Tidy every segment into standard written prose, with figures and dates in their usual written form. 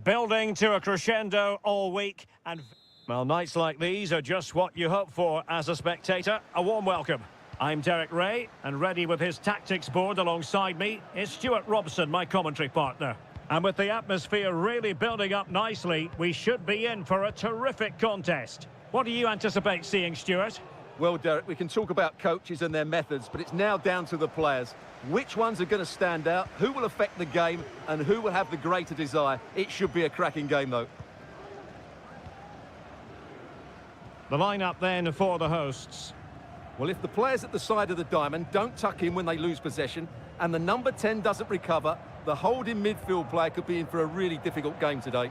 Building to a crescendo all week, and well, nights like these are just what you hope for as a spectator. A warm welcome. I'm Derek Ray, and ready with his tactics board alongside me is Stuart Robson, my commentary partner. And with the atmosphere really building up nicely, we should be in for a terrific contest. What do you anticipate seeing, Stuart? Well, Derek, we can talk about coaches and their methods, but it's now down to the players. Which ones are going to stand out, who will affect the game, and who will have the greater desire? It should be a cracking game, though. The lineup then for the hosts. Well, if the players at the side of the diamond don't tuck in when they lose possession, and the number 10 doesn't recover, the holding midfield player could be in for a really difficult game today.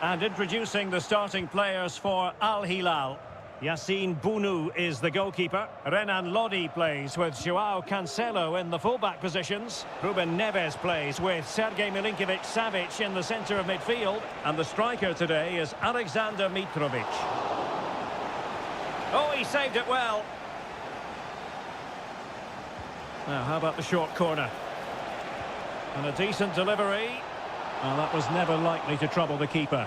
And introducing the starting players for Al Hilal. Yassine Bounou is the goalkeeper. Renan Lodi plays with Joao Cancelo in the fullback positions. Ruben Neves plays with Sergej Milinkovic-Savic in the centre of midfield. And the striker today is Alexander Mitrovic. Oh, he saved it well. Now, how about the short corner? And a decent delivery. Well, that was never likely to trouble the keeper.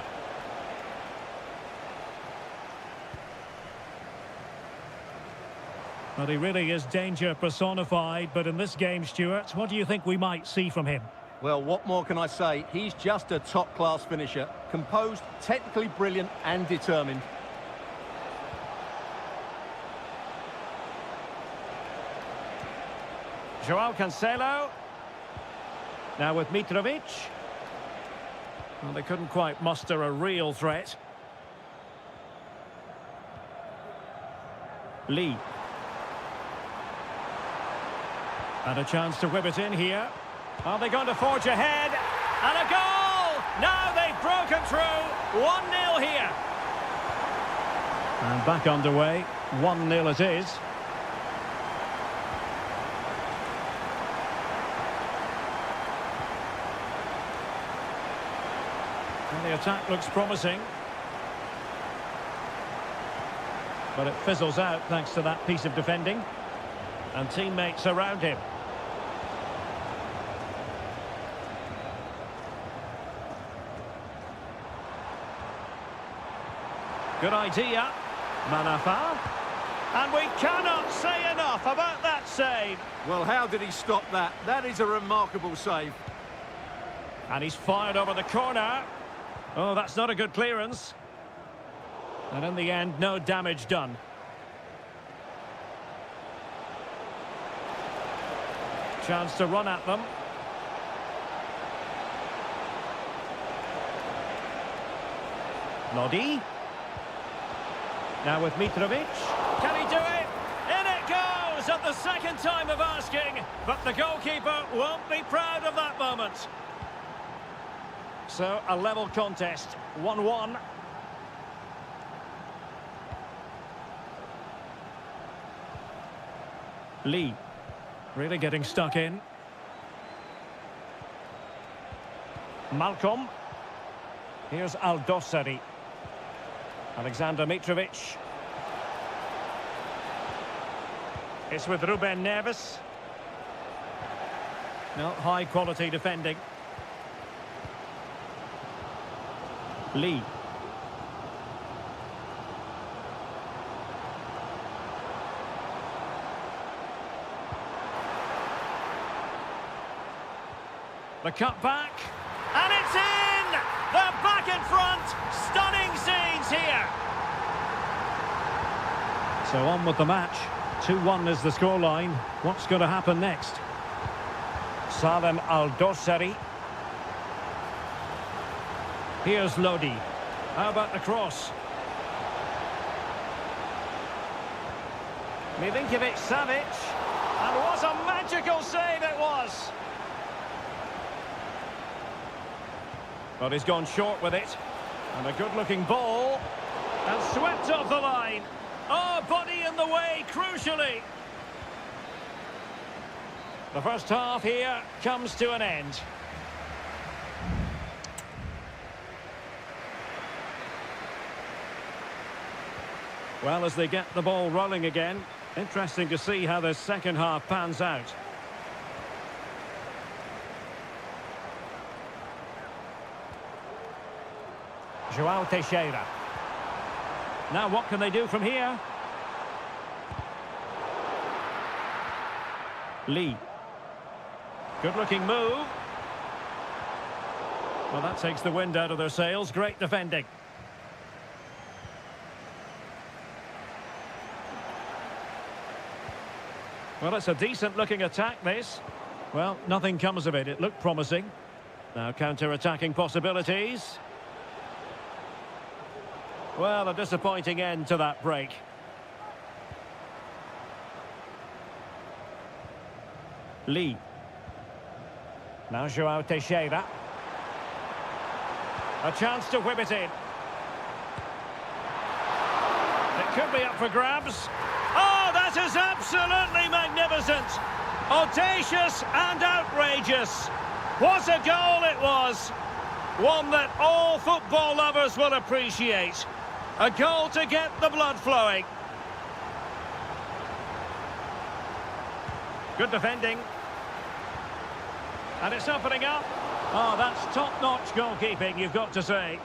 But he really is danger personified, but in this game, Stuart, what do you think we might see from him? Well, what more can I say? He's just a top-class finisher. Composed, technically brilliant and determined. Joao Cancelo. Now with Mitrovic. Well, they couldn't quite muster a real threat. Lee. And a chance to whip it in here. Are they going to forge ahead? And a goal! Now they've broken through. 1-0 here. And back underway. 1-0 it is. And the attack looks promising. But it fizzles out thanks to that piece of defending. And teammates around him. Good idea. Manafa. And we cannot say enough about that save. Well, how did he stop that? That is a remarkable save. And he's fired over the corner. Oh, that's not a good clearance. And in the end, no damage done. Chance to run at them. Lodi. Now with Mitrovic. Can he do it? In it goes at the second time of asking. But the goalkeeper won't be proud of that moment. So, a level contest. 1-1. Lee. Really getting stuck in. Malcolm. Here's Aldosari. Alexander Mitrovic. It's with Ruben Neves. No, high quality defending. Lee. The cut back, and it's in! They're back in front! Stunning scenes here! So on with the match. 2-1 is the scoreline. What's going to happen next? Salem Aldosari. Here's Lodi. How about the cross? Milinkovic-Savic. And what a magical save it was! But he's gone short with it. And a good-looking ball. And swept off the line. Oh, body in the way, crucially. The first half here comes to an end. Well, as they get the ball rolling again, interesting to see how the second half pans out. João Teixeira. Now what can they do from here? Lee. Good-looking move. Well, that takes the wind out of their sails. Great defending. Well, it's a decent-looking attack, this. Well, nothing comes of it. It looked promising. Now counter-attacking possibilities. Well, a disappointing end to that break. Lee. Now João Teixeira. A chance to whip it in. It could be up for grabs. Oh, that is absolutely magnificent. Audacious and outrageous. What a goal it was. One that all football lovers will appreciate. A goal to get the blood flowing. Good defending. And it's opening up. Oh, that's top-notch goalkeeping, you've got to say.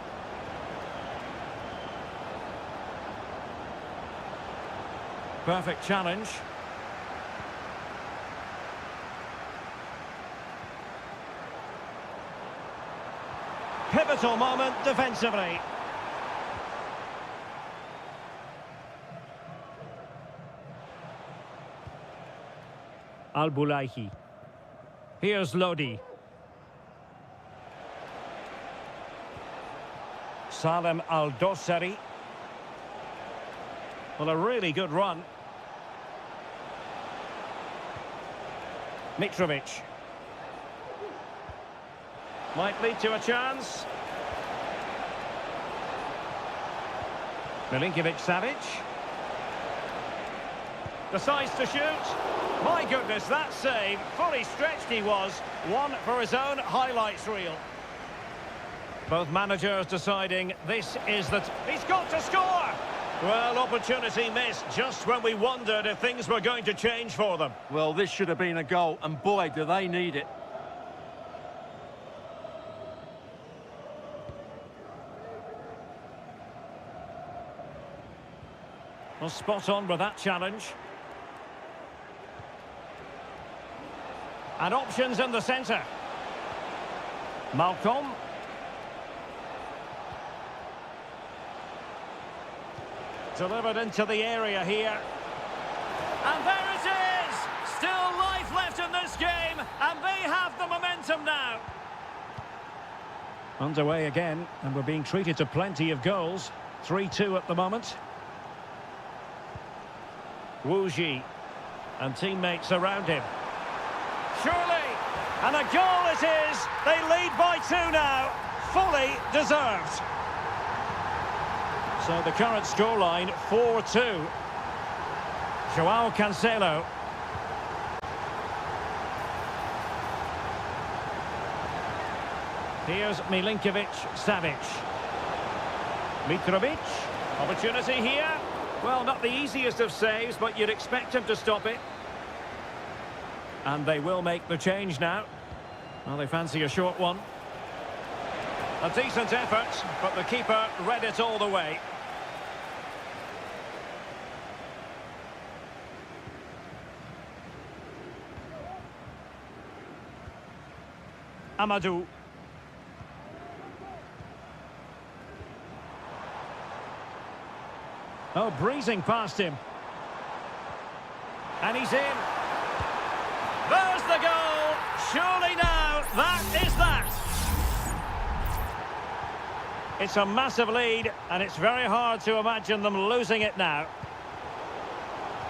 Perfect challenge. Pivotal moment defensively. Al-Bulaihi. Here's Lodi. Salem Al-Dossari. Well, a really good run. Mitrovic. Might lead to a chance. Milinkovic-Savic. Decides to shoot. My goodness, that save. Fully stretched he was. One for his own highlights reel. Both managers deciding this is the... He's got to score! Well, opportunity missed just when we wondered if things were going to change for them. Well, this should have been a goal, and boy, do they need it. Well, spot on with that challenge. And options in the centre. Malcolm. Delivered into the area here. And there it is! Still life left in this game, and they have the momentum now. Underway again, and we're being treated to plenty of goals. 3-2 at the moment. Wu Ji and teammates around him. Surely, and a goal it is. They lead by 2 now. Fully deserved. So the current scoreline, 4-2. João Cancelo. Here's Milinkovic-Savic. Mitrovic. Opportunity here. Well, not the easiest of saves, but you'd expect him to stop it. And they will make the change now. Well, they fancy a short one. A decent effort, but the keeper read it all the way. Amadou. Oh, breezing past him. And he's in. There's the goal. Surely now, that is that. It's a massive lead, and it's very hard to imagine them losing it now.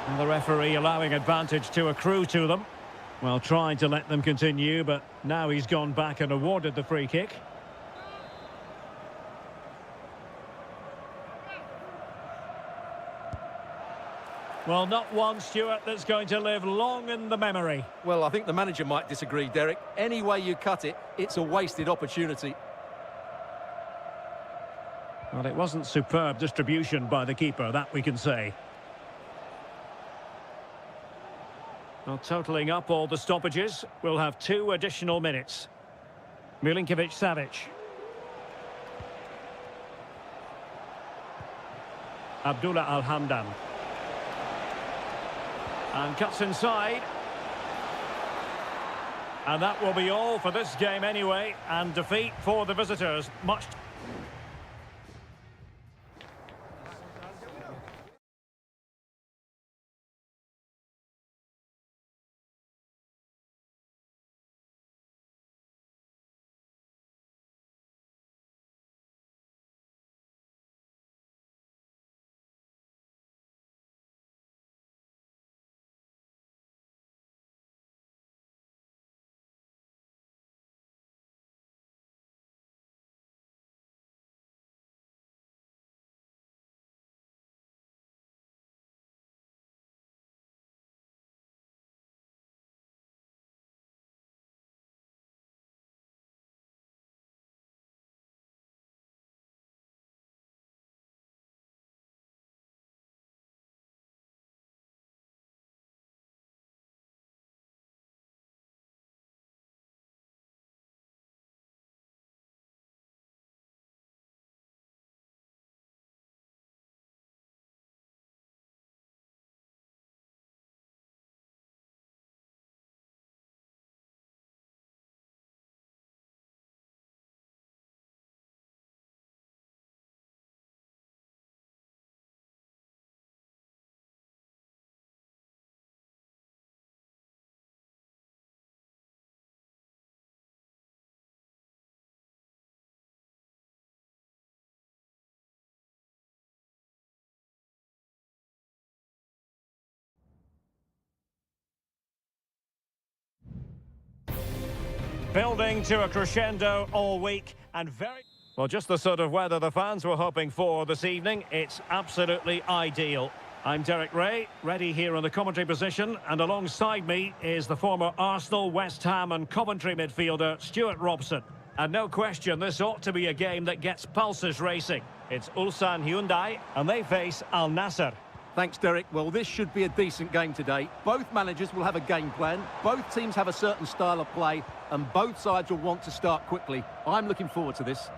And the referee allowing advantage to accrue to them. Well, trying to let them continue, but now he's gone back and awarded the free kick. Well, not one, Stuart, that's going to live long in the memory. Well, I think the manager might disagree, Derek. Any way you cut it, it's a wasted opportunity. Well, it wasn't superb distribution by the keeper, that we can say. Well, totalling up all the stoppages, we'll have 2 additional minutes. Milinkovic-Savic. Abdullah Al-Hamdan. And cuts inside. And that will be all for this game anyway. And defeat for the visitors. Much. Building to a crescendo all week and very... Well, just the sort of weather the fans were hoping for this evening. It's absolutely ideal. I'm Derek Ray, ready here on the commentary position, and alongside me is the former Arsenal, West Ham and Coventry midfielder Stuart Robson. And no question, this ought to be a game that gets pulses racing. It's Ulsan Hyundai, and they face Al Nassr. Thanks, Derek. Well, this should be a decent game today. Both managers will have a game plan. Both teams have a certain style of play, and both sides will want to start quickly. I'm looking forward to this.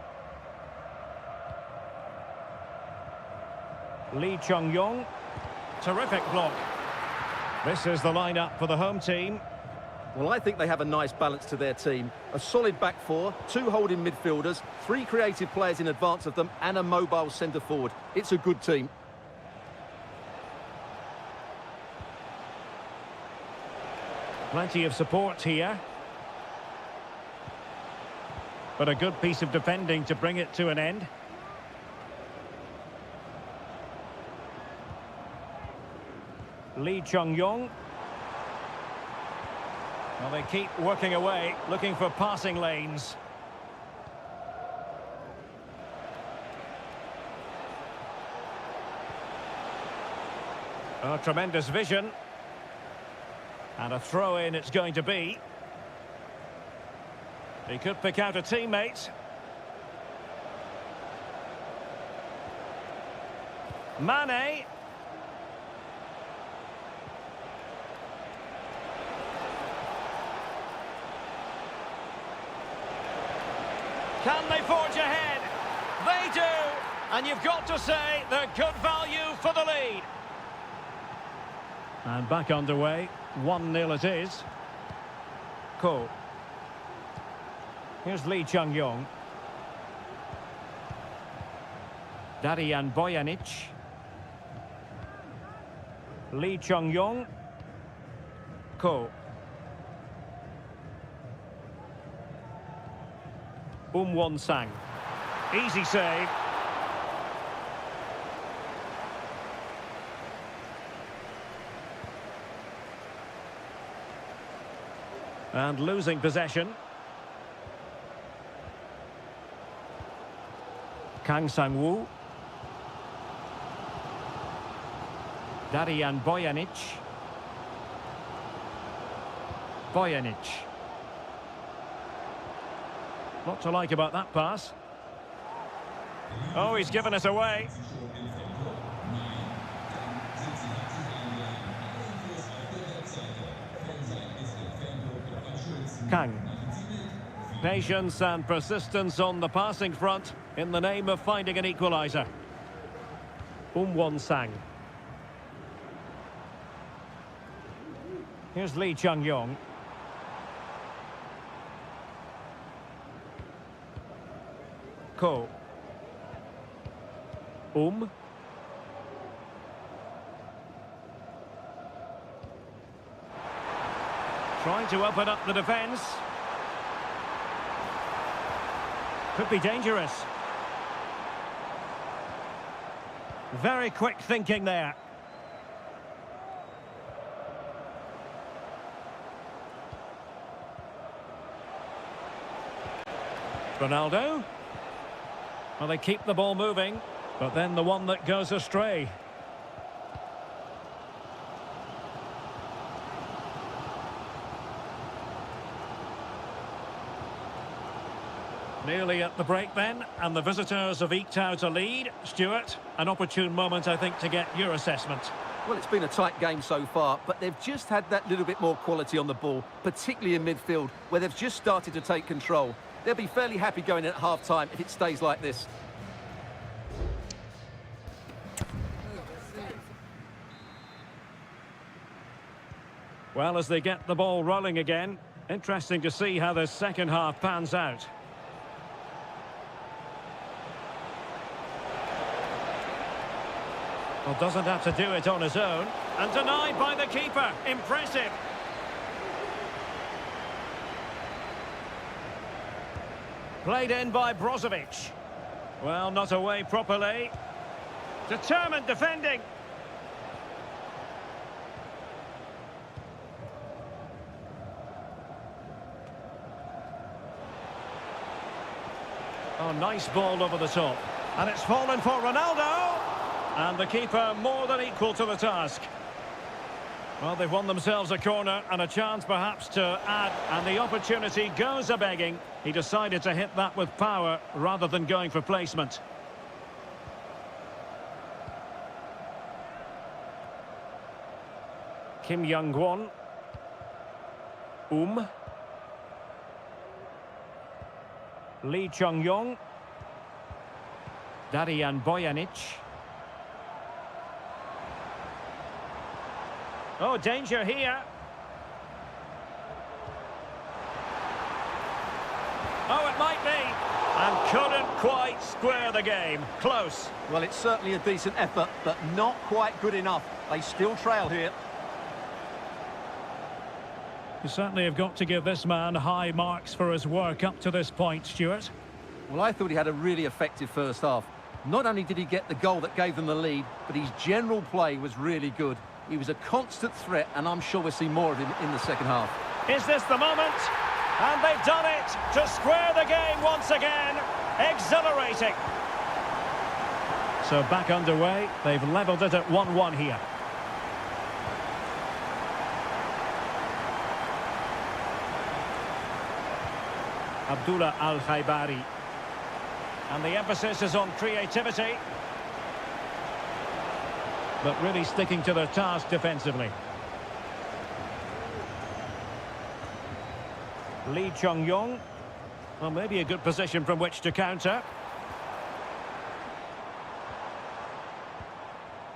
Lee Chung-yong. Terrific block. This is the lineup for the home team. Well, I think they have a nice balance to their team. A solid back four, two holding midfielders, three creative players in advance of them, and a mobile centre forward. It's a good team. Plenty of support here. But a good piece of defending to bring it to an end. Lee Chung-yong. Well, they keep working away, looking for passing lanes. Oh, tremendous vision. And a throw-in it's going to be. He could pick out a teammate. Mane. Can they forge ahead? They do! And you've got to say they're good value for the lead. And back underway. 1-0 it is. Ko. Here's Lee Chung-yong. Darijan Bojanic. Lee Chung-yong. Ko. Won-sang. Easy save. And losing possession. Kang Sang-woo. Darijan Bojanic. Bojanic. What to like about that pass? Oh, he's given us away. Kang. Patience and persistence on the passing front in the name of finding an equaliser. Won-sang. Here's Lee Chung-yong. Ko. Trying to open up the defence. Could be dangerous. Very quick thinking there. Ronaldo. Well, they keep the ball moving, but then the one that goes astray. Nearly at the break then, and the visitors have eked out a lead. Stuart, an opportune moment, I think, to get your assessment. Well, it's been a tight game so far, but they've just had that little bit more quality on the ball, particularly in midfield, where they've just started to take control. They'll be fairly happy going in at half-time if it stays like this. Well, as they get the ball rolling again, interesting to see how the second half pans out. Well, doesn't have to do it on his own. And denied by the keeper. Impressive. Played in by Brozovic. Well, not away properly. Determined defending. Oh, nice ball over the top. And it's fallen for Ronaldo. And the keeper more than equal to the task. Well, they've won themselves a corner and a chance perhaps to add. And the opportunity goes a-begging. He decided to hit that with power rather than going for placement. Kim Young-won. Lee Chung-yong. Darian Bojanic. Oh, danger here. Oh, it might be. And couldn't quite square the game. Close. Well, it's certainly a decent effort, but not quite good enough. They still trail here. You certainly have got to give this man high marks for his work up to this point, Stuart. Well, I thought he had a really effective first half. Not only did he get the goal that gave them the lead, but his general play was really good. He was a constant threat, and I'm sure we'll see more of him in the second half. Is this the moment? And they've done it to square the game once again. Exhilarating. So back underway. They've levelled it at 1-1 here. Abdullah Al-Khaibari. And the emphasis is on creativity. But really sticking to their task defensively. Lee Chung-yong. Well, maybe a good position from which to counter.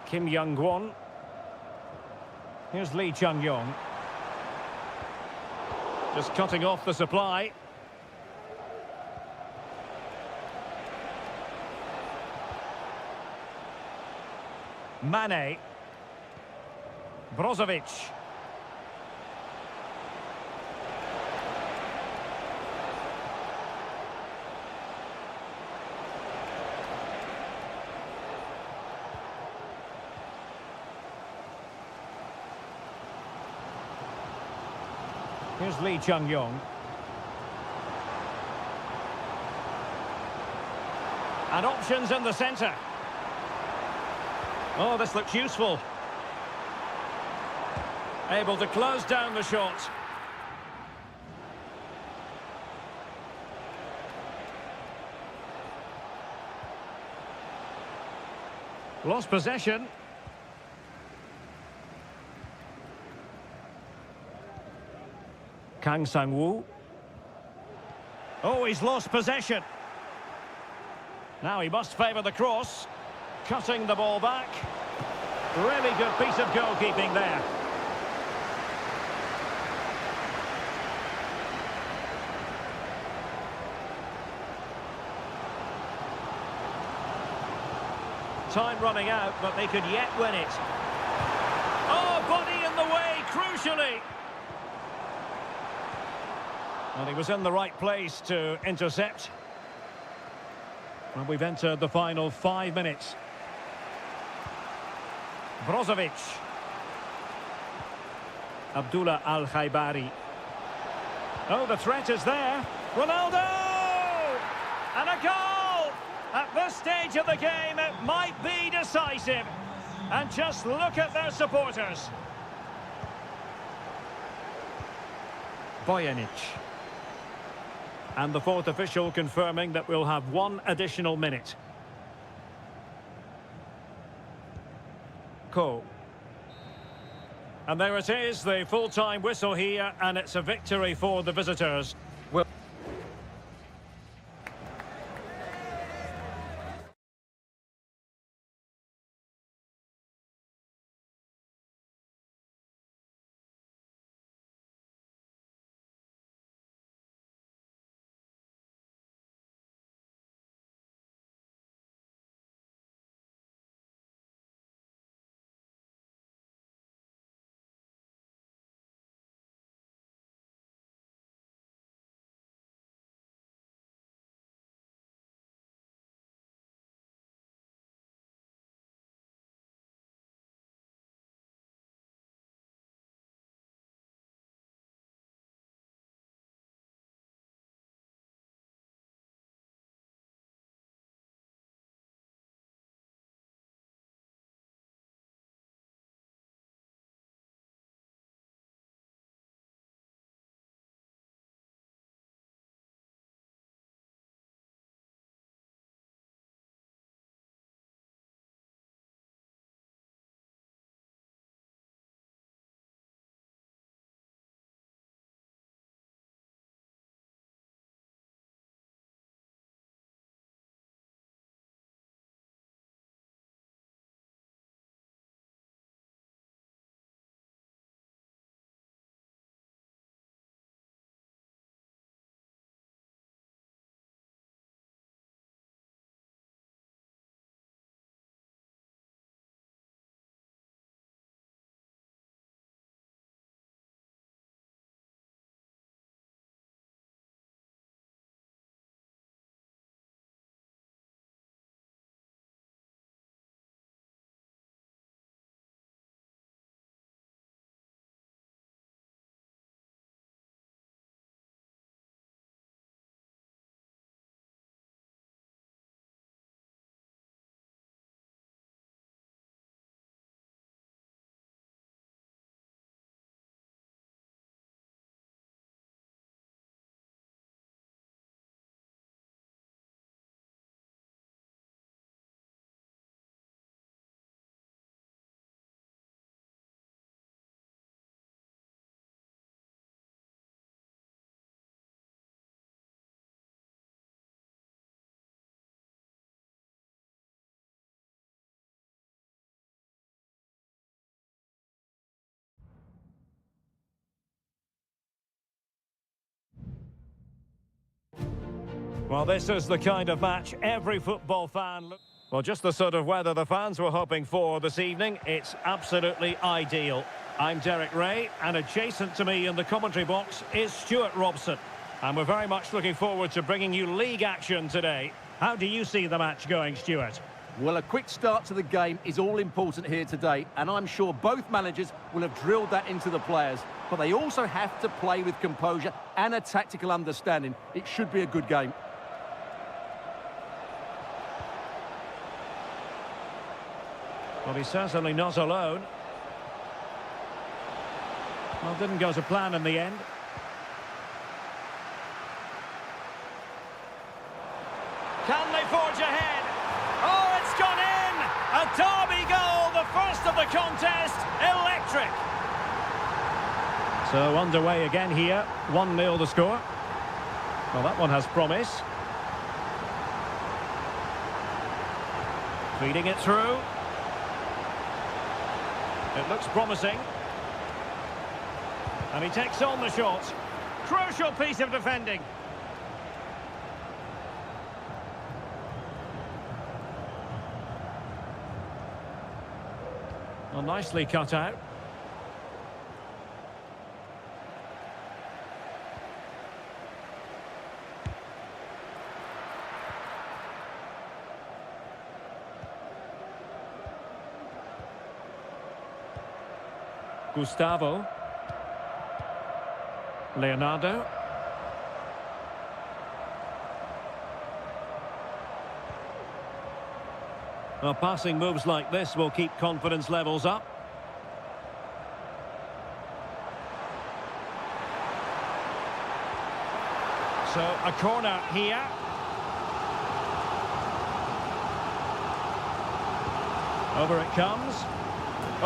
Kim Young-won. Here's Lee Chung-yong. Just cutting off the supply. Mane. Brozovic. Here's Lee Chung-yong. And options in the centre. Oh, this looks useful. Able to close down the shot. Lost possession. Kang Sang-woo. Oh, he's lost possession. Now he must favour the cross. Cutting the ball back. Really good piece of goalkeeping there. Time running out, but they could yet win it. Oh, body in the way, crucially. And he was in the right place to intercept. And we've entered the final 5 minutes. Brozovic. Abdullah Al-Khaibari. Oh, the threat is there. Ronaldo! And a goal! At this stage of the game, it might be decisive. And just look at their supporters. Bojanic. And the fourth official confirming that we'll have one additional minute. Cole. And there it is, the full-time whistle here, and it's a victory for the visitors. Well, well, this is the kind of match every football fan... Well, just the sort of weather the fans were hoping for this evening. It's absolutely ideal. I'm Derek Ray, and adjacent to me in the commentary box is Stuart Robson. And we're very much looking forward to bringing you league action today. How do you see the match going, Stuart? well, a quick start to the game is all important here today, and I'm sure both managers will have drilled that into the players. But they also have to play with composure and a tactical understanding. It should be a good game. Well, he's certainly not alone. Well, didn't go to plan in the end. Can they forge ahead? Oh, it's gone in! A derby goal, the first of the contest, electric! So underway again here, 1-0 the score. Well, that one has promise. Feeding it through. It looks promising. And he takes on the shot. Crucial piece of defending. Well, nicely cut out. Gustavo. Leonardo. Well, passing moves like this will keep confidence levels up. So, a corner here. Over it comes.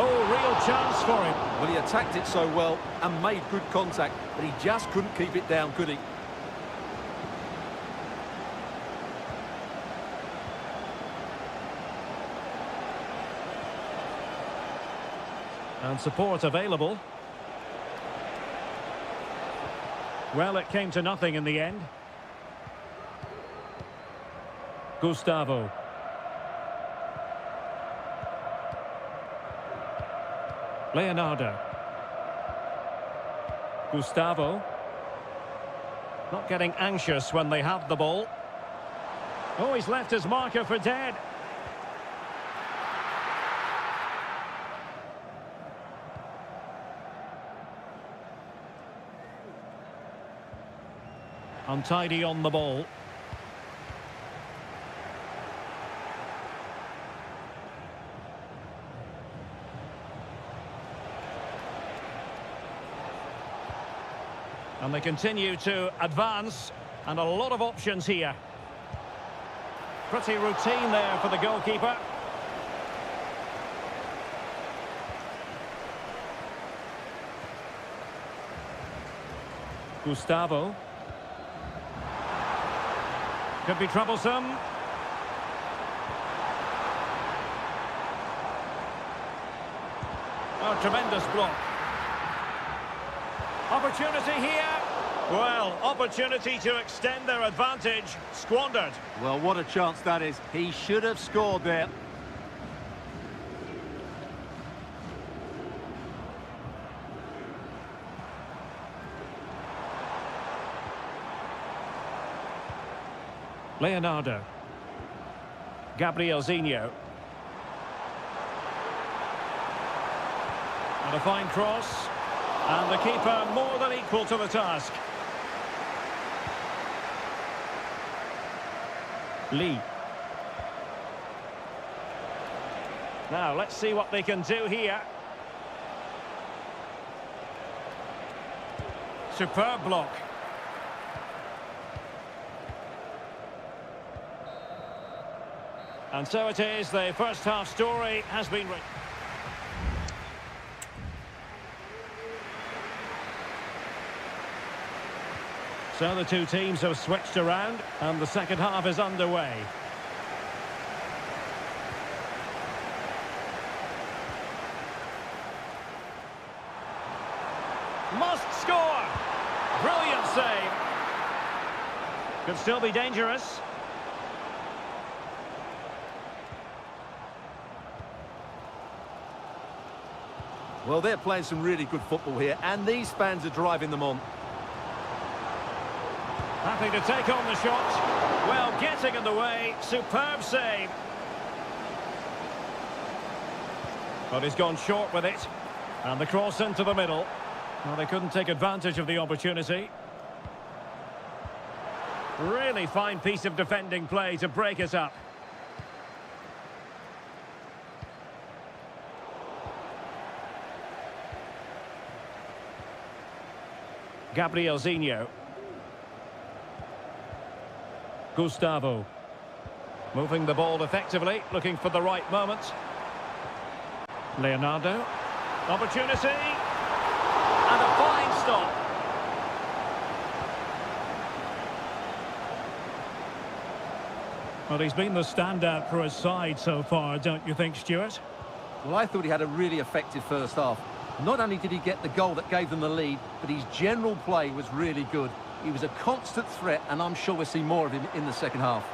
Oh, real chance for him. Well, he attacked it so well and made good contact, but he just couldn't keep it down, could he? And support available. Well, it came to nothing in the end. Gustavo. Leonardo. Gustavo. Not getting anxious when they have the ball. Oh, he's left his marker for dead. Untidy on the ball. And they continue to advance, and a lot of options here. Pretty routine there for the goalkeeper. Gustavo. Could be troublesome. Oh, tremendous block. Opportunity here. Well, opportunity to extend their advantage. Squandered. Well, what a chance that is. He should have scored there. Leonardo. Gabrielzinho. And a fine cross. And the keeper more than equal to the task. Lee. Now, let's see what they can do here. Superb block. And so it is, the first half story has been written. So the two teams have switched around and the second half is underway. Must score! Brilliant save. Could still be dangerous. Well, they're playing some really good football here, and these fans are driving them on. Happy to take on the shot. Well, getting in the way. Superb save. But he's gone short with it. And the cross into the middle. Well, they couldn't take advantage of the opportunity. Really fine piece of defending play to break it up. Gabrielzinho. Gustavo. Moving the ball effectively, looking for the right moment. Leonardo. Opportunity. And a fine stop. Well, he's been the standout for his side so far, don't you think, Stuart? Well, I thought he had a really effective first half. Not only did he get the goal that gave them the lead, but his general play was really good. He was a constant threat, and I'm sure we'll see more of him in the second half.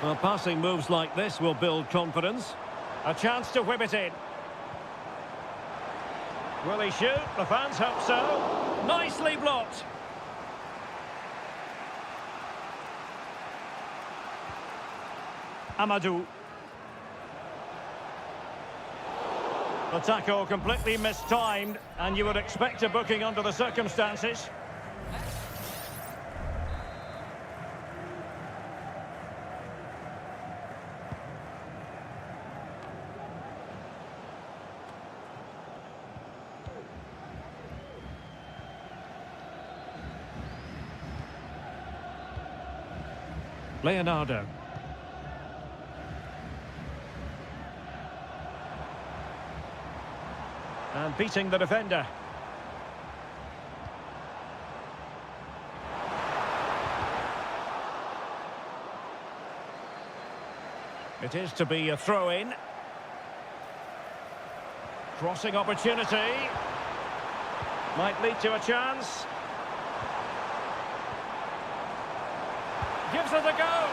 Well, passing moves like this will build confidence. A chance to whip it in. Will he shoot? The fans hope so. Nicely blocked. Amadou. The tackle completely mistimed, and you would expect a booking under the circumstances. Leonardo. And beating the defender. It is to be a throw-in. Crossing opportunity. Might lead to a chance. Gives it a go.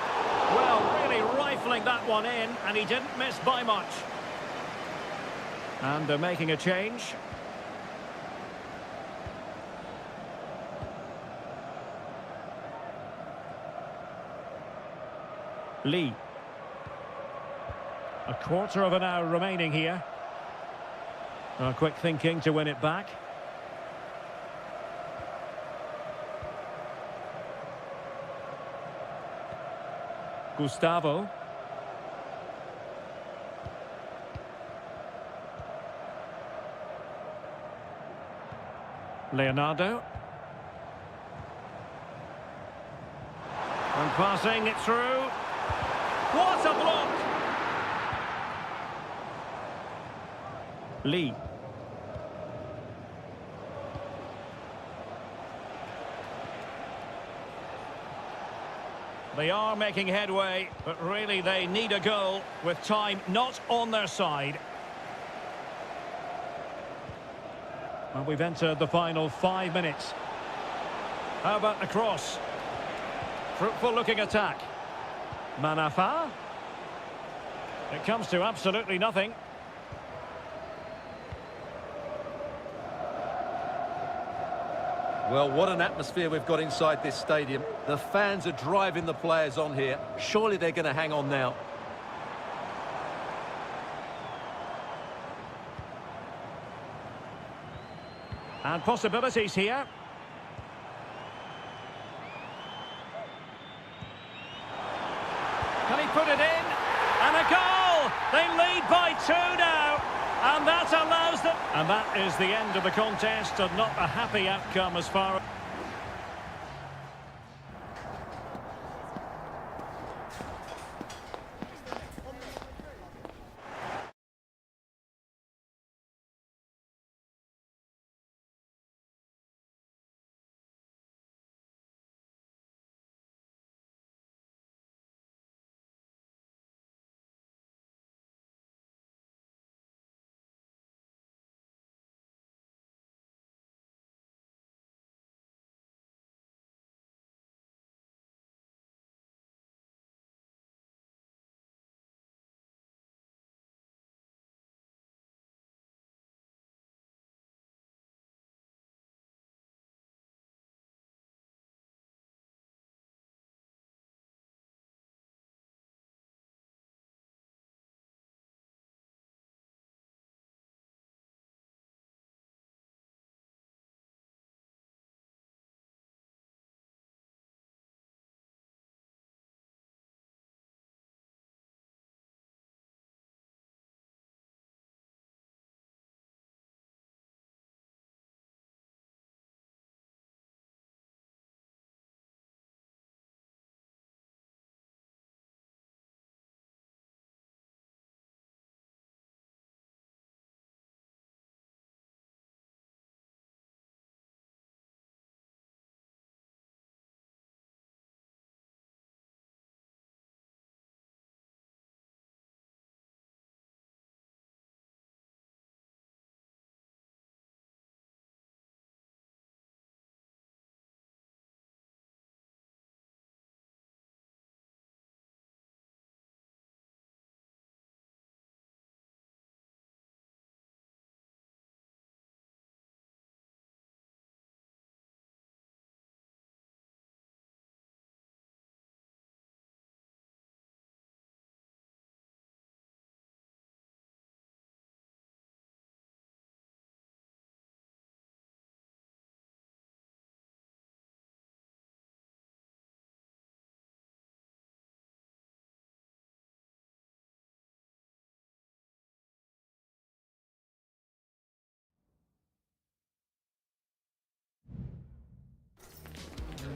Well, really rifling that one in, and he didn't miss by much. And they're making a change. Lee. A quarter of an hour remaining here. Quick thinking to win it back. Gustavo. Leonardo. And passing it through. What a block! Lee. They are making headway, but really they need a goal with time not on their side. Well, we've entered the final 5 minutes. How about the cross? Fruitful looking attack. Manafa. It comes to absolutely nothing. Well, what an atmosphere we've got inside this stadium. The fans are driving the players on here. Surely they're going to hang on now. And possibilities here. Can he put it in? And a goal! They lead by 2 now. And that allows them. And that is the end of the contest, and not a happy outcome as far as...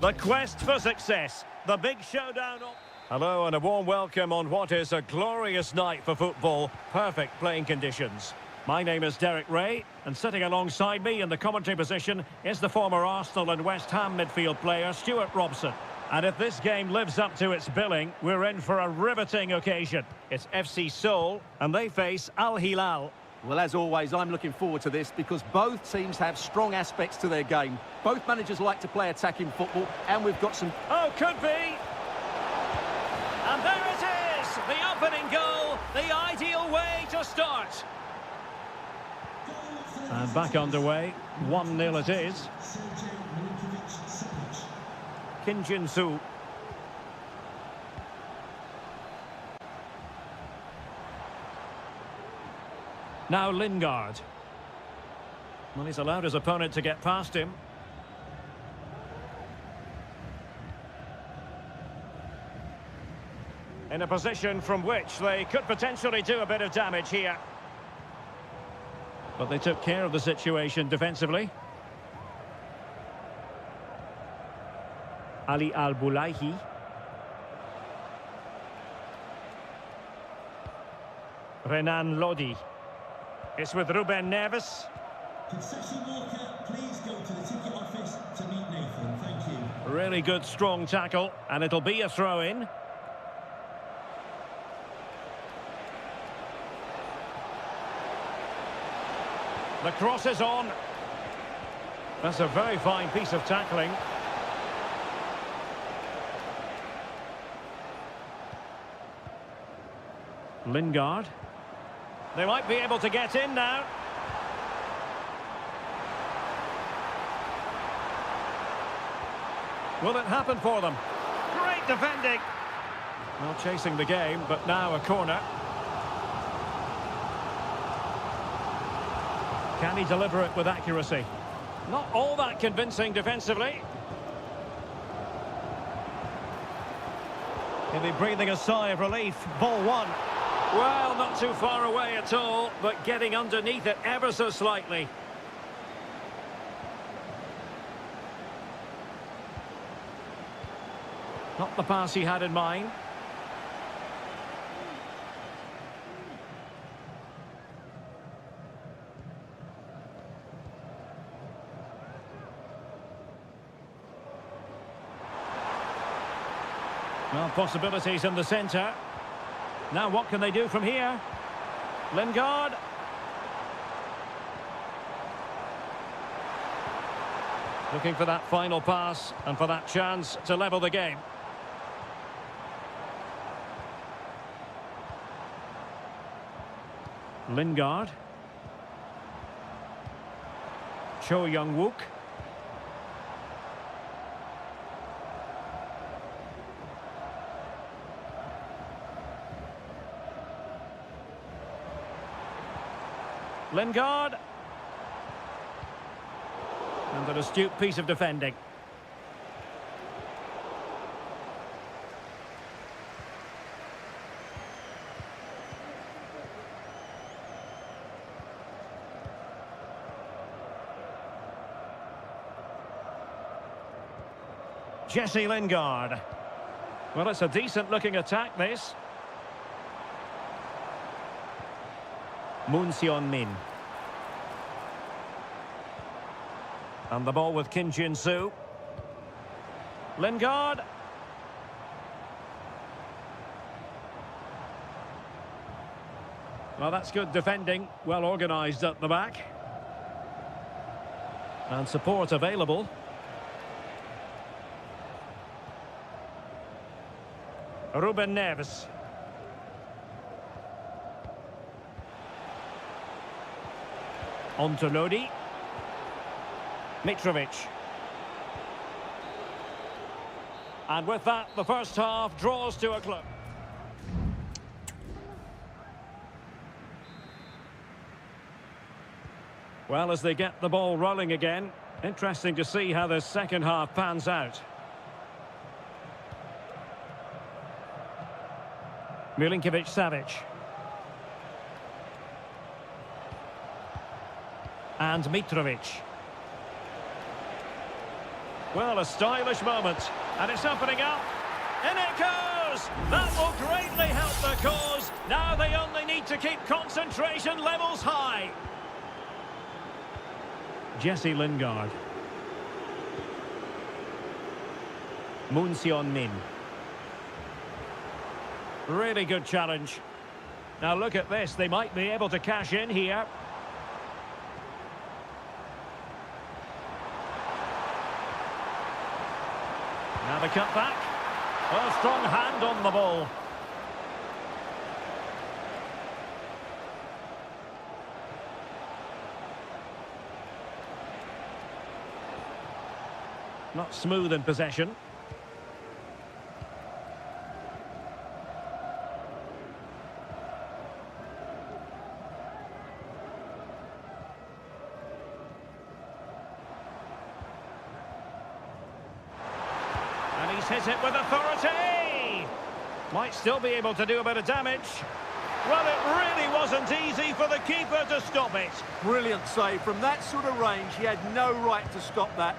The quest for success. The big showdown. Hello and a warm welcome on what is a glorious night for football. Perfect playing conditions. My name is Derek Ray, and sitting alongside me in the commentary position is the former Arsenal and West Ham midfield player Stuart Robson. And if this game lives up to its billing, we're in for a riveting occasion. It's FC Seoul, and they face Al Hilal. Well, as always, I'm looking forward to this because both teams have strong aspects to their game. Both managers like to play attacking football, and we've got some... Oh, could be! And there it is! The opening goal, the ideal way to start. And back underway, 1-0 it is. Kim Jin-soo. Now Lingard. Well, he's allowed his opponent to get past him. In a position from which they could potentially do a bit of damage here. But they took care of the situation defensively. Ali Al-Bulaihi. Renan Lodi. It's with Ruben Neves. Concession worker, please go to the ticket office to meet Nathan. Thank you. Really good, strong tackle, and it'll be a throw-in. The cross is on. That's a very fine piece of tackling. Lingard. They might be able to get in now. Will it happen for them? Great defending. Well, chasing the game, but now a corner. Can he deliver it with accuracy? Not all that convincing defensively. He'll be breathing a sigh of relief. Ball one. Well, not too far away at all, but getting underneath it ever so slightly. Not the pass he had in mind. Well, possibilities in the centre. Now what can they do from here? Lingard. Looking for that final pass and for that chance to level the game. Lingard. Cho Young-wook. Lingard. And an astute piece of defending. Jesse Lingard. Well, it's a decent-looking attack, this. Moon Seon-min. And the ball with Kim Jin-soo. Lingard. Well, that's good defending. Well organised at the back. And support available. Ruben Neves. On to Lodi. Mitrovic. And with that, the first half draws to a close. Well, as they get the ball rolling again, interesting to see how the second half pans out. Milinkovic-Savic. And Mitrovic. Well, a stylish moment. And it's opening up. In it goes! That will greatly help the cause. Now they only need to keep concentration levels high. Jesse Lingard. Moon Seon-min. Really good challenge. Now look at this. They might be able to cash in here. Now the cut back. Oh, strong hand on the ball. Not smooth in possession. And he's hit it with authority. Might still be able to do a bit of damage. Well, it really wasn't easy for the keeper to stop it. Brilliant save. From that sort of range, he had no right to stop that.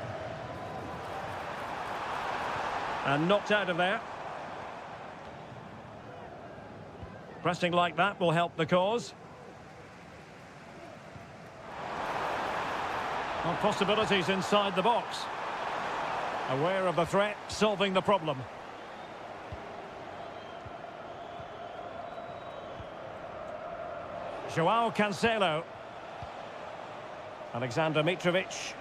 And knocked out of there. Pressing like that will help the cause. Well, possibilities inside the box. Aware of the threat, solving the problem. Joao Cancelo. Alexander Mitrovic.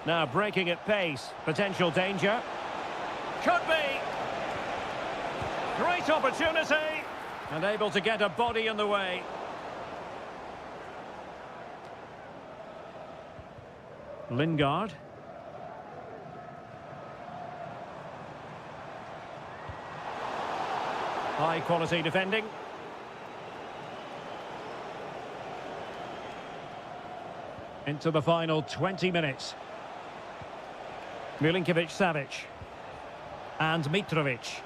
Now breaking at pace. Potential danger. Could be. Great opportunity. And able to get a body in the way. Lingard. High quality defending. Into the final 20 minutes. Milinkovic-Savic. And Mitrovic.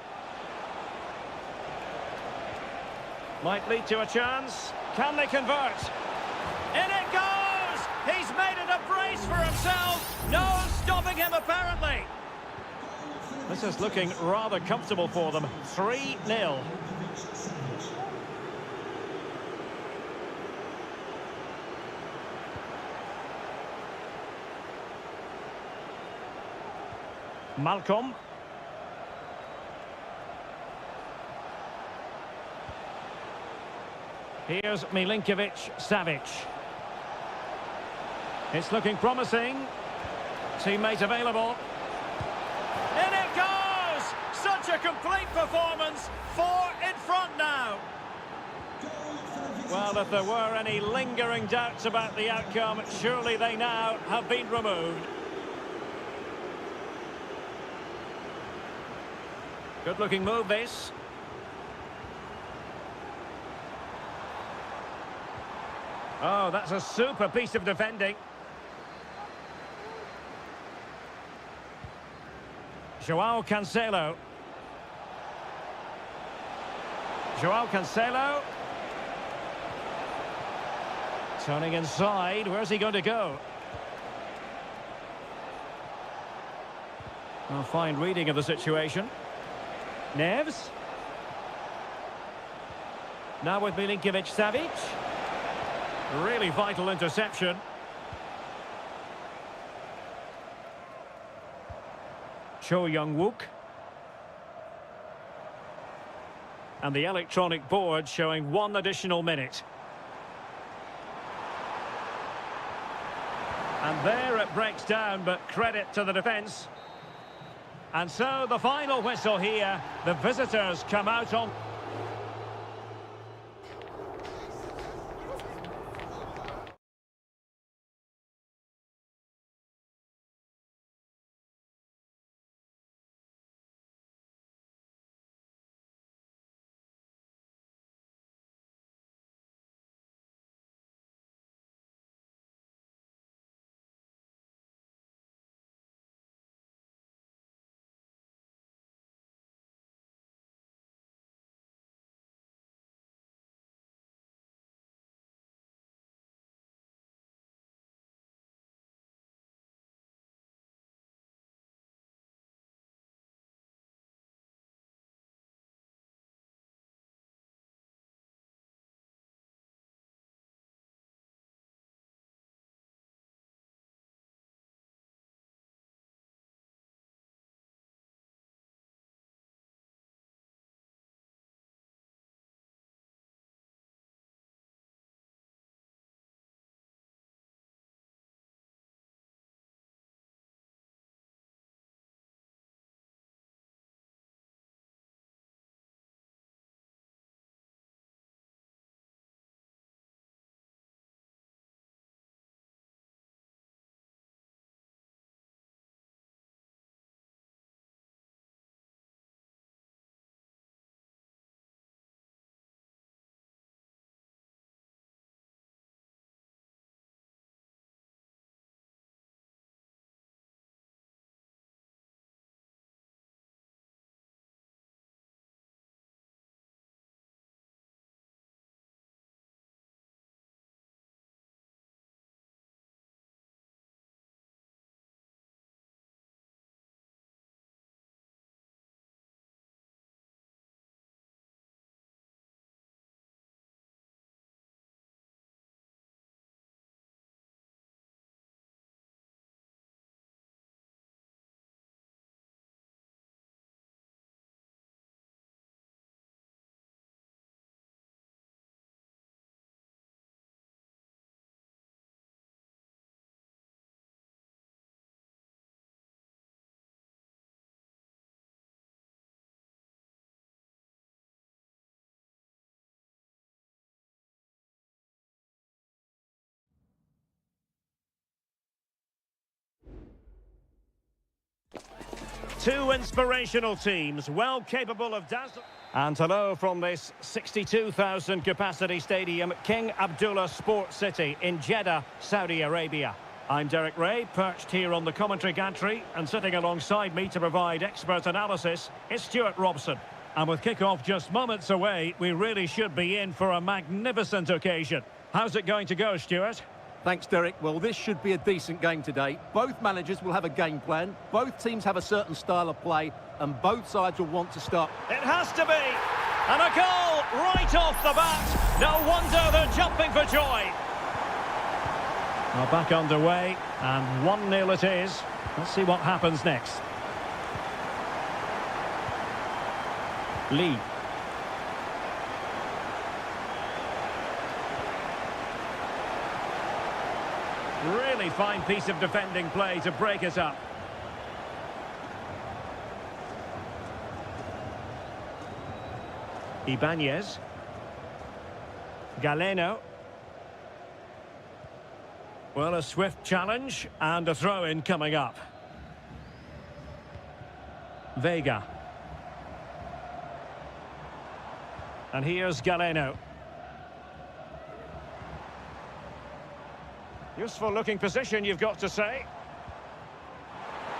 Might lead to a chance. Can they convert? In it goes! He's made it a brace for himself. No stopping him, apparently. This is looking rather comfortable for them. 3-0. Malcolm. Here's Milinkovic-Savic. It's looking promising. Teammate available. In it goes! Such a complete performance. 4 in front now. Well, if there were any lingering doubts about the outcome, surely they now have been removed. Good-looking move, this. Oh, that's a super piece of defending. Joao Cancelo. Joao Cancelo. Turning inside. Where's he going to go? Well, fine reading of the situation. Neves. Now with Milinkovic-Savic. Really vital interception. Cho Young-wook. And the electronic board showing 1 additional minute. And there it breaks down, but credit to the defence. And so the final whistle here. The visitors come out on... Two inspirational teams, well capable of dazzling. And hello from this 62,000 capacity stadium, King Abdullah Sports City in Jeddah, Saudi Arabia. I'm Derek Ray, perched here on the commentary gantry, and sitting alongside me to provide expert analysis is Stuart Robson. And with kick-off just moments away, we really should be in for a magnificent occasion. How's it going to go, Stuart? Thanks, Derek. Well, this should be a decent game today. Both managers will have a game plan. Both teams have a certain style of play, and both sides will want to start. It has to be! And a goal right off the bat. No wonder they're jumping for joy. Well, back underway, and 1-0 it is. Let's see what happens next. Lee. Really fine piece of defending play to break us up. Ibanez. Galeno. Well, a swift challenge and a throw-in coming up. Vega. And here's Galeno. Useful looking position, you've got to say.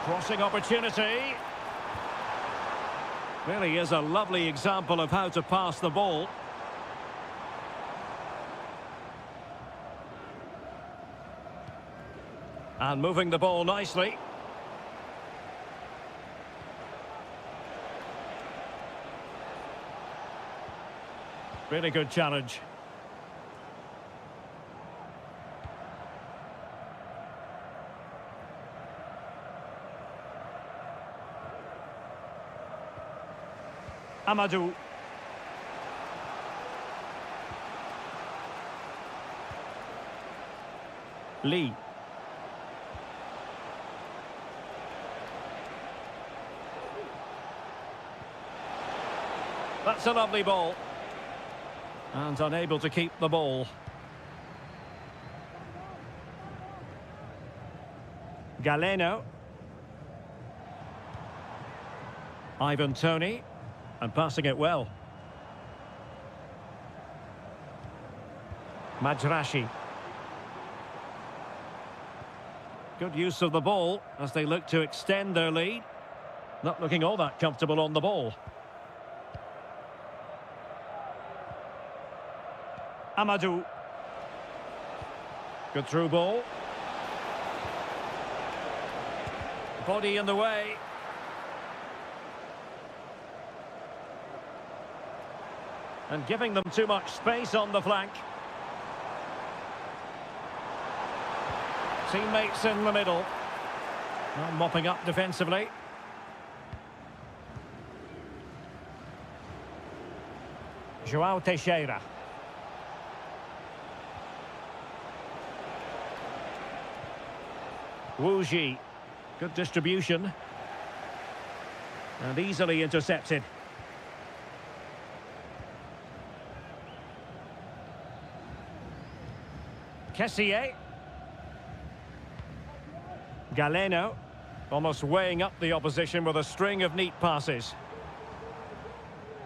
Crossing opportunity. Really is a lovely example of how to pass the ball. And moving the ball nicely. Really good challenge. Amadou. Lee. That's a lovely ball. And unable to keep the ball. Galeno. Ivan Toney. And passing it well. Majrashi. Good use of the ball as they look to extend their lead. Not looking all that comfortable on the ball. Amadou. Good through ball. Body in the way. And giving them too much space on the flank. Teammates in the middle. Well, mopping up defensively. João Teixeira. Wu Ji. Good distribution. And easily intercepted. Kessié. Galeno. Almost weighing up the opposition with a string of neat passes.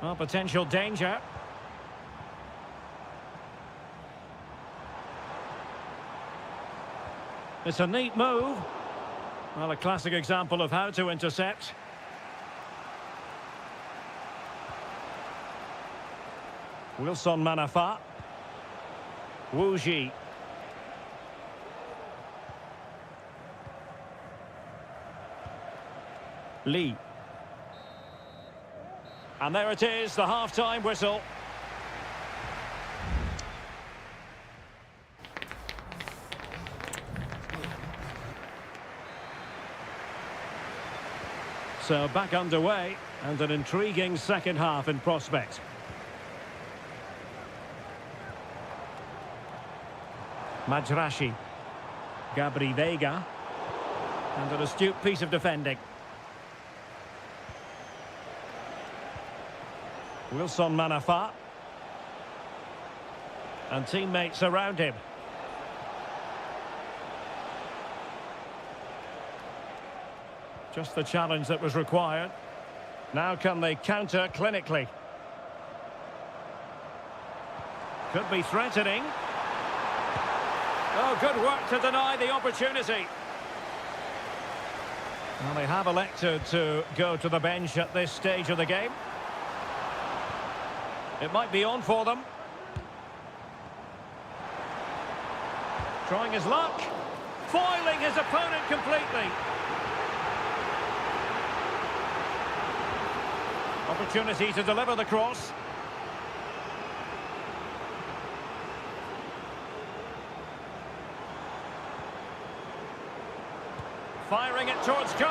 Well, potential danger. It's a neat move. Well, a classic example of how to intercept. Wilson Manafa. Wu Ji. Lee. And there it is, the half-time whistle. So back underway, and an intriguing second half in prospect. Majrashi. Gabri Vega. And an astute piece of defending. Wilson Manafa. And teammates around him. Just the challenge that was required. Now can they counter clinically? Could be threatening. Oh, good work to deny the opportunity. Well, they have elected to go to the bench at this stage of the game. It might be on for them. Trying his luck. Foiling his opponent completely. Opportunity to deliver the cross. Firing it towards goal!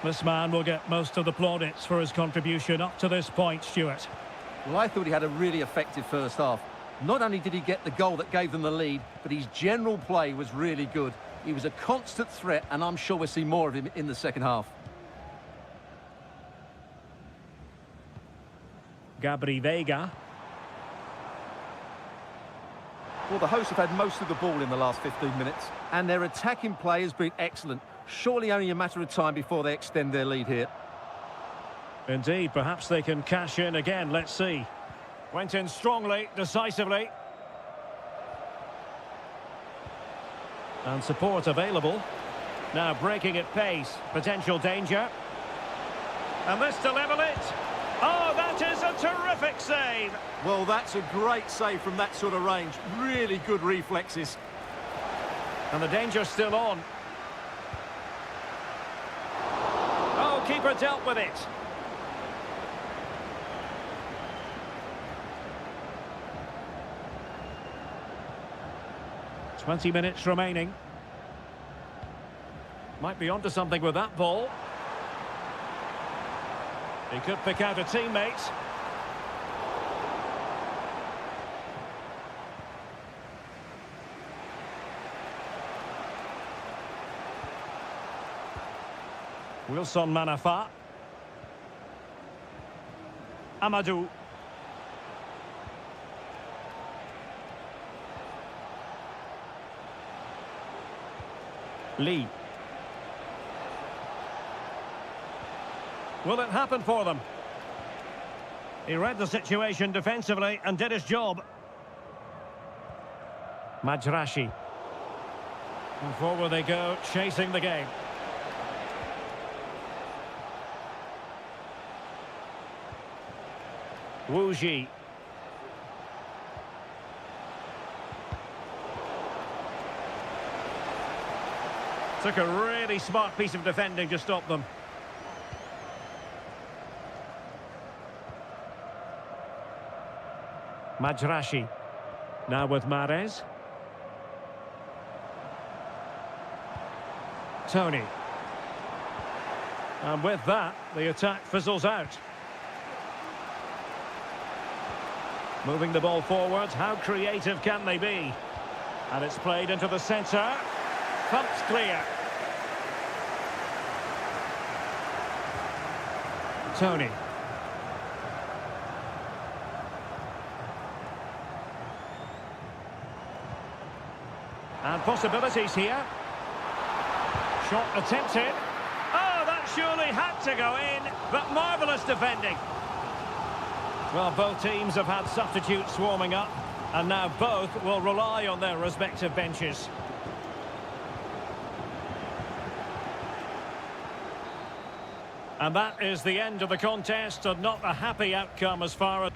This man will get most of the plaudits for his contribution up to this point, Stuart. Well, I thought he had a really effective first half. Not only did he get the goal that gave them the lead, but his general play was really good. He was a constant threat, and I'm sure we'll see more of him in the second half. Gabri Veiga. Well, the hosts have had most of the ball in the last 15 minutes, and their attacking play has been excellent. Surely only a matter of time before they extend their lead here. Indeed, perhaps they can cash in again, let's see. Went in strongly, decisively. And support available. Now breaking at pace, potential danger. And this to level it. Oh, that is a terrific save. Well, that's a great save from that sort of range. Really good reflexes. And the danger's still on. Oh, keeper dealt with it. "20 minutes remaining. Might be onto something with that ball. He could pick out a teammate. Wilson Manafa. Amadou. Lee. Will it happen for them? He read the situation defensively and did his job. Majrashi. And forward they go, chasing the game. Wu Ji. Took a really smart piece of defending to stop them. Majrashi. Now with Mahrez. Tony. And with that, the attack fizzles out. Moving the ball forward, how creative can they be? And it's played into the centre. Pumped clear. Tony. And possibilities here. Shot attempted. Oh, that surely had to go in, but marvellous defending. Well, both teams have had substitutes swarming up, and now both will rely on their respective benches. And that is the end of the contest, and not a happy outcome as far as...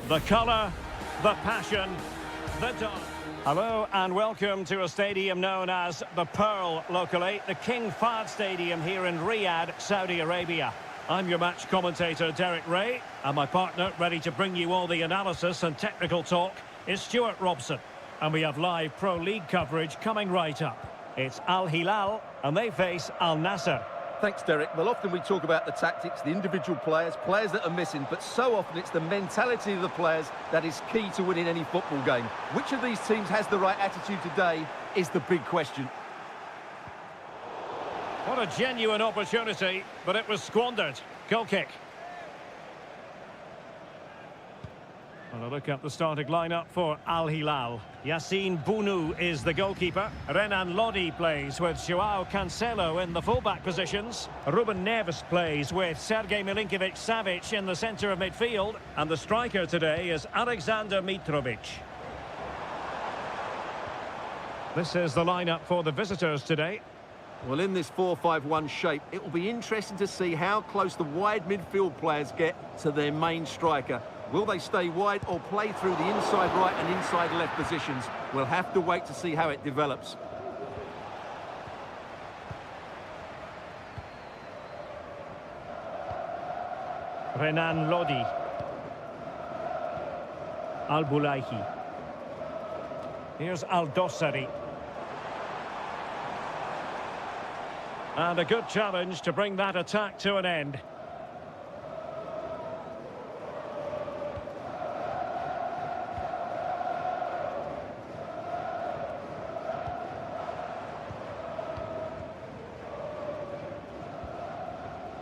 The colour, the passion, the done. Hello and welcome to a stadium known as the Pearl locally, the King Fahd Stadium here in Riyadh, Saudi Arabia. I'm your match commentator Derek Ray, and my partner ready to bring you all the analysis and technical talk is Stuart Robson. And we have live Pro League coverage coming right up. It's Al Hilal and they face Al Nassr. Thanks, Derek. Well, often we talk about the tactics, the individual players that are missing, but so often it's the mentality of the players that is key to winning any football game. Which of these teams has the right attitude today is the big question. What a genuine opportunity, but it was squandered. Goal kick. Well, a look at the starting lineup for Al Hilal. Yassine Bounou is the goalkeeper. Renan Lodi plays with Joao Cancelo in the fullback positions. Ruben Neves plays with Sergej Milinkovic-Savic in the centre of midfield. And the striker today is Alexander Mitrovic. This is the lineup for the visitors today. Well, in this 4-5-1 shape, it will be interesting to see how close the wide midfield players get to their main striker. Will they stay wide or play through the inside right and inside left positions? We'll have to wait to see how it develops. Renan Lodi. Al-Boulahi. Here's Al-Dossari. And a good challenge to bring that attack to an end.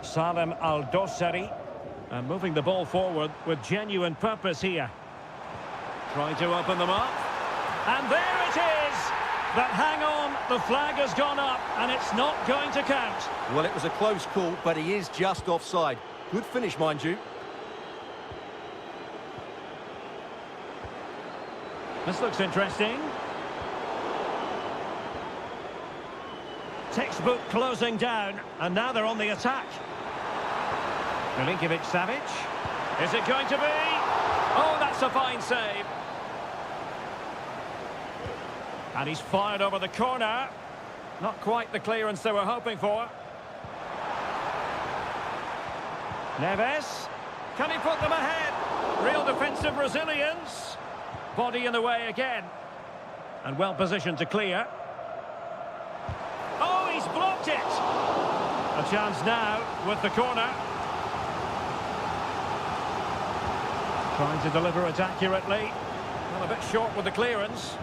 Salem Al-Dossari, and moving the ball forward with genuine purpose here. Trying to open them up. And there it is! But hang on, the flag has gone up, and it's not going to count. Well, it was a close call, but he is just offside. Good finish, mind you. This looks interesting. Textbook closing down, and now they're on the attack. Milinkovic-Savic. Is it going to be? Oh, that's a fine save. And he's fired over the corner. Not quite the clearance they were hoping for. Neves. Can he put them ahead? Real defensive resilience. Body in the way again. And well positioned to clear. Oh, he's blocked it. A chance now with the corner. Trying to deliver it accurately. Well, a bit short with the clearance.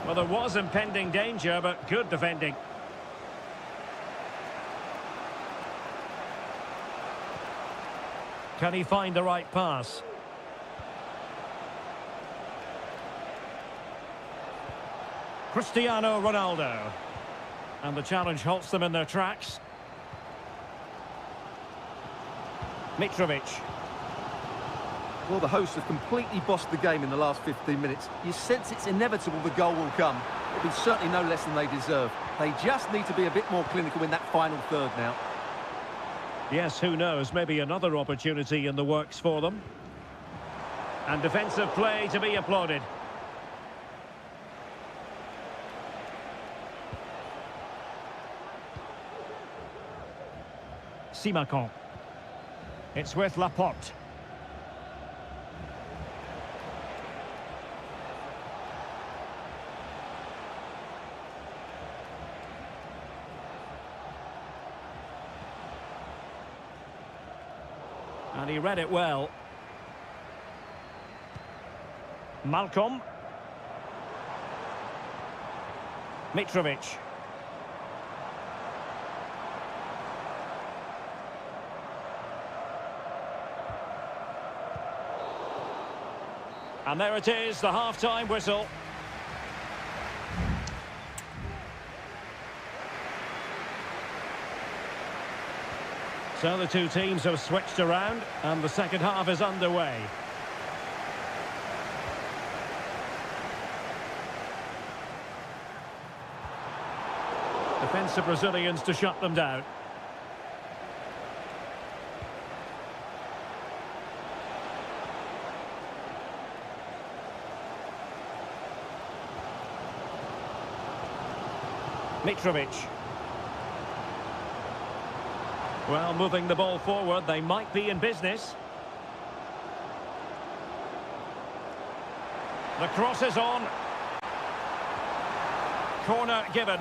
Well, there was impending danger, but good defending. Can he find the right pass? Cristiano Ronaldo. And the challenge halts them in their tracks. Mitrovic. Well, the hosts have completely bossed the game in the last 15 minutes. You sense it's inevitable the goal will come. It'll be certainly no less than they deserve. They just need to be a bit more clinical in that final third now. Yes, who knows? Maybe another opportunity in the works for them. And defensive play to be applauded. Simakon. It's with Laporte. And he read it well. Malcolm. Mitrovic. And there it is, the half-time whistle. So the two teams have switched around, and the second half is underway. Defensive Brazilians to shut them down. Mitrovic. Well, moving the ball forward, they might be in business. The cross is on. Corner given.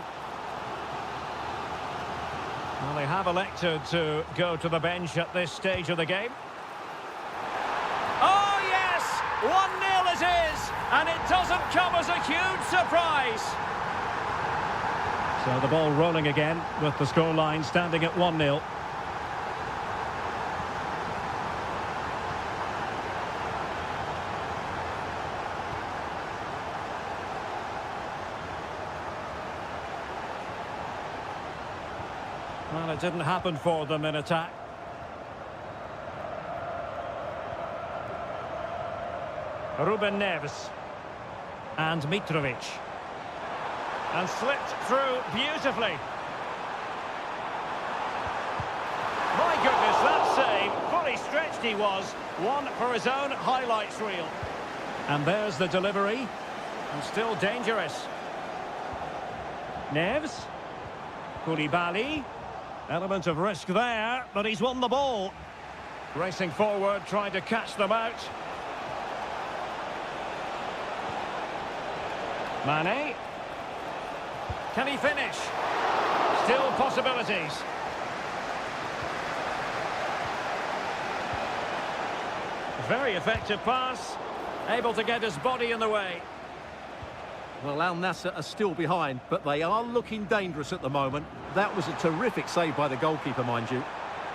Well, they have elected to go to the bench at this stage of the game. Oh, yes! 1-0 it is! And it doesn't come as a huge surprise. So the ball rolling again with the scoreline standing at 1-0. Well, it didn't happen for them in attack. Ruben Neves. And Mitrovic. And slipped through beautifully. My goodness, that save. Fully stretched he was. One for his own highlights reel. And there's the delivery. And still dangerous. Neves. Koulibaly. Element of risk there, but he's won the ball. Racing forward, trying to catch them out. Mane. Can he finish? Still possibilities. Very effective pass. Able to get his body in the way. Well, Al Nassr are still behind, but they are looking dangerous at the moment. That was a terrific save by the goalkeeper, mind you.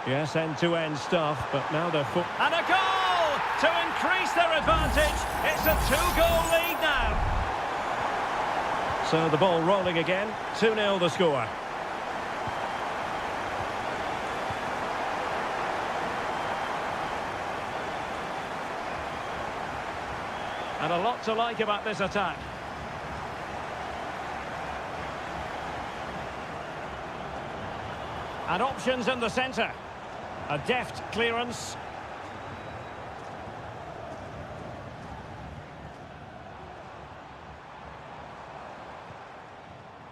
Yes, end-to-end stuff, but now they're full. And a goal to increase their advantage. It's a 2-goal lead now. So the ball rolling again. 2-0 the score. And a lot to like about this attack. And options in the centre. A deft clearance.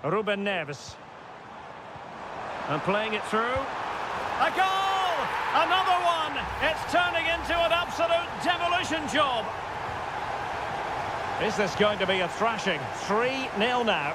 Ruben Neves. And playing it through. A goal! Another one! It's turning into an absolute demolition job. Is this going to be a thrashing? 3-0 now.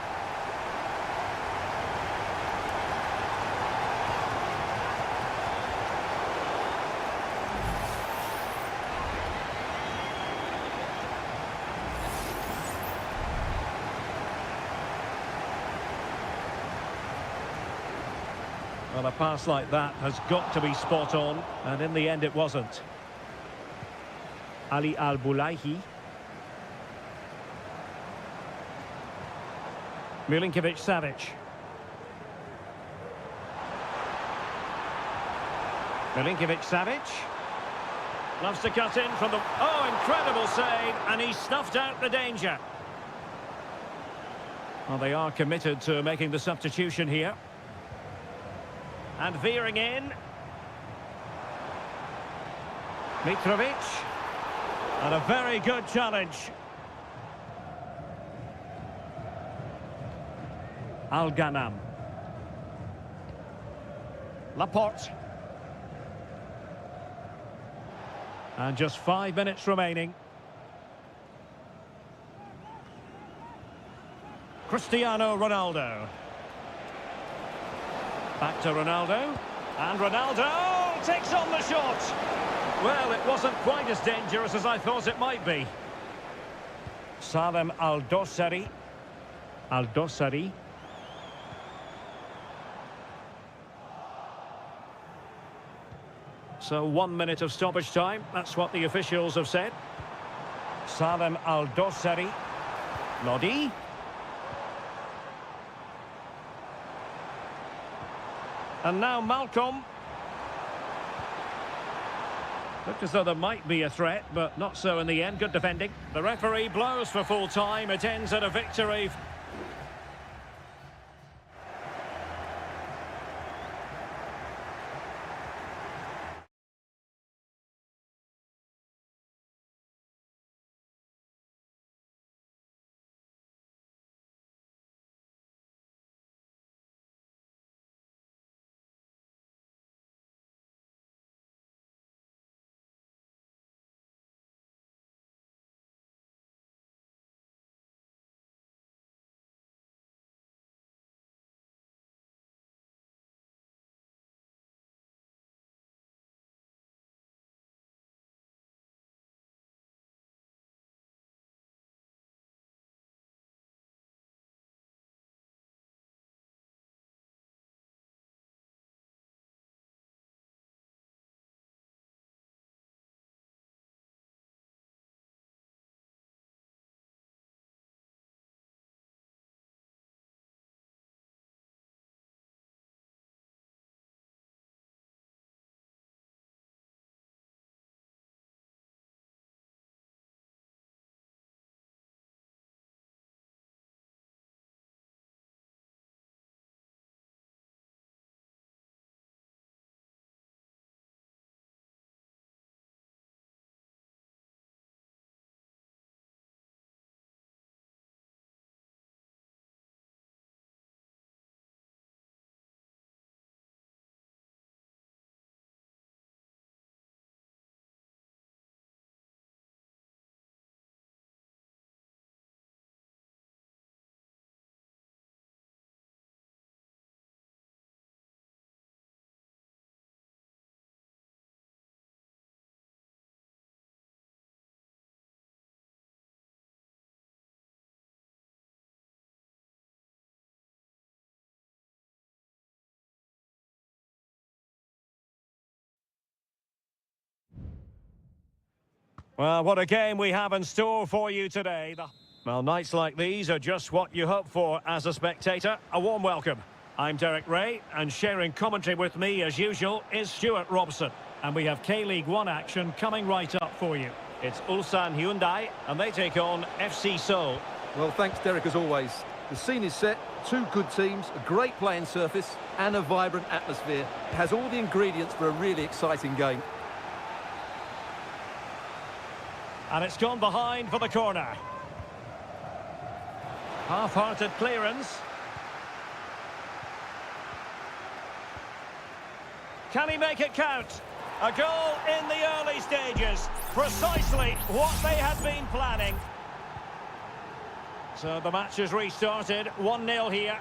Well, a pass like that has got to be spot on, and in the end it wasn't. Ali Al-Boulaihi. Milinkovic-Savic. Milinkovic-Savic. Loves to cut in from the... Oh, incredible save, and he snuffed out the danger. Well, they are committed to making the substitution here. And veering in. Mitrovic. And a very good challenge. Al-Ghanam. Laporte. And just 5 minutes remaining. Cristiano Ronaldo. Back to Ronaldo. And Ronaldo takes on the shot. Well, it wasn't quite as dangerous as I thought it might be. Salem Al-Dossari. Al-Dossari. So 1 minute of stoppage time. That's what the officials have said. Salem Al-Dossari. Lodi. And now Malcolm. Looked as though there might be a threat, but not so in the end. Good defending. The referee blows for full time. It ends at a victory. Well, what a game we have in store for you today. Well, nights like these are just what you hope for as a spectator. A warm welcome. I'm Derek Ray, and sharing commentary with me, as usual, is Stuart Robson. And we have K-League 1 action coming right up for you. It's Ulsan Hyundai, and they take on FC Seoul. Well, thanks, Derek, as always. The scene is set, two good teams, a great playing surface, and a vibrant atmosphere. It has all the ingredients for a really exciting game. And it's gone behind for the corner. Half-hearted clearance. Can he make it count? A goal in the early stages. Precisely what they had been planning. So the match has restarted. 1-0 here.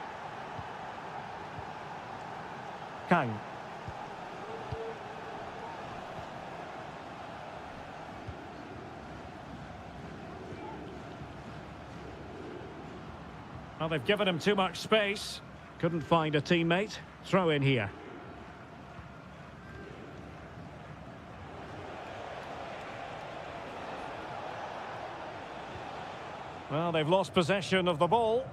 Kang. Well, they've given him too much space. Couldn't find a teammate. Throw in here. Well, they've lost possession of the ball.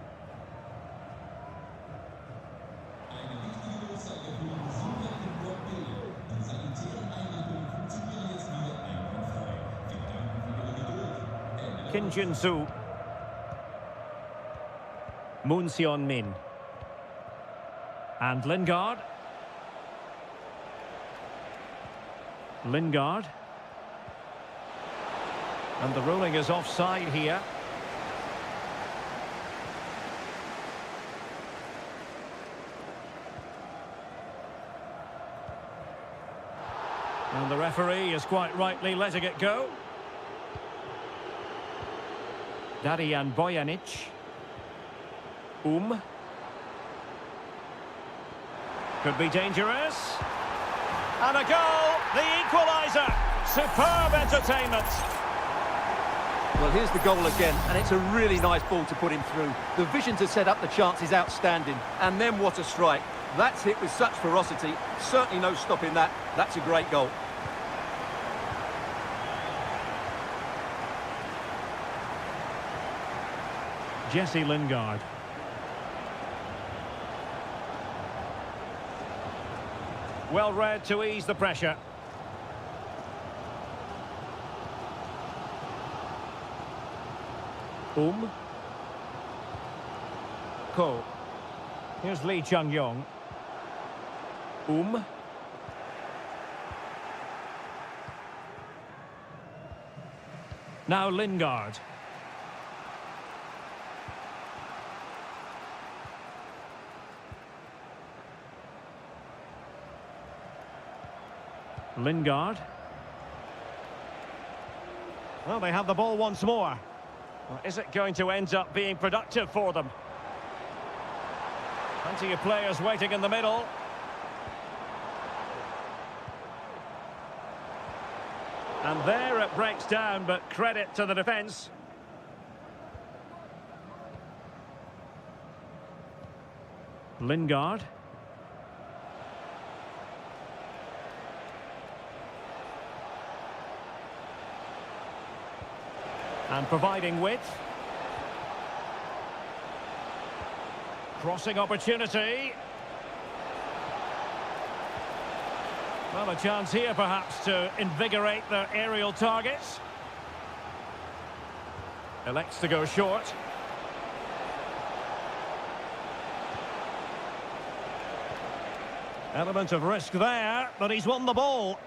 Kim Jin-soo. Moon Seon-min. And Lingard. Lingard. And the ruling is offside here. And the referee is quite rightly letting it go. Darian Bojanic. Could be dangerous. And a goal, the equaliser. Superb entertainment. Well, here's the goal again, and it's a really nice ball to put him through. The vision to set up the chance is outstanding. And then what a strike. That's hit with such ferocity. Certainly no stopping that. That's a great goal. Jesse Lingard. Well read to ease the pressure. Ko. Here's Lee Chung-yong. Now Lingard. Lingard. Well, they have the ball once more. Well, is it going to end up being productive for them? Plenty of players waiting in the middle. And there it breaks down, but credit to the defence. Lingard. And providing width. Crossing opportunity. Well, a chance here perhaps to invigorate their aerial targets. Elects to go short. Element of risk there, but he's won the ball.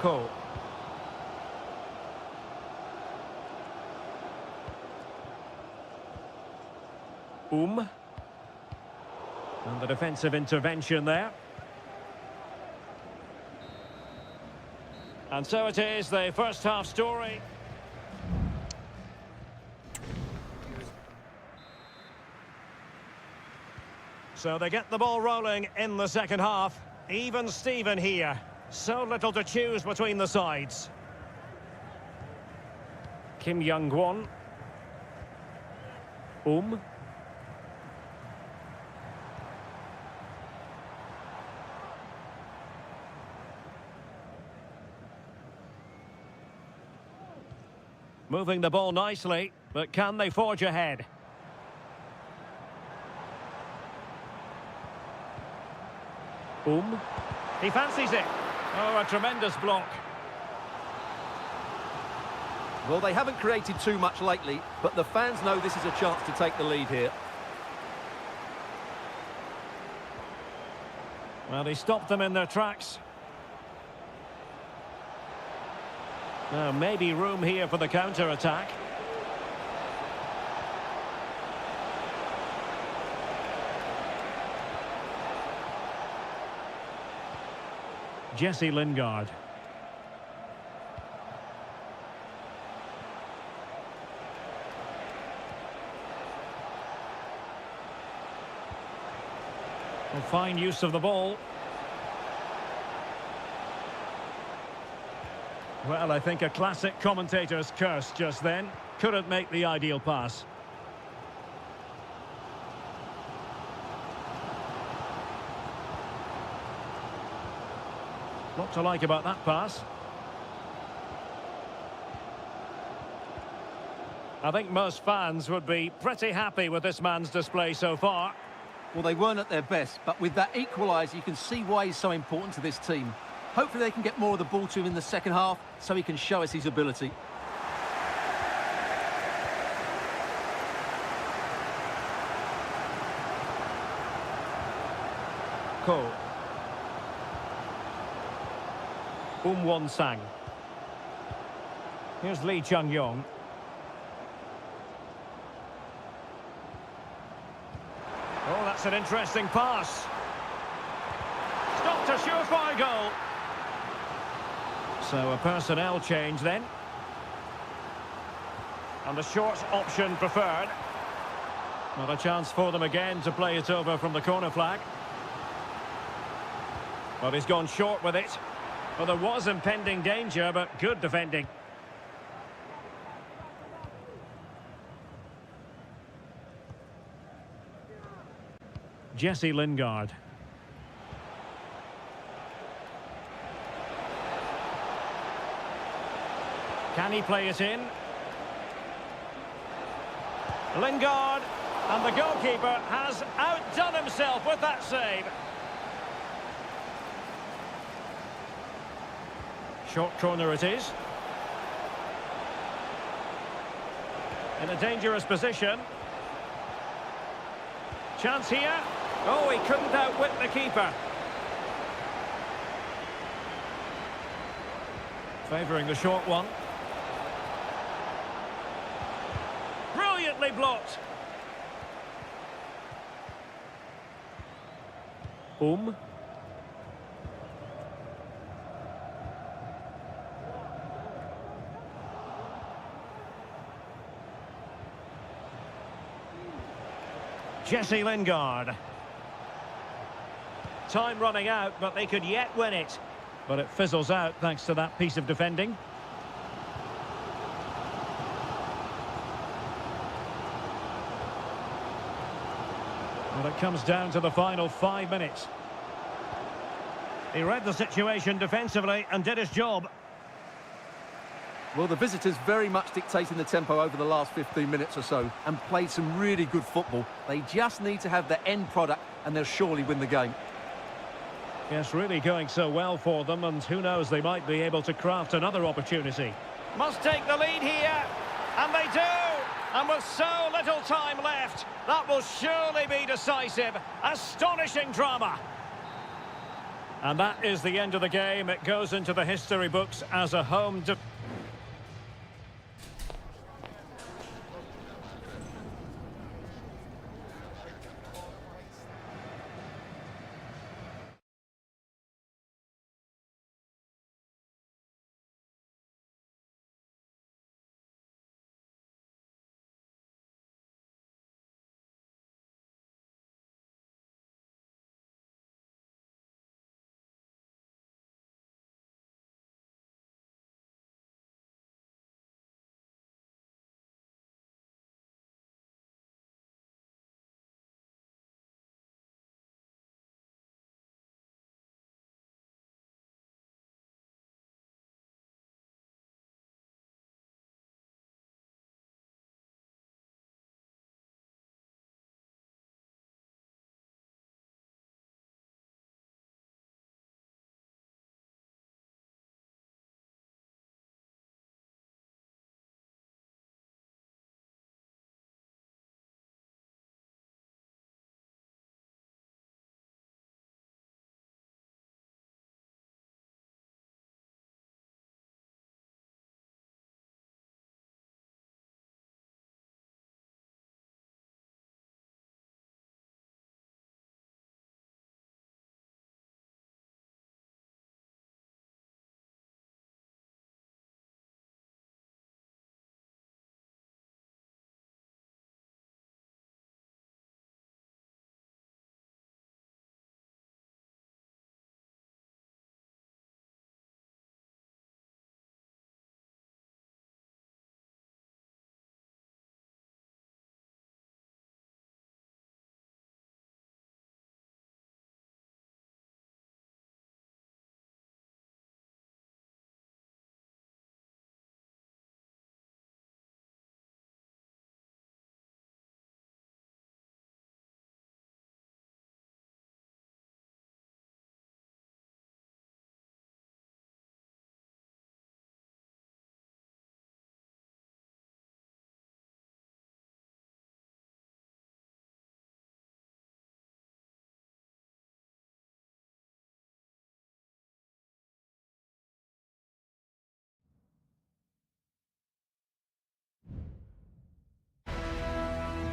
Ko. And the defensive intervention there. And so it is, the first half story. So they get the ball rolling in the second half. Even Steven here. So little to choose between the sides. Kim Young-kwon. Moving the ball nicely, but can they forge ahead? He fancies it. Oh, a tremendous block. Well, they haven't created too much lately, but the fans know this is a chance to take the lead here. Well, he stopped them in their tracks. Now, maybe room here for the counter-attack. Jesse Lingard. Well, fine use of the ball. Well, I think a classic commentator's curse just then. Couldn't make the ideal pass. Lot to like about that pass. I think most fans would be pretty happy with this man's display so far. Well, they weren't at their best, but with that equaliser, you can see why he's so important to this team. Hopefully they can get more of the ball to him in the second half so he can show us his ability. Ko. Won Sang. Here's Lee Chung-yong. Oh, that's an interesting pass. Stopped a surefire goal. So a personnel change then. And the short option preferred. Not a chance for them again to play it over from the corner flag. But he's gone short with it. Well, there was impending danger, but good defending. Jesse Lingard. Can he play it in? Lingard, and the goalkeeper has outdone himself with that save. Short corner it is. In a dangerous position. Chance here. Oh, he couldn't outwit the keeper. Favouring the short one. Brilliantly blocked. Jesse Lingard. Time running out, but they could yet win it. But it fizzles out thanks to that piece of defending. Well, it comes down to the final 5 minutes. He read the situation defensively and did his job. Well, the visitors very much dictating the tempo over the last 15 minutes or so and played some really good football. They just need to have the end product and they'll surely win the game. Yes, really going so well for them, and who knows, they might be able to craft another opportunity. Must take the lead here, and they do! And with so little time left, that will surely be decisive. Astonishing drama. And that is the end of the game. It goes into the history books as a home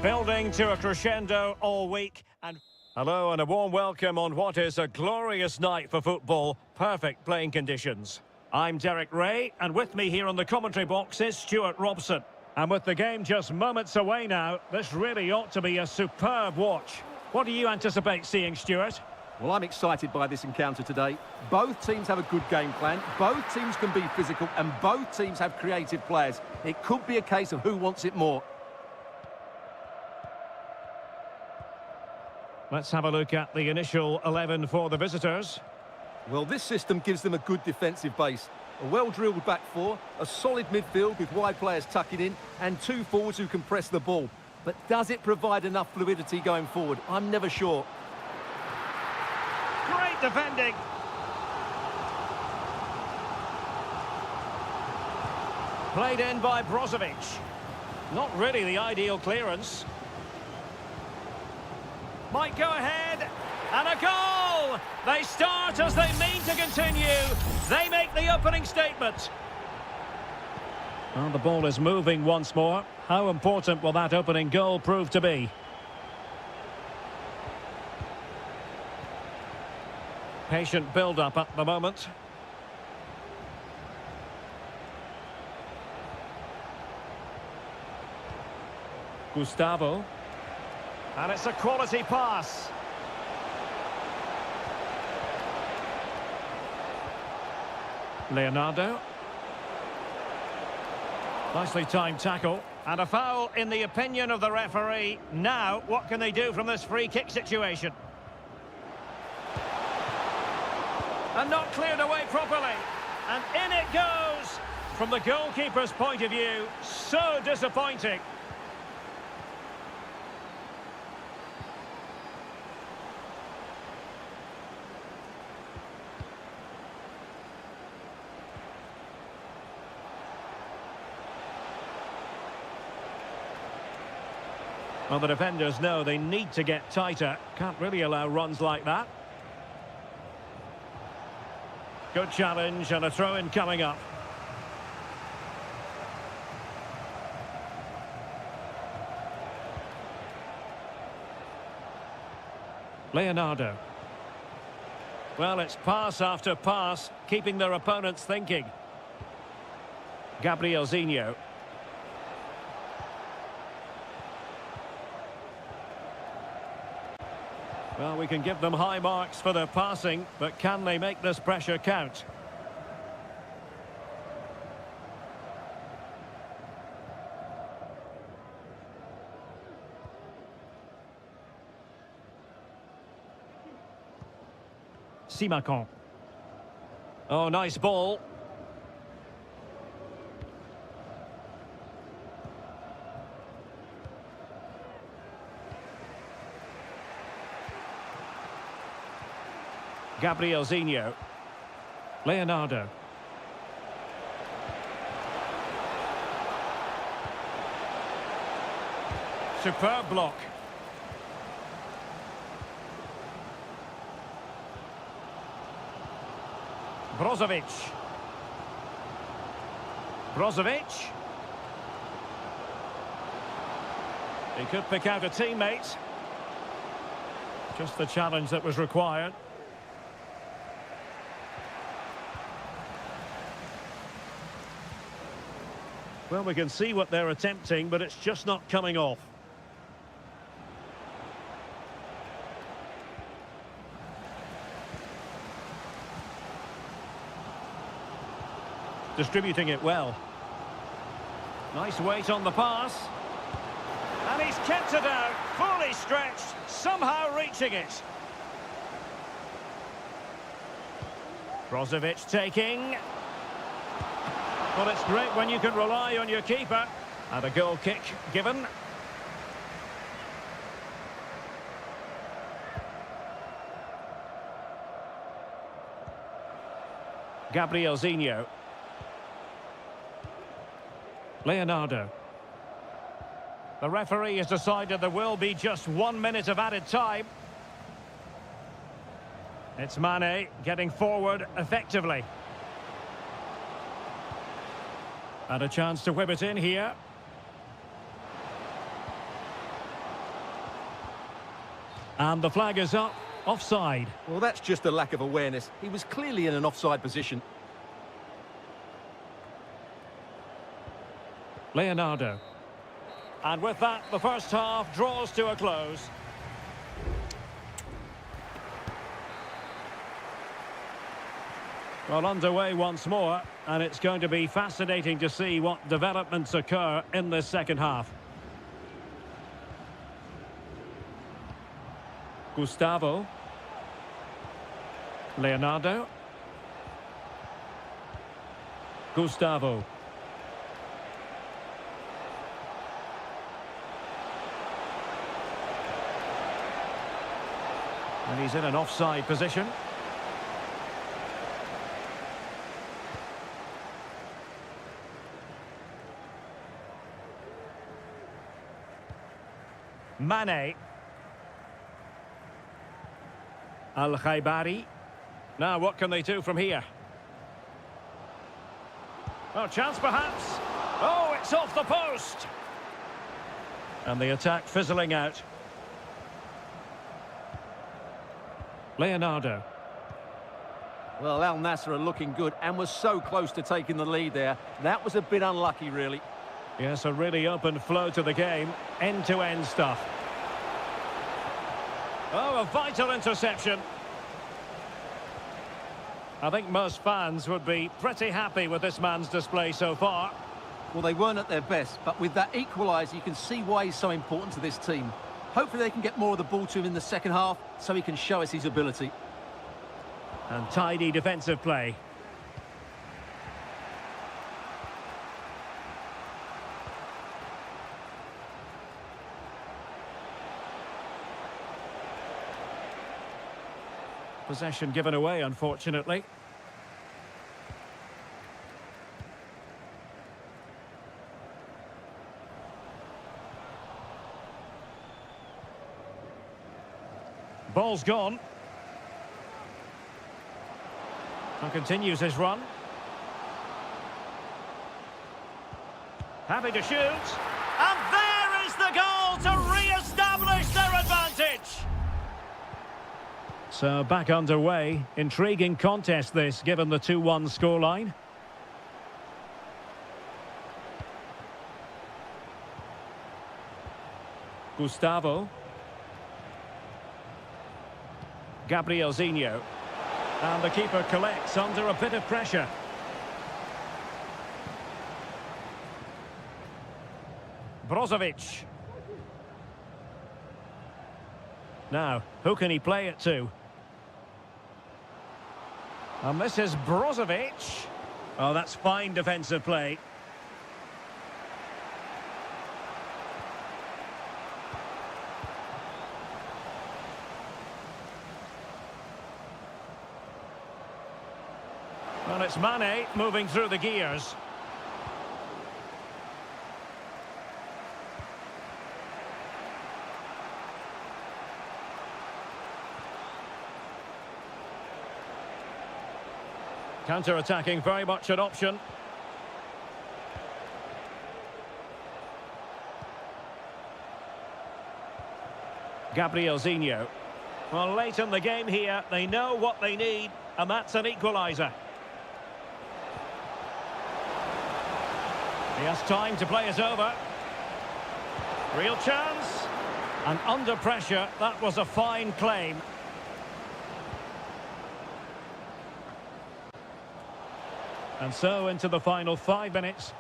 Building to a crescendo all week. And hello and a warm welcome on what is a glorious night for football. Perfect playing conditions. I'm Derek Ray, and with me here on the commentary box is Stuart Robson. And with the game just moments away now, this really ought to be a superb watch. What do you anticipate seeing, Stuart? Well, I'm excited by this encounter today. Both teams have a good game plan, both teams can be physical, and both teams have creative players. It could be a case of who wants it more. Let's have a look at the initial 11 for the visitors. Well, this system gives them a good defensive base. A well-drilled back four, a solid midfield with wide players tucking in, and two forwards who can press the ball. But does it provide enough fluidity going forward? I'm never sure. Great defending. Played in by Brozovic. Not really the ideal clearance. Might go ahead. And a goal! They start as they mean to continue. They make the opening statement. Well, the ball is moving once more. How important will that opening goal prove to be? Patient build-up at the moment. Gustavo. And it's a quality pass. Leonardo. Nicely timed tackle. And a foul in the opinion of the referee. Now, what can they do from this free kick situation? And not cleared away properly. And in it goes. From the goalkeeper's point of view, so disappointing. Well, the defenders know they need to get tighter. Can't really allow runs like that. Good challenge and a throw-in coming up. Leonardo. Well, it's pass after pass, keeping their opponents thinking. Gabrielzinho. Well, we can give them high marks for their passing, but can they make this pressure count? Simakon. Oh, nice ball. Gabrielzinho. Leonardo. Superb block. Brozovic. Brozovic. He could pick out a teammate. Just the challenge that was required. Well, we can see what they're attempting, but it's just not coming off. Distributing it well. Nice weight on the pass. And he's kept it out, fully stretched, somehow reaching it. Brozovic taking. Well, it's great when you can rely on your keeper. And a goal kick given. Gabrielzinho. Leonardo. The referee has decided there will be just 1 minute of added time. It's Mane getting forward effectively. And a chance to whip it in here. And the flag is up. Offside. Well, that's just a lack of awareness. He was clearly in an offside position. Leonardo. And with that, the first half draws to a close. Well, underway once more, and it's going to be fascinating to see what developments occur in this second half. Gustavo. Leonardo. Gustavo. And he's in an offside position. Mane. Al-Khaibari. Now, what can they do from here? Oh, chance perhaps. Oh, it's off the post. And the attack fizzling out. Leonardo. Well, Al Nassr are looking good and was so close to taking the lead there. That was a bit unlucky, really. Yes, a really open flow to the game. End-to-end stuff. Oh, a vital interception. I think most fans would be pretty happy with this man's display so far. Well, they weren't at their best, but with that equaliser, you can see why he's so important to this team. Hopefully they can get more of the ball to him in the second half so he can show us his ability. And tidy defensive play. Possession given away, unfortunately. Ball's gone. And continues his run. Happy to shoot. And there is the goal to re-establish their advantage. So back underway. Intriguing contest this, given the 2-1 scoreline. Gustavo. Gabrielzinho. And the keeper collects under a bit of pressure. Brozovic. Now, who can he play it to? And this is Brozovic. Oh, that's fine defensive play. Well, it's Mane moving through the gears. Counter-attacking, very much an option. Gabrielzinho. Well, late in the game here, they know what they need, and that's an equaliser. He has time to play it over. Real chance. And under pressure, that was a fine claim. And so into the final 5 minutes.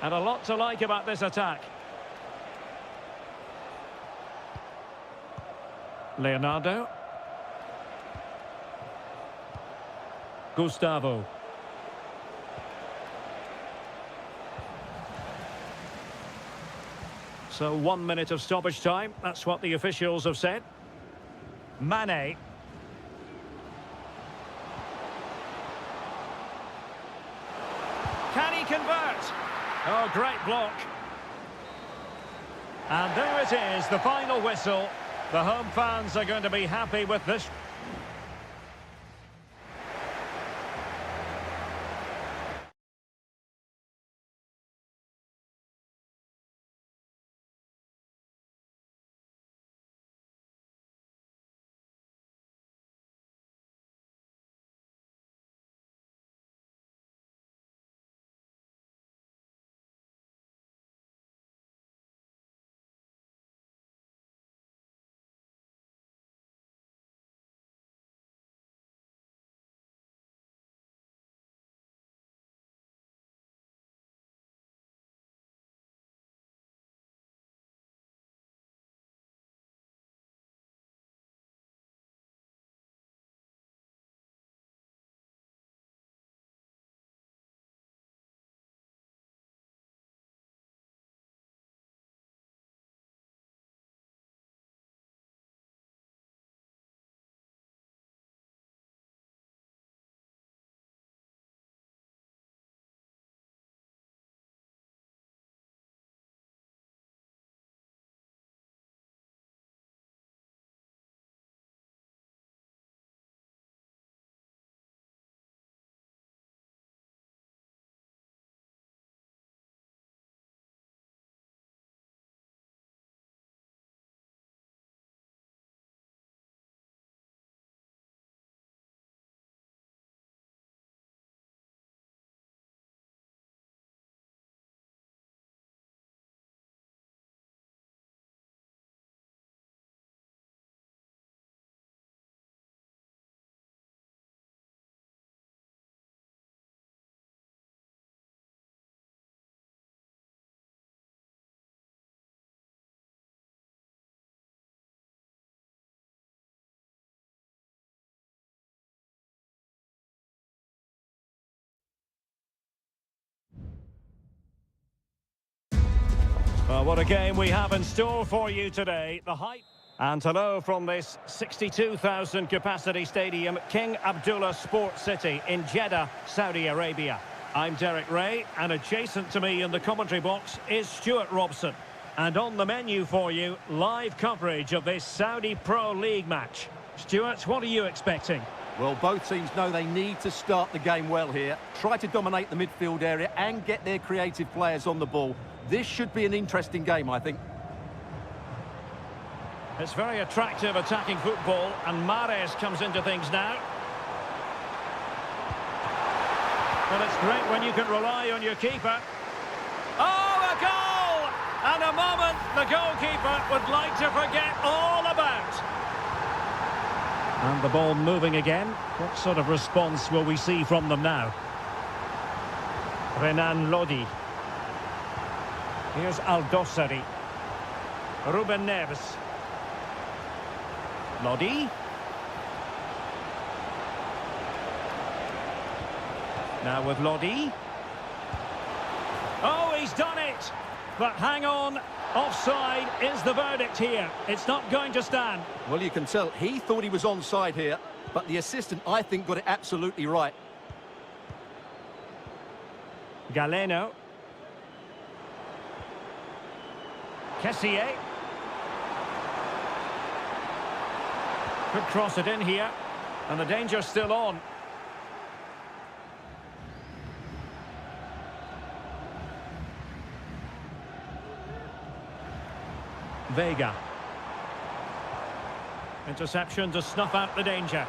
And a lot to like about this attack. Leonardo. Gustavo. So 1 minute of stoppage time. That's what the officials have said. Mane. Can he convert? Oh, great block. And there it is, the final whistle. The home fans are going to be happy with this. Well, what a game we have in store for you today. The height. And hello from this 62,000 capacity stadium, King Abdullah Sports City in Jeddah, Saudi Arabia. I'm Derek Ray, and adjacent to me in the commentary box is Stuart Robson. And on the menu for you, live coverage of this Saudi Pro League match. Stuart, what are you expecting? Well, both teams know they need to start the game well here. Try to dominate the midfield area and get their creative players on the ball. This should be an interesting game, I think. It's very attractive attacking football, and Mahrez comes into things now. Well, it's great when you can rely on your keeper. Oh, a goal! And a moment the goalkeeper would like to forget all about. And the ball moving again. What sort of response will we see from them now? Renan Lodi. Here's Al-Dossari. Ruben Neves. Lodi. Now with Lodi. Oh, he's done it! But hang on, offside is the verdict here. It's not going to stand. Well, you can tell he thought he was onside here, but the assistant, I think, got it absolutely right. Galeno. Kessié. Could cross it in here, and the danger's still on. Vega. Interception to snuff out the danger.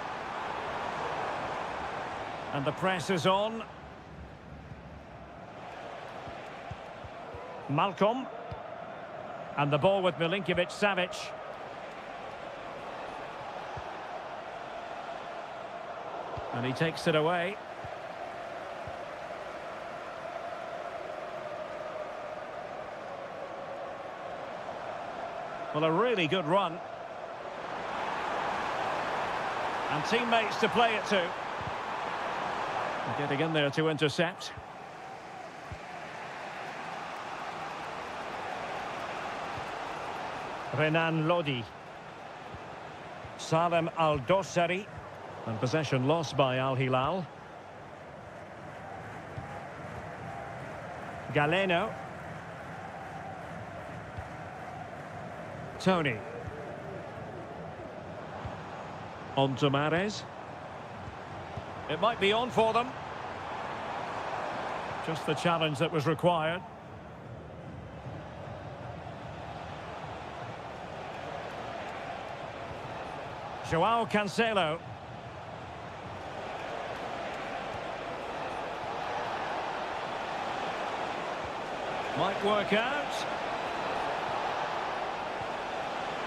And the press is on. Malcolm. And the ball with Milinkovic-Savic. And he takes it away. Well, a really good run. And teammates to play it to. Getting in there to intercept. Renan Lodi. Salem Al-Dossari. And possession lost by Al Hilal. Galeno. Tony. On to Mahrez. It might be on for them. Just the challenge that was required. Joao Cancelo. Might work out.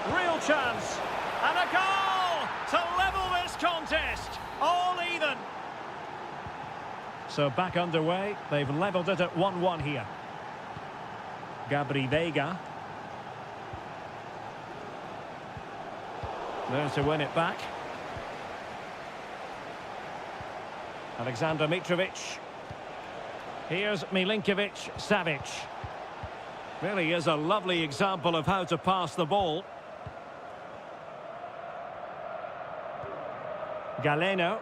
Real chance. And a goal to level this contest. All even. So back underway. They've levelled it at 1-1 here. Gabri Vega. There to win it back. Alexander Mitrovic. Here's Milinkovic-Savic. Really is a lovely example of how to pass the ball. Galeno.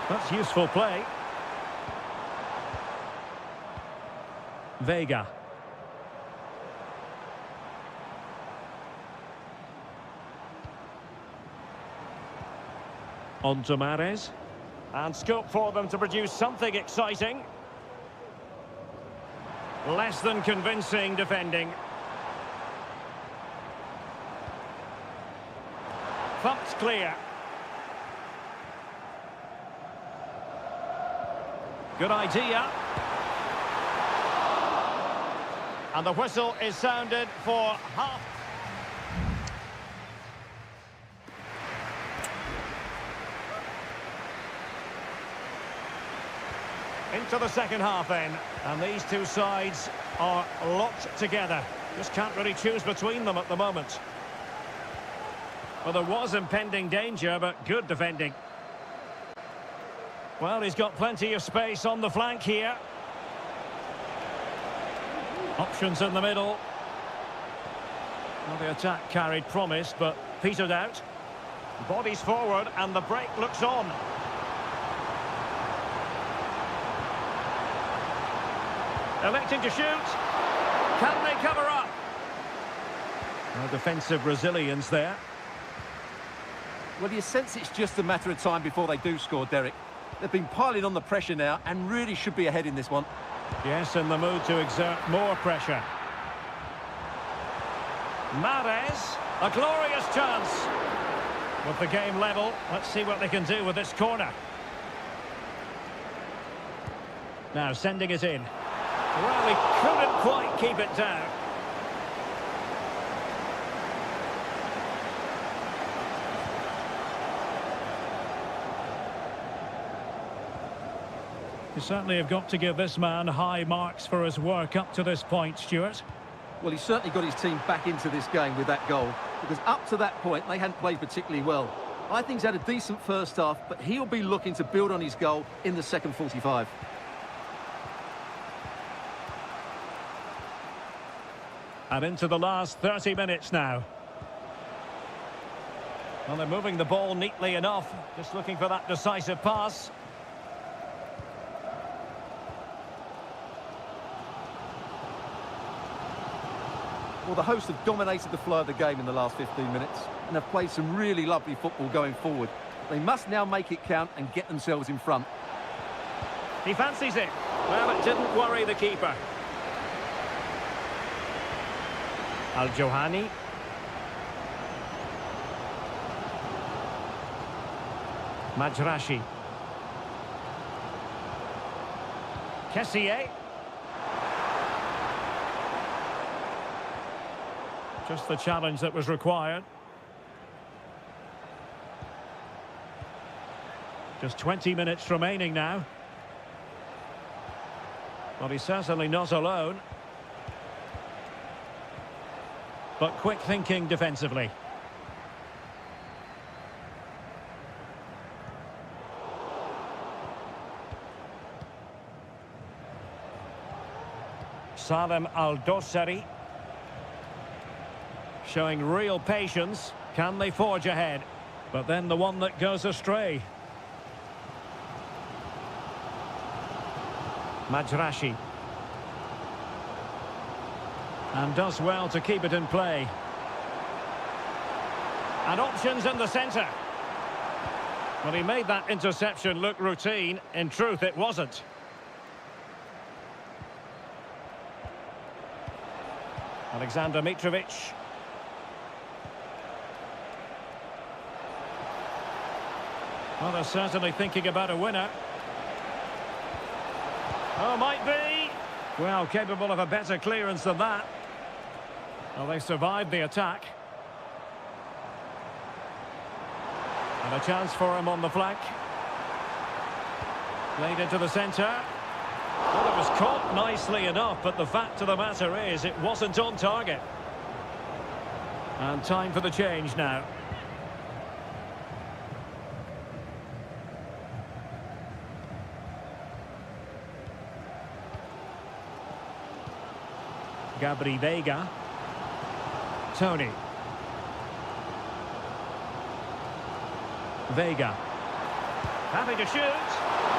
That's useful play. Vega. On to Mahrez. And scope for them to produce something exciting. Less than convincing defending. Thumped clear. Good idea. And the whistle is sounded for half. Into the second half then, and these two sides are locked together. Just can't really choose between them at the moment. Well, there was impending danger, but good defending. Well, he's got plenty of space on the flank here. Options in the middle. Well, the attack carried promise, but petered out. Bodies forward, and the break looks on. Electing to shoot. Can they cover up? No defensive resilience there. Well, you sense it's just a matter of time before they do score, Derek. They've been piling on the pressure now and really should be ahead in this one. Yes, in the mood to exert more pressure. Mahrez, a glorious chance. With the game level, let's see what they can do with this corner. Now sending it in. Well, he couldn't quite keep it down. You certainly have got to give this man high marks for his work up to this point, Stuart. Well, he certainly got his team back into this game with that goal, because up to that point, they hadn't played particularly well. I think he's had a decent first half, but he'll be looking to build on his goal in the second 45. And into the last 30 minutes now. Well, they're moving the ball neatly enough, just looking for that decisive pass. Well, the hosts have dominated the flow of the game in the last 15 minutes and have played some really lovely football going forward. They must now make it count and get themselves in front. He fancies it. Well, it didn't worry the keeper. Al-Johani. Majrashi. Kessié. Just the challenge that was required. Just 20 minutes remaining now. Well, he's certainly not alone. But quick thinking defensively. Salem Al-Dossari. Showing real patience. Can they forge ahead? But then the one that goes astray. Majrashi. And does well to keep it in play. And options in the centre. Well, he made that interception look routine. In truth, it wasn't. Alexander Mitrovic. Well, they're certainly thinking about a winner. Oh, might be. Well, capable of a better clearance than that. Well, they survived the attack. And a chance for him on the flank. Played into the centre. Well, it was caught nicely enough, but the fact of the matter is it wasn't on target. And time for the change now. Gabri Veiga. Tony. Veiga. Happy to shoot.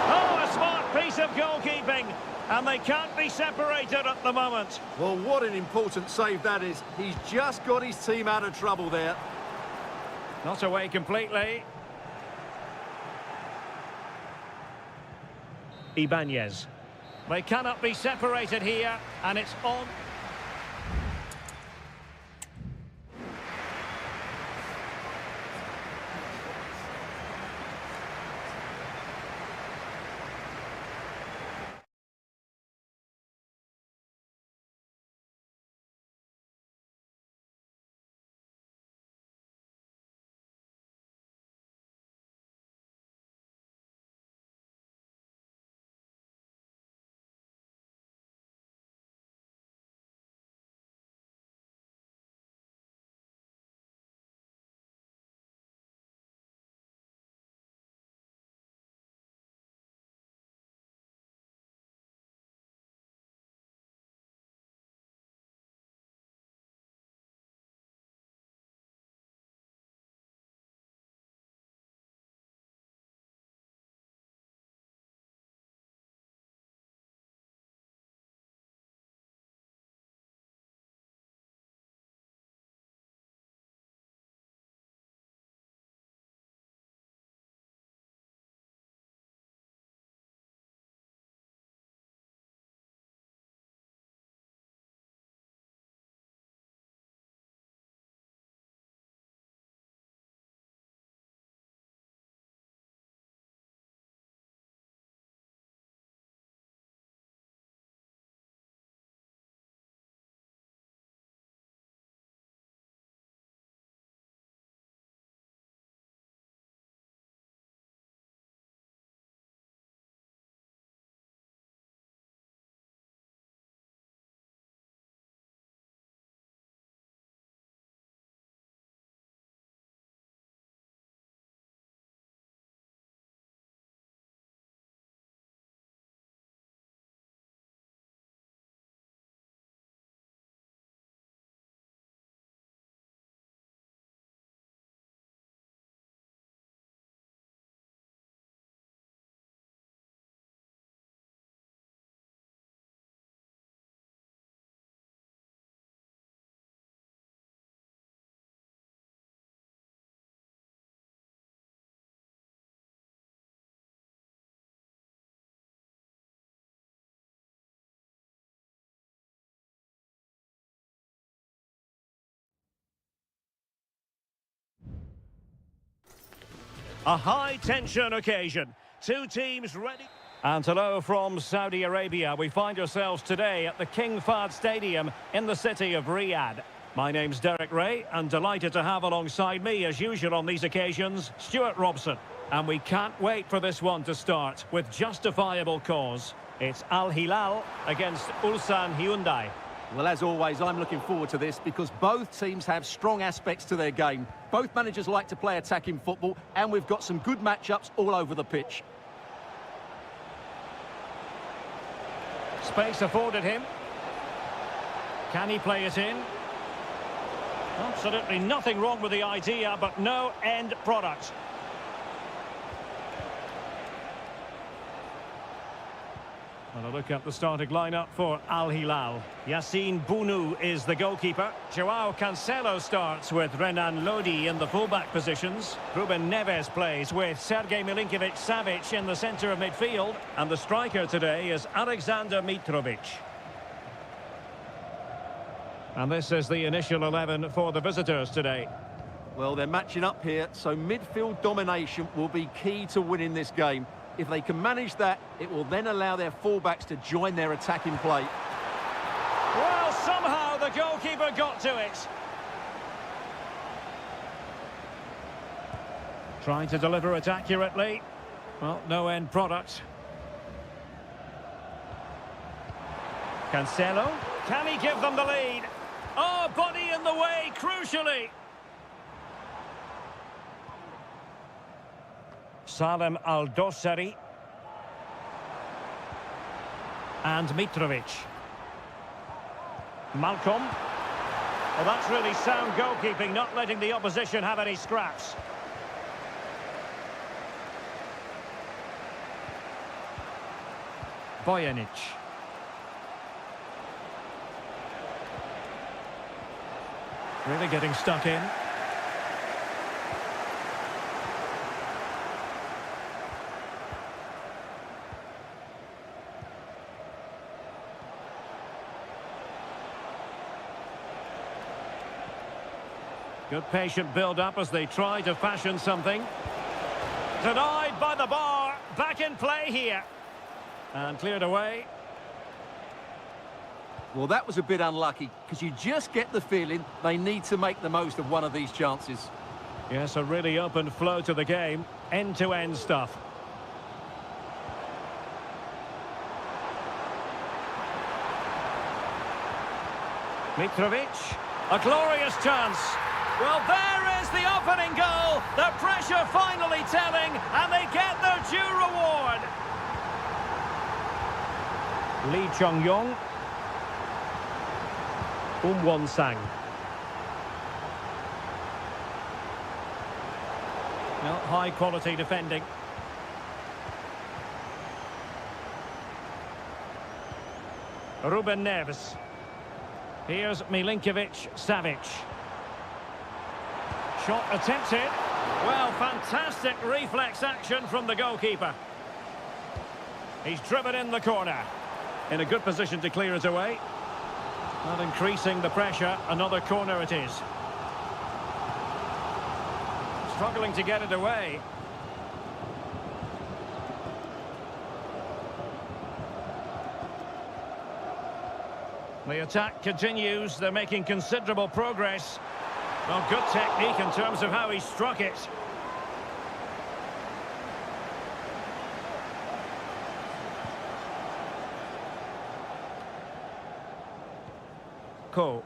Oh, a smart piece of goalkeeping. And they can't be separated at the moment. Well, what an important save that is. He's just got his team out of trouble there. Not away completely. Ibanez. They cannot be separated here, and it's on. A high-tension occasion. Two teams ready. And hello from Saudi Arabia. We find ourselves today at the King Fahd Stadium in the city of Riyadh. My name's Derek Ray, and delighted to have alongside me, as usual on these occasions, Stuart Robson. And we can't wait for this one to start with justifiable cause. It's Al Hilal against Ulsan Hyundai. Well, as always, I'm looking forward to this because both teams have strong aspects to their game. Both managers like to play attacking football, and we've got some good matchups all over the pitch. Space afforded him. Can he play it in? Absolutely nothing wrong with the idea, but no end product. And a look at the starting lineup for Al Hilal. Yassine Bounou is the goalkeeper. Joao Cancelo starts with Renan Lodi in the fullback positions. Ruben Neves plays with Sergej Milinkovic-Savic in the centre of midfield. And the striker today is Alexander Mitrovic. And this is the initial 11 for the visitors today. Well, they're matching up here, so midfield domination will be key to winning this game. If they can manage that, it will then allow their fullbacks to join their attacking play. Well, somehow the goalkeeper got to it. Trying to deliver it accurately. Well, no end product. Cancelo. Can he give them the lead? Oh, body in the way, crucially. Salem Al-Dossari. And Mitrovic. Malcolm. Well, that's really sound goalkeeping, not letting the opposition have any scraps. Bojanic. Really getting stuck in. Good patient build-up as they try to fashion something. Denied by the bar. Back in play here. And cleared away. Well, that was a bit unlucky because you just get the feeling they need to make the most of one of these chances. Yes, a really open flow to the game. End-to-end stuff. Mitrovic. A glorious chance. Well, there is the opening goal. The pressure finally telling, and they get their due reward. Lee Chong-yong. Won-sang. Well, high-quality defending. Ruben Neves. Here's Milinkovic-Savic. Shot attempted. Well, fantastic reflex action from the goalkeeper. He's driven in the corner. In a good position to clear it away. Not increasing the pressure. Another corner it is. Struggling to get it away. The attack continues. They're making considerable progress. Well, good technique in terms of how he struck it. Ko.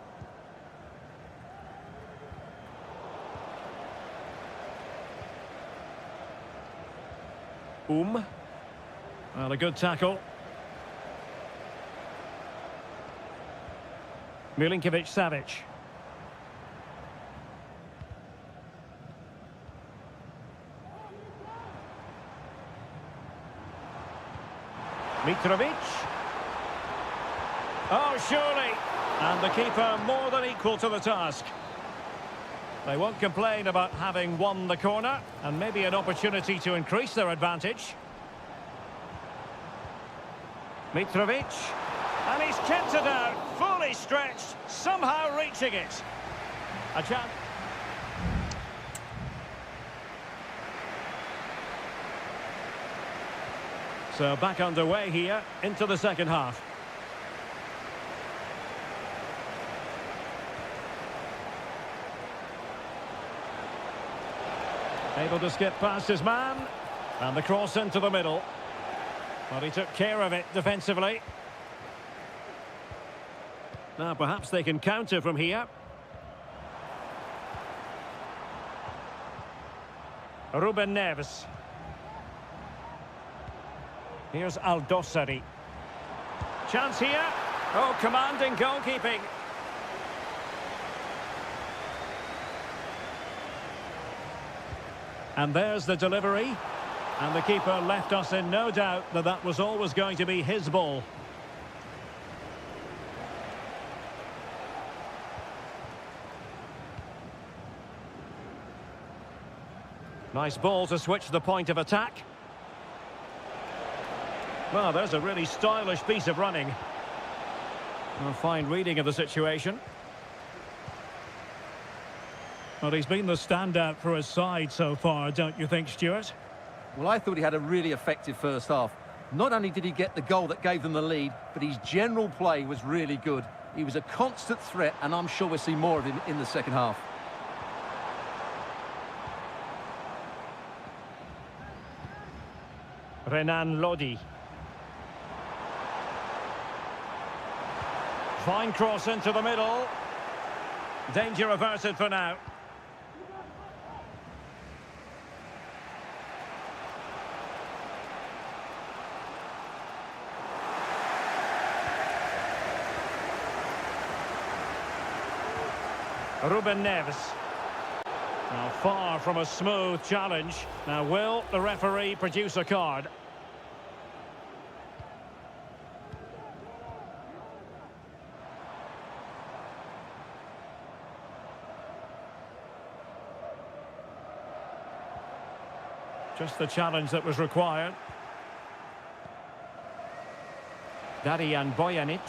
Well, a good tackle. Milinkovic-Savic. Mitrovic. Oh, surely. And the keeper more than equal to the task. They won't complain about having won the corner, and maybe an opportunity to increase their advantage. Mitrovic. And he's kept it out, fully stretched, somehow reaching it. A chance. So back underway here into the second half. Able to skip past his man. And the cross into the middle. Well, he took care of it defensively. Now perhaps they can counter from here. Ruben Neves. Here's Aldosari. Chance here. Oh, commanding goalkeeping. And there's the delivery. And the keeper left us in no doubt that that was always going to be his ball. Nice ball to switch the point of attack. Well, there's a really stylish piece of running. A fine reading of the situation. Well, he's been the standout for his side so far, don't you think, Stuart? Well, I thought he had a really effective first half. Not only did he get the goal that gave them the lead, but his general play was really good. He was a constant threat, and I'm sure we'll see more of him in the second half. Renan Lodi. Fine cross into the middle. Danger averted for now. Ruben Neves. Now far from a smooth challenge. Now will the referee produce a card? Just the challenge that was required. Darijan Bojanic.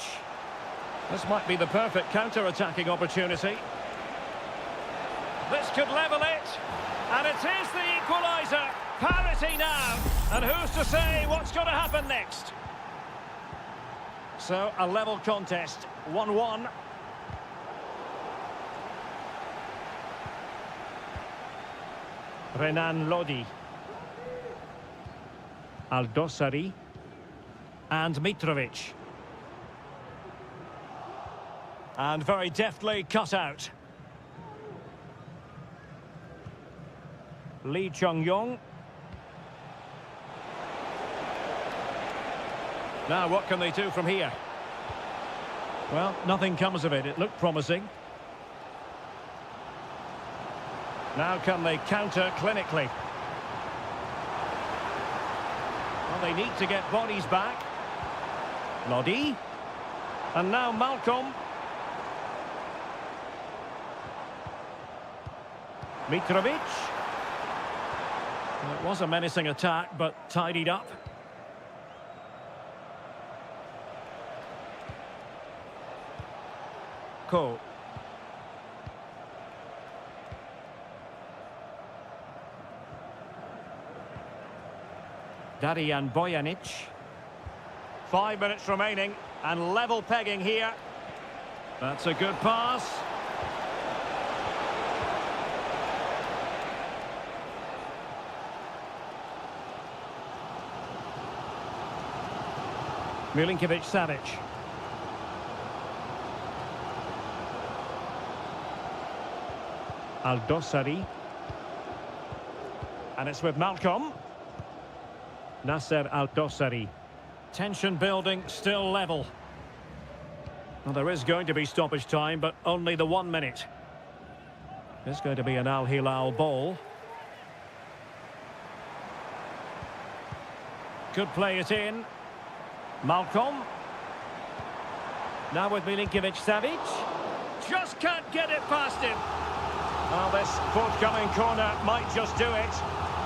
This might be the perfect counter-attacking opportunity. This could level it. And it is the equaliser. Parity now. And who's to say what's going to happen next? So, a level contest. 1-1. Renan Lodi. Aldosari. And Mitrovic. And very deftly cut out. Lee Chung-yong. Now what can they do from here? Well, nothing comes of it. It looked promising. Now can they counter clinically? Well, they need to get bodies back. Lodi. And now Malcolm. Mitrovic. Well, it was a menacing attack, but tidied up. Ko. Darijan Bojanic. 5 minutes remaining, and level pegging here. That's a good pass. Milinkovic-Savic. Aldosari. And it's with Malcolm. Nasser Aldosari. Tension building, still level. Well, there is going to be stoppage time, but only the 1 minute. It's going to be an Al Hilal ball. Could play it in. Malcolm. Now with Milinkovic-Savic. Just can't get it past him. Well, this forthcoming corner might just do it.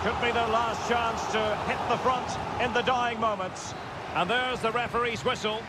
Could be their last chance to hit the front in the dying moments. And there's the referee's whistle.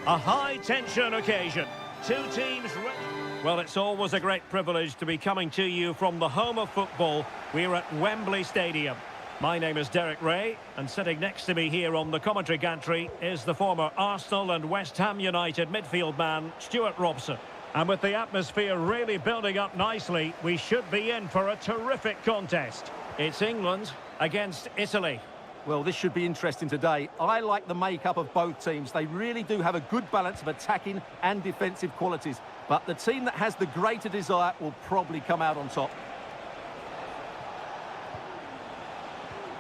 A high-tension occasion. Two teams ready. Well, it's always a great privilege to be coming to you from the home of football. We're at Wembley Stadium. My name is Derek Ray, and sitting next to me here on the commentary gantry is the former Arsenal and West Ham United midfield man, Stuart Robson. And with the atmosphere really building up nicely, we should be in for a terrific contest. It's England against Italy. Well, this should be interesting today. I like the makeup of both teams. They really do have a good balance of attacking and defensive qualities. But the team that has the greater desire will probably come out on top.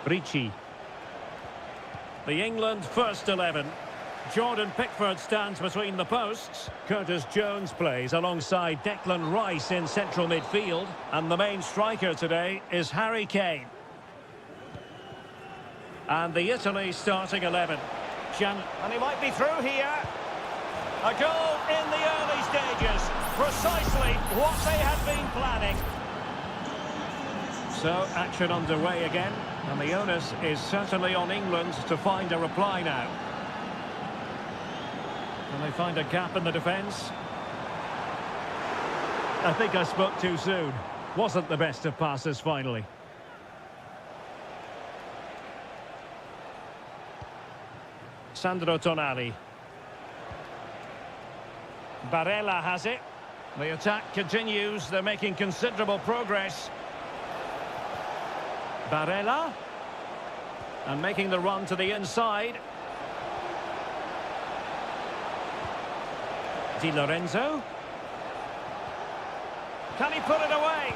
Ricci. The England first 11. Jordan Pickford stands between the posts. Curtis Jones plays alongside Declan Rice in central midfield. And the main striker today is Harry Kane. And the Italy starting 11. And he might be through here. A goal in the early stages. Precisely what they had been planning. So, action underway again. And the onus is certainly on England to find a reply now. Can they find a gap in the defence? I think I spoke too soon. Wasn't the best of passes finally. Sandro Tonali. Barella has it. The attack continues. They're making considerable progress. Barella. And making the run to the inside. Di Lorenzo. Can he put it away?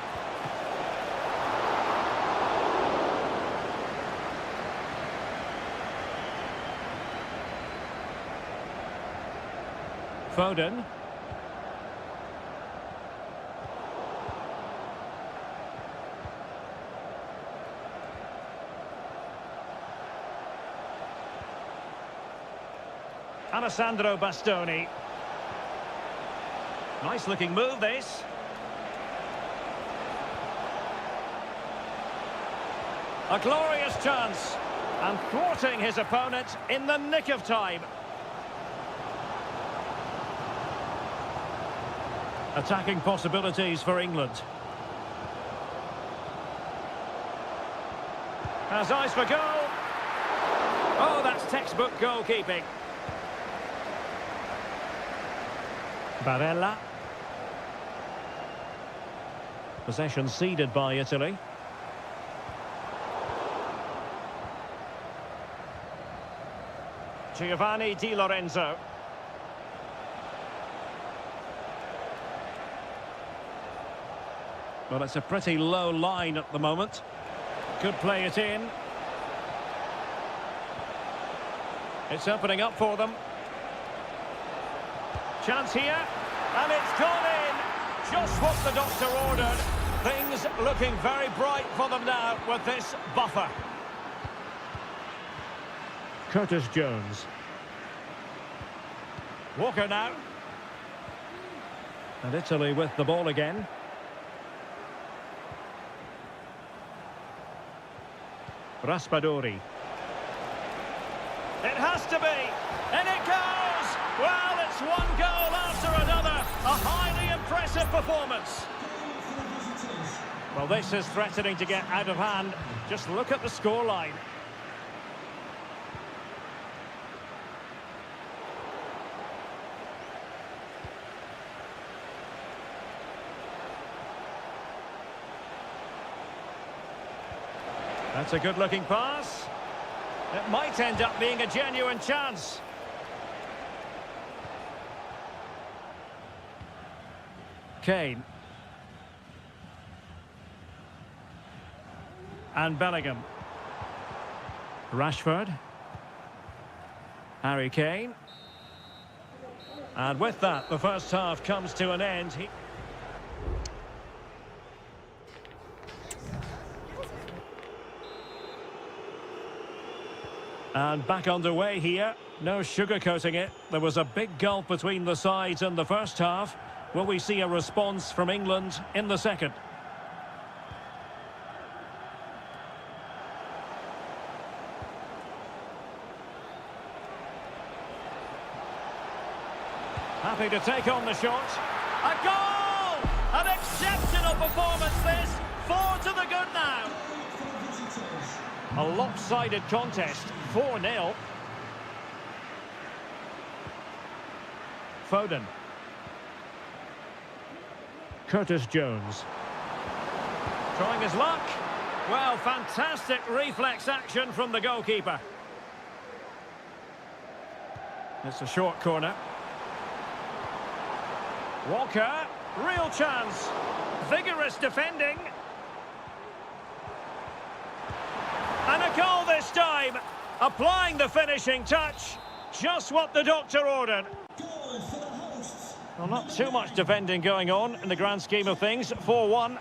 Foden. Alessandro Bastoni. Nice looking move this. A glorious chance. And thwarting his opponent in the nick of time. Attacking possibilities for England. Has eyes for goal. Oh, that's textbook goalkeeping. Barella. Possession ceded by Italy. Giovanni Di Lorenzo. Well, it's a pretty low line at the moment. Could play it in. It's opening up for them. Chance here. And it's gone in. Just what the doctor ordered. Things looking very bright for them now with this buffer. Curtis Jones. Walker now. And Italy with the ball again. Raspadori. It has to be, and it goes! Well, it's one goal after another. A highly impressive performance. Well, this is threatening to get out of hand. Just look at the scoreline. That's a good-looking pass. It might end up being a genuine chance. Kane. And Bellingham. Rashford. Harry Kane. And with that, the first half comes to an end. And back underway here. No sugarcoating it. There was a big gulf between the sides in the first half. Will we see a response from England in the second? Happy to take on the shot. A goal! An exceptional performance this. 4 to the good now. A lopsided contest. 4-0. Foden. Curtis Jones. Trying his luck. Well, fantastic reflex action from the goalkeeper. It's a short corner. Walker, real chance. Vigorous defending. And a goal this time. Applying the finishing touch. Just what the doctor ordered. Well, not too much defending going on in the grand scheme of things. 4-1.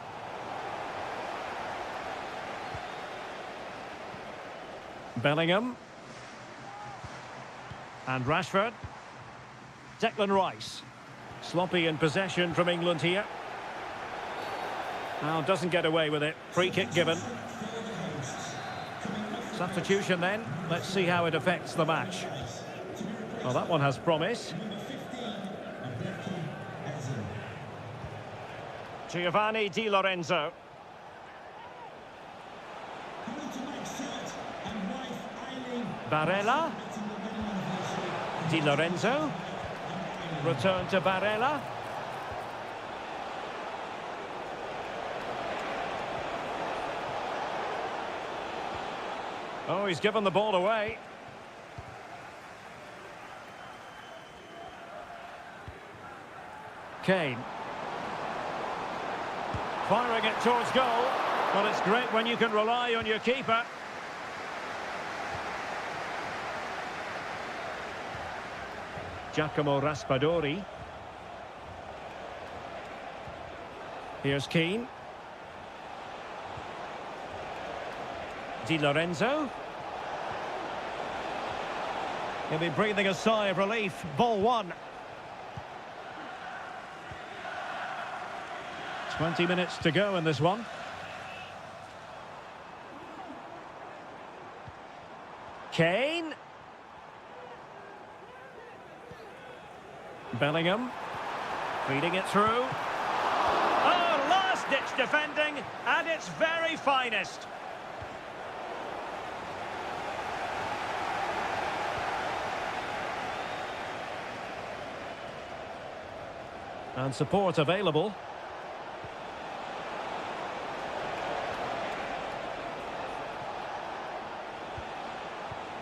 Bellingham. And Rashford. Declan Rice. Sloppy in possession from England here. Now doesn't get away with it. Free kick given. Substitution then. Let's see how it affects the match. Well, that one has promise. Giovanni Di Lorenzo. Barella. Di Lorenzo. Return to Barella. Oh, he's given the ball away. Kane. Firing it towards goal. Well, it's great when you can rely on your keeper. Giacomo Raspadori. Here's Keane. Di Lorenzo. He'll be breathing a sigh of relief. Ball one. 20 minutes to go in this one. Kane. Bellingham. Feeding it through. Oh, last-ditch defending at its very finest. And support available.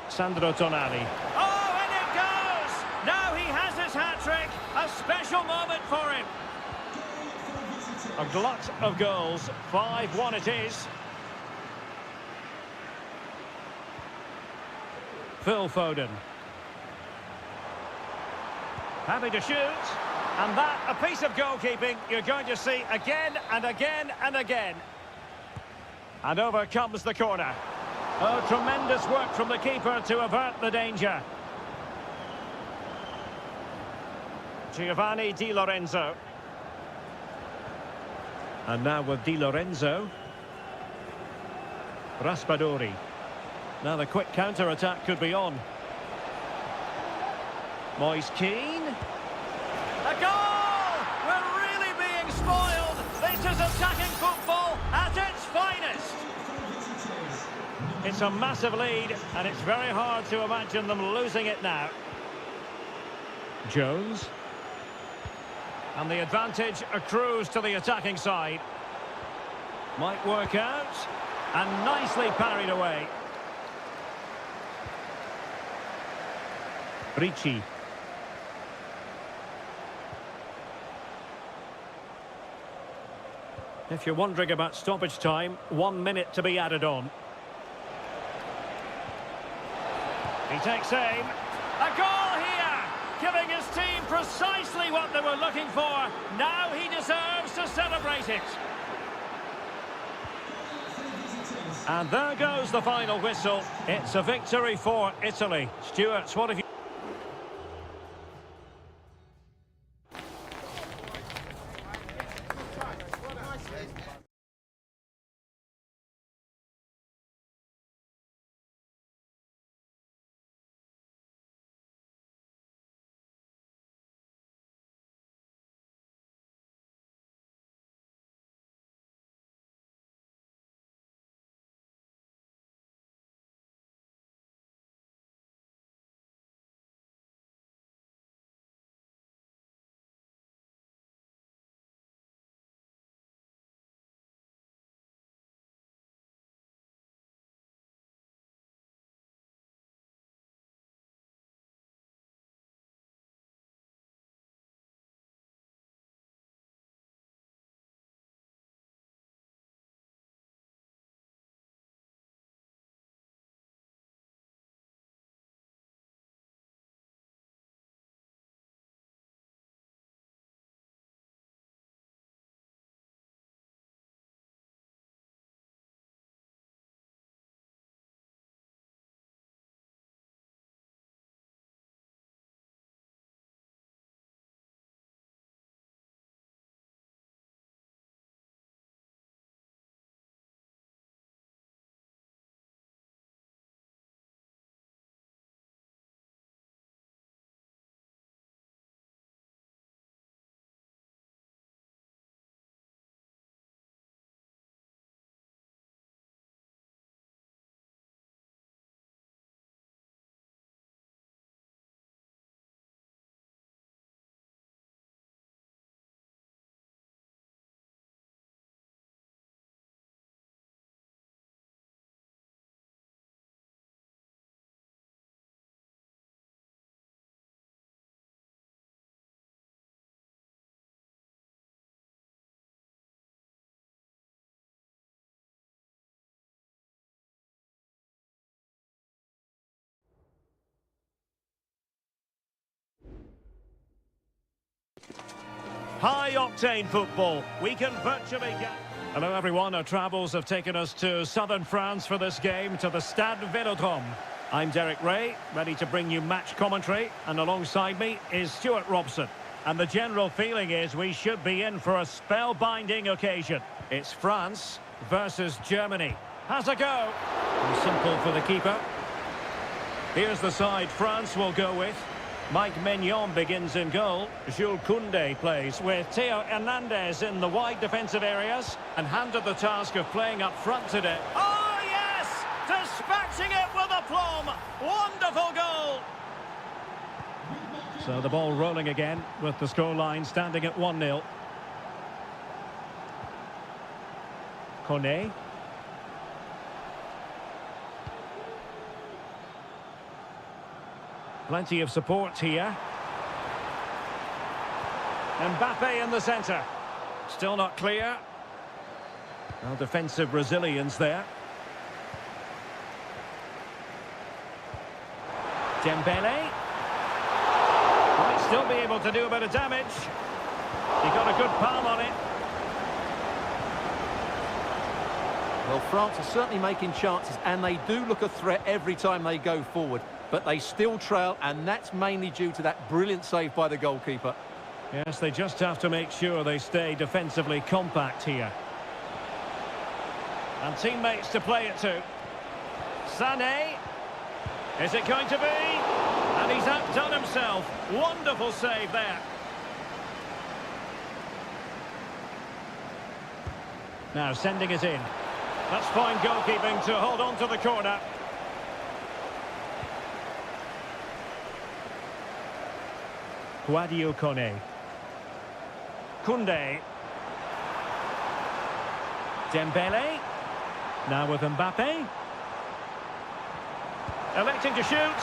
Sandro Tonali. Oh, and it goes! Now he has his hat-trick. A special moment for him. A glut of goals. 5-1 it is. Phil Foden. Happy to shoot. And that, a piece of goalkeeping you're going to see again and again and again. And over comes the corner. Oh, tremendous work from the keeper to avert the danger. Giovanni Di Lorenzo. And now with Di Lorenzo. Raspadori. Now the quick counter-attack could be on. Moise Keane. A goal! We're really being spoiled. This is attacking football at its finest. It's a massive lead, and it's very hard to imagine them losing it now. Jones. And the advantage accrues to the attacking side. Might work out. And nicely parried away. Ricci. If you're wondering about stoppage time, 1 minute to be added on. He takes aim. A goal here! Giving his team precisely what they were looking for. Now he deserves to celebrate it. And there goes the final whistle. It's a victory for Italy. Stuart, what have you... High-octane football. We can virtually get... Hello everyone, our travels have taken us to southern France for this game, to the Stade Vélodrome. I'm Derek Ray, ready to bring you match commentary, and alongside me is Stuart Robson. And the general feeling is we should be in for a spellbinding occasion. It's France versus Germany. Has a go. Simple for the keeper. Here's the side France will go with. Mike Maignan begins in goal. Jules Koundé plays with Theo Hernandez in the wide defensive areas and handed the task of playing up front today. Oh, yes! Dispatching it with aplomb. Wonderful goal! So the ball rolling again with the scoreline standing at 1-0. Koné. Plenty of support here. Mbappe in the centre. Still not clear. Well, defensive resilience there. Dembele. Might still be able to do a bit of damage. He got a good palm on it. Well, France are certainly making chances, and they do look a threat every time they go forward. But they still trail, and that's mainly due to that brilliant save by the goalkeeper. Yes, they just have to make sure they stay defensively compact here. And teammates to play it to. Sané. Is it going to be? And he's outdone himself. Wonderful save there. Now sending it in. That's fine goalkeeping to hold on to the corner. Sadio Koné. Koundé. Dembele. Now with Mbappe. Electing to shoot.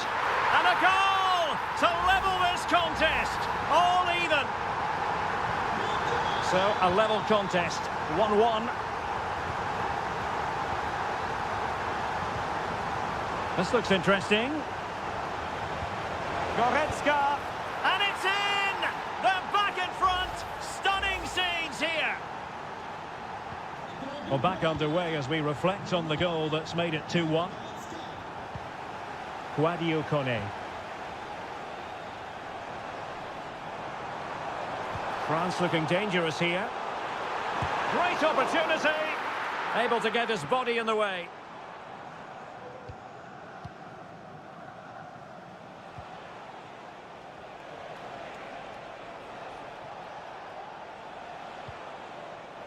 And a goal to level this contest. All even. So a level contest. 1-1. This looks interesting. Goretzka. And it's in! They're back in front! Stunning scenes here! Well, back underway as we reflect on the goal that's made it 2-1. Sadio Koné. France looking dangerous here. Great opportunity! Able to get his body in the way.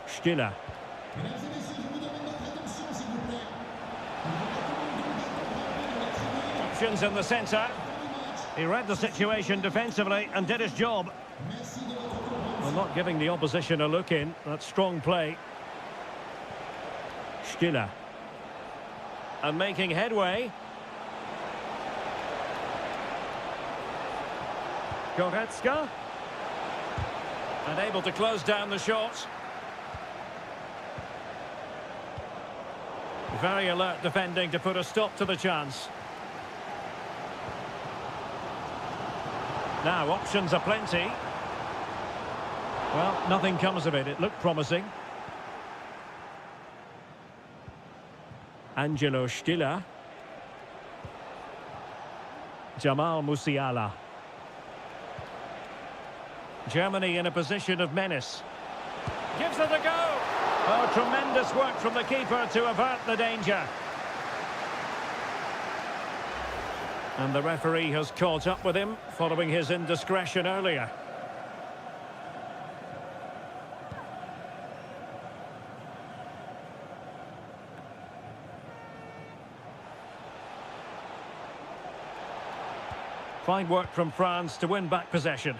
Stiller. Options in the centre. He read the situation defensively and did his job. Well, not giving the opposition a look in. That's strong play. Stiller. And making headway. Goretzka. And able to close down the shot. Very alert defending to put a stop to the chance. Now, options are plenty. Well, nothing comes of it. It looked promising. Angelo Stiller. Jamal Musiala. Germany in a position of menace. Gives it a go. Oh, tremendous work from the keeper to avert the danger. And the referee has caught up with him following his indiscretion earlier. Fine work from France to win back possession.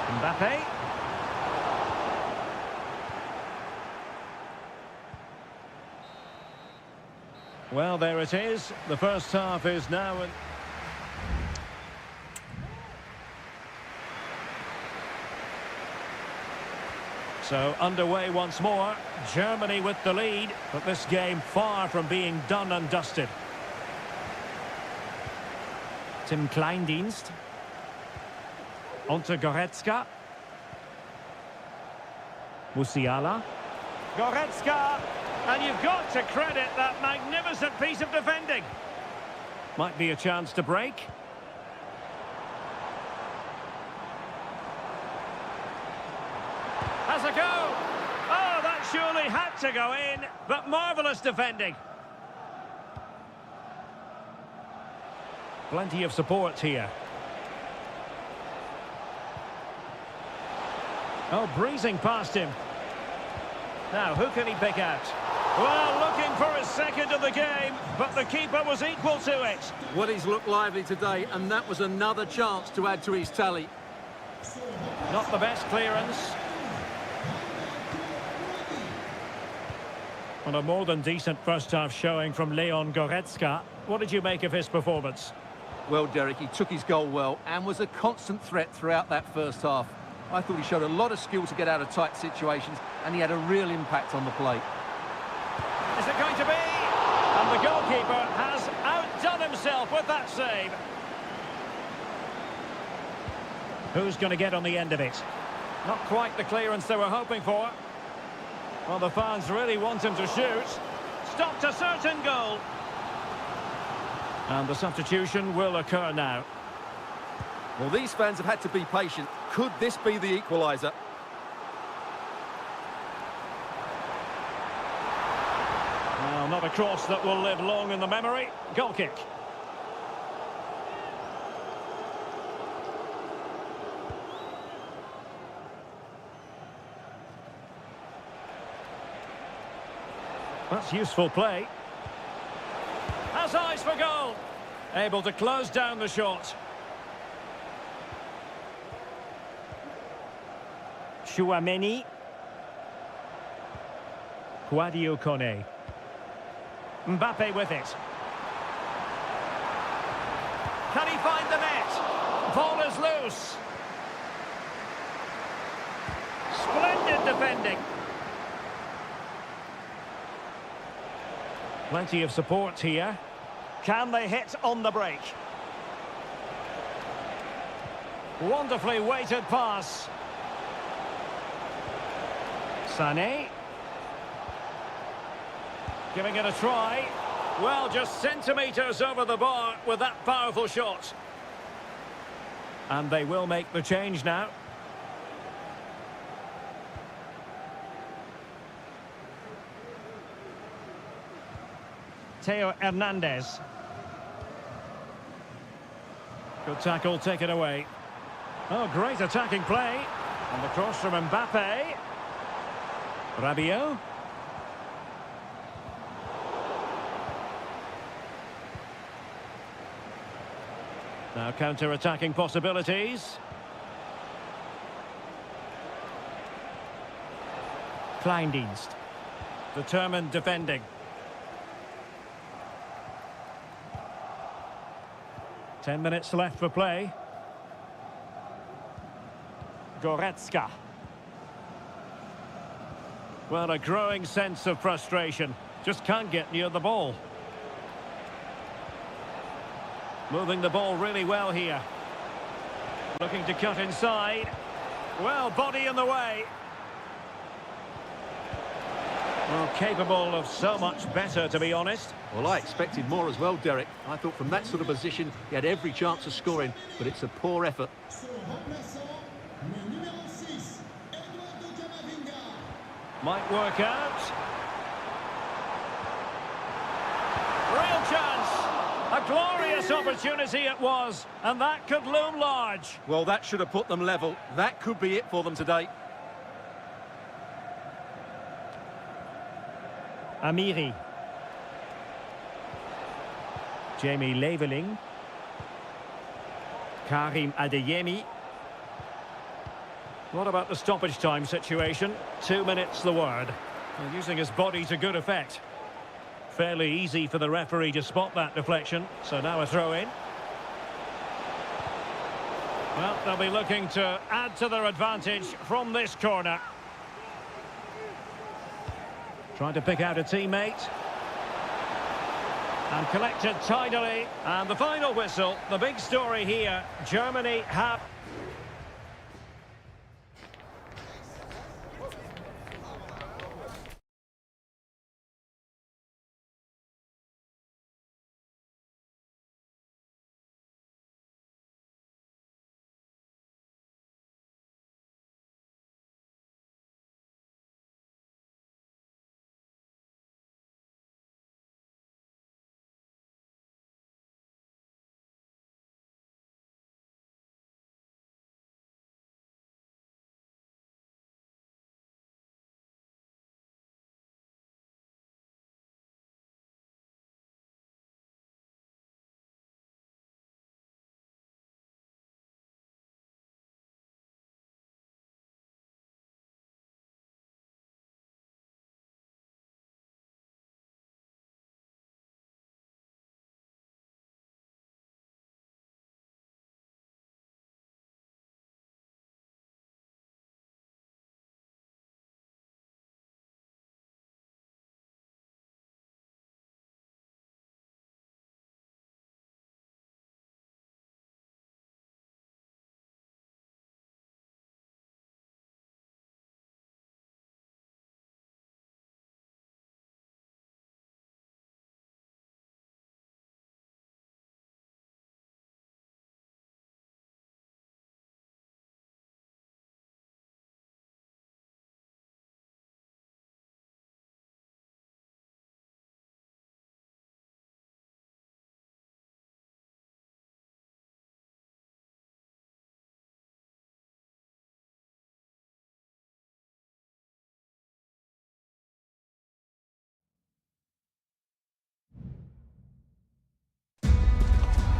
Mbappe. Well, there it is. The first half is now... So, underway once more. Germany with the lead, but this game far from being done and dusted. Tim Kleindienst. Onto Goretzka. Musiala. Goretzka! And you've got to credit that magnificent piece of defending. Might be a chance to break. Has a go! Oh, that surely had to go in, but marvellous defending. Plenty of support here. Oh, breezing past him. Now, who can he pick out? Well, looking for his second of the game, but the keeper was equal to it. Well, he's looked lively today, and that was another chance to add to his tally. Not the best clearance. And a more than decent first-half showing from Leon Goretzka. What did you make of his performance? Well, Derek, he took his goal well and was a constant threat throughout that first half. I thought he showed a lot of skill to get out of tight situations, and he had a real impact on the plate. Is it going to be? And the goalkeeper has outdone himself with that save. Who's going to get on the end of it? Not quite the clearance they were hoping for. Well, the fans really want him to shoot. Stopped a certain goal. And the substitution will occur now. Well, these fans have had to be patient. Could this be the equaliser? Well, not a cross that will live long in the memory. Goal kick. That's useful play. Has eyes for goal. Able to close down the shot. Chouameni. Guadio Kone. Mbappe with it. Can he find the net? Ball is loose. Splendid defending. Plenty of support here. Can they hit on the break? Wonderfully weighted pass. Sané. Giving it a try. Well, just centimetres over the bar with that powerful shot. And they will make the change now. Theo Hernandez. Good tackle, take it away. Oh, great attacking play. And the cross from Mbappe. Rabiot. Now counter-attacking possibilities. Kleindienst. Determined defending. Ten minutes left for play. Goretzka. Well, a growing sense of frustration. Just can't get near the ball. Moving the ball really well here. Looking to cut inside. Well, body in the way. Well, capable of so much better, to be honest. Well, I expected more as well, Derek. I thought from that sort of position, he had every chance of scoring, but it's a poor effort. Might work out. Real chance. A glorious opportunity it was, and that could loom large. Well, that should have put them level. That could be it for them today. Amiri. Jamie Leveling. Karim Adeyemi. What about the stoppage time situation? 2 minutes the word. And using his body to good effect. Fairly easy for the referee to spot that deflection. So now a throw in. Well, they'll be looking to add to their advantage from this corner. Trying to pick out a teammate. And collected tidily. And the final whistle, the big story here, Germany have...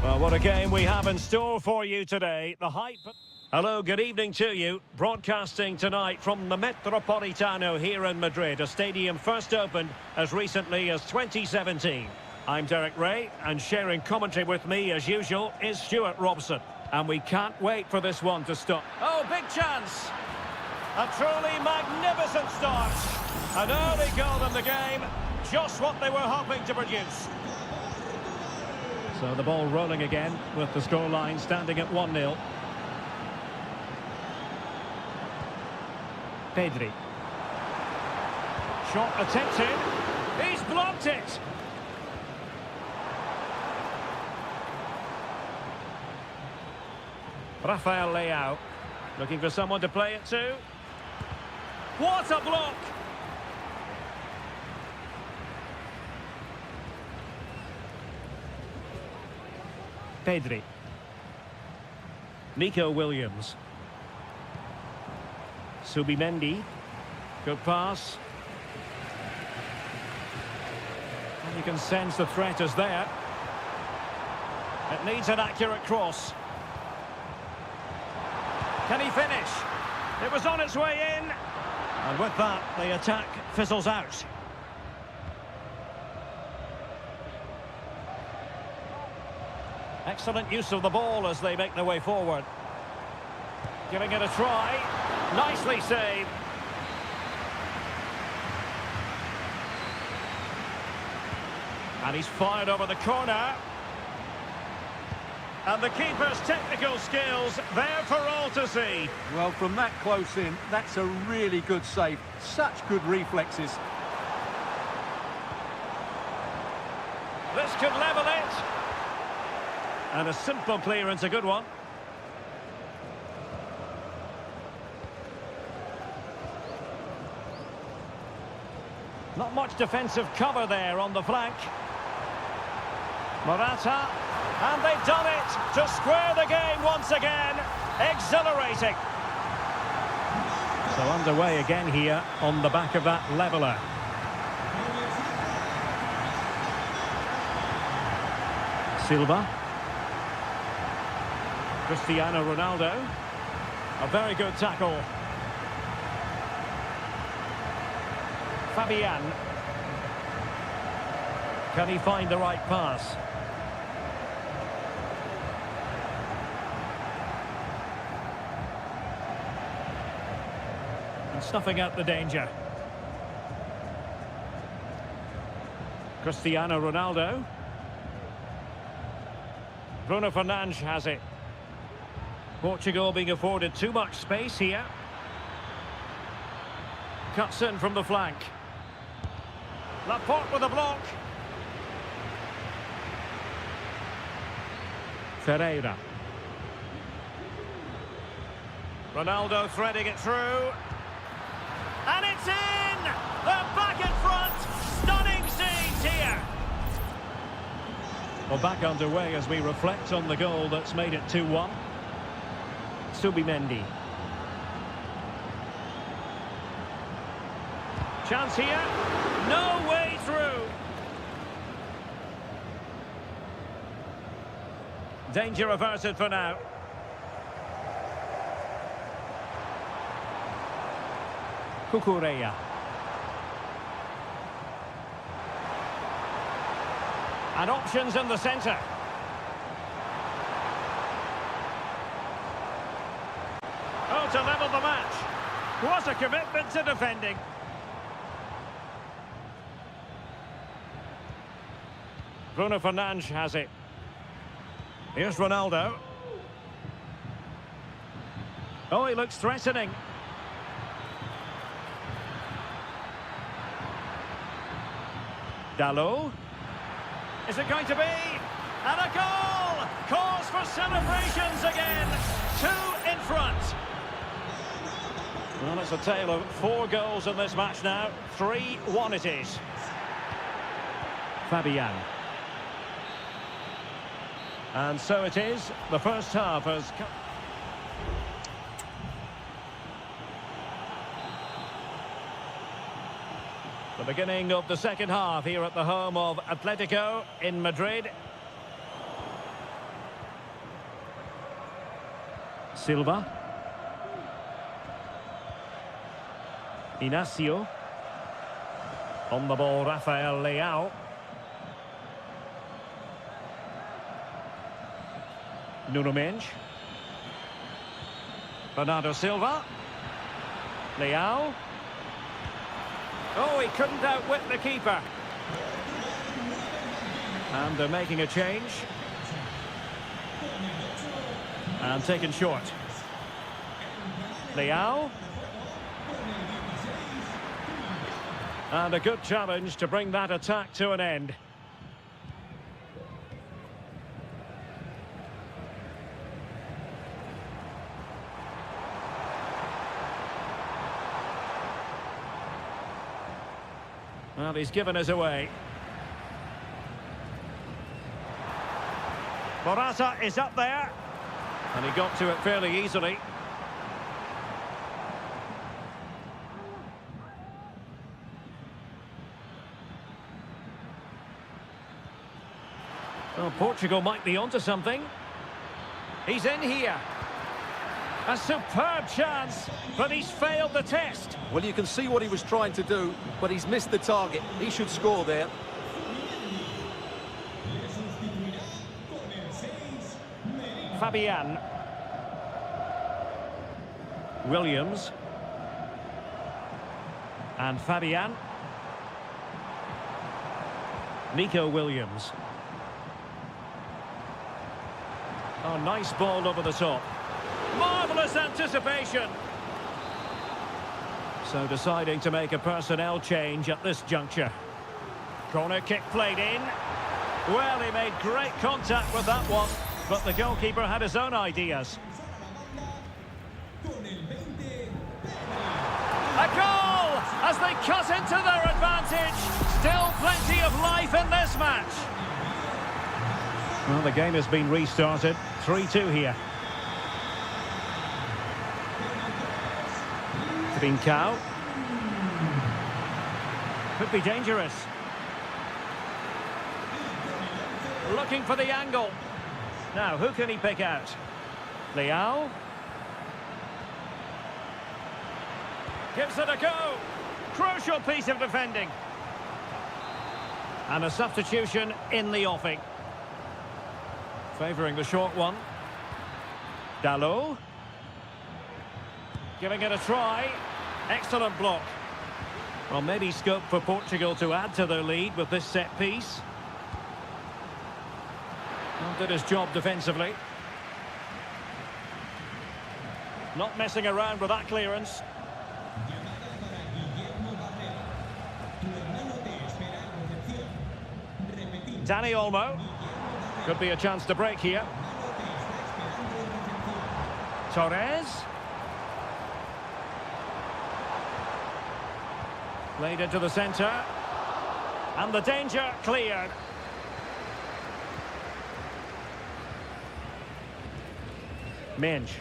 Well, what a game we have in store for you today. The hype... Hello, good evening to you. Broadcasting tonight from the Metropolitano here in Madrid, a stadium first opened as recently as 2017. I'm Derek Ray, and sharing commentary with me, as usual, is Stuart Robson. And we can't wait for this one to stop. Oh, big chance! A truly magnificent start. An early goal in the game, just what they were hoping to produce. So the ball rolling again with the scoreline standing at 1-0. Pedri. Shot attempted. He's blocked it. Rafael Leao looking for someone to play it to. What a block! Pedri. Nico Williams. Subimendi. Good pass. And you can sense the threat is there. It needs an accurate cross. Can he finish? It was on its way in. And with that, the attack fizzles out. Excellent use of the ball as they make their way forward. Giving it a try. Nicely saved. And he's fired over the corner. And the keeper's technical skills there for all to see. Well, from that close in, that's a really good save. Such good reflexes. This could level it. And a simple clearance, a good one. Not much defensive cover there on the flank. Morata, and they've done it to square the game once again. Exhilarating. So underway again here on the back of that leveller. Silva. Cristiano Ronaldo. A very good tackle. Fabian. Can he find the right pass? And snuffing out the danger. Cristiano Ronaldo. Bruno Fernandes has it. Portugal being afforded too much space here. Cuts in from the flank. Laporte with a block. Ferreira. Ronaldo threading it through. And it's in! They're back in front! Stunning scenes here! Well, back underway as we reflect on the goal that's made it 2-1. Subimendi. Chance here. No way through. Danger averted for now. Cucurella. And options in the centre. Oh, to level the match. What a commitment to defending. Bruno Fernandes has it. Here's Ronaldo. Oh, he looks threatening. Dalot. Is it going to be? And a goal! Cause for celebrations again. 2 in front. Well, it's a tale of 4 goals in this match now. 3-1 it is. Fabian. And so it is. The first half has come. The beginning of the second half here at the home of Atletico in Madrid. Silva. Inacio. On the ball, Rafael Leao. Nuno Mendes. Bernardo Silva. Leao. Oh, he couldn't outwit the keeper. And they're making a change. And taken short. Leao. And a good challenge to bring that attack to an end. Well, he's given us away. Morata is up there. And he got to it fairly easily. Well, Portugal might be onto something. He's in here. A superb chance, but he's failed the test. Well, you can see what he was trying to do, but he's missed the target. He should score there. Fabian. Williams. And Fabian. Nico Williams. Oh, nice ball over the top. Marvellous anticipation. So deciding to make a personnel change at this juncture. Corner kick played in. Well, he made great contact with that one, but the goalkeeper had his own ideas. A goal as they cut into their advantage. Still plenty of life in this match. Well, the game has been restarted. 3-2 here. Trincao. Could be dangerous. Looking for the angle. Now, who can he pick out? Leao. Gives it a go. Crucial piece of defending. And a substitution in the offing. Favouring the short one. Dalot. Giving it a try. Excellent block. Well, maybe scope for Portugal to add to their lead with this set piece. Well, did his job defensively. Not messing around with that clearance. Danny Olmo. Could be a chance to break here. Torres. Played into the centre. And the danger cleared. Minge.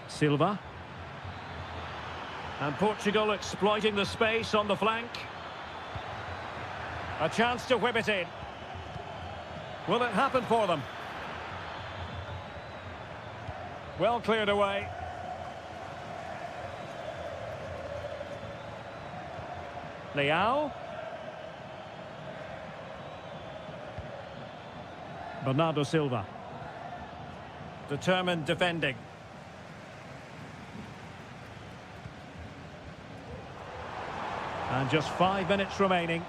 Silva. And Portugal exploiting the space on the flank. A chance to whip it in. Will it happen for them? Well cleared away. Leao. Bernardo Silva. Determined defending. And just 5 minutes remaining.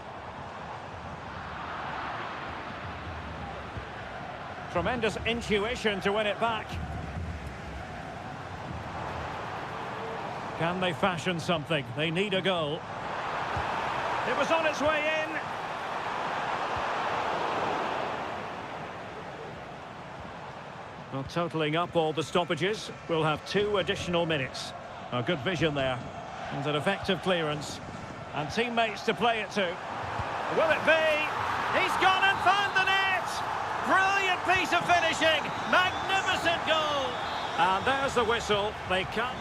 Tremendous intuition to win it back. Can they fashion something? They need a goal. It was on its way in. Well, totalling up all the stoppages, we'll have 2 additional minutes. A good vision there. And an effective clearance. And teammates to play it to. Will it be? He's gone and found the net! Brilliant piece of finishing! Magnificent goal! And there's the whistle. They can't...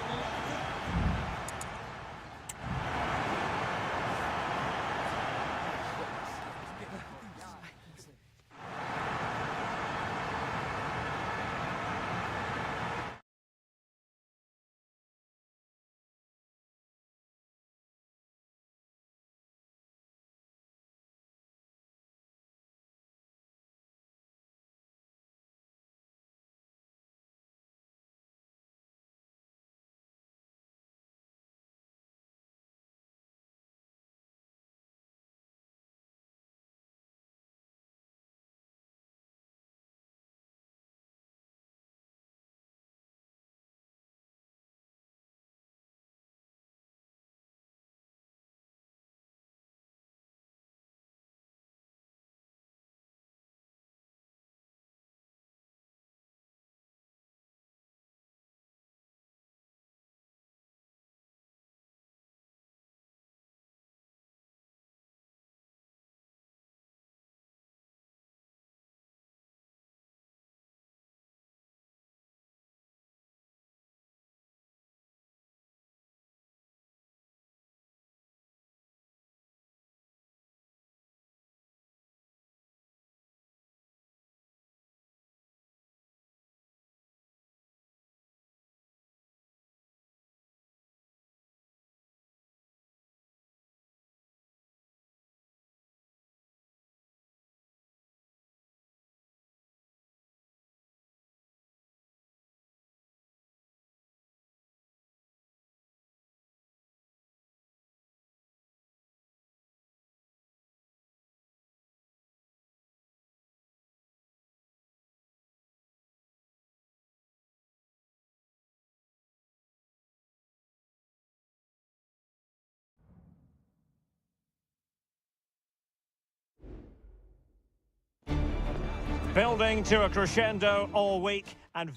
Building to a crescendo all week and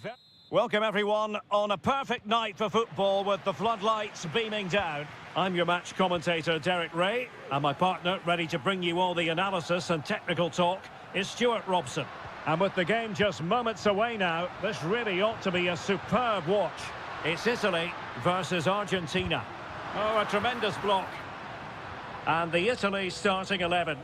welcome everyone on a perfect night for football with the floodlights beaming down. I'm your match commentator Derek Ray, and my partner ready to bring you all the analysis and technical talk is Stuart Robson. And with the game just moments away now, this really ought to be a superb watch. It's Italy versus Argentina. Oh, a tremendous block. And the Italy starting 11.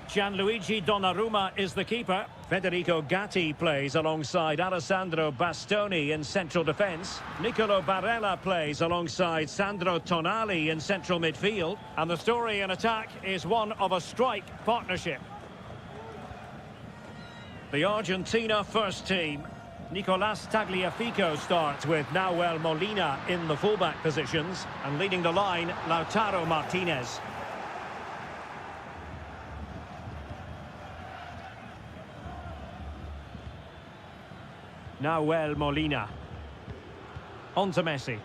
Gianluigi Donnarumma is the keeper. Federico Gatti plays alongside Alessandro Bastoni in central defence. Nicolo Barella plays alongside Sandro Tonali in central midfield. And the story in attack is one of a strike partnership. The Argentina first team. Nicolas Tagliafico starts with Nahuel Molina in the fullback positions. And leading the line, Lautaro Martinez. Nahuel Molina. On to Messi.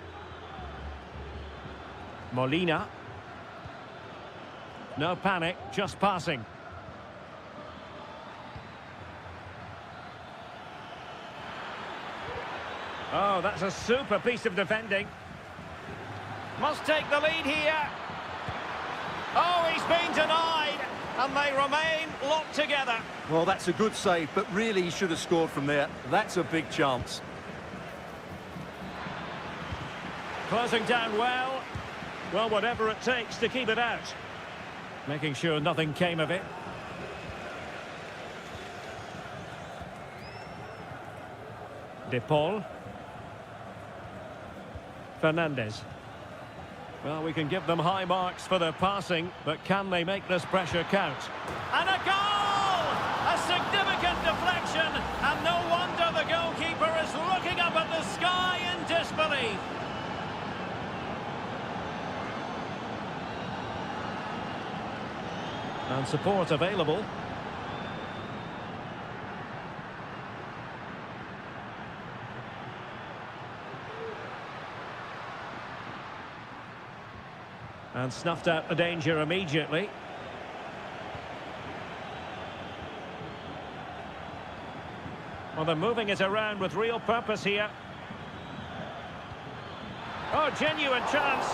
Molina. No panic, just passing. Oh, that's a super piece of defending. Must take the lead here. Oh, he's been denied, and they remain locked together. Well, that's a good save, but really he should have scored from there. That's a big chance. Closing down well. Well, whatever it takes to keep it out. Making sure nothing came of it. De Paul. Fernandez. Well, we can give them high marks for their passing, but can they make this pressure count? And a goal! A significant deflection, and no wonder the goalkeeper is looking up at the sky in disbelief. And support available. And snuffed out the danger immediately. Well, they're moving it around with real purpose here. Oh, genuine chance.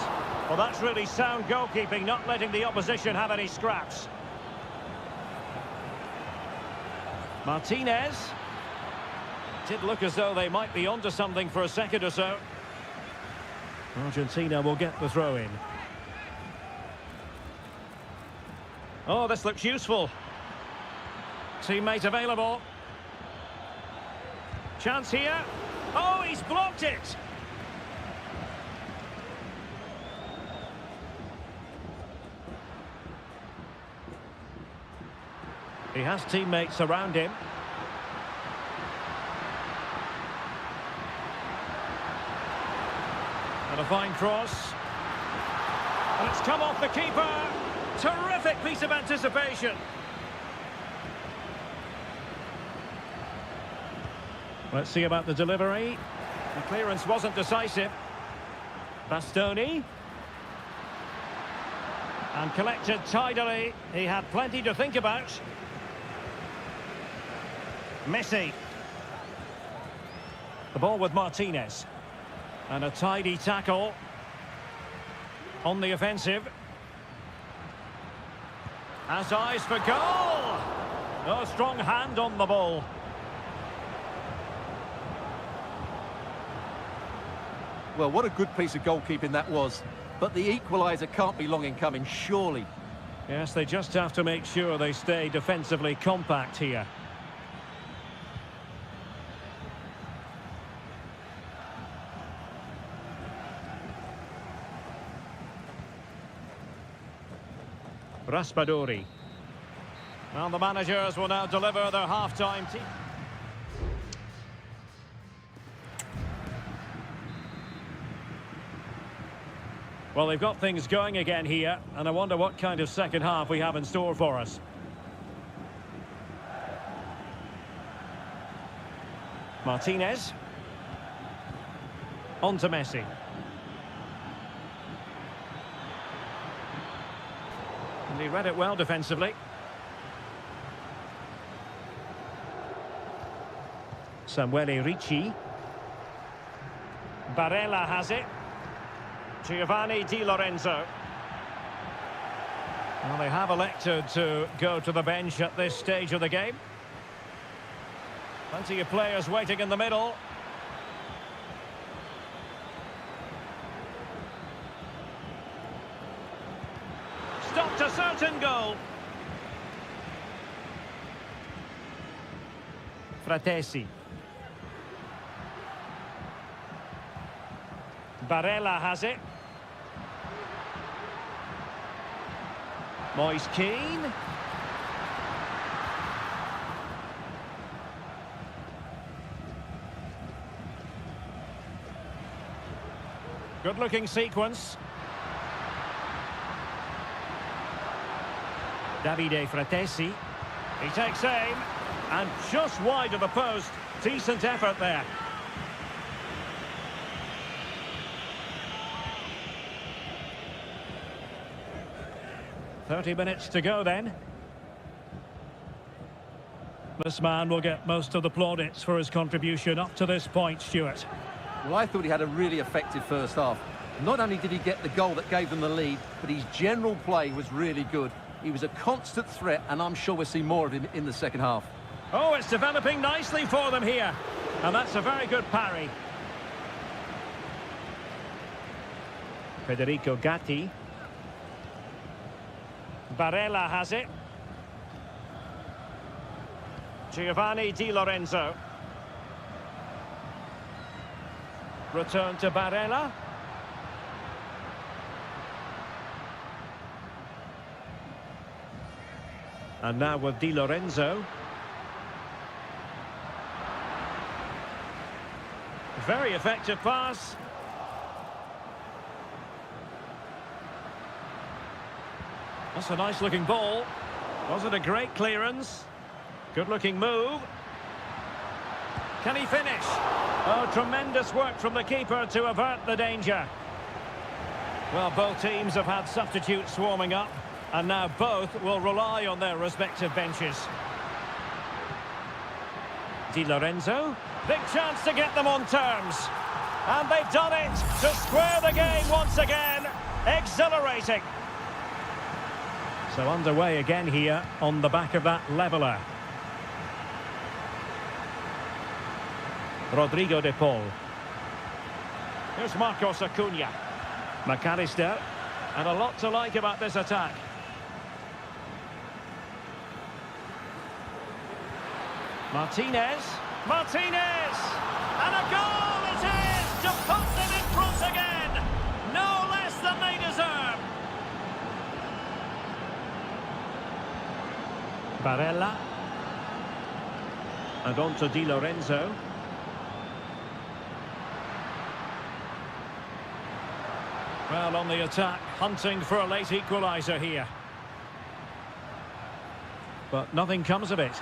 Well, that's really sound goalkeeping, not letting the opposition have any scraps. Martinez. Did look as though they might be onto something for a second or so. Argentina will get the throw in. Oh, this looks useful. Teammate available. Chance here. Oh, he's blocked it. He has teammates around him. And a fine cross. And it's come off the keeper. Terrific piece of anticipation. Let's see about the delivery. The clearance wasn't decisive. Bastoni. And collected tidily. He had plenty to think about. Messi. The ball with Martinez. And a tidy tackle. On the offensive. Has eyes for goal! Oh, strong hand on the ball. Well, what a good piece of goalkeeping that was. But the equaliser can't be long in coming, surely. Yes, they just have to make sure they stay defensively compact here. Raspadori. Well, the managers will now deliver their half-time team. Well, they've got things going again here, and I wonder what kind of second half we have in store for us. Martinez. On to Messi. And he read it well defensively. Samuele Ricci. Barella has it. Giovanni Di Lorenzo. Well, they have elected to go to the bench at this stage of the game. Plenty of players waiting in the middle. Stopped a certain goal. Fratesi. Barella has it. Moise Keane. Good-looking sequence. Davide Fratesi. He takes aim. And just wide of the post. Decent effort there. "30 minutes to go then." This man will get most of the plaudits for his contribution up to this point, Stuart. Well, I thought he had a really effective first half. Not only did he get the goal that gave them the lead, but his general play was really good. He was a constant threat, and I'm sure we'll see more of him in the second half. Oh, it's developing nicely for them here. And that's a very good parry. Federico Gatti. Barella has it. Giovanni Di Lorenzo. Return to Barella. And now with Di Lorenzo. Very effective pass. That's a nice looking ball. Was it a great clearance? Good looking move. Can he finish? Oh, tremendous work from the keeper to avert the danger. Well, both teams have had substitutes warming up, and now both will rely on their respective benches. Di Lorenzo. Big chance to get them on terms. And they've done it to square the game once again. Exhilarating. So underway again here on the back of that leveller. Rodrigo de Paul. Here's Marcos Acuna. McAllister. And a lot to like about this attack. Martinez. Martinez! And a goal it is to put them in front again! No less than they deserve! Barella. And on to Di Lorenzo. Well, on the attack, hunting for a late equaliser here. But nothing comes of it.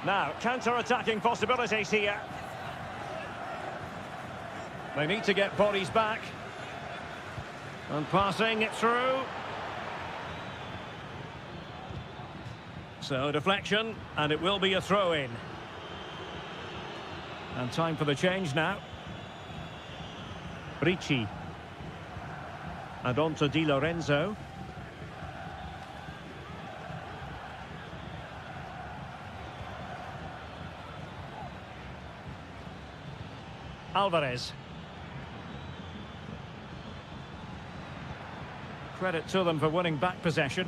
Now, counter-attacking possibilities here. They need to get bodies back. And passing it through. So, deflection, and it will be a throw-in. And time for the change now. Ricci. And on to Di Lorenzo. Alvarez. Credit to them for winning back possession.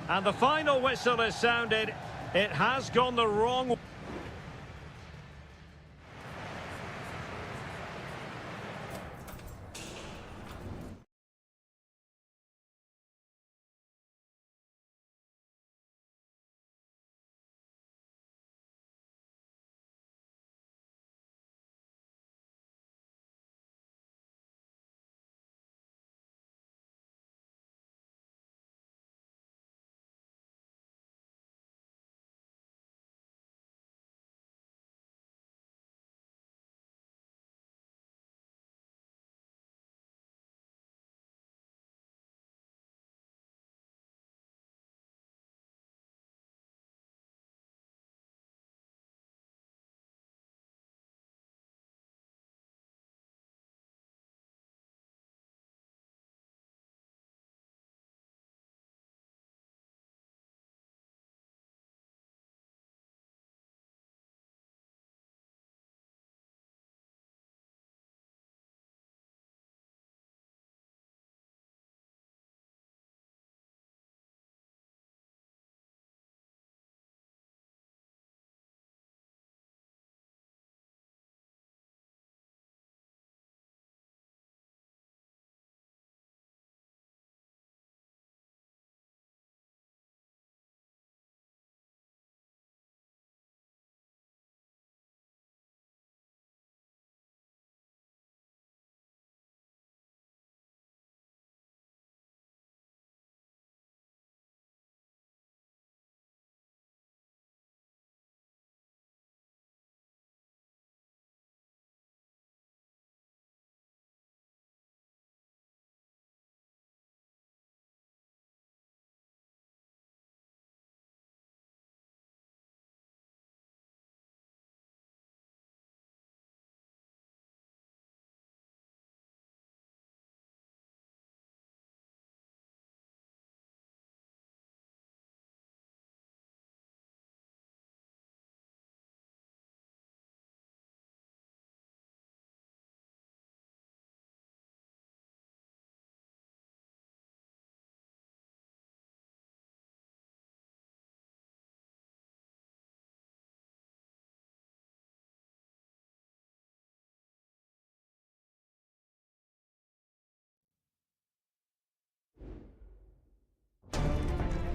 And the final whistle is sounded. It has gone the wrong way.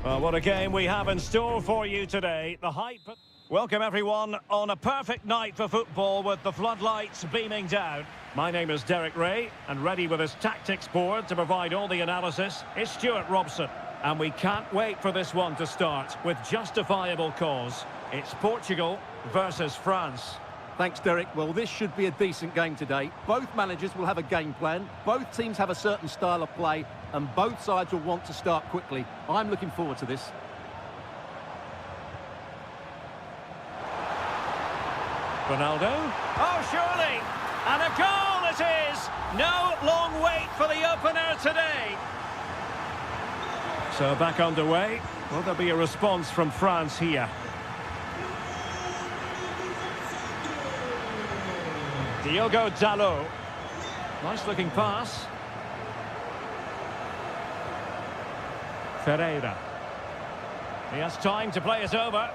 Well, what a game we have in store for you today. The hype... Welcome, everyone, on a perfect night for football with the floodlights beaming down. My name is Derek Ray, and ready with his tactics board to provide all the analysis is Stuart Robson. And we can't wait for this one to start with justifiable cause. It's Portugal versus France. Thanks, Derek. Well, this should be a decent game today. Both managers will have a game plan. Both teams have a certain style of play, and both sides will want to start quickly. I'm looking forward to this. Ronaldo. Oh, surely! And a goal it is! No long wait for the opener today. So back underway. Will there be a response from France here? Diogo Dalot. Nice looking pass. Ferreira. He has time to play it over.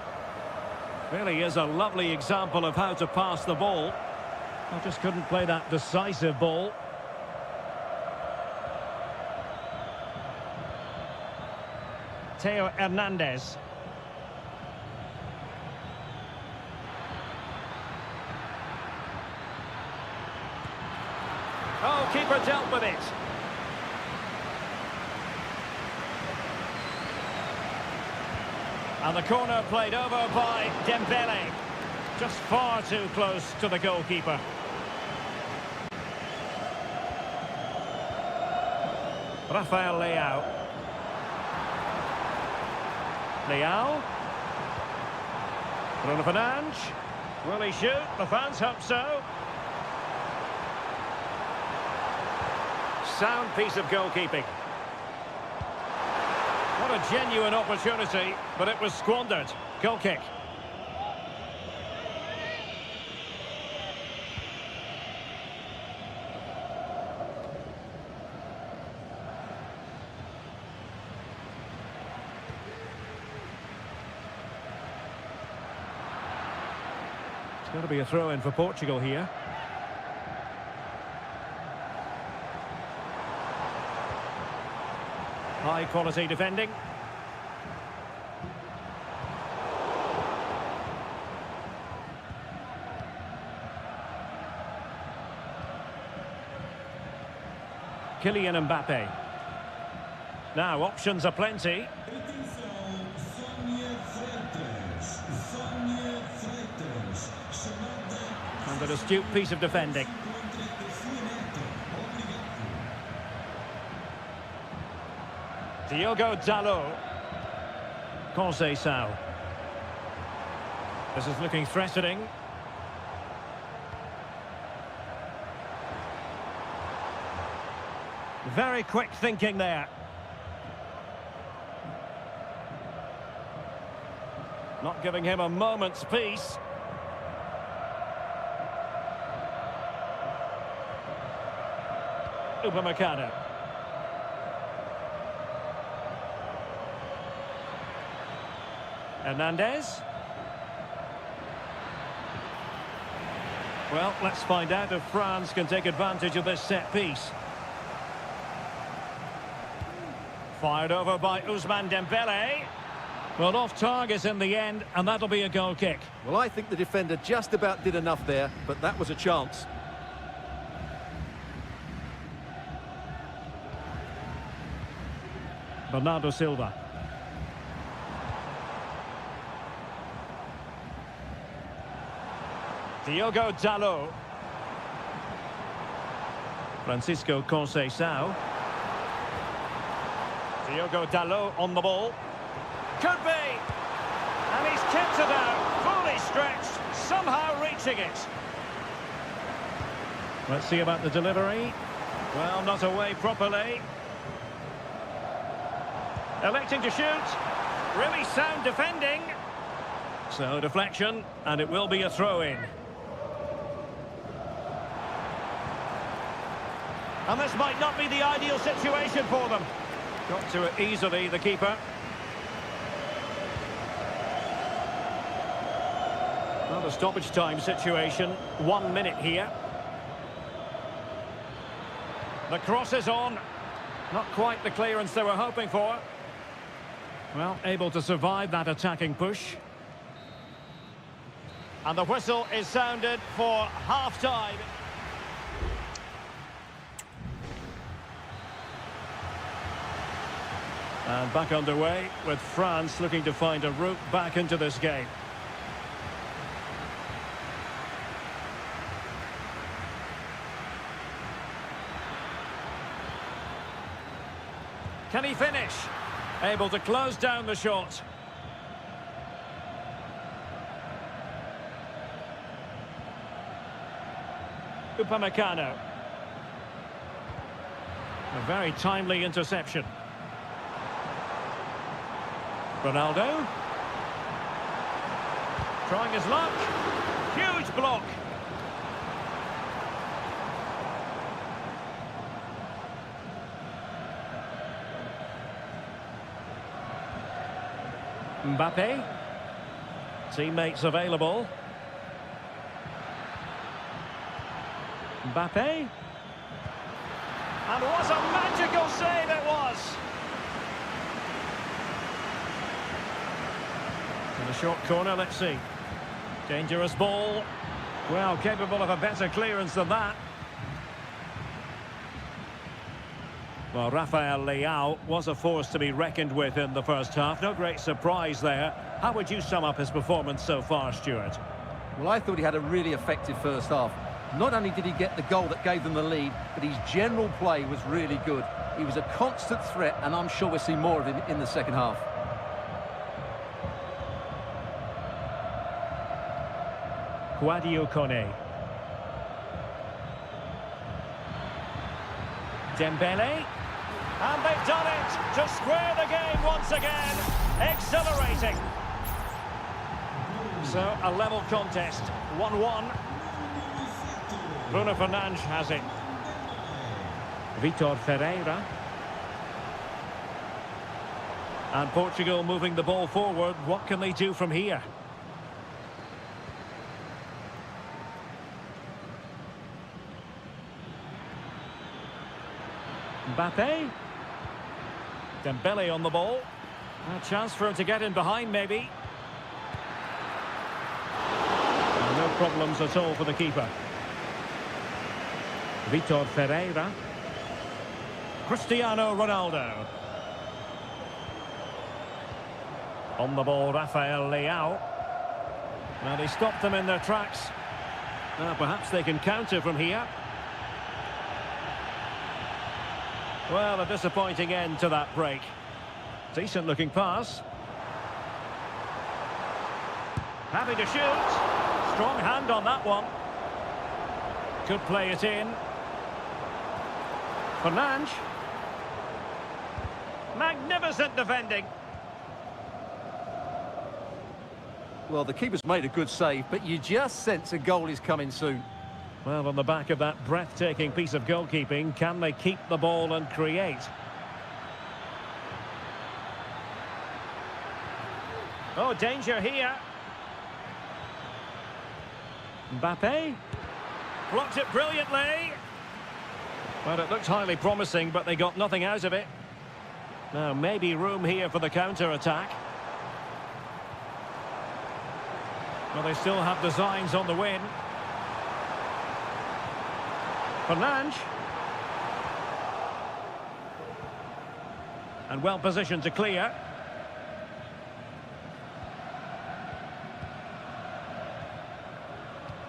Really is a lovely example of how to pass the ball. I just couldn't play that decisive ball. Theo Hernandez. Oh, keeper dealt with it. And the corner played over by Dembele. Just far too close to the goalkeeper. Rafael Leao. Leao. Bruno Fernandes. Will he shoot? The fans hope so. Sound piece of goalkeeping. What a genuine opportunity, but it was squandered. Goal kick. It's going to be a throw-in for Portugal here. High quality defending. Kylian Mbappe. Now options are plenty. And an astute piece of defending. Diogo Dalot. Conceição. This is looking threatening. Very quick thinking there. Not giving him a moment's peace. Upamecano. Hernandez. Well, let's find out if France can take advantage of this set piece. Fired over by Ousmane Dembele. Well, off target in the end, and that'll be a goal kick. Well, I think the defender just about did enough there, but that was a chance. Bernardo Silva. Diogo Dalot. Francisco Conceição. Diogo Dalot on the ball. Could be! And he's kept it out, fully stretched, somehow reaching it. Let's see about the delivery. Well, not away properly. Electing to shoot. Really sound defending. So deflection, and it will be a throw-in. And this might not be the ideal situation for them. Got to it easily, the keeper. Well, the stoppage time situation, 1 minute here. The cross is on. Not quite the clearance they were hoping for. Well, able to survive that attacking push. And the whistle is sounded for half-time. And back underway with France looking to find a route back into this game. Can he finish? Able to close down the shot. Upamecano. A very timely interception. Ronaldo. Trying his luck. Huge block. Mbappe. Teammates available. Mbappe. And what a magical save it was! In the short corner, let's see. Dangerous ball. Well, capable of a better clearance than that. Well, Rafael Leao was a force to be reckoned with in the first half. No great surprise there. How would you sum up his performance so far, Stuart? Well, I thought he had a really effective first half. Not only did he get the goal that gave them the lead, but his general play was really good. He was a constant threat, and I'm sure we'll see more of him in the second half. Sadio Kone. Dembele. And they've done it to square the game once again. Exhilarating. So, a level contest. 1-1. Bruno Fernandes has it. Vitor Ferreira. And Portugal moving the ball forward. What can they do from here? Mbappe. Dembele on the ball. A chance for him to get in behind, maybe. And no problems at all for the keeper. Vitor Ferreira. Cristiano Ronaldo. On the ball, Rafael Leao. Now they stopped them in their tracks. Now perhaps they can counter from here. Well, a disappointing end to that break. Decent looking pass. Happy to shoot. Strong hand on that one. Could play it in. Fernandes. Magnificent defending. Well, the keeper's made a good save, but you just sense a goal is coming soon. Well, on the back of that breathtaking piece of goalkeeping, can they keep the ball and create? Oh, danger here. Mbappe. Blocked it brilliantly. Well, it looked highly promising, but they got nothing out of it. Now, maybe room here for the counter-attack. Well, they still have designs on the win. Fernandes. And well positioned to clear.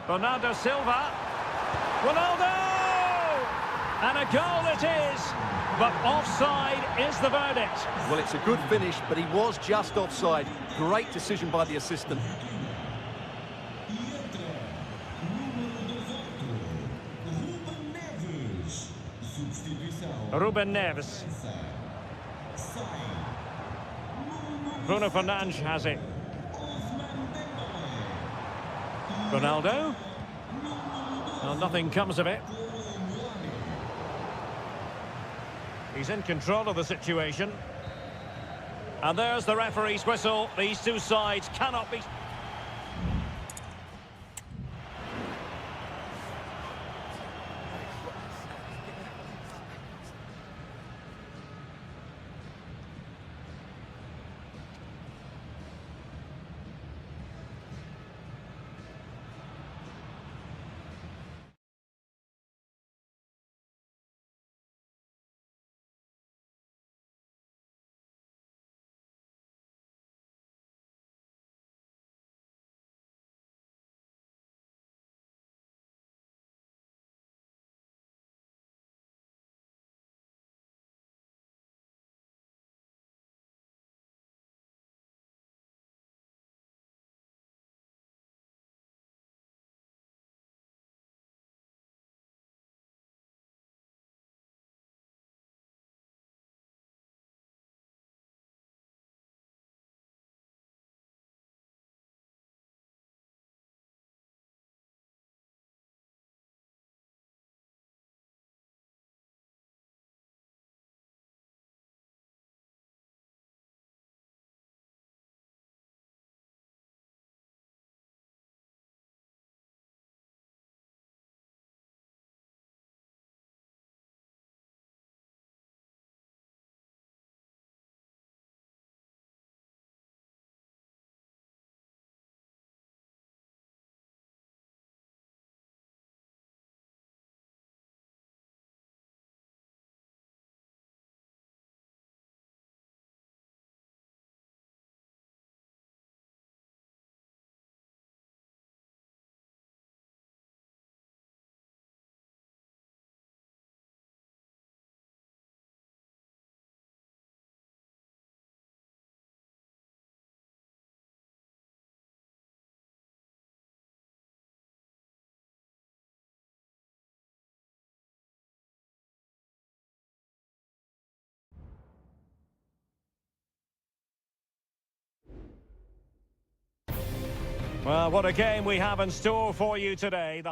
Bernardo Silva. Ronaldo! And a goal it is. But offside is the verdict. Well, it's a good finish, but he was just offside. Great decision by the assistant. Ruben Neves. Bruno Fernandes has it. Ronaldo. Well, nothing comes of it. He's in control of the situation. And there's the referee's whistle. These two sides cannot be... Well, what a game we have in store for you today.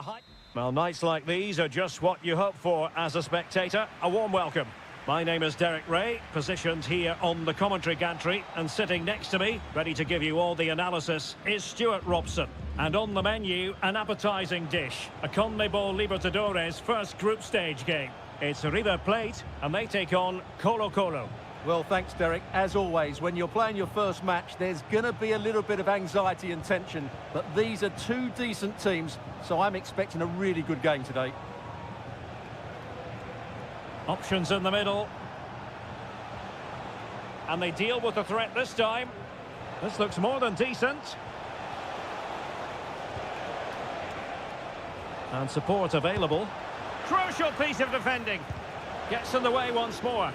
Well, nights like these are just what you hope for as a spectator. A warm welcome. My name is Derek Ray, positioned here on the commentary gantry, and sitting next to me, ready to give you all the analysis, is Stuart Robson. And on the menu, an appetising dish, a CONMEBOL Libertadores first group stage game. It's River Plate, and they take on Colo-Colo. Well, thanks, Derek. As always, when you're playing your first match, there's going to be a little bit of anxiety and tension, but these are two decent teams, so I'm expecting a really good game today. Options in the middle. And they deal with the threat this time. This looks more than decent. And support available. Crucial piece of defending. Gets in the way once more.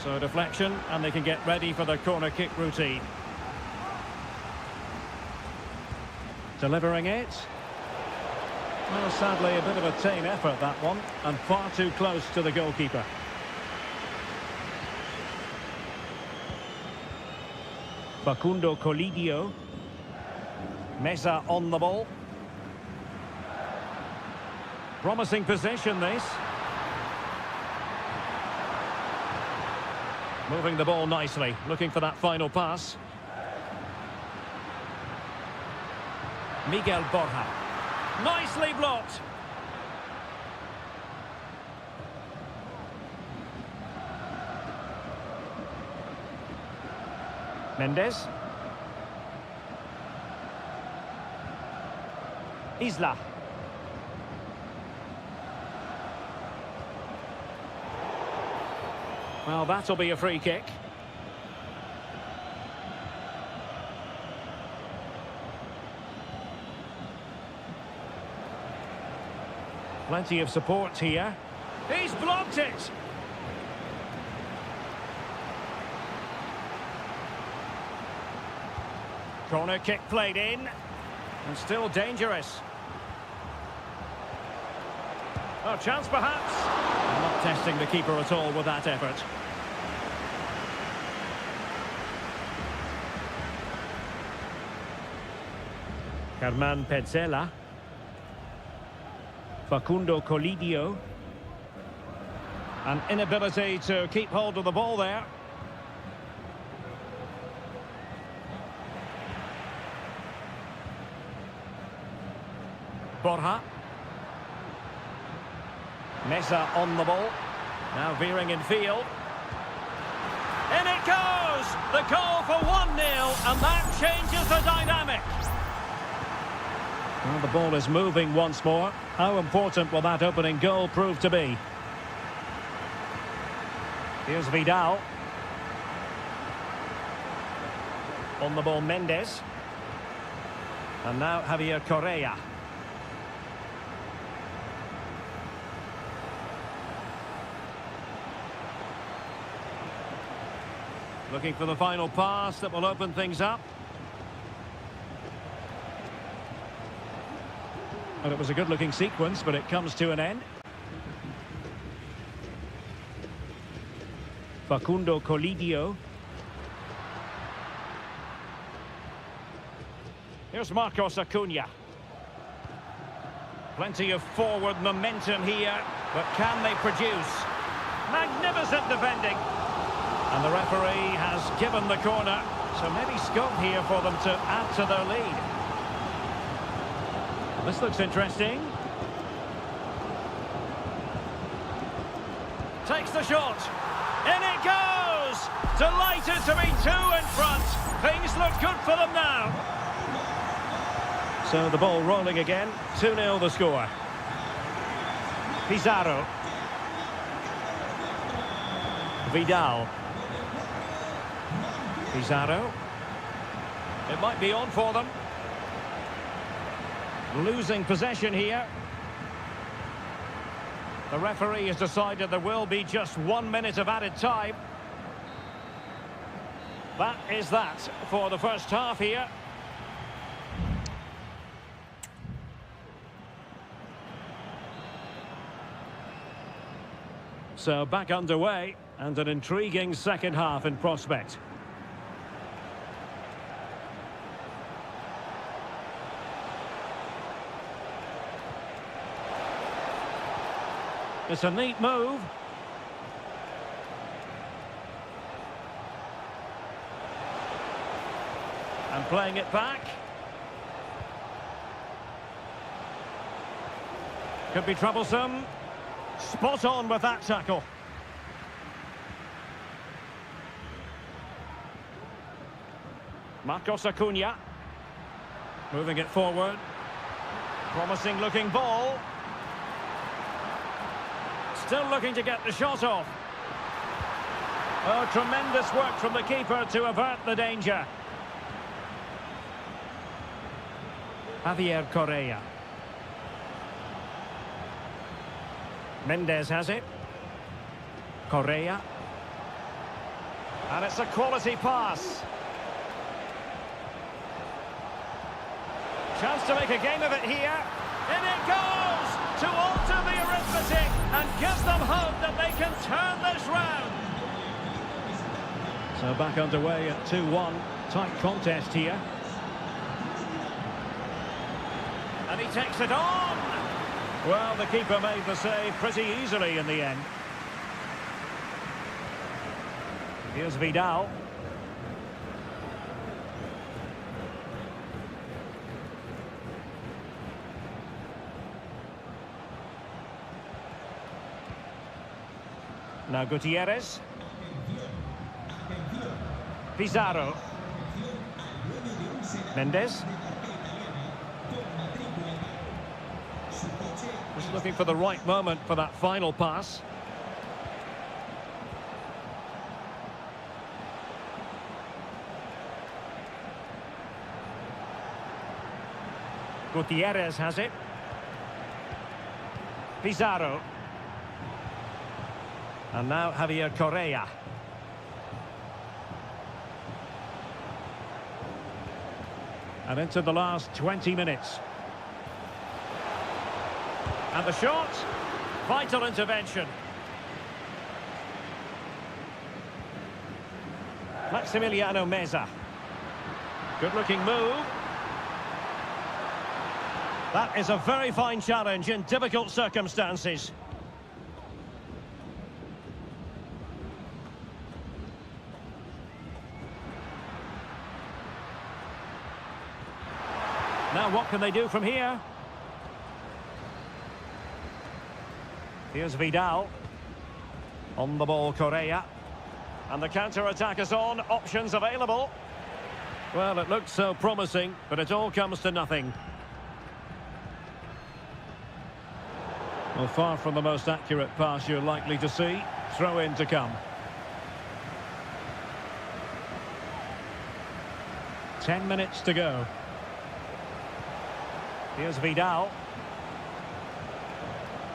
So deflection, and they can get ready for their corner kick routine. Delivering it. Well, sadly, a bit of a tame effort, that one, and far too close to the goalkeeper. Facundo Colidio. Mesa on the ball. Promising position, this. Moving the ball nicely, looking for that final pass. Miguel Borja. Nicely blocked. Mendes. Isla. Well, that'll be a free kick. Plenty of support here. He's blocked it! Corner kick played in. And still dangerous. Oh, chance perhaps. Not testing the keeper at all with that effort. Germán Petzela. Facundo Colidio. An inability to keep hold of the ball there. Borja. Mesa on the ball. Now veering in field. In it goes! The goal for 1-0, and that changes the dynamic. Well, the ball is moving once more. How important will that opening goal prove to be? Here's Vidal. On the ball, Mendes. And now Javier Correa. Looking for the final pass that will open things up. And it was a good-looking sequence, but it comes to an end. Facundo Colidio. Here's Marcos Acuna. Plenty of forward momentum here, but can they produce? Magnificent defending. And the referee has given the corner, so maybe scope here for them to add to their lead. This looks interesting. Takes the shot. In it goes! Delighted to be two in front. Things look good for them now. So the ball rolling again. 2-0 the score. Pizarro. Vidal. Pizarro. It might be on for them. Losing possession here. The referee has decided there will be just 1 minute of added time. That is that for the first half here. So back underway, and an intriguing second half in prospect. It's a neat move. And playing it back. Could be troublesome. Spot on with that tackle. Marcos Acuna. Moving it forward. Promising looking ball. Still looking to get the shot off. Oh, tremendous work from the keeper to avert the danger. Javier Correa. Mendes has it. Correa. And it's a quality pass. Chance to make a game of it here. In it goes! To alter the arithmetic and give them hope that they can turn this round. So back underway at 2-1. Tight contest here. And he takes it on! Well, the keeper made the save pretty easily in the end. Here's Vidal. Now Gutierrez. Pizarro. Mendes. Just looking for the right moment for that final pass. Gutierrez has it. Pizarro. And now Javier Correa. And into the last 20 minutes. And the shot. Vital intervention. Maximiliano Meza. Good-looking move. That is a very fine challenge in difficult circumstances. Now what can they do from here? Here's Vidal. On the ball, Correa. And the counter-attack is on. Options available. Well, it looked so promising, but it all comes to nothing. Well, far from the most accurate pass you're likely to see. Throw in to come. 10 minutes to go. Here's Vidal.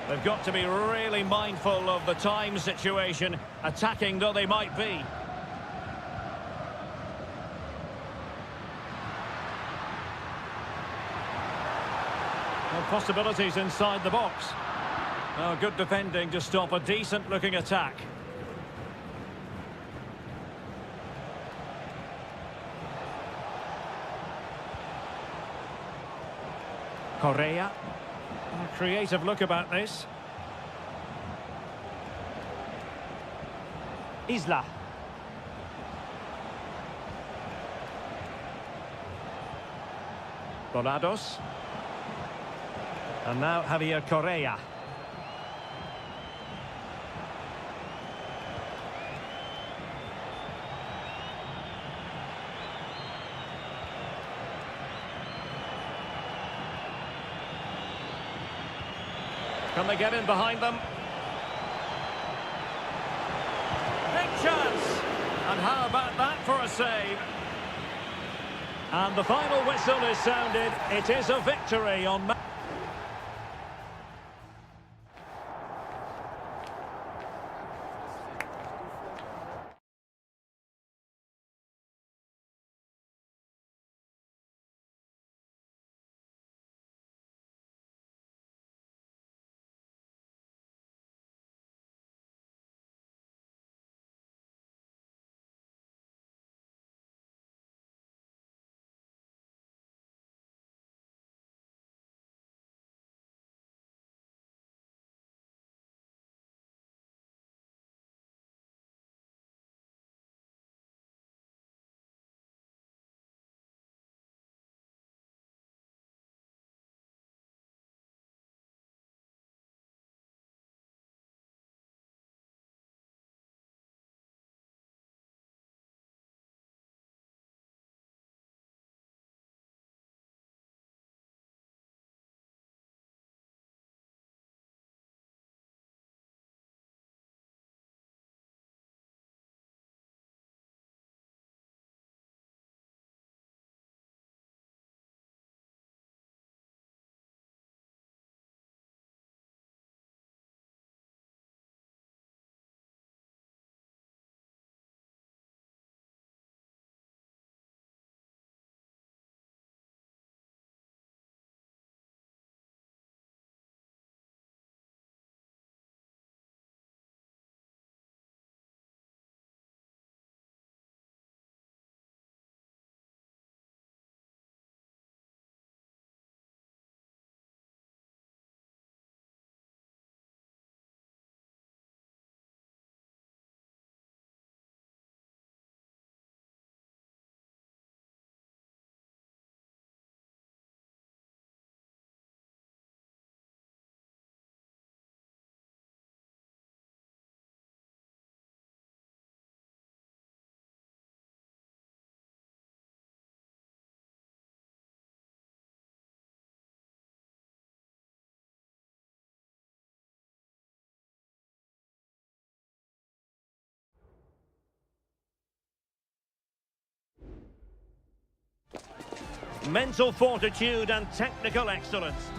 They've got to be really mindful of the time situation, attacking though they might be. No possibilities inside the box. Oh, good defending to stop a decent-looking attack. Correa. A creative look about this. Isla. Dorados. And now Javier Correa. Can they get in behind them? Big chance! And how about that for a save? And the final whistle is sounded. It is a victory on... mental fortitude and technical excellence.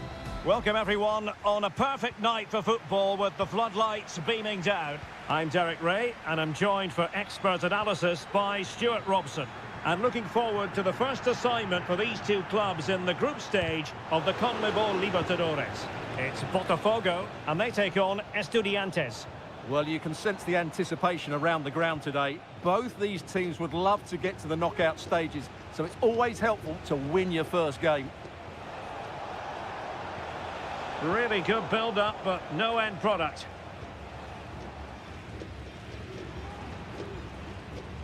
Welcome everyone on a perfect night for football with the floodlights beaming down. I'm Derek Ray and I'm joined for expert analysis by Stuart Robson. And looking forward to the first assignment for these two clubs in the group stage of the CONMEBOL Libertadores. It's Botafogo and they take on Estudiantes. Well, you can sense the anticipation around the ground today. Both these teams would love to get to the knockout stages, so it's always helpful to win your first game. Really good build-up, but no end product.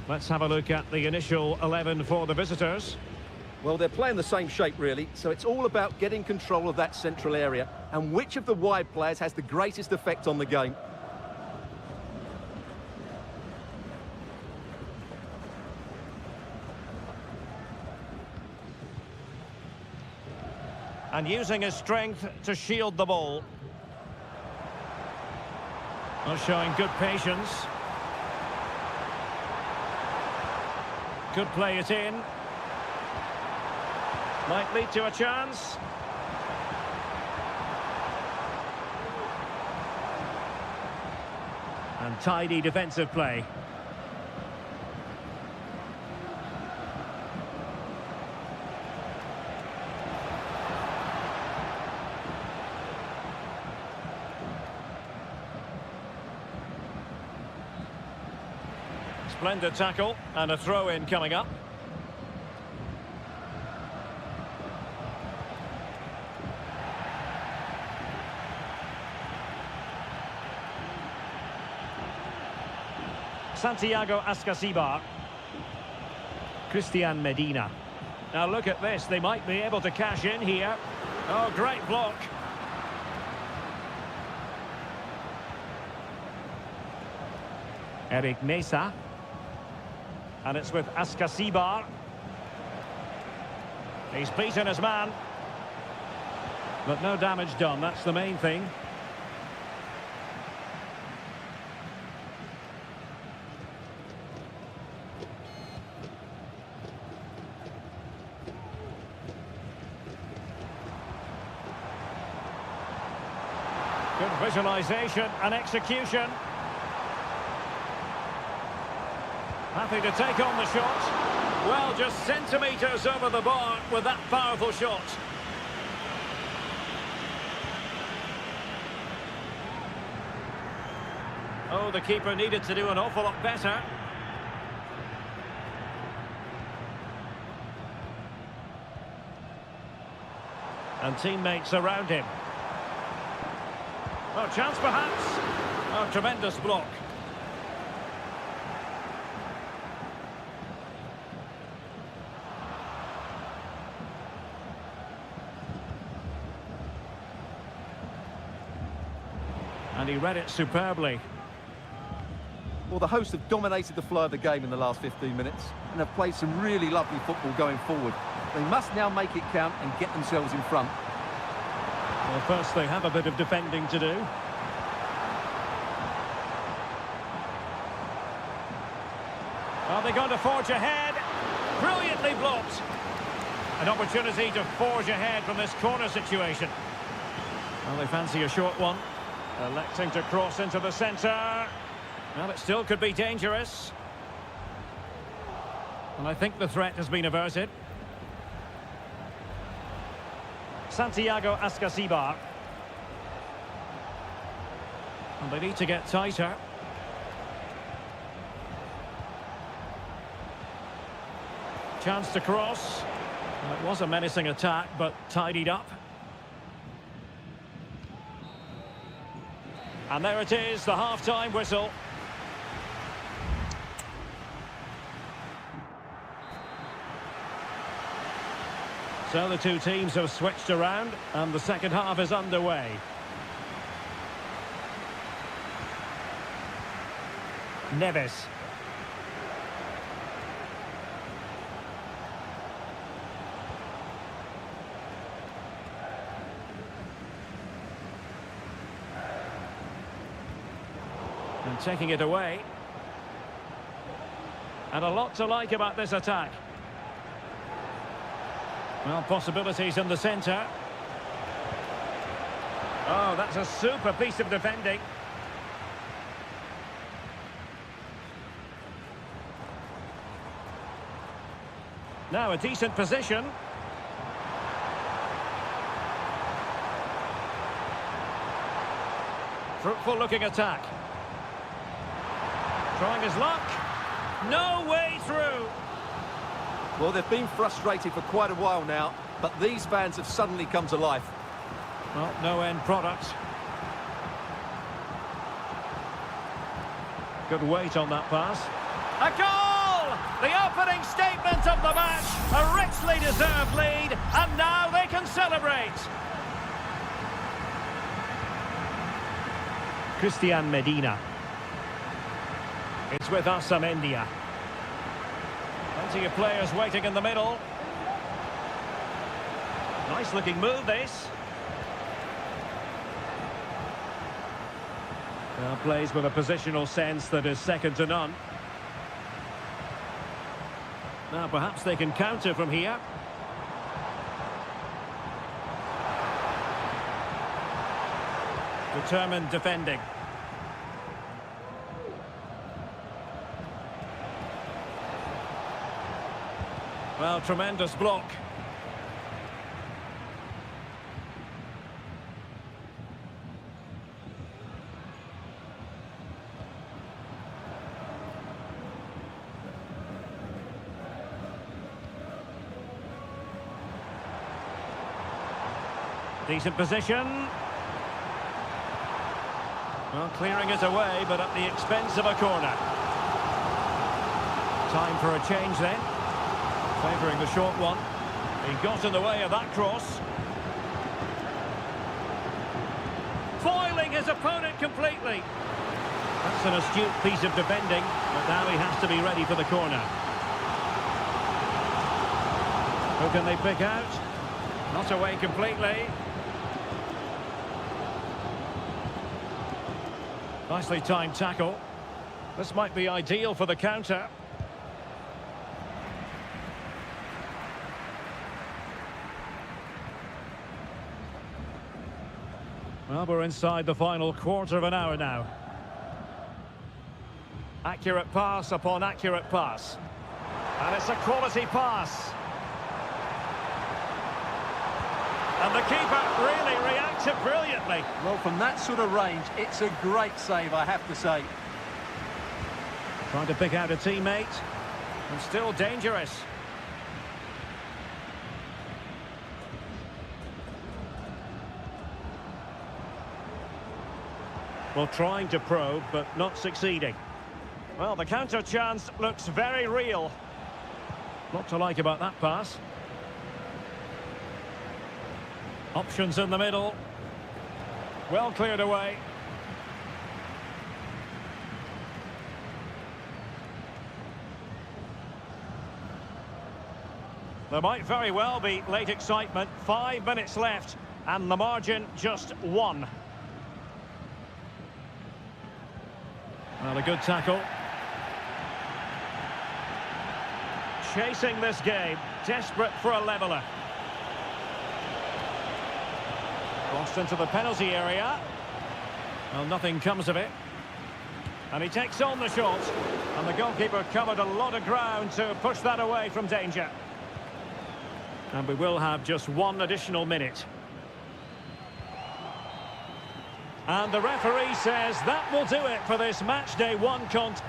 Let's have a look at the initial 11 for the visitors. Well, they're playing the same shape, really, so it's all about getting control of that central area and which of the wide players has the greatest effect on the game. And using his strength to shield the ball. Well, showing good patience. Could play it in. Might lead to a chance. And tidy defensive play. Splendid tackle and a throw-in coming up. Santiago Ascasibar. Christian Medina. Now look at this, they might be able to cash in here. Oh, great block. Eric Mesa. And it's with Ascasibar. He's beaten his man. But no damage done, that's the main thing. Good visualization and execution. Happy to take on the shot. Well, just centimetres over the bar with that powerful shot. Oh, the keeper needed to do an awful lot better. And teammates around him. Oh, chance perhaps. Oh, tremendous block. And he read it superbly. Well, the hosts have dominated the flow of the game in the last 15 minutes and have played some really lovely football going forward. They must now make it count and get themselves in front. Well, first they have a bit of defending to do. Are they going to forge ahead? Brilliantly blocked. An opportunity to forge ahead from this corner situation. Well, they fancy a short one. Electing to cross into the centre. Well, it still could be dangerous. And I think the threat has been averted. Santiago Ascasibar. And they need to get tighter. Chance to cross. Well, it was a menacing attack, but tidied up. And there it is, the half-time whistle. So the two teams have switched around, and the second half is underway. Neves. And taking it away. And a lot to like about this attack. Well, possibilities in the centre. Oh, that's a super piece of defending. Now a decent position. Fruitful looking attack. Trying his luck. No way through. Well, they've been frustrated for quite a while now, but these fans have suddenly come to life. Well, no end product. Good weight on that pass. A goal! The opening statement of the match. A richly deserved lead, and now they can celebrate. Christian Medina. It's with Asamendia. Plenty of players waiting in the middle. Nice looking move, this. Well, plays with a positional sense that is second to none. Now perhaps they can counter from here. Determined defending. Well, tremendous block. Decent position. Well, clearing it away, but at the expense of a corner. Time for a change then. Favouring the short one. He got in the way of that cross. Foiling his opponent completely. That's an astute piece of defending, but now he has to be ready for the corner. Who can they pick out? Not away completely. Nicely timed tackle. This might be ideal for the counter. Well, we're inside the final quarter of an hour now. Accurate pass upon accurate pass. And it's a quality pass. And the keeper really reacted brilliantly. Well, from that sort of range, it's a great save, I have to say. Trying to pick out a teammate. And still dangerous. Well, trying to probe, but not succeeding. Well, the counter chance looks very real. Not to like about that pass. Options in the middle. Well cleared away. There might very well be late excitement. 5 minutes left, and the margin just 1. Well, a good tackle. Chasing this game, desperate for a leveller. Crossed into the penalty area. Well, nothing comes of it. And he takes on the shot. And the goalkeeper covered a lot of ground to push that away from danger. And we will have just 1 additional minute. And the referee says that will do it for this match day 1 contest.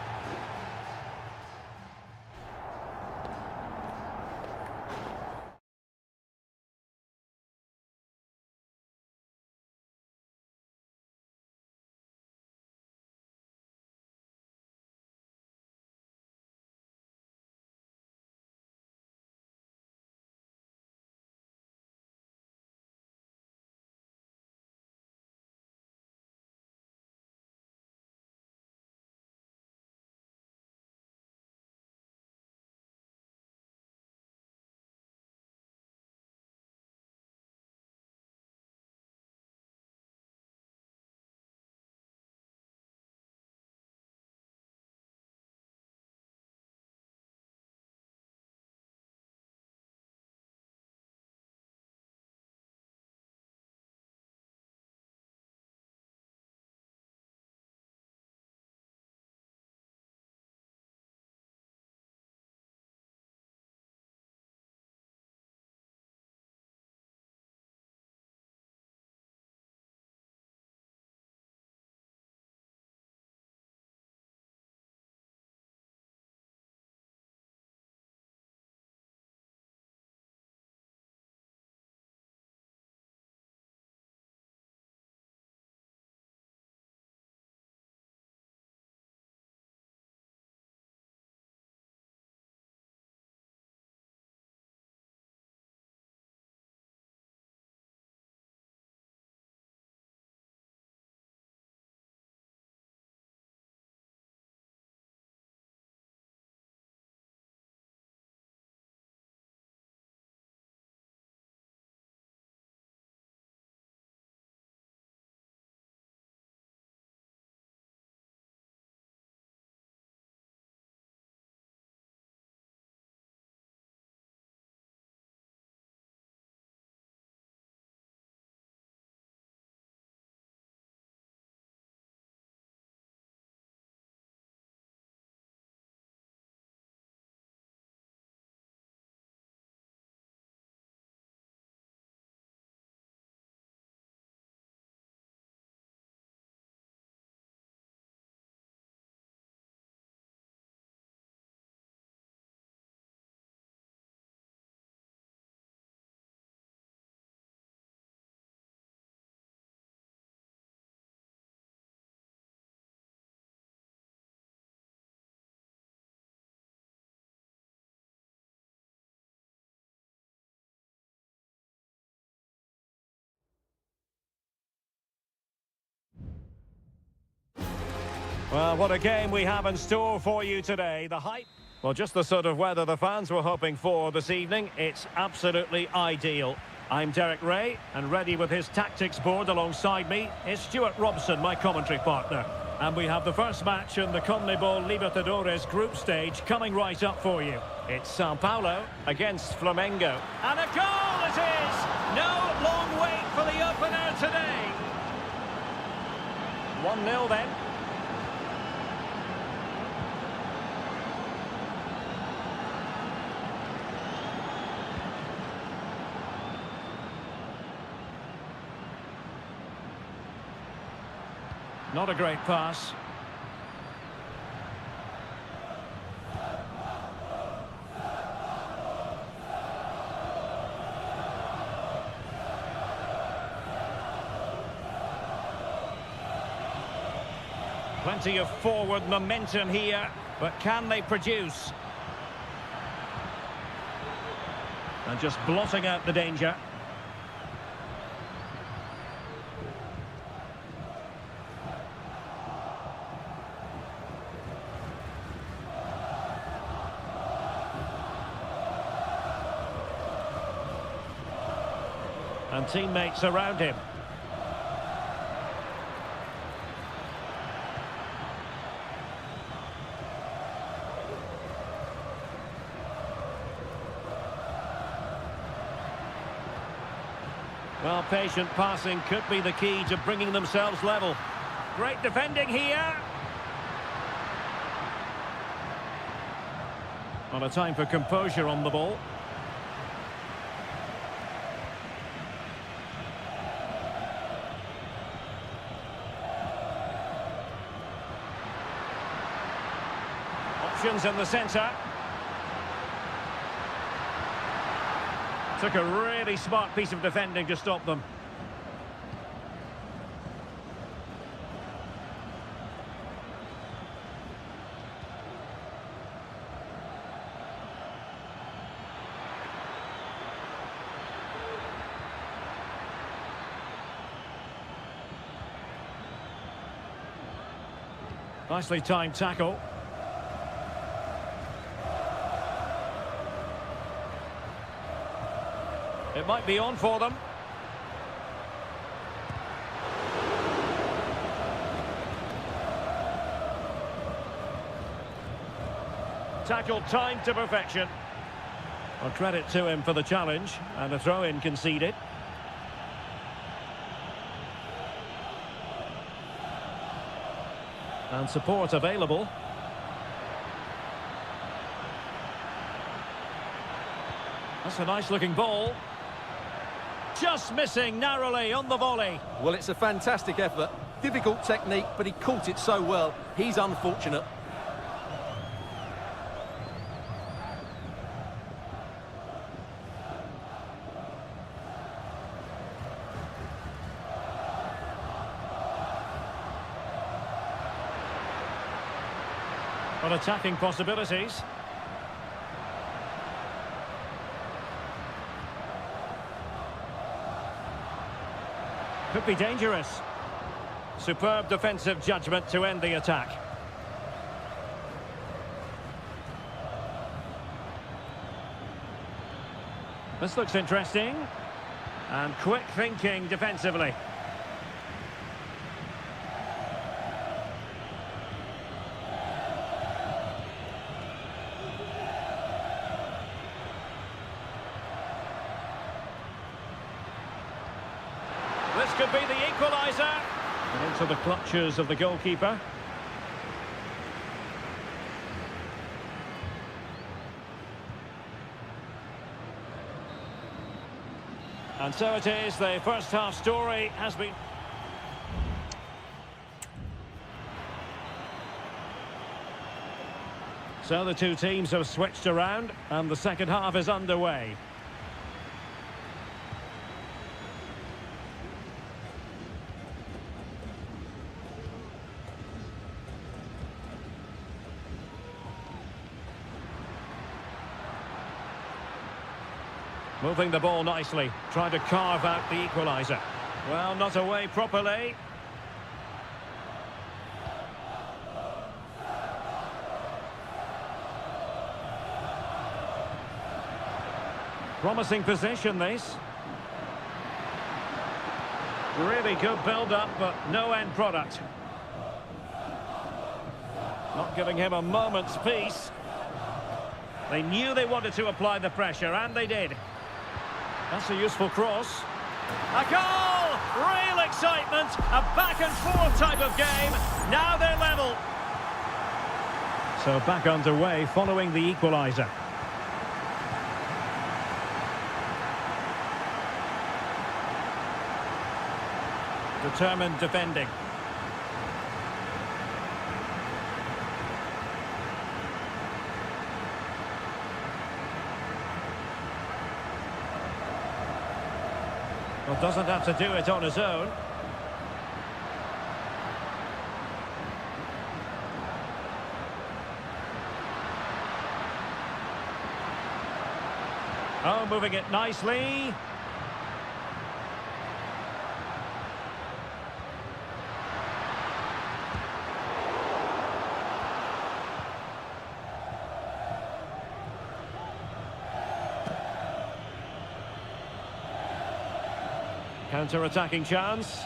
Well, what a game we have in store for you today. The hype... Well, just the sort of weather the fans were hoping for this evening. It's absolutely ideal. I'm Derek Ray, and ready with his tactics board alongside me is Stuart Robson, my commentary partner. And we have the first match in the CONMEBOL Libertadores group stage coming right up for you. It's Sao Paulo against Flamengo. And a goal it is! No long wait for the opener today. 1-0 then. Not a great pass. Plenty of forward momentum here, but can they produce? And just blotting out the danger. And teammates around him. Well, patient passing could be the key to bringing themselves level. Great defending here. Well, a time for composure on the ball. Options in the centre. Took a really smart piece of defending to stop them. Nicely timed tackle. It might be on for them. Tackle timed to perfection. Well, credit to him for the challenge, and a throw-in conceded. And support available. That's a nice-looking ball. Just missing narrowly on the volley. Well, it's a fantastic effort. Difficult technique, but he caught it so well. He's unfortunate. Well, attacking possibilities. Could be dangerous. Superb defensive judgment to end the attack. This looks interesting. And quick thinking defensively. This could be the equaliser. And into the clutches of the goalkeeper. And so it is, the first half story has been... So the two teams have switched around and the second half is underway. Moving the ball nicely, trying to carve out the equaliser. Well, not away properly. Promising position, this. Really good build-up, but no end product. Not giving him a moment's peace. They knew they wanted to apply the pressure, and they did. That's a useful cross. A goal! Real excitement! A back-and-forth type of game. Now they're level. So back underway following the equaliser. Determined defending. Well, doesn't have to do it on his own. Oh, moving it nicely. Counter-attacking chance.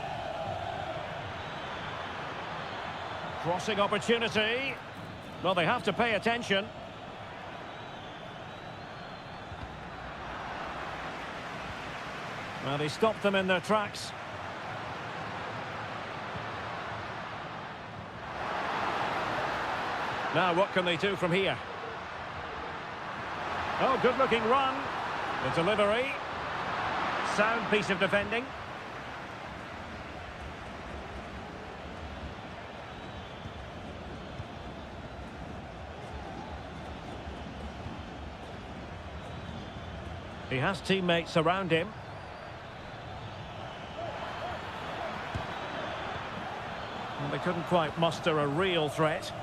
Crossing opportunity. Well, they have to pay attention. Well, he stopped them in their tracks. Now, what can they do from here? Oh, good-looking run. The delivery. Sound piece of defending. He has teammates around him. And they couldn't quite muster a real threat.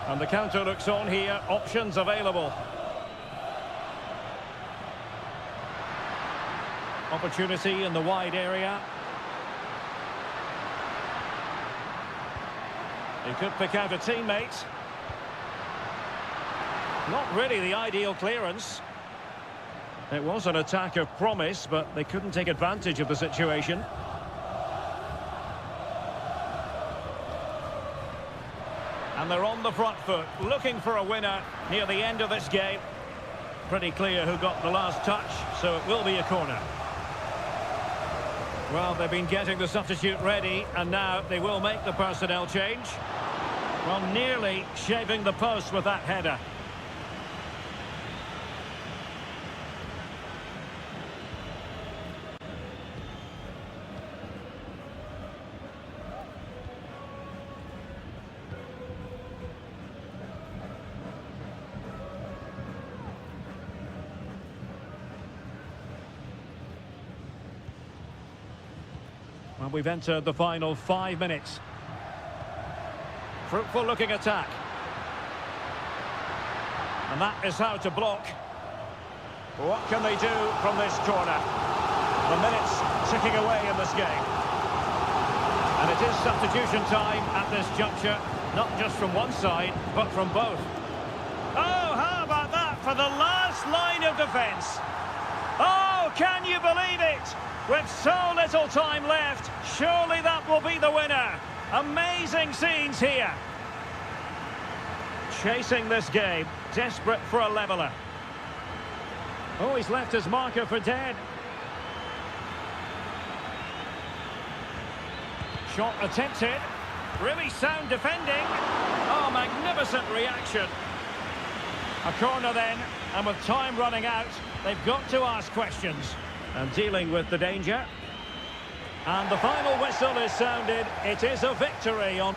And the counter looks on here. Options available. Opportunity in the wide area. He could pick out a teammate. Not really the ideal clearance. It was an attack of promise, but they couldn't take advantage of the situation. And they're on the front foot, looking for a winner near the end of this game. Pretty clear who got the last touch, so it will be a corner. Well, they've been getting the substitute ready, and now they will make the personnel change. Well, nearly shaving the post with that header. Well, we've entered the final 5 minutes. Fruitful looking attack. And that is how to block. What can they do from this corner? The minutes ticking away in this game. And it is substitution time at this juncture, not just from one side, but from both. Oh, how about that for the last line of defence? Oh, can you believe it? With so little time left, surely that will be the winner. Amazing scenes here. Chasing this game, desperate for a leveller. Oh, he's left his marker for dead. Shot attempted. Really sound defending. Oh, magnificent reaction. A corner then, and with time running out, they've got to ask questions. And dealing with the danger. And the final whistle is sounded. It is a victory on...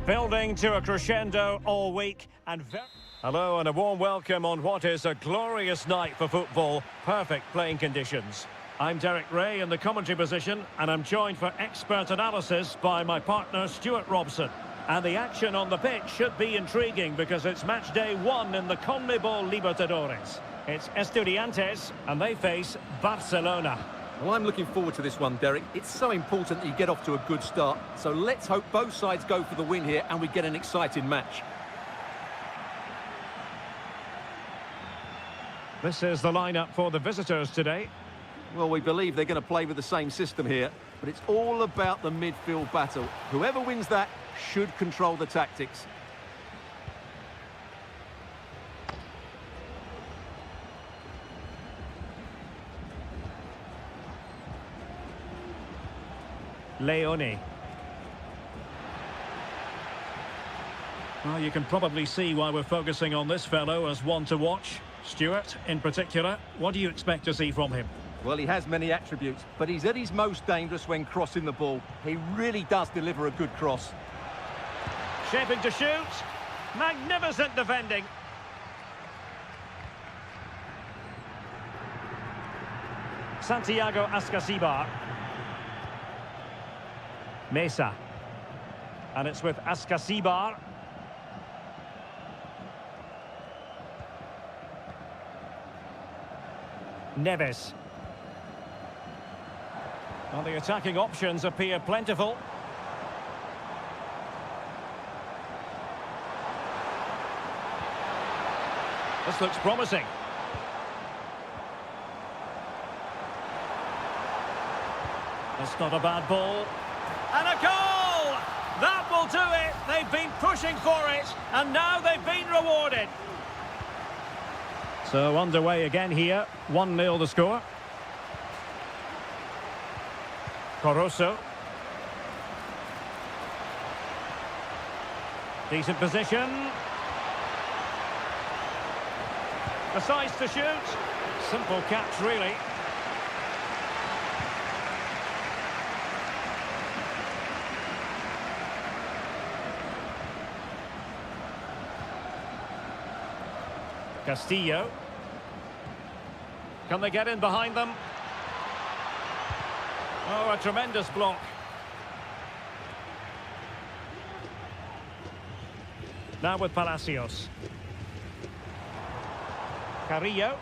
Building to a crescendo all week and hello and a warm welcome on what is a glorious night for football. Perfect playing conditions. I'm Derek Ray in the commentary position and I'm joined for expert analysis by my partner Stuart Robson. And the action on the pitch should be intriguing because it's match day 1 in the CONMEBOL Libertadores. It's Estudiantes and they face Barcelona. Well, I'm looking forward to this one, Derek. It's so important that you get off to a good start. So let's hope both sides go for the win here and we get an exciting match. This is the lineup for the visitors today. Well, we believe they're going to play with the same system here, but it's all about the midfield battle. Whoever wins that should control the tactics. Leone. Well, you can probably see why we're focusing on this fellow as one to watch. Stuart, in particular, what do you expect to see from him? Well, he has many attributes, but he's at his most dangerous when crossing the ball. He really does deliver a good cross. Shaping to shoot. Magnificent defending. Santiago Ascasibar. Mesa. And it's with Ascasibar. Neves. Well, the attacking options appear plentiful. This looks promising. That's not a bad ball. And a goal! That will do it. They've been pushing for it, and now they've been rewarded. So underway again here. 1-0 the score. Coroso. Decent position. Decides to shoot. Simple catch, really. Castillo. Can they get in behind them? Oh, a tremendous block. Now with Palacios. Carrillo.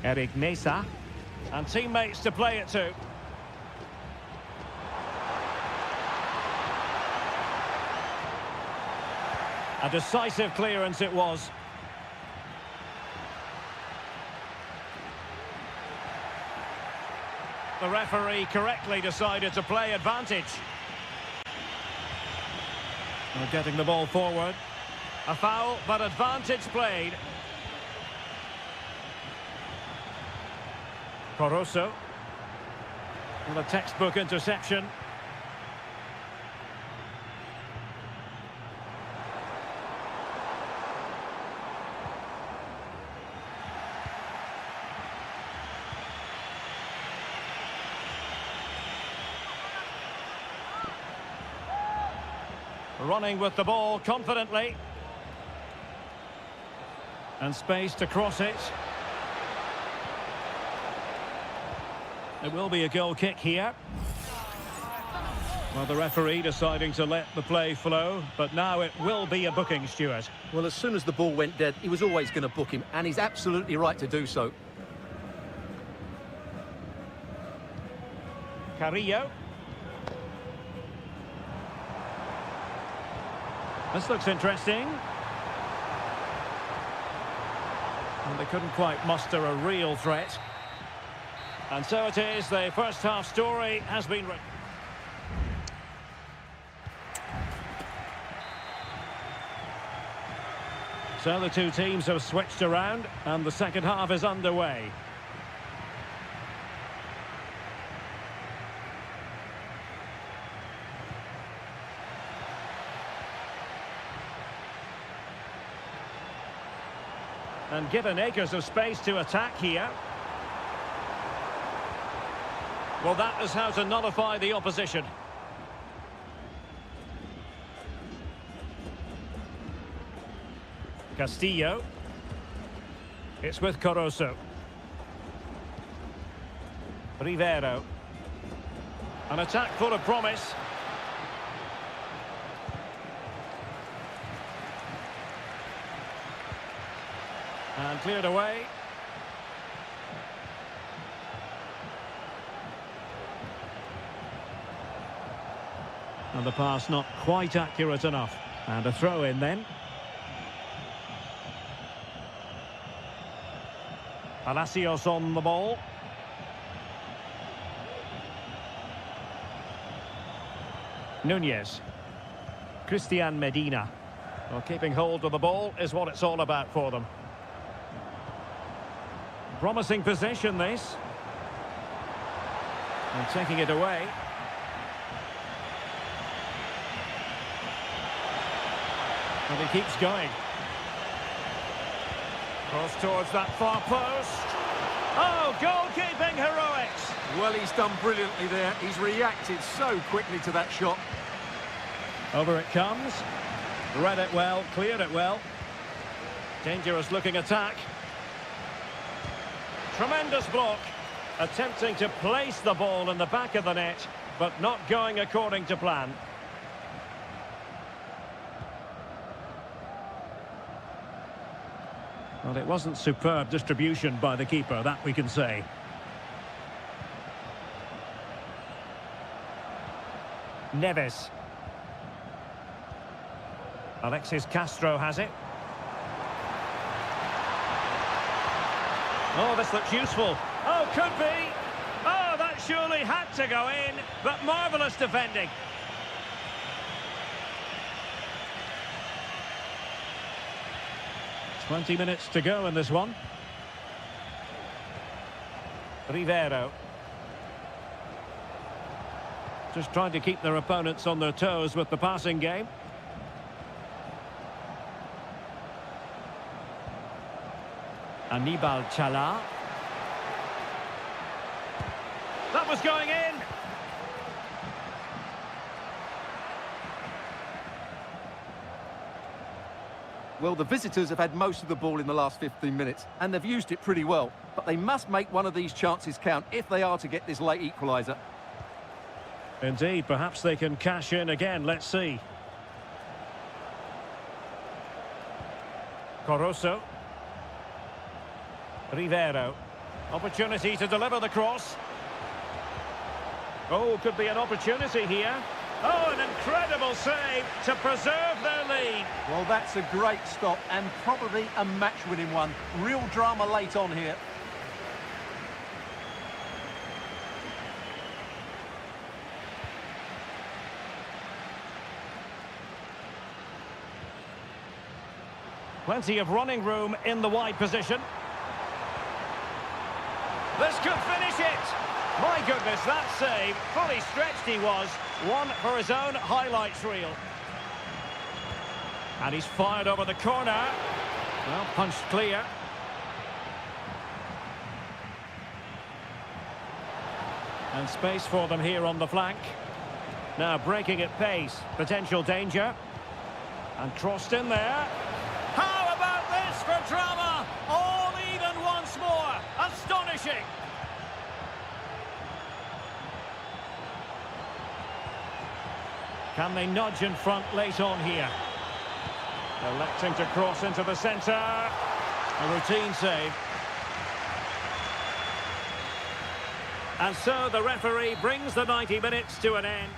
Eric Mesa. And teammates to play it to. A decisive clearance it was. The referee correctly decided to play advantage. We're getting the ball forward. A foul, but advantage played. Coroso. And a textbook interception. Running with the ball confidently. And space to cross it. It will be a goal kick here. Well, the referee deciding to let the play flow, but now it will be a booking, Stuart. Well, as soon as the ball went dead, he was always going to book him, and he's absolutely right to do so. Carrillo. This looks interesting. And they couldn't quite muster a real threat. And so it is, the first half story has been written. So the two teams have switched around and the second half is underway. And given acres of space to attack here. Well, that is how to nullify the opposition. Castillo. It's with Corozo. Rivero. An attack full of promise. And cleared away. And the pass not quite accurate enough. And a throw in then. Palacios on the ball. Nunez. Christian Medina. Well, keeping hold of the ball is what it's all about for them. Promising possession, this. And taking it away. And he keeps going. Cross towards that far post. Oh, goalkeeping heroics. Well, he's done brilliantly there. He's reacted so quickly to that shot. Over it comes. Read it well, cleared it well. Dangerous looking attack. Tremendous block. Attempting to place the ball in the back of the net, but not going according to plan. Well, it wasn't superb distribution by the keeper, that we can say. Neves. Alexis Castro has it. Oh, this looks useful. Oh, could be. Oh, that surely had to go in, but marvellous defending. "20 minutes to go in this one. Rivero. Just trying to keep their opponents on their toes with the passing game. Anibal Chala. That was going in. Well, the visitors have had most of the ball in the last 15 minutes, and they've used it pretty well. But they must make one of these chances count if they are to get this late equaliser. Indeed, perhaps they can cash in again. Let's see. Corozo. Rivero. Opportunity to deliver the cross. Oh, could be an opportunity here. Oh, an incredible save to preserve their lead. Well, that's a great stop and probably a match-winning one. Real drama late on here. Plenty of running room in the wide position. This could finish it. My goodness, that save. Fully stretched he was. One for his own highlights reel. And he's fired over the corner. Well, punched clear. And space for them here on the flank. Now breaking at pace. Potential danger. And crossed in there. How about this for drama? All even once more. Astonishing. Can they nudge in front late on here? Electing to cross into the centre. A routine save. And so the referee brings the 90 minutes to an end.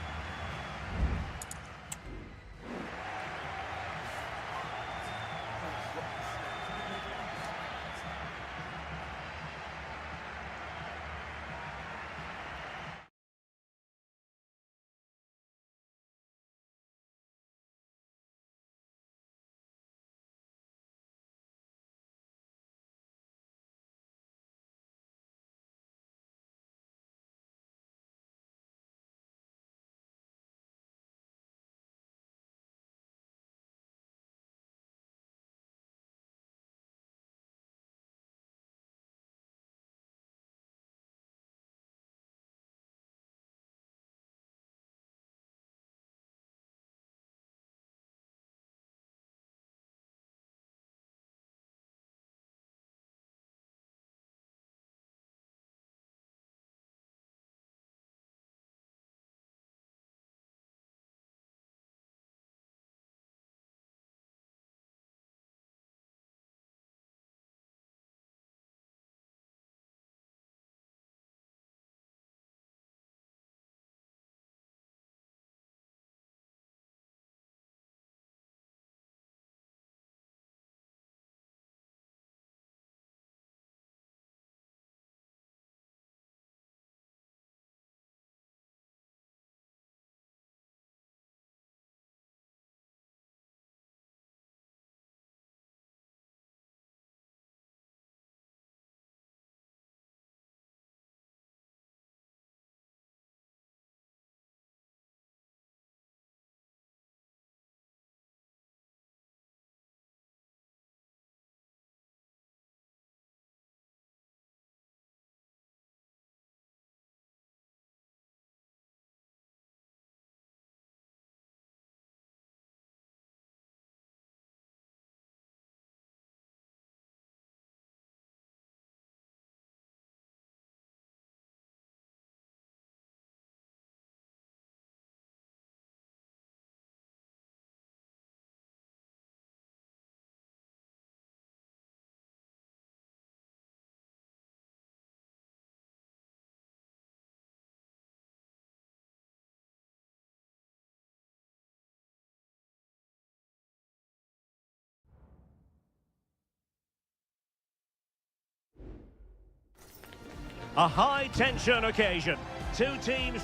A high-tension occasion. Two teams...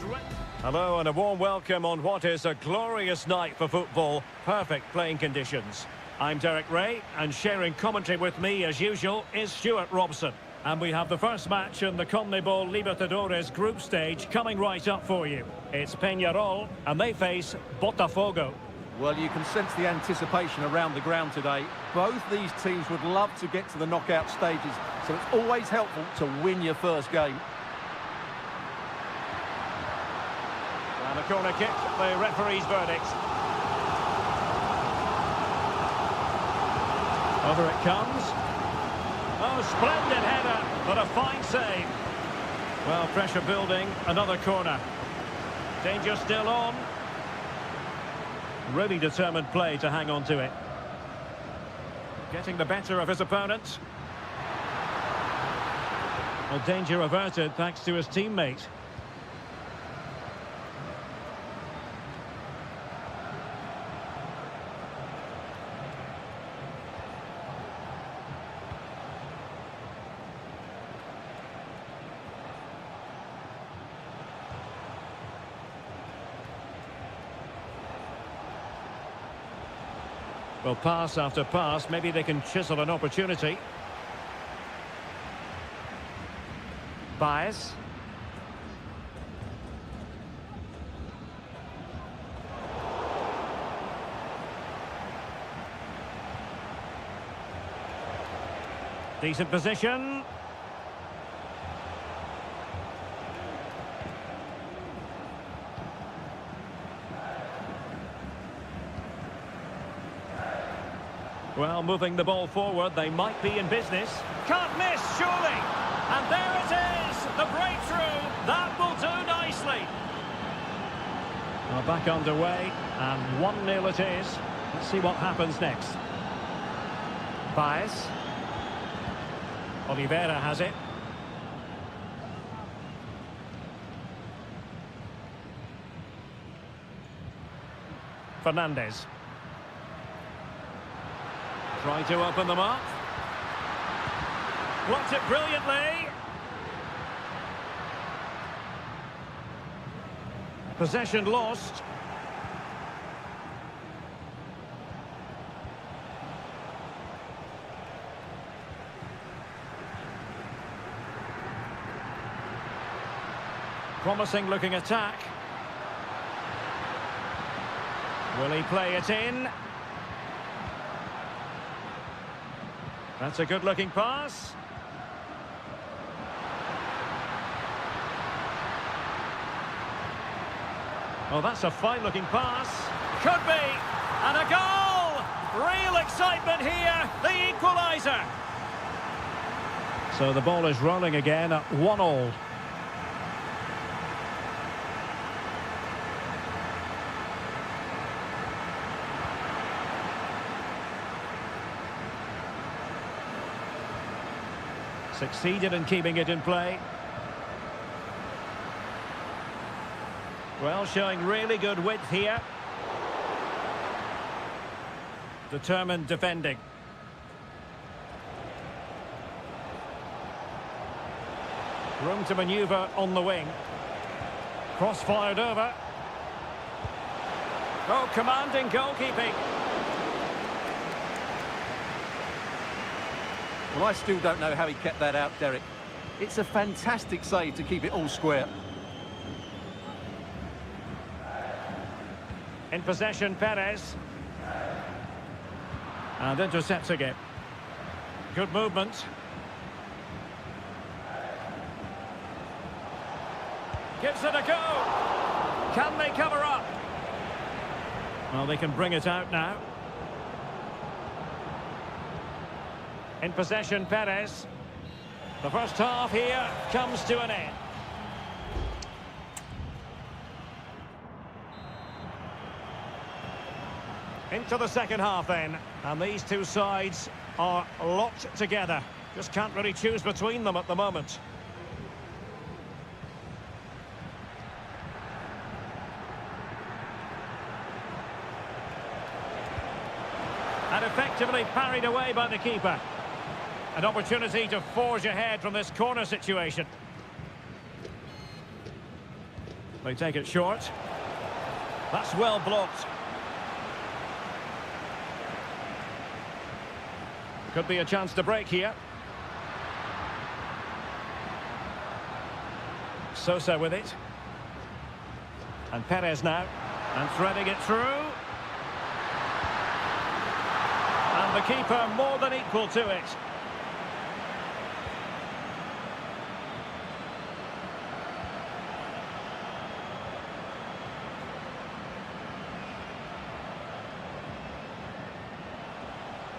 Hello and a warm welcome on what is a glorious night for football. Perfect playing conditions. I'm Derek Ray, and sharing commentary with me, as usual, is Stuart Robson. And we have the first match in the CONMEBOL Libertadores group stage coming right up for you. It's Peñarol, and they face Botafogo. Well, you can sense the anticipation around the ground today. Both these teams would love to get to the knockout stages, so it's always helpful to win your first game. And a corner kick, the referee's verdict. Over it comes. Oh, splendid header, but a fine save. Well, pressure building, another corner. Danger still on. Really determined play to hang on to it. Getting the better of his opponent. Well, danger averted thanks to his teammate. Well, pass after pass, maybe they can chisel an opportunity. Bias. Decent position. Well, moving the ball forward, they might be in business. Can't miss, surely! And there it is! The breakthrough! That will do nicely! Well, back underway, and 1-0 it is. Let's see what happens next. Bias. Oliveira has it. Fernandez. Try to open them up. Blocked it brilliantly. Possession lost. Promising looking attack. Will he play it in? That's a good-looking pass. Oh, that's a fine-looking pass. Could be. And a goal! Real excitement here. The equaliser. So the ball is rolling again at 1-1. Succeeded in keeping it in play. Well, showing really good width here. Determined defending. Room to manoeuvre on the wing. Cross fired over. Oh, commanding goalkeeping. Well, I still don't know how he kept that out, Derek. It's a fantastic save to keep it all square. In possession, Perez. And intercepts again. Good movement. Gives it a go. Can they cover up? Well, they can bring it out now. In possession, Perez. The first half here comes to an end. Into the second half then. And these two sides are locked together. Just can't really choose between them at the moment. And effectively parried away by the keeper. An opportunity to forge ahead from this corner situation. They take it short. That's well blocked. Could be a chance to break here. Sosa with it. And Perez now. And threading it through. And the keeper more than equal to it.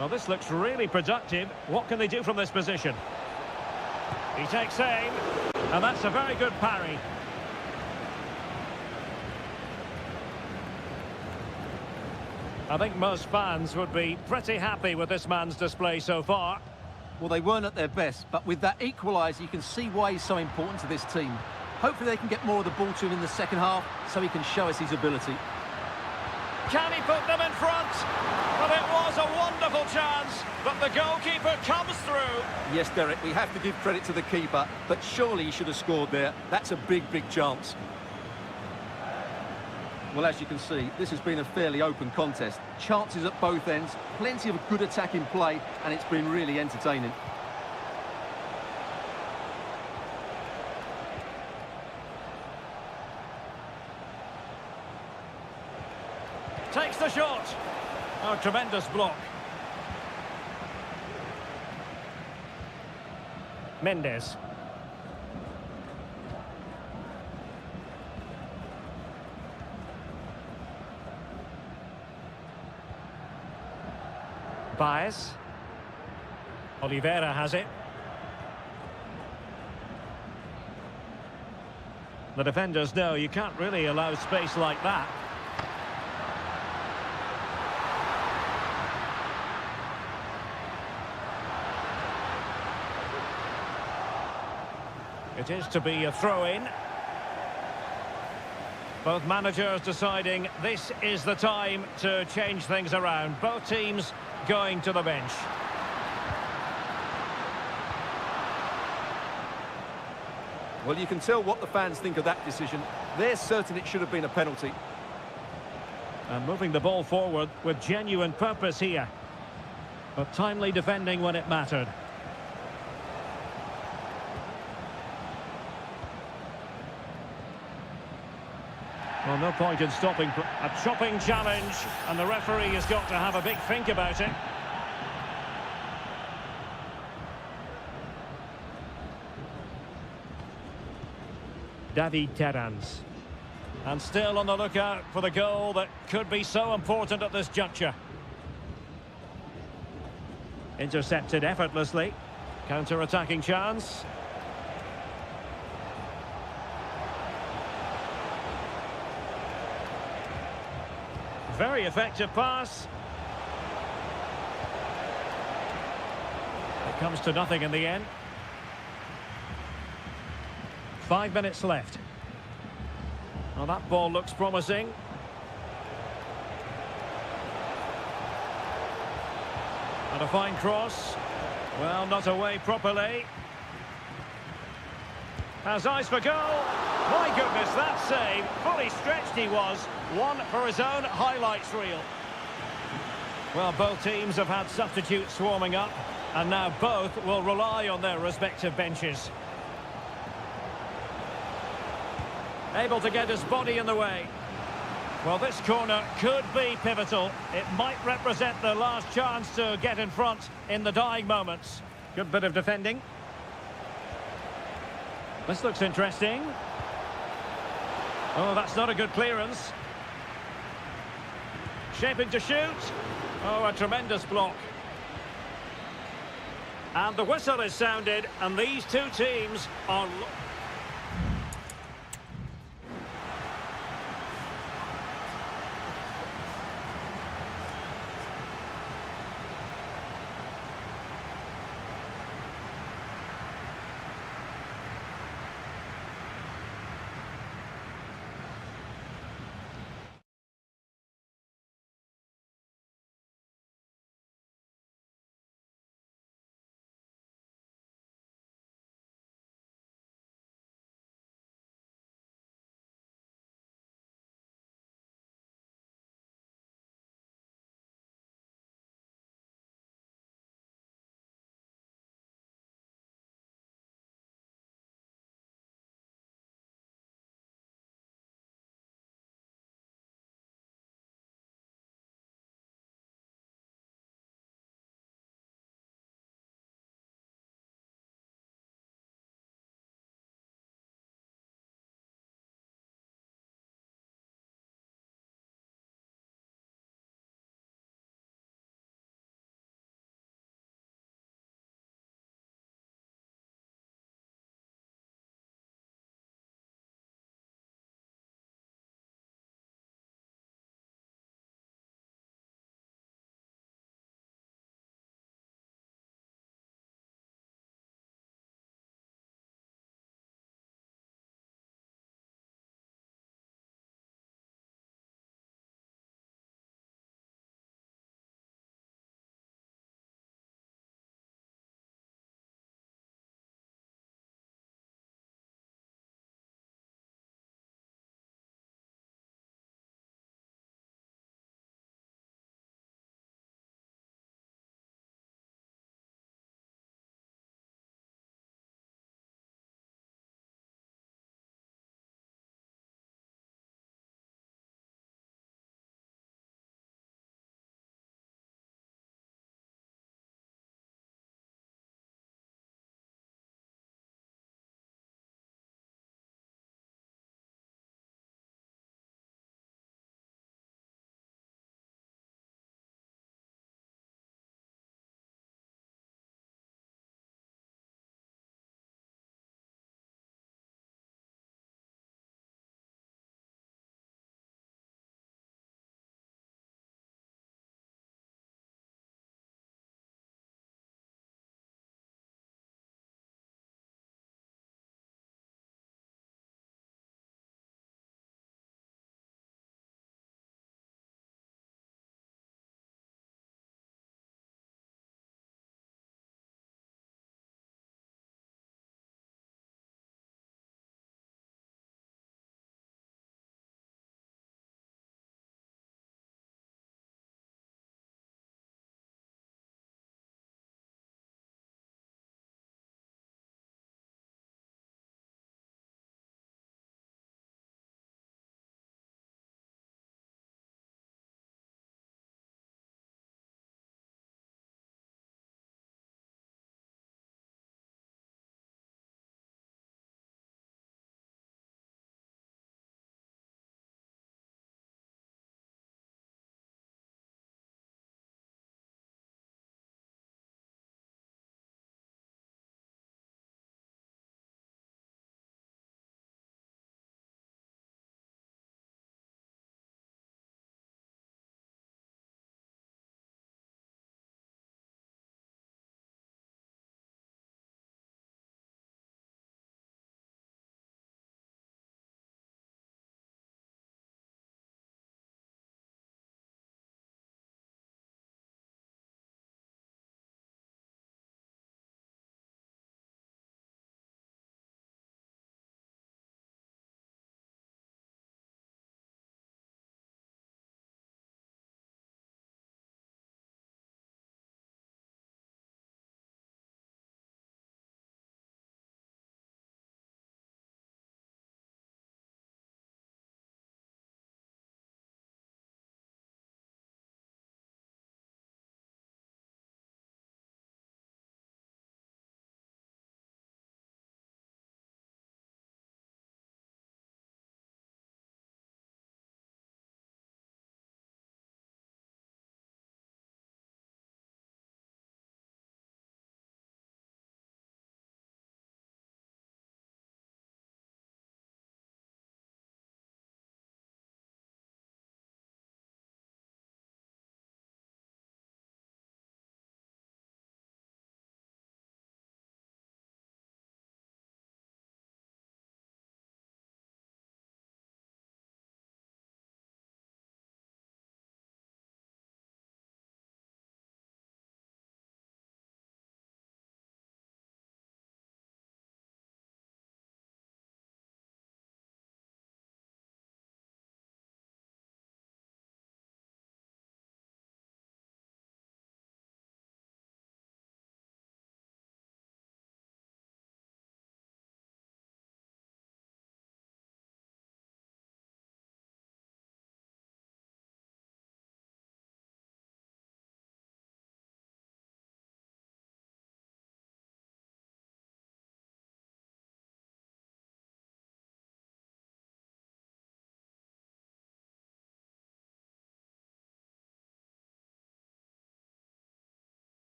Well, this looks really productive. What can they do from this position? He takes aim, and that's a very good parry. I think most fans would be pretty happy with this man's display so far. Well, they weren't at their best, but with that equaliser, you can see why he's so important to this team. Hopefully they can get more of the ball to him in the second half so he can show us his ability. Can he put them in front? Well, it was a wonderful chance, but the goalkeeper comes through. Yes, Derek, we have to give credit to the keeper, but surely he should have scored there. That's a big, big chance. Well, as you can see, this has been a fairly open contest. Chances at both ends, plenty of good attacking play, and it's been really entertaining. Takes the shot. Oh, tremendous block. Mendes. Baez. Oliveira has it. The defenders know you can't really allow space like that. It is to be a throw-in. Both managers deciding this is the time to change things around. Both teams going to the bench. Well, you can tell what the fans think of that decision. They're certain it should have been a penalty. And moving the ball forward with genuine purpose here. But timely defending when it mattered. Well, no point in stopping. A chopping challenge, and the referee has got to have a big think about it. David Terrans. And still on the lookout for the goal that could be so important at this juncture. Intercepted effortlessly. Counter-attacking chance. Very effective pass. It comes to nothing in the end. 5 minutes left. Well, that ball looks promising. And a fine cross. Well, not away properly. Has eyes for goal. My goodness, that save. Fully stretched he was. One for his own highlights reel. Well, both teams have had substitutes swarming up, and now both will rely on their respective benches. Able to get his body in the way. Well, this corner could be pivotal. It might represent the last chance to get in front in the dying moments. Good bit of defending. This looks interesting. Oh, that's not a good clearance. Shaping to shoot. Oh, a tremendous block. And the whistle is sounded, and these two teams are...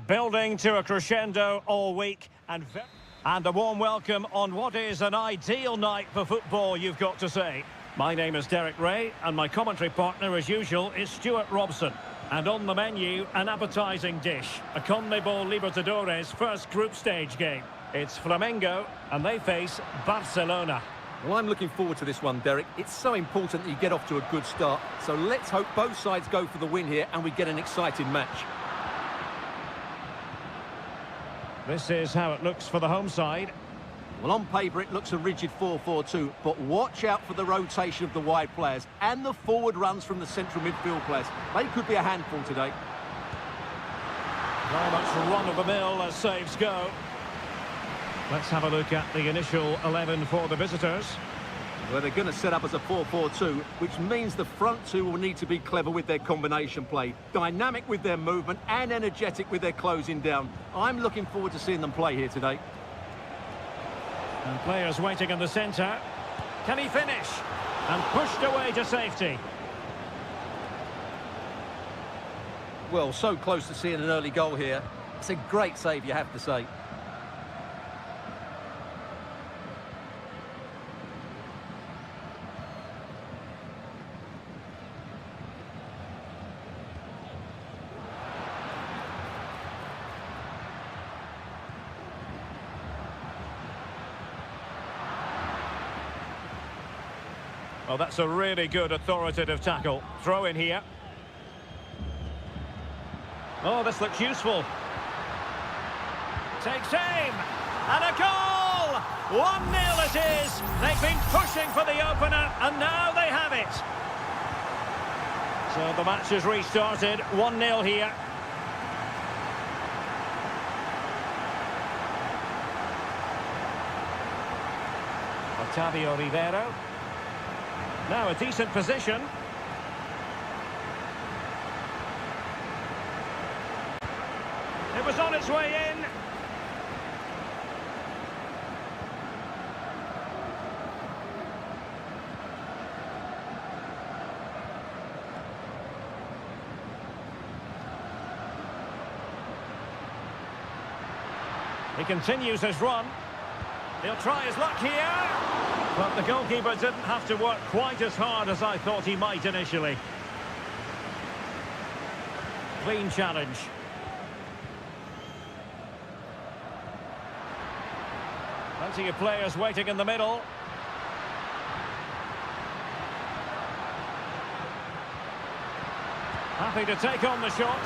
Building to a crescendo all week and a warm welcome on what is an ideal night for football, you've got to say. My name is Derek Ray and my commentary partner as usual is Stuart Robson. And on the menu, an appetising dish, a CONMEBOL Libertadores first group stage game. It's Flamengo and they face Barcelona. Well, I'm looking forward to this one, Derek. It's so important that you get off to a good start. So let's hope both sides go for the win here and we get an exciting match. This is how it looks for the home side. Well, on paper, it looks a rigid 4-4-2, but watch out for the rotation of the wide players and the forward runs from the central midfield players. They could be a handful today. Very much run-of-the-mill as saves go. Let's have a look at the initial 11 for the visitors. Well, they're going to set up as a 4-4-2, which means the front two will need to be clever with their combination play, dynamic with their movement and energetic with their closing down. I'm looking forward to seeing them play here today. And players waiting in the centre. Can he finish? And pushed away to safety. Well, so close to seeing an early goal here. It's a great save, you have to say. Oh, that's a really good authoritative tackle. Throw in here. Oh, this looks useful. Takes aim. And a goal! 1-0 it is. They've been pushing for the opener, and now they have it. So the match has restarted. 1-0 here. Otavio Rivero. Now a decent position. It was on its way in. He continues his run. He'll try his luck here. But the goalkeeper didn't have to work quite as hard as I thought he might initially. Clean challenge. Plenty of players waiting in the middle. Happy to take on the shot.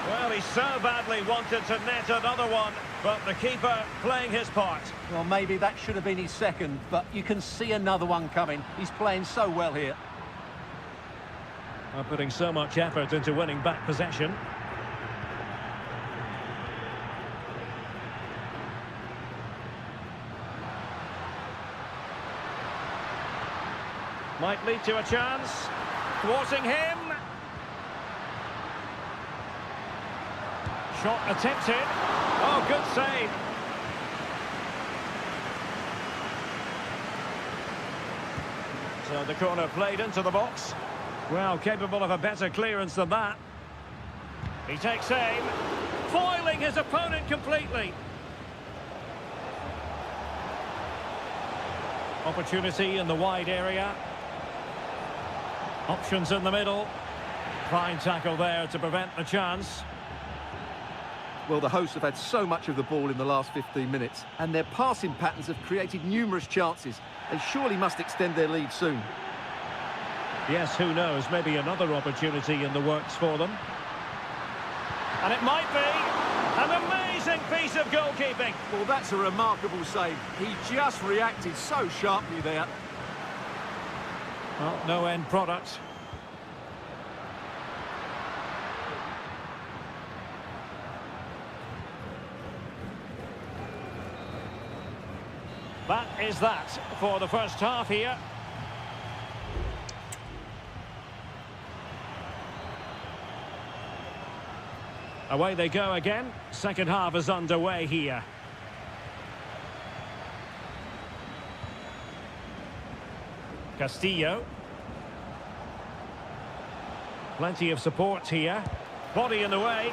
Well, he so badly wanted to net another one, but the keeper playing his part. Well, maybe that should have been his second, but you can see another one coming. He's playing so well here. Putting so much effort into winning back possession. Might lead to a chance. Thwarting him. Shot attempted. Oh, good save. So the corner played into the box. Well, capable of a better clearance than that. He takes aim, foiling his opponent completely. Opportunity in the wide area. Options in the middle. Fine tackle there to prevent the chance. Well, the hosts have had so much of the ball in the last 15 minutes, and their passing patterns have created numerous chances. They surely must extend their lead soon. Yes, who knows, maybe another opportunity in the works for them. And it might be an amazing piece of goalkeeping. Well, that's a remarkable save. He just reacted so sharply there. Well, no end product. That is that for the first half here. Away they go again. Second half is underway here. Castillo. Plenty of support here. Body in the way.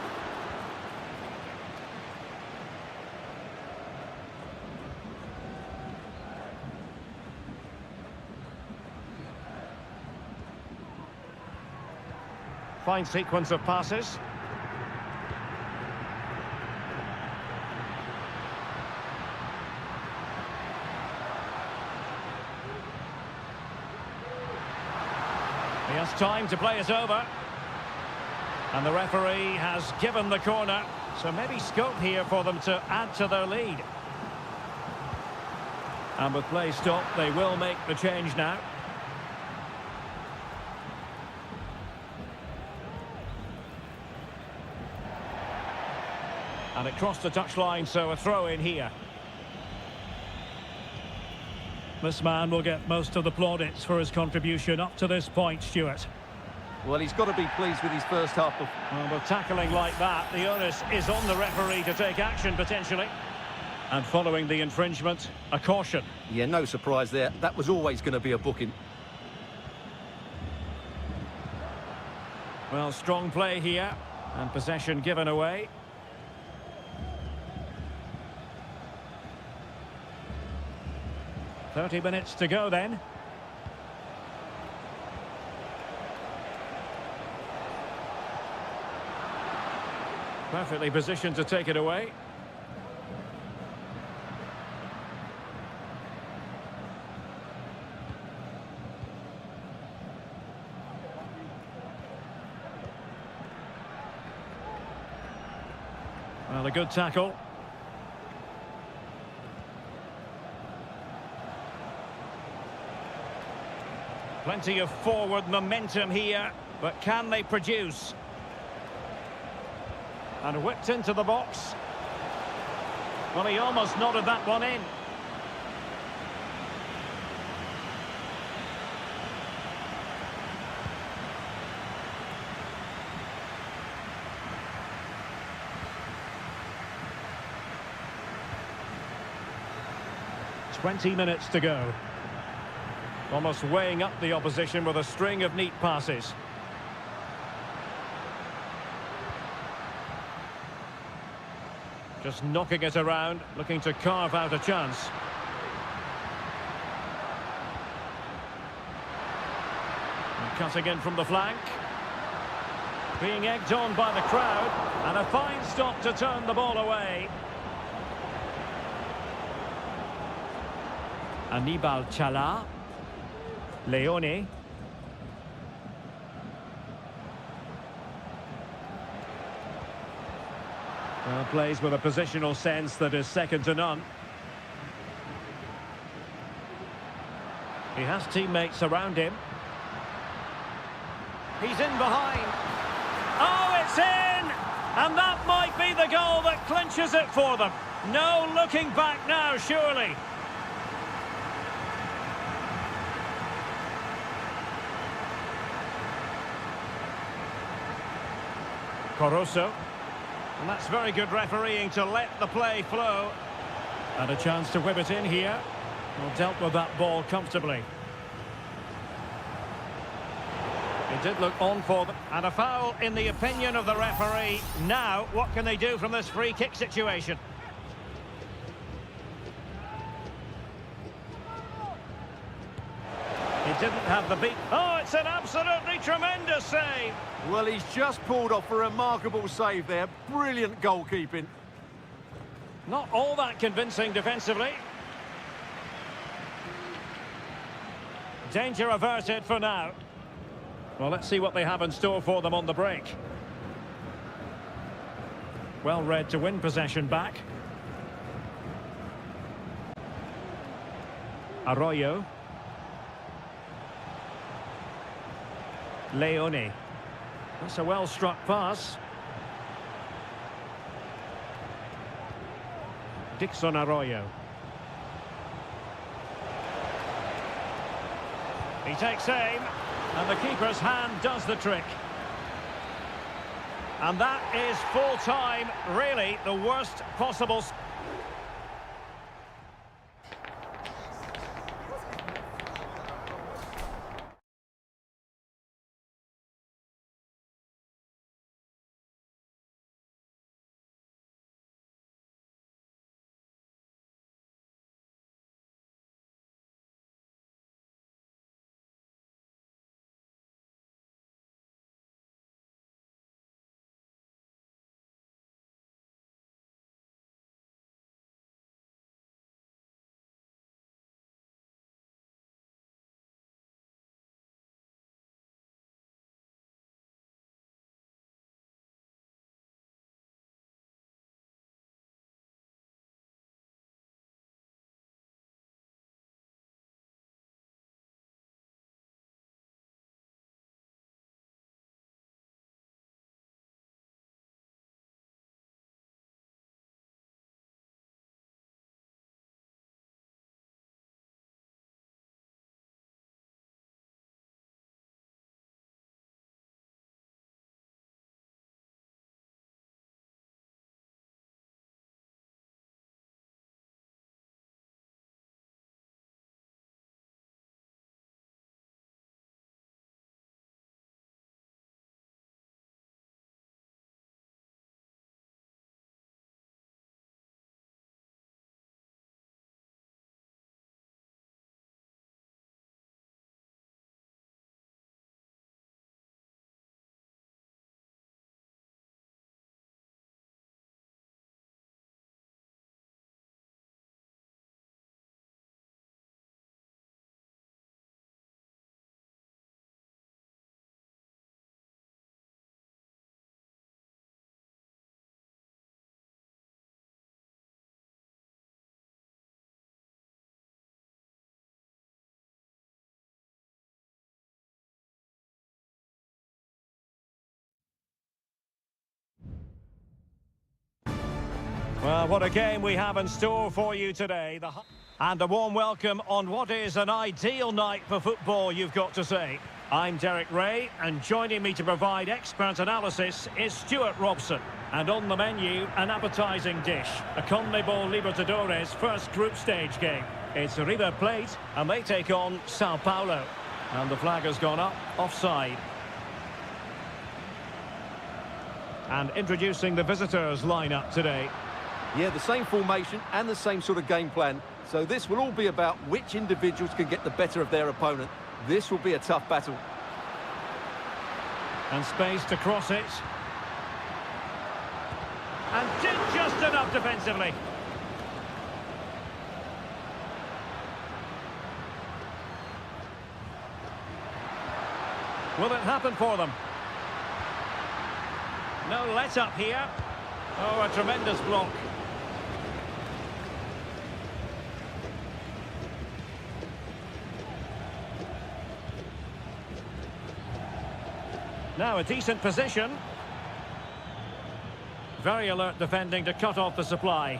Fine sequence of passes. He has time to play it over. And the referee has given the corner. So maybe scope here for them to add to their lead. And with play stopped, they will make the change now. And it crossed the touchline, so a throw in here. This man will get most of the plaudits for his contribution up to this point, Stuart. Well, he's got to be pleased with his first half. Well, with tackling like that, the onus is on the referee to take action, potentially. And following the infringement, a caution. Yeah, no surprise there. That was always going to be a booking. Well, strong play here, and possession given away. "30 minutes to go then." Perfectly positioned to take it away. Well, a good tackle. Plenty of forward momentum here, but can they produce? And whipped into the box. Well, he almost nodded that one in. "20 minutes to go." Almost weighing up the opposition with a string of neat passes. Just knocking it around, looking to carve out a chance. And cutting in from the flank. Being egged on by the crowd, and a fine stop to turn the ball away. Anibal Chala. Leone. Well, plays with a positional sense that is second to none. He has teammates around him. He's in behind. Oh, it's in! And that might be the goal that clinches it for them. No looking back now, surely. Caruso. And that's very good refereeing to let the play flow. And a chance to whip it in here. Well, dealt with that ball comfortably. It did look on for them. And a foul in the opinion of the referee. Now, what can they do from this free kick situation? He didn't have the beat. Oh, it's an absolutely tremendous save. Well, he's just pulled off a remarkable save there. Brilliant goalkeeping. Not all that convincing defensively. Danger averted for now. Well, let's see what they have in store for them on the break. Well read to win possession back. Arroyo. Leone. That's a well-struck pass. Dixon Arroyo. He takes aim, and the keeper's hand does the trick. And that is full time, really the worst possible... Well, what a game we have in store for you today. And a warm welcome on what is an ideal night for football, you've got to say. I'm Derek Ray, and joining me to provide expert analysis is Stuart Robson. And on the menu, an appetising dish, a CONMEBOL Libertadores first group stage game. It's River Plate, and they take on Sao Paulo. And the flag has gone up, offside. And introducing the visitors' lineup today. Yeah, the same formation and the same sort of game plan. So this will all be about which individuals can get the better of their opponent. This will be a tough battle. And space to cross it. And did just enough defensively. Will it happen for them? No let up here. Oh, a tremendous block. Now a decent position. Very alert defending to cut off the supply.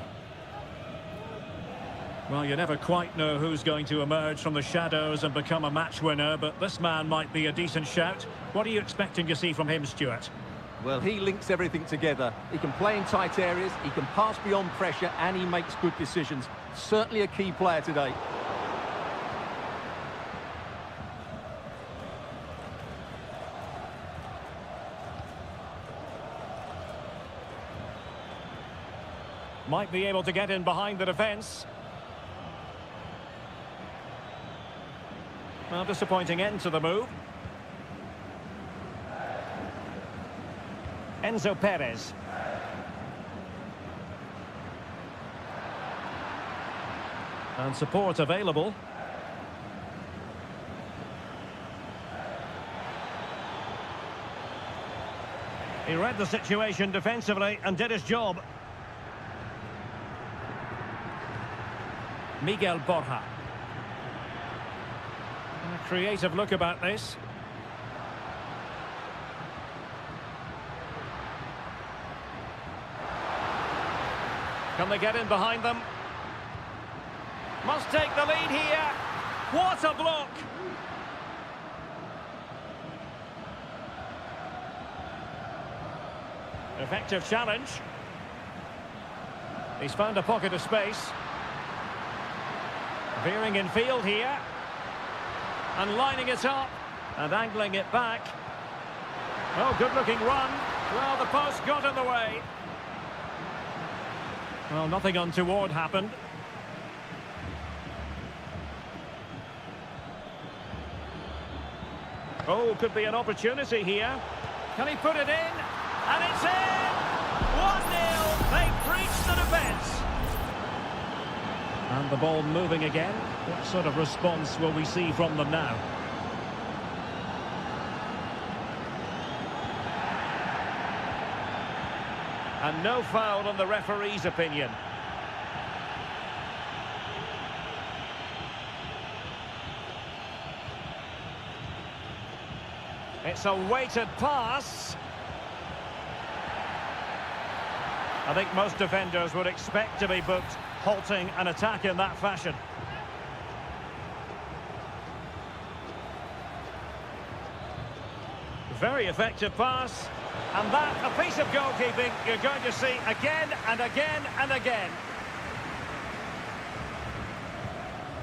Well, you never quite know who's going to emerge from the shadows and become a match winner, but this man might be a decent shout. What are you expecting to see from him, Stuart? Well, he links everything together. He can play in tight areas, he can pass beyond pressure, and he makes good decisions. Certainly a key player today. Might be able to get in behind the defence. Well, disappointing end to the move. Enzo Perez. And support available. He read the situation defensively and did his job. Miguel Borja. A creative look about this. Can they get in behind them? Must take the lead here. What a block! Effective challenge. He's found a pocket of space. Veering in field here. And lining it up. And angling it back. Oh, good-looking run. Well, the post got in the way. Well, nothing untoward happened. Oh, could be an opportunity here. Can he put it in? And it's in! 1-0. They breached the defence. And the ball moving again. What sort of response will we see from them now? And no foul on the referee's opinion. It's a weighted pass. I think most defenders would expect to be booked, halting an attack in that fashion. Very effective pass. And that, a piece of goalkeeping you're going to see again and again and again.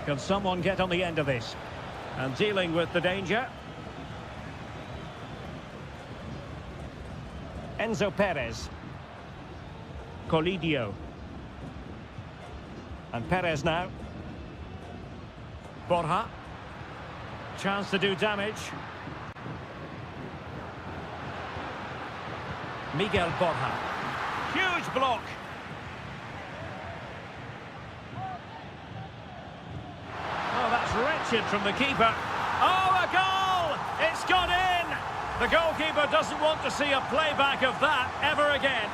Can someone get on the end of this? And dealing with the danger. Enzo Perez. Colidio. And Perez now. Borja. Chance to do damage. Miguel Borja. Huge block. Oh, that's wretched from the keeper. Oh, a goal! It's gone in! The goalkeeper doesn't want to see a playback of that ever again.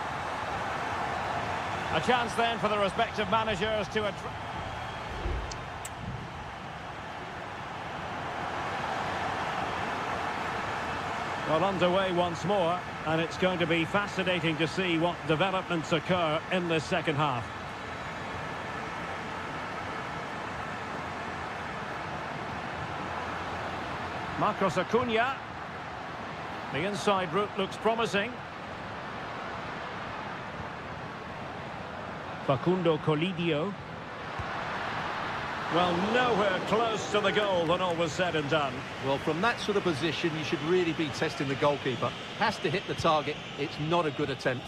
A chance then for the respective managers to... Well, underway once more, and it's going to be fascinating to see what developments occur in this second half. Marcos Acuna. The inside route looks promising. Facundo Colidio. Well, nowhere close to the goal when all was said and done. Well, from that sort of position, you should really be testing the goalkeeper. Has to hit the target. It's not a good attempt.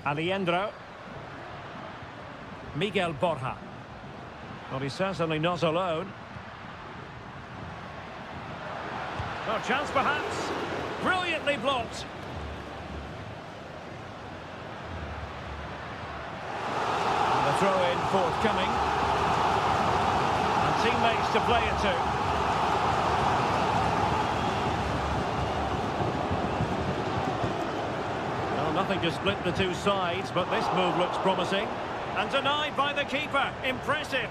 Alejandro. Miguel Borja. Well, he's certainly not alone. Oh, chance perhaps. Brilliantly blocked. And the throw-in forthcoming. And teammates to play it to. Well, nothing to split the two sides, but this move looks promising. And denied by the keeper. Impressive.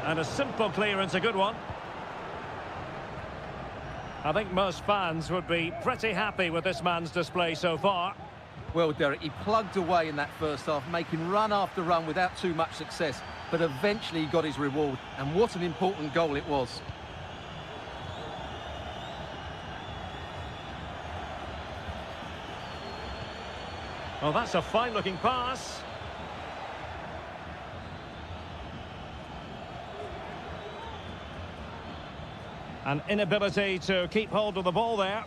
And a simple clearance, a good one. I think most fans would be pretty happy with this man's display so far. Well, Derek, he plugged away in that first half, making run after run without too much success. But eventually he got his reward. And what an important goal it was. Well, that's a fine-looking pass. An inability to keep hold of the ball there.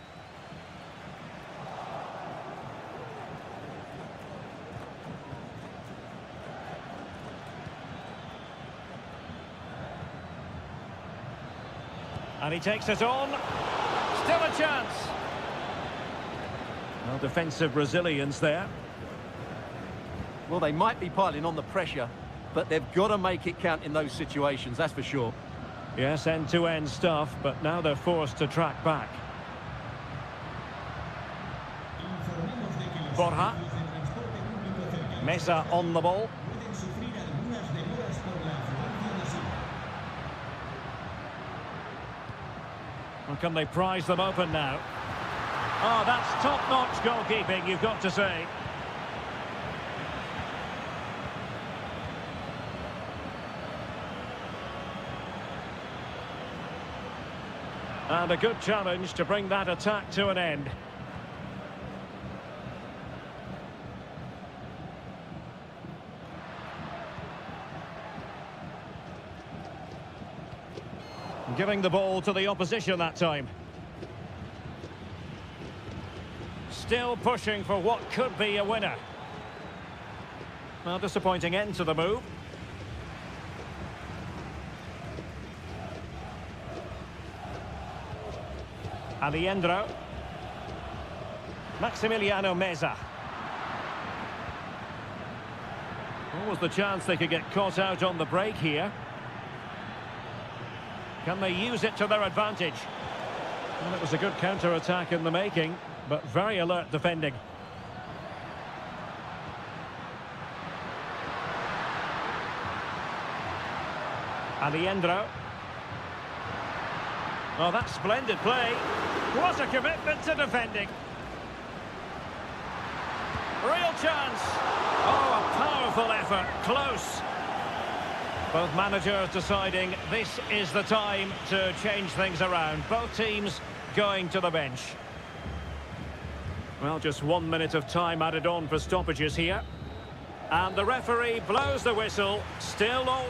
And he takes it on. Still a chance. Well, defensive resilience there. Well, they might be piling on the pressure, but they've got to make it count in those situations, that's for sure. Yes, end-to-end stuff, but now they're forced to track back. Borja. Mesa on the ball. Well, can they prise them open now? Oh, that's top-notch goalkeeping, you've got to say. And a good challenge to bring that attack to an end. Giving the ball to the opposition that time. Still pushing for what could be a winner. Well, disappointing end to the move. Alejandro. Maximiliano Meza. What was the chance they could get caught out on the break here? Can they use it to their advantage? Well, it was a good counter-attack in the making, but very alert defending. Alejandro. Oh, that's splendid play. What a commitment to defending. Real chance. Oh, a powerful effort. Close. Both managers deciding this is the time to change things around. Both teams going to the bench. Well, just 1 minute of time added on for stoppages here. And the referee blows the whistle. Still all...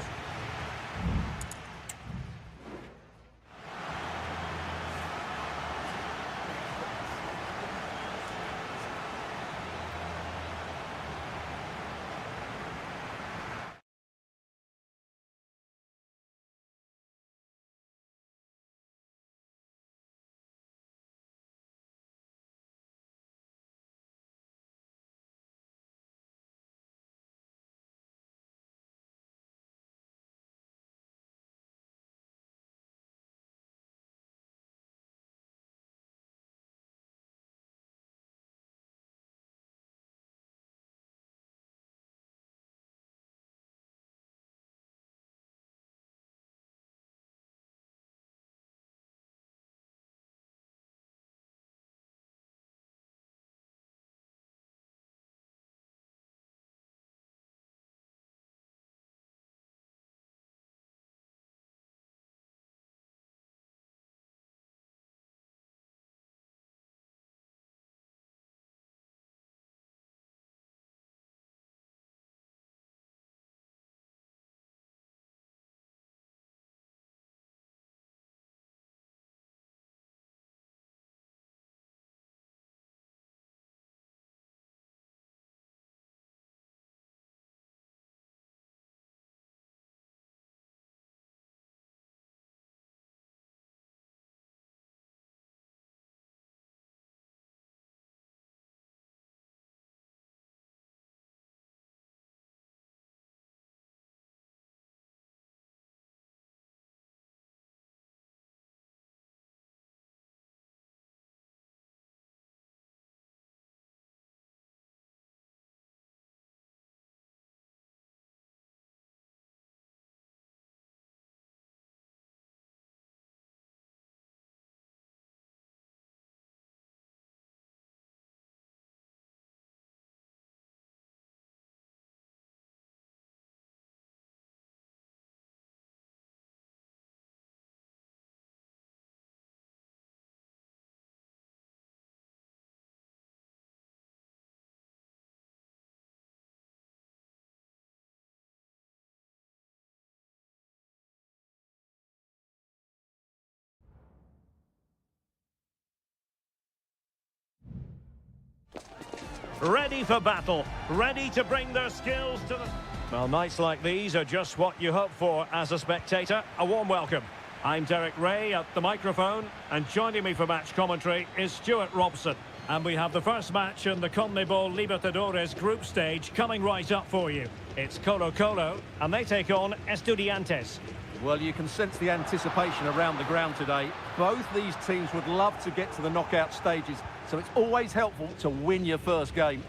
ready for battle, ready to bring their skills to the... Well, nights like these are just what you hope for as a spectator. A warm welcome. I'm Derek Ray at the microphone, and joining me for match commentary is Stuart Robson. And we have the first match in the CONMEBOL Libertadores group stage coming right up for you. It's Colo-Colo, and they take on Estudiantes. Well, you can sense the anticipation around the ground today. Both these teams would love to get to the knockout stages, so it's always helpful to win your first game.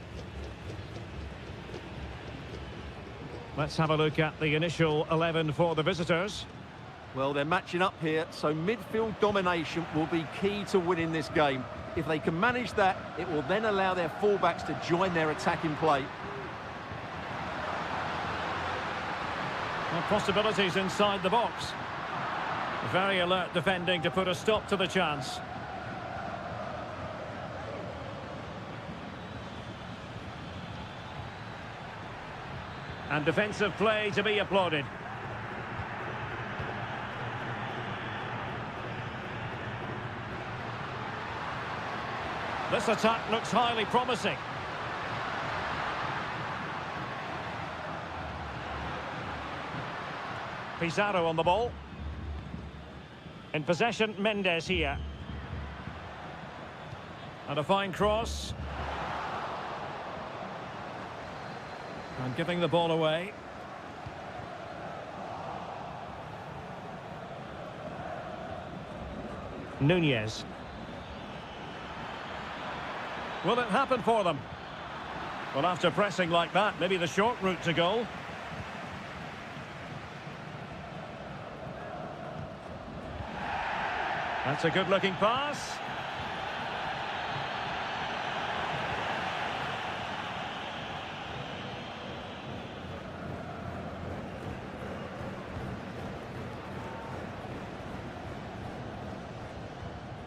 Let's have a look at the initial 11 for the visitors. Well, they're matching up here, so midfield domination will be key to winning this game. If they can manage that, it will then allow their fullbacks to join their attacking play. Well, possibilities inside the box. Very alert defending to put a stop to the chance. And defensive play to be applauded. This attack looks highly promising. Pizarro on the ball. In possession, Mendes here. And a fine cross. And giving the ball away. Nunez. Will it happen for them? Well, after pressing like that, maybe the short route to goal. That's a good-looking pass.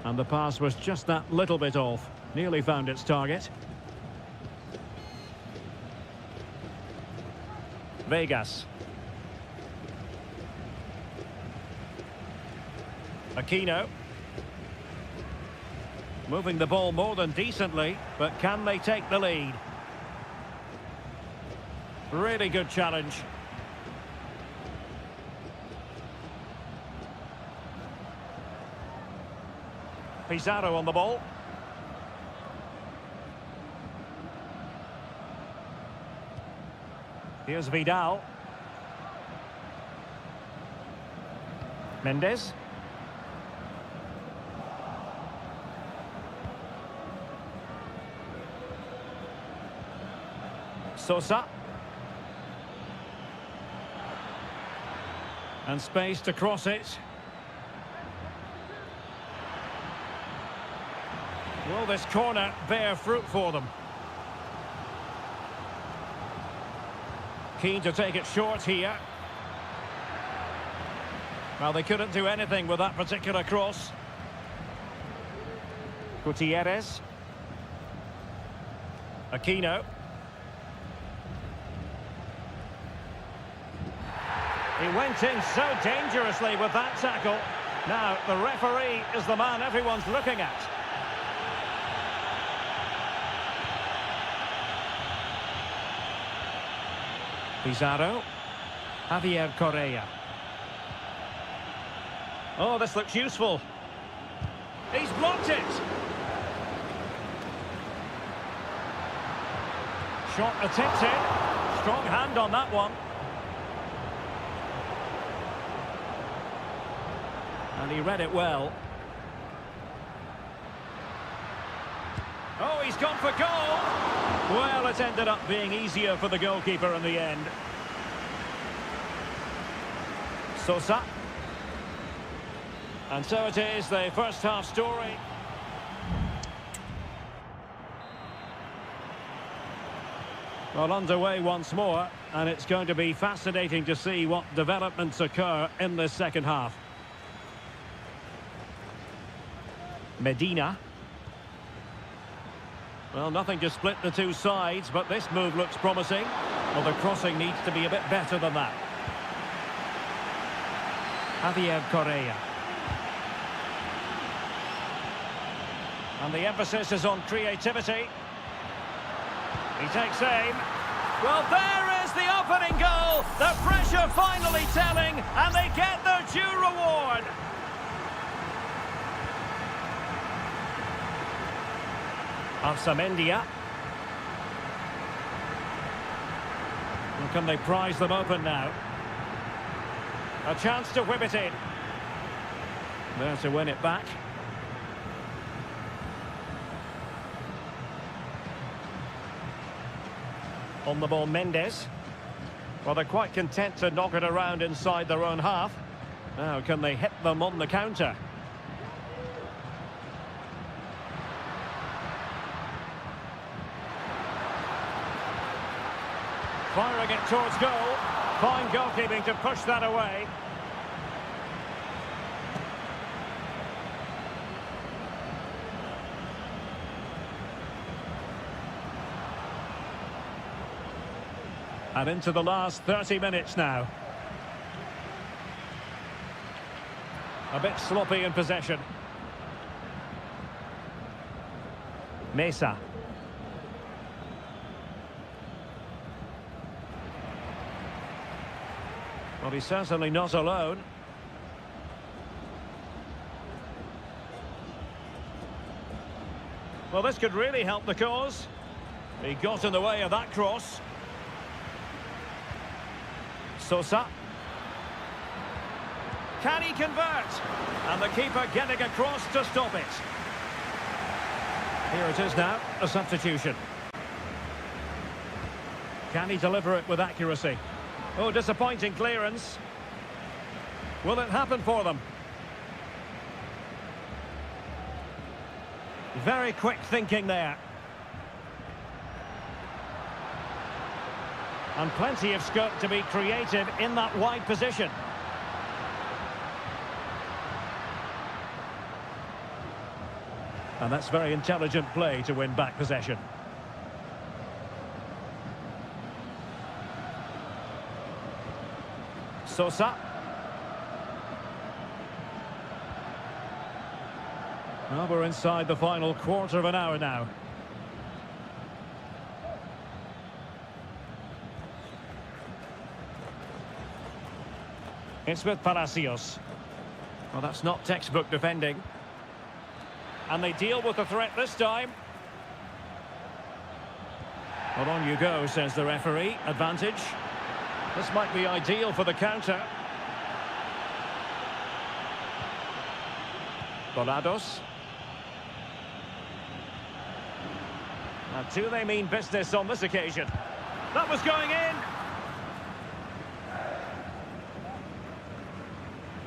And the pass was just that little bit off. Nearly found its target. Vegas. Aquino. Moving the ball more than decently, but can they take the lead? Really good challenge. Pizarro on the ball. Here's Vidal. Mendes. Sosa. And space to cross it. Will this corner bear fruit for them? Keen to take it short here. Well, they couldn't do anything with that particular cross. Gutierrez. Aquino. He went in so dangerously with that tackle. Now, the referee is the man everyone's looking at. Pizarro. Javier Correa. Oh, this looks useful. He's blocked it. Shot attempted. Strong hand on that one. And he read it well. Oh, he's gone for goal. Well, it ended up being easier for the goalkeeper in the end. Sosa. And so it is, the first half story. Well, underway once more, and it's going to be fascinating to see what developments occur in this second half. Medina. Well, nothing to split the two sides, but this move looks promising. Well, the crossing needs to be a bit better than that. Javier Correa. And the emphasis is on creativity. He takes aim. Well, there is the opening goal. The pressure finally telling, and they get their due reward. Arsamendia. And can they prize them open now? A chance to whip it in. There to win it back. On the ball, Mendes. Well, they're quite content to knock it around inside their own half. Now, can they hit them on the counter? Firing it towards goal. Fine goalkeeping to push that away. And into the last 30 minutes now. A bit sloppy in possession. Mesa. Well, he's certainly not alone. Well, this could really help the cause. He got in the way of that cross. Sosa. Can he convert? And the keeper getting across to stop it. Here it is now, a substitution. Can he deliver it with accuracy? Oh, disappointing clearance. Will it happen for them? Very quick thinking there. And plenty of scope to be creative in that wide position. And that's very intelligent play to win back possession. Sosa. Well, we're inside the final quarter of an hour now. It's with Palacios. Well, that's not textbook defending. And they deal with the threat this time. Well, on you go, says the referee. Advantage. This might be ideal for the counter. Volados. Now, do they mean business on this occasion? That was going in.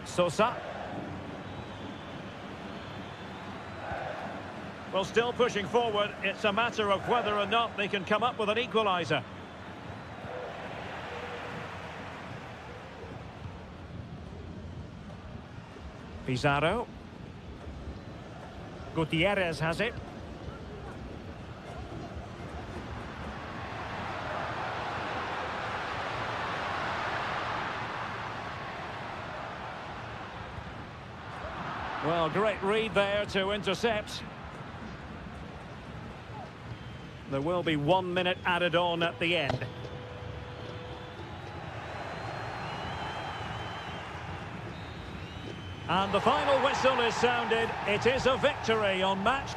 Sosa. Well, still pushing forward. It's a matter of whether or not they can come up with an equaliser. Pizarro. Gutierrez has it. Well, great read there to intercept. There will be 1 minute added on at the end. And the final whistle is sounded. It is a victory on match.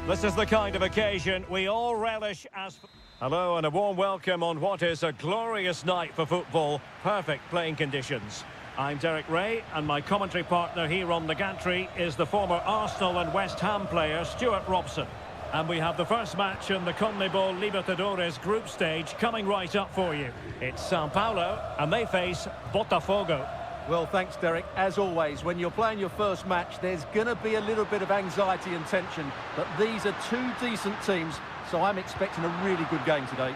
This is the kind of occasion we all relish as... Hello and a warm welcome on what is a glorious night for football. Perfect playing conditions. I'm Derek Ray, and my commentary partner here on the gantry is the former Arsenal and West Ham player Stuart Robson. And we have the first match in the CONMEBOL Libertadores group stage coming right up for you. It's São Paulo, and they face Botafogo. Well, thanks, Derek. As always, when you're playing your first match, there's going to be a little bit of anxiety and tension. But these are two decent teams, so I'm expecting a really good game today.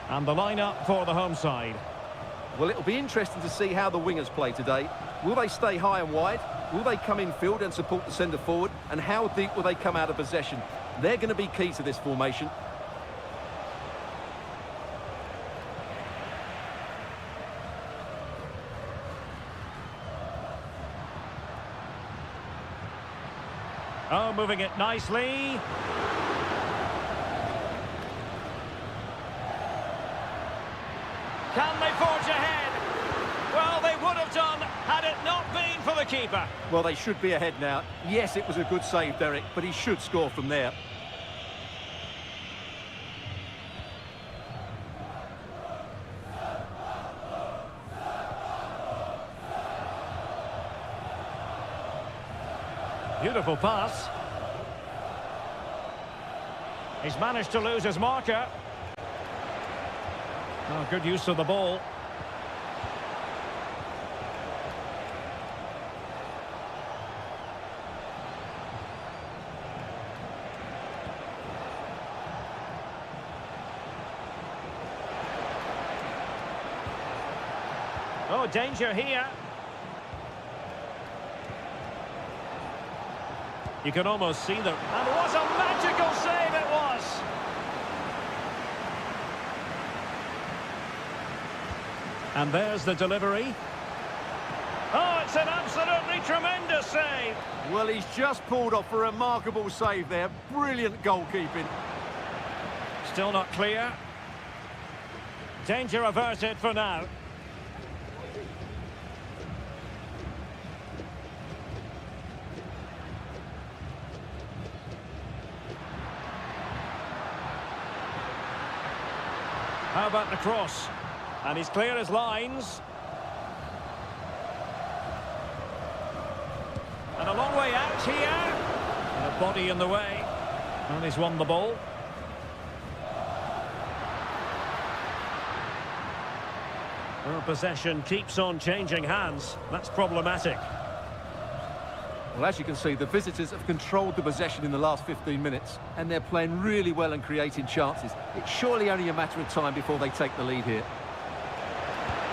And the lineup for the home side. Well, it'll be interesting to see how the wingers play today. Will they stay high and wide? Will they come in field and support the centre forward? And how deep will they come out of possession? They're going to be key to this formation. Oh, moving it nicely. Can they forge ahead? Well, they would have done had it not been for the keeper. Well, they should be ahead now. Yes, it was a good save, Derek, but he should score from there. Beautiful pass. He's managed to lose his marker. Oh, good use of the ball. Oh, danger here. You can almost see them. And what a magical save it was! And there's the delivery. Oh, it's an absolutely tremendous save! Well, he's just pulled off a remarkable save there. Brilliant goalkeeping. Still not clear. Danger averted for now. How about the cross? And he's clear as lines. And a long way out here. And a body in the way. And he's won the ball. Well, possession keeps on changing hands. That's problematic. Well, as you can see, the visitors have controlled the possession in the last 15 minutes, and they're playing really well and creating chances. It's surely only a matter of time before they take the lead here.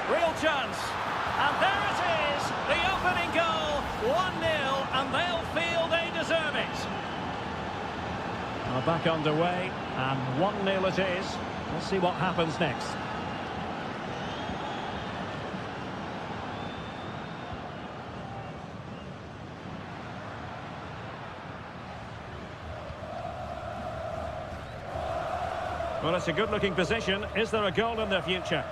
Real chance. And there it is, the opening goal. 1-0, and they'll feel they deserve it. Well, back underway, and 1-0 it is. Let's see what happens next. Well, it's a good-looking position. Is there a goal in their future?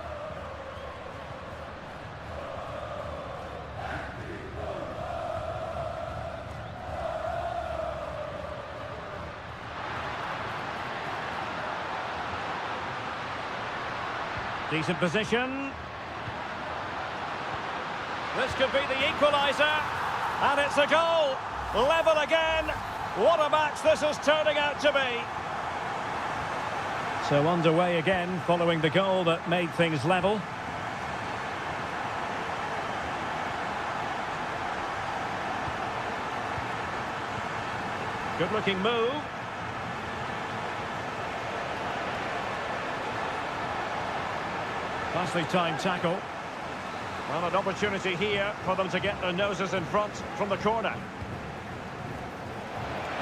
Decent position. This could be the equaliser. And it's a goal. Level again. What a match this is turning out to be. So underway again, following the goal that made things level. Good-looking move. Nicely timed tackle. Well, an opportunity here for them to get their noses in front from the corner.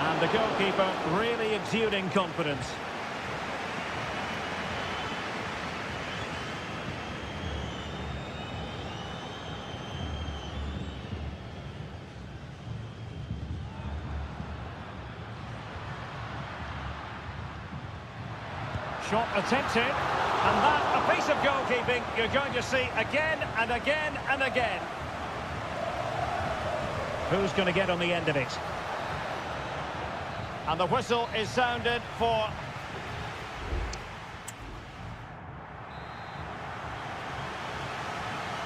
And the goalkeeper really exuding confidence. Shot attempted, and that, a piece of goalkeeping you're going to see again and again and again. Who's going to get on the end of it? And the whistle is sounded for...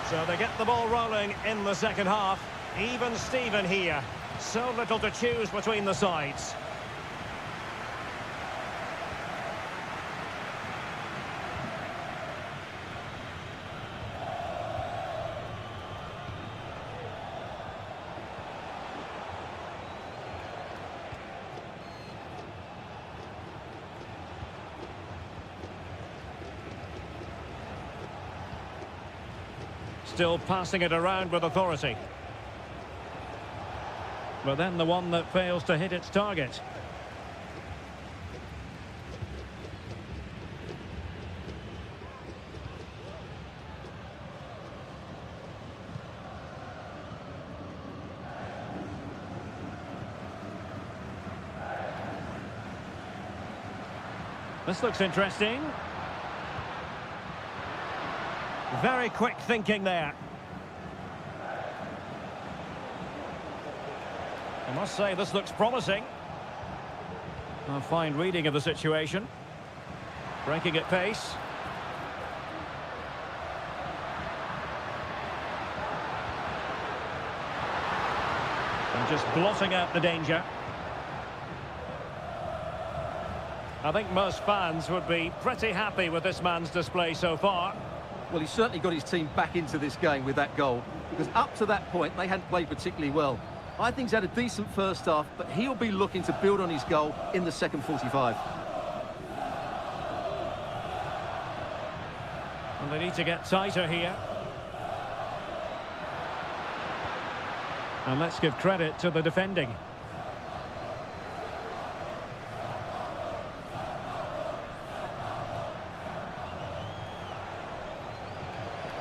So they get the ball rolling in the second half. Even Steven here. So little to choose between the sides. Still passing it around with authority. But then the one that fails to hit its target. This looks interesting. Very quick thinking there. I must say this looks promising. A fine reading of the situation. Breaking at pace. And just blotting out the danger. I think most fans would be pretty happy with this man's display so far. Well, he's certainly got his team back into this game with that goal, because up to that point, they hadn't played particularly well. I think he's had a decent first half, but he'll be looking to build on his goal in the second 45. And they need to get tighter here. And let's give credit to the defending.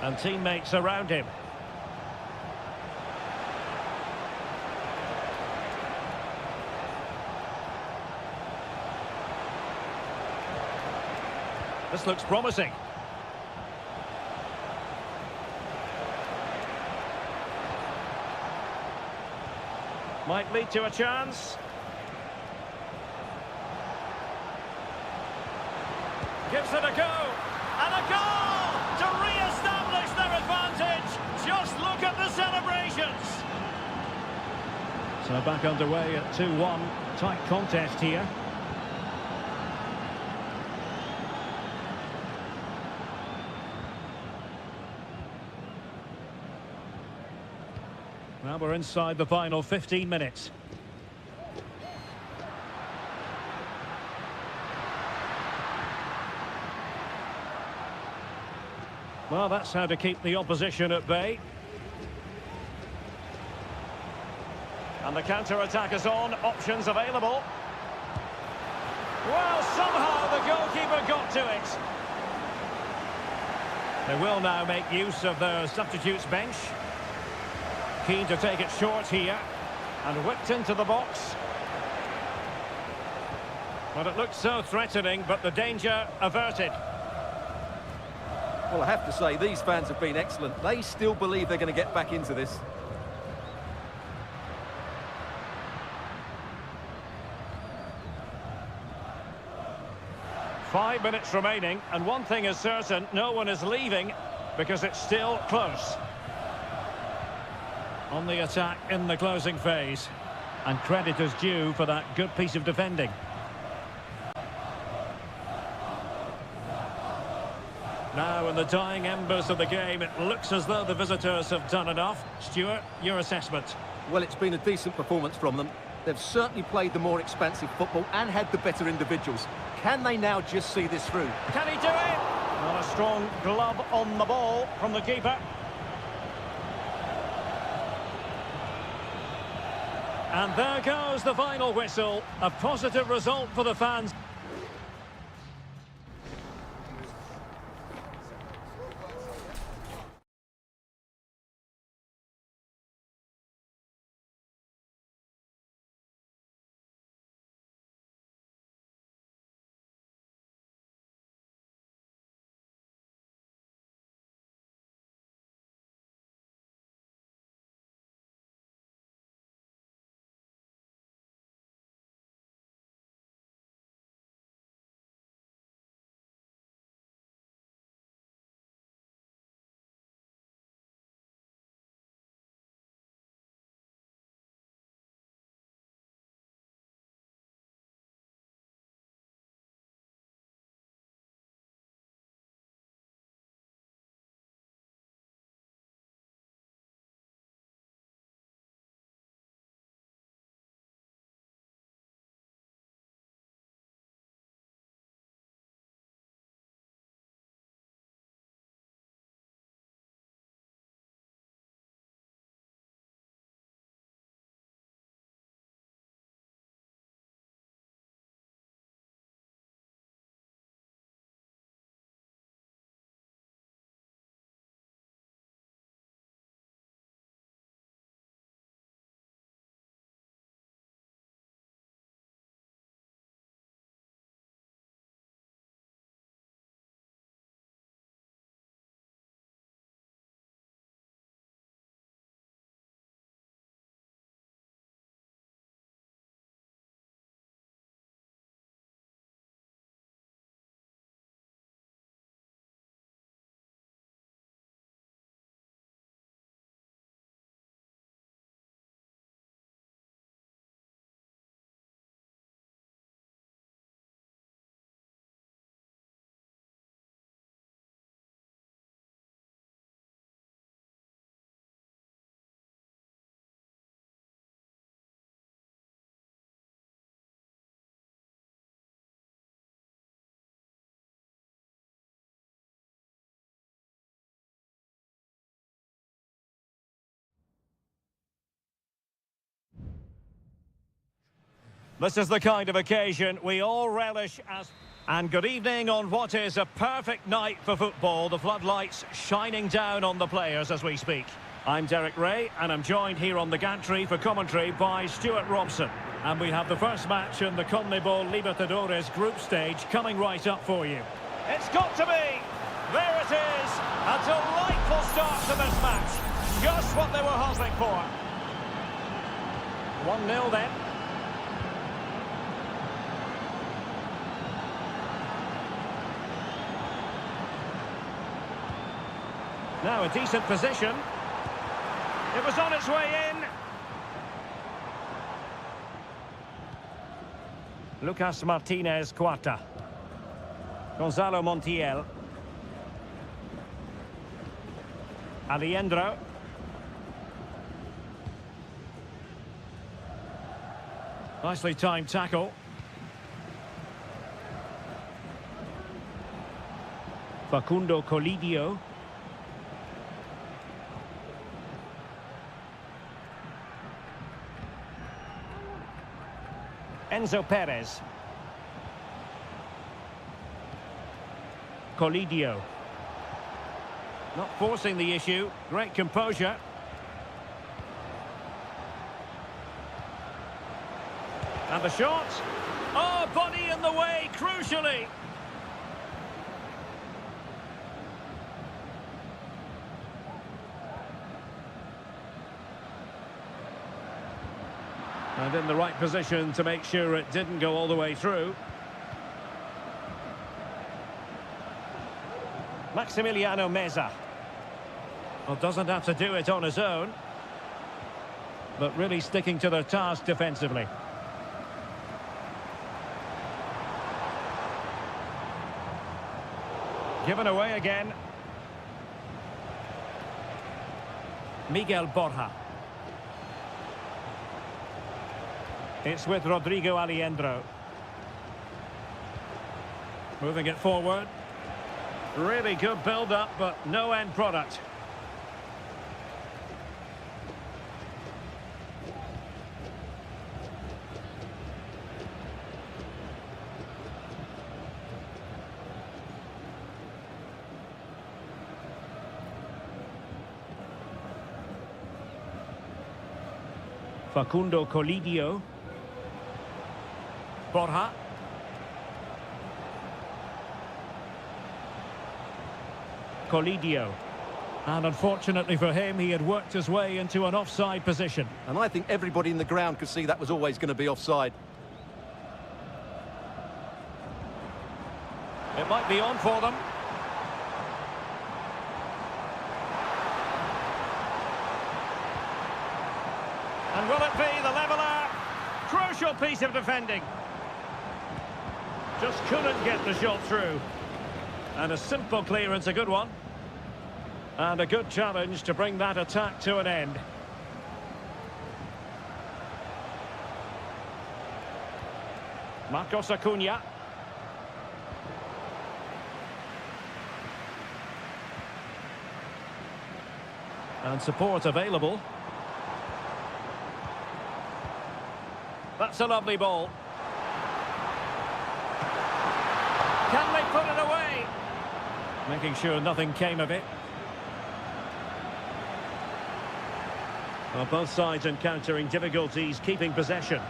And teammates around him. This looks promising. Might lead to a chance. Gives it a go. And a goal to re-establish their advantage. Just look at the celebrations. So back underway at 2-1. Tight contest here. Now we're inside the final 15 minutes. Well, that's how to keep the opposition at bay. And the counter-attack is on. Options available. Well, somehow the goalkeeper got to it. They will now make use of their substitutes bench. Keen to take it short here. And whipped into the box. Well, it looked so threatening, but the danger averted. Well, I have to say, these fans have been excellent. They still believe they're going to get back into this. Five minutes remaining, and one thing is certain, no one is leaving because it's still close. On the attack in the closing phase. And credit is due for that good piece of defending. Now, in the dying embers of the game, it looks as though the visitors have done enough. Stuart, your assessment? Well, it's been a decent performance from them. They've certainly played the more expansive football and had the better individuals. Can they now just see this through? Can he do it? Not a strong glove on the ball from the keeper. And there goes the final whistle. A positive result for the fans. This is the kind of occasion we all relish as... And good evening on what is a perfect night for football. The floodlights shining down on the players as we speak. I'm Derek Ray, and I'm joined here on the gantry for commentary by Stuart Robson. And we have the first match in the CONMEBOL Libertadores group stage coming right up for you. It's got to be! There it is! A delightful start to this match. Just what they were hoping for. 1-0 then. Now a decent position. It was on its way in. Lucas Martinez Cuarta. Gonzalo Montiel. Alejandro. Nicely timed tackle. Facundo Colidio. Enzo Perez. Colidio. Not forcing the issue. Great composure. And the shot. Oh, body in the way, crucially. And in the right position to make sure it didn't go all the way through. Maximiliano Meza. Well, doesn't have to do it on his own, but really sticking to their task defensively. Given away again. Miguel Borja. It's with Rodrigo Alejandro. Moving it forward. Really good build-up, but no end product. Facundo Colidio. Borja. Colidio. And unfortunately for him, he had worked his way into an offside position. And I think everybody in the ground could see that was always going to be offside. It might be on for them. And will it be the leveller? Crucial piece of defending. Just couldn't get the shot through. And a simple clearance, a good one. And a good challenge to bring that attack to an end. Marcos Acuna. And support available. That's a lovely ball. Can they put it away? Making sure nothing came of it. Well, both sides encountering difficulties keeping possession.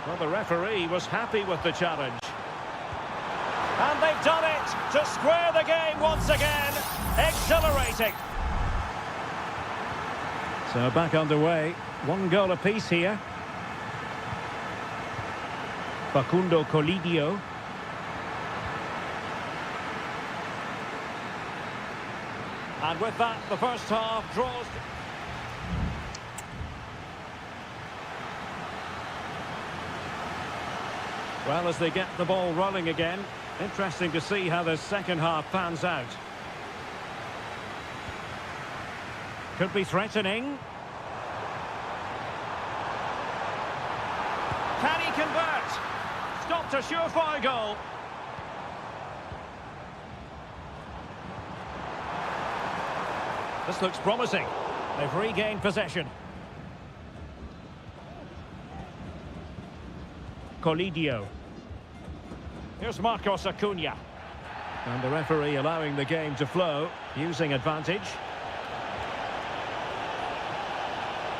Well, the referee was happy with the challenge. And they've done it to square the game once again. Exhilarating. So back underway. One goal apiece here. Facundo Colidio. And with that, the first half draws. Well, as they get the ball rolling again, interesting to see how the second half pans out. Could be threatening. Can he convert? Stopped a surefire goal. This looks promising. They've regained possession. Colidio. Here's Marcos Acuna. And the referee allowing the game to flow, using advantage.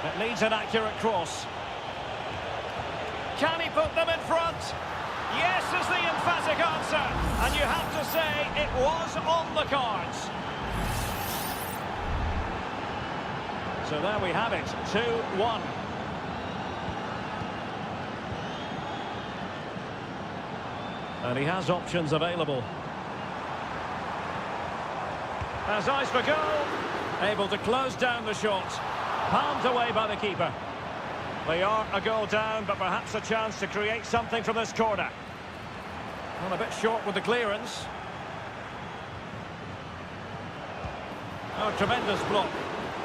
It needs an accurate cross. Can he put them in front? Yes is the emphatic answer. And you have to say it was on the cards. So there we have it, 2-1. And he has options available. Has eyes for goal. Able to close down the shot. Palmed away by the keeper. They are a goal down, but perhaps a chance to create something from this corner. Well, a bit short with the clearance. Oh, tremendous block.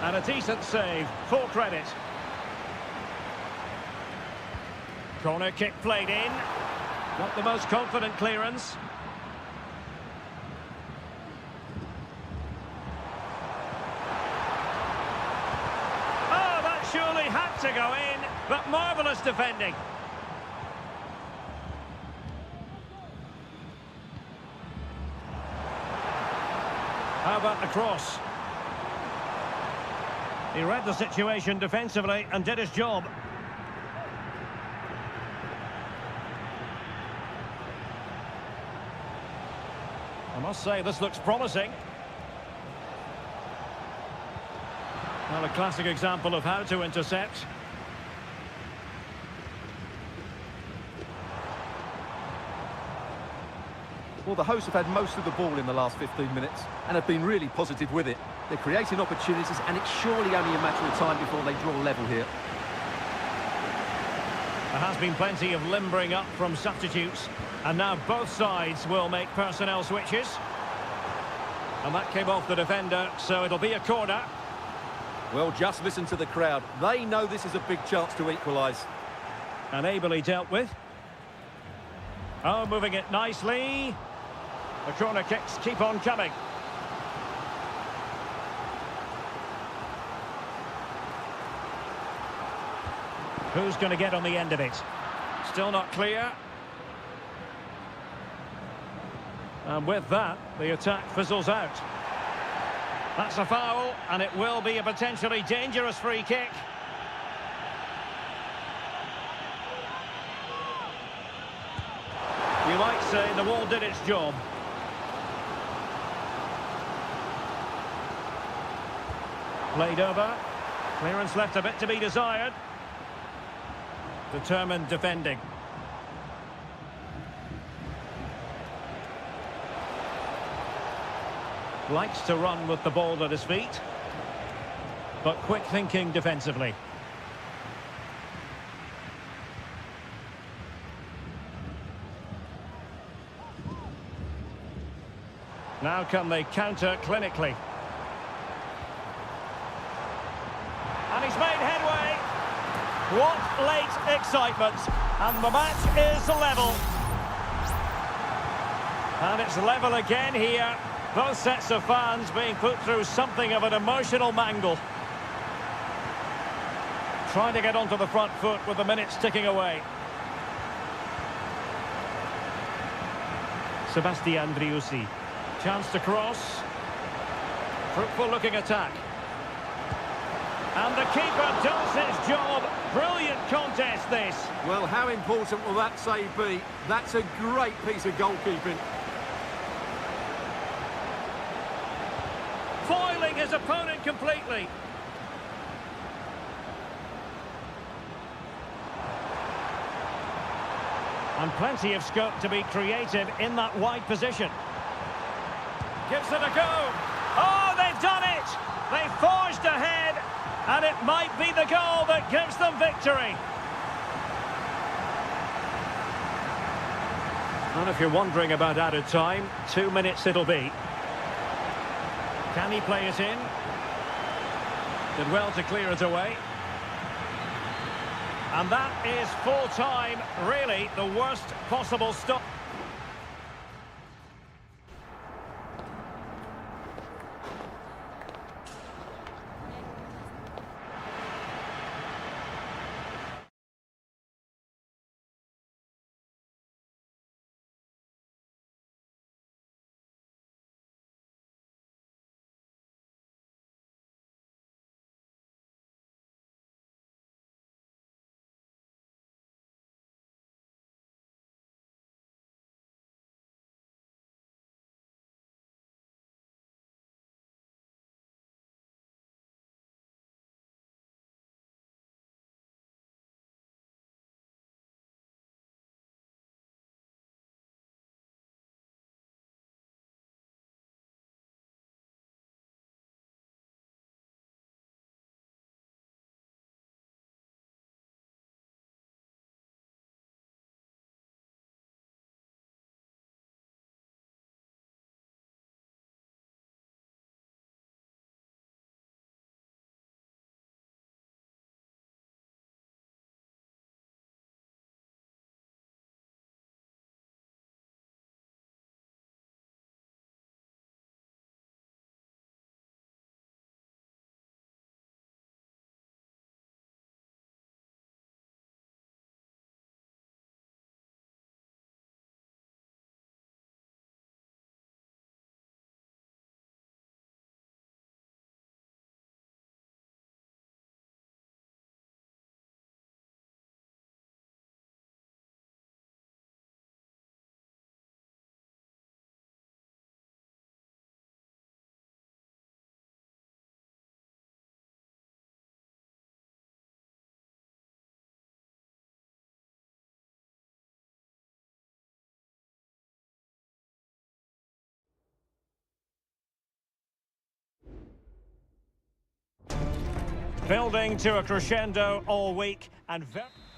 And a decent save. Full credit. Corner kick played in. Not the most confident clearance. Oh, that surely had to go in, but marvellous defending. How about the cross? He read the situation defensively and did his job. I must say, this looks promising. Well, a classic example of how to intercept. Well, the hosts have had most of the ball in the last 15 minutes and have been really positive with it. They're creating opportunities, and it's surely only a matter of time before they draw level here. There has been plenty of limbering up from substitutes, and now both sides will make personnel switches. And that came off the defender, so it'll be a corner. Well, just listen to the crowd. They know this is a big chance to equalise. And ably dealt with. Oh, moving it nicely. The corner kicks keep on coming. Who's going to get on the end of it? Still not clear. And with that, the attack fizzles out. That's a foul, and it will be a potentially dangerous free kick. You might say the wall did its job. Played over. Clearance left a bit to be desired. Determined defending. Likes to run with the ball at his feet, but quick thinking defensively. Now can they counter clinically? And he's made headway. What late excitement. And the match is level. And it's level again here. Both sets of fans being put through something of an emotional mangle. Trying to get onto the front foot with the minutes ticking away. Sebastian Driussi. Chance to cross. Fruitful looking attack. And the keeper does his job. Brilliant contest this. Well, how important will that save be? That's a great piece of goalkeeping. Foiling his opponent completely. And plenty of scope to be creative in that wide position. Gives it a go. Oh, they've done it! They forged ahead, and it might be the goal that gives them victory. And if you're wondering about added time, 2 minutes it'll be. Can he play it in? Did well to clear it away. And that is full time, really the worst possible stop. Building to a crescendo all week and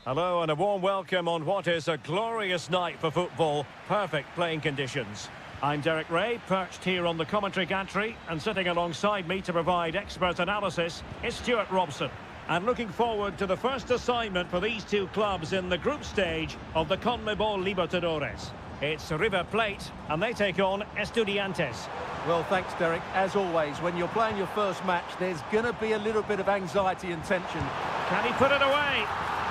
hello and a warm welcome on what is a glorious night for football. Perfect playing conditions. I'm Derek Ray, perched here on the commentary gantry, and sitting alongside me to provide expert analysis is Stuart Robson. And looking forward to the first assignment for these two clubs in the group stage of the CONMEBOL Libertadores. It's River Plate, and they take on Estudiantes. Well, thanks, Derek. As always, when you're playing your first match, there's going to be a little bit of anxiety and tension. Can he put it away?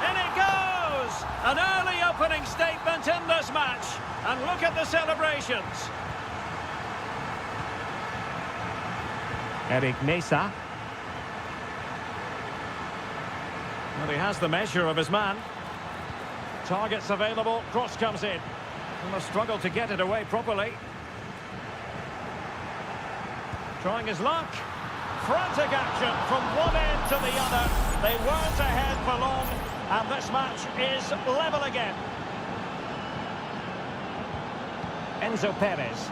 In it goes! An early opening statement in this match. And look at the celebrations. Eric Mesa. Well, he has the measure of his man. Targets available, cross comes in. And a struggle to get it away properly. Trying his luck. Frantic action from one end to the other. They weren't ahead for long, and this match is level again. Enzo Perez.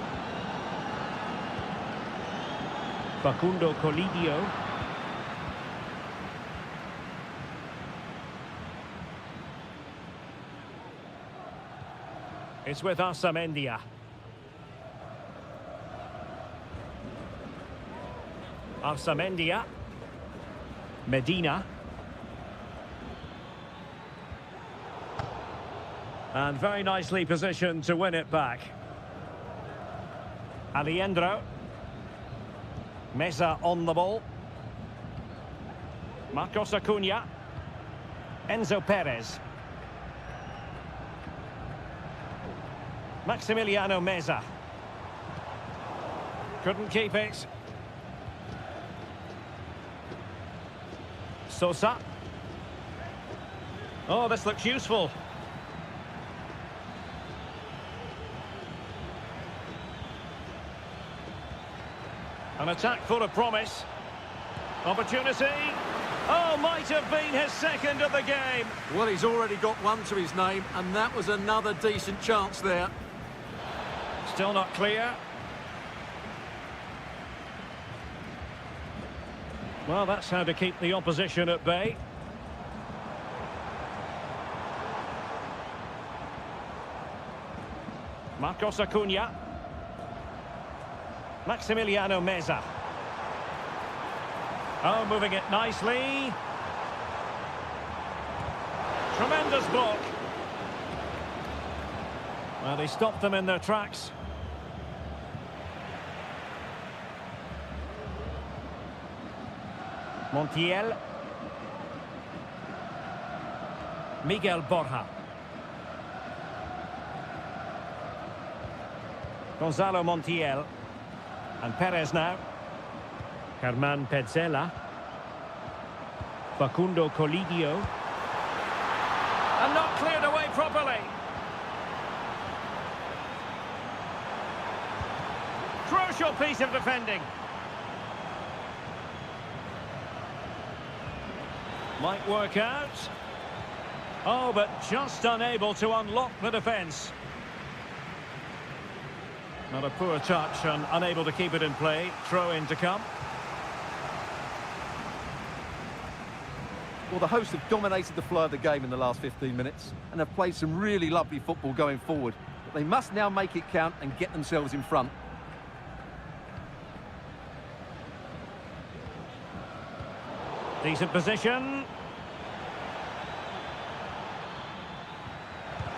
Facundo Colidio. It's with Arsamendia. Arsamendia. Medina. And very nicely positioned to win it back. Aliendro. Mesa on the ball. Marcos Acuna. Enzo Perez. Maximiliano Meza. Couldn't keep it. Sosa. Oh, this looks useful. An attack full of promise. Opportunity. Oh, might have been his second of the game. Well, he's already got one to his name, and that was another decent chance there. Still not clear. Well, that's how to keep the opposition at bay. Marcos Acuna. Maximiliano Meza. Oh, moving it nicely. Tremendous block. Well, he stopped them in their tracks. Montiel. Miguel Borja. Gonzalo Montiel. And Perez now. Germán Petzela. Facundo Colidio. And not cleared away properly. Crucial piece of defending. Might work out. Oh, but just unable to unlock the defence. Not a poor touch and unable to keep it in play. Throw in to come. Well, the hosts have dominated the flow of the game in the last 15 minutes and have played some really lovely football going forward. But they must now make it count and get themselves in front. Decent position.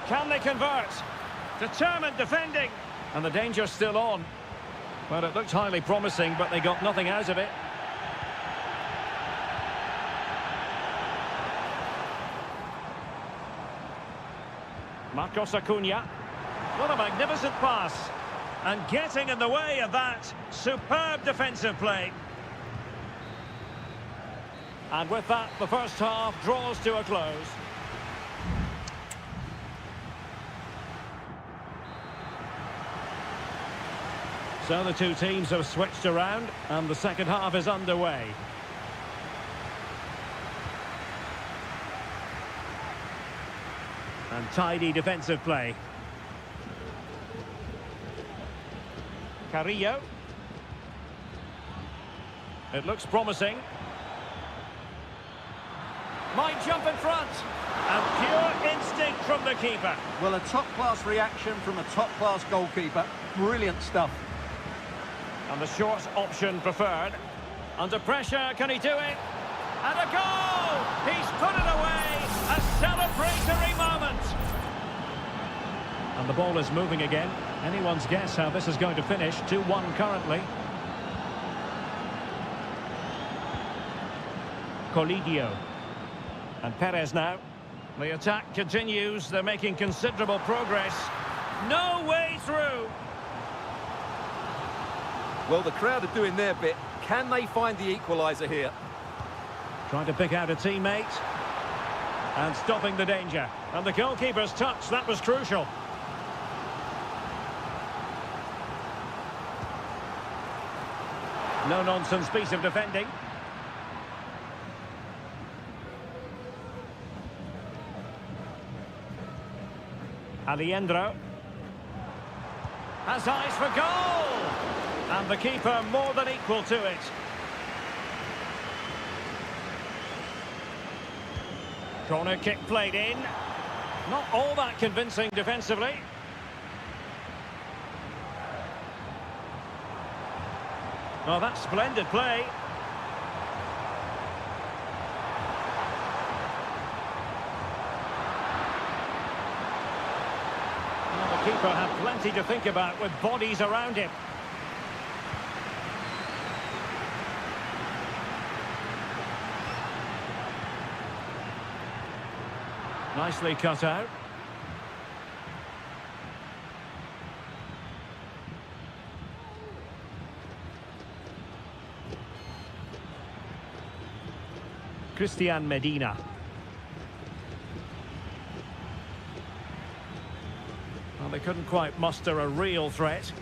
Can they convert? Determined defending. And the danger's still on. Well, it looked highly promising, but they got nothing out of it. Marcos Acuna. What a magnificent pass. And getting in the way of that superb defensive play. And with that, the first half draws to a close. So the two teams have switched around, and the second half is underway. And tidy defensive play. Carrillo. It looks promising. Might jump in front. And pure instinct from the keeper. Well, a top-class reaction from a top-class goalkeeper. Brilliant stuff. And the short option preferred. Under pressure, can he do it? And a goal! He's put it away! A celebratory moment! And the ball is moving again. Anyone's guess how this is going to finish. 2-1 currently. Colidio. And Perez now. The attack continues. They're making considerable progress. No way through! Well, the crowd are doing their bit. Can they find the equaliser here? Trying to pick out a teammate. And stopping the danger. And the goalkeeper's touch, that was crucial. No-nonsense piece of defending. Alejandro. Has eyes for goal! And the keeper more than equal to it. Corner kick played in. Not all that convincing defensively. Oh, that's splendid play. Well, the keeper had plenty to think about with bodies around him. Nicely cut out. Christian Medina. Well, they couldn't quite muster a real threat.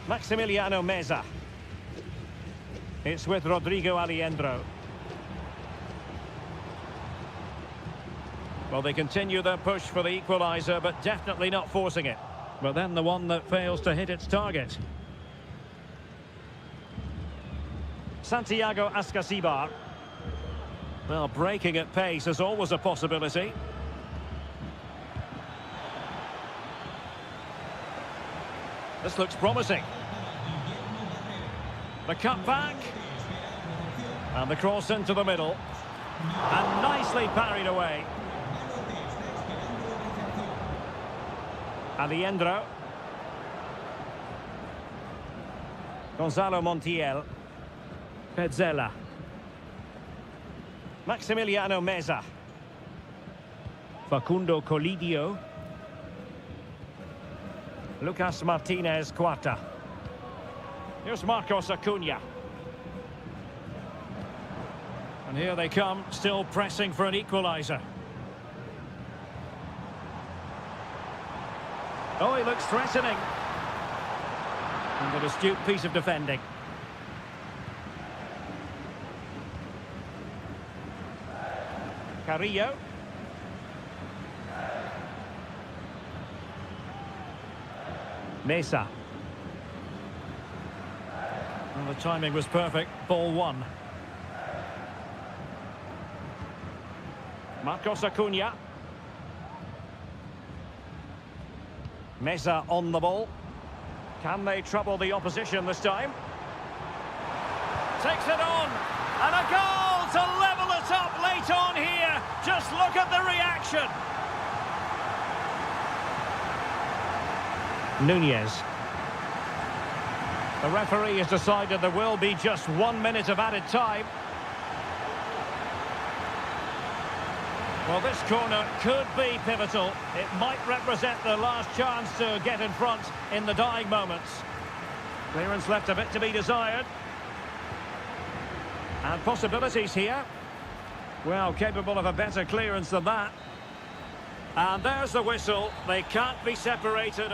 Maximiliano Meza. It's with Rodrigo Alejandro. Well, they continue their push for the equaliser, but definitely not forcing it. But then the one that fails to hit its target. Santiago Ascasibar. Well, breaking at pace is always a possibility. This looks promising. The cut back. And the cross into the middle. And nicely parried away. Alejandro. Gonzalo Montiel. Pezzella. Maximiliano Meza. Facundo Colidio. Lucas Martinez Quarta. Here's Marcos Acuna. And here they come, still pressing for an equaliser. Oh, he looks threatening. And an astute piece of defending. Carrillo. Mesa. Well, the timing was perfect. Ball one. Marcos Acuna. Mesa on the ball. Can they trouble the opposition this time? Takes it on. And a goal to level it up late on here. Just look at the reaction. Nunez. The referee has decided there will be just 1 minute of added time. Well, this corner could be pivotal. It might represent the last chance to get in front in the dying moments. Clearance left a bit to be desired. And possibilities here. Well, capable of a better clearance than that. And there's the whistle. They can't be separated.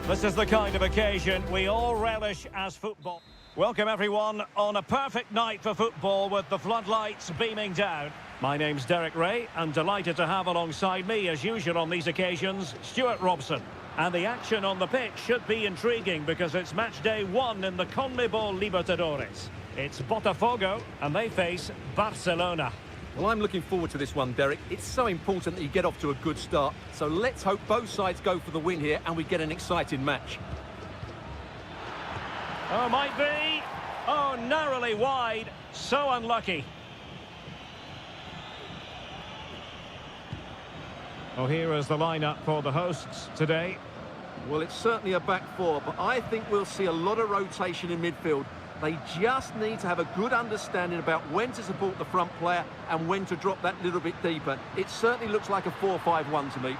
This is the kind of occasion we all relish as football. Welcome everyone on a perfect night for football with the floodlights beaming down. My name's Derek Ray and delighted to have alongside me as usual on these occasions, Stuart Robson. And the action on the pitch should be intriguing because it's match day 1 in the CONMEBOL Libertadores. It's Botafogo and they face Barcelona. Well, I'm looking forward to this one, Derek. It's so important that you get off to a good start. So let's hope both sides go for the win here and we get an exciting match. Oh, might be. Oh, narrowly wide. So unlucky. Well, here is the lineup for the hosts today. Well, it's certainly a back four, but I think we'll see a lot of rotation in midfield. They just need to have a good understanding about when to support the front player and when to drop that little bit deeper. It certainly looks like a 4-5-1 to me.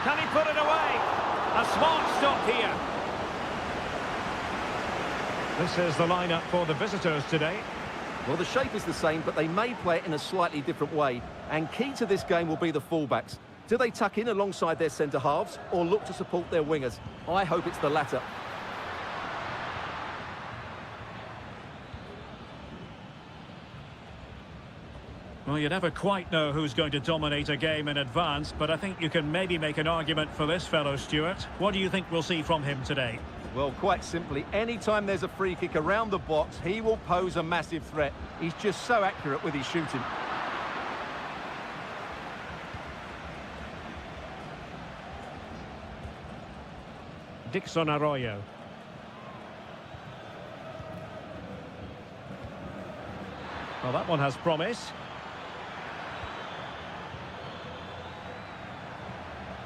Can he put it away? A smart stop here. This is the lineup for the visitors today. Well, the shape is the same, but they may play it in a slightly different way. And key to this game will be the fullbacks. Do they tuck in alongside their centre-halves or look to support their wingers? I hope it's the latter. Well, you never quite know who's going to dominate a game in advance, but I think you can maybe make an argument for this fellow, Stuart. What do you think we'll see from him today? Well, quite simply, anytime there's a free kick around the box, he will pose a massive threat. He's just so accurate with his shooting. Dixon Arroyo. Well, that one has promise.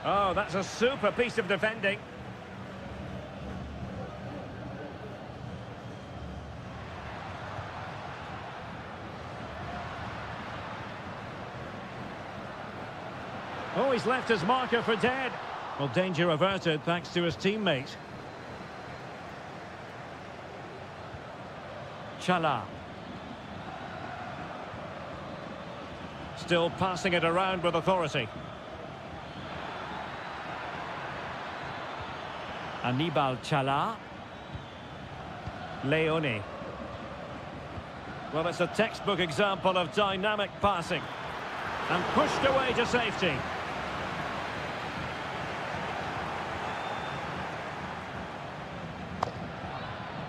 Oh, that's a super piece of defending. Oh, he's left his marker for dead. Well, danger averted thanks to his teammate. Chala. Still passing it around with authority. Anibal Chala. Leone. Well, it's a textbook example of dynamic passing. And pushed away to safety.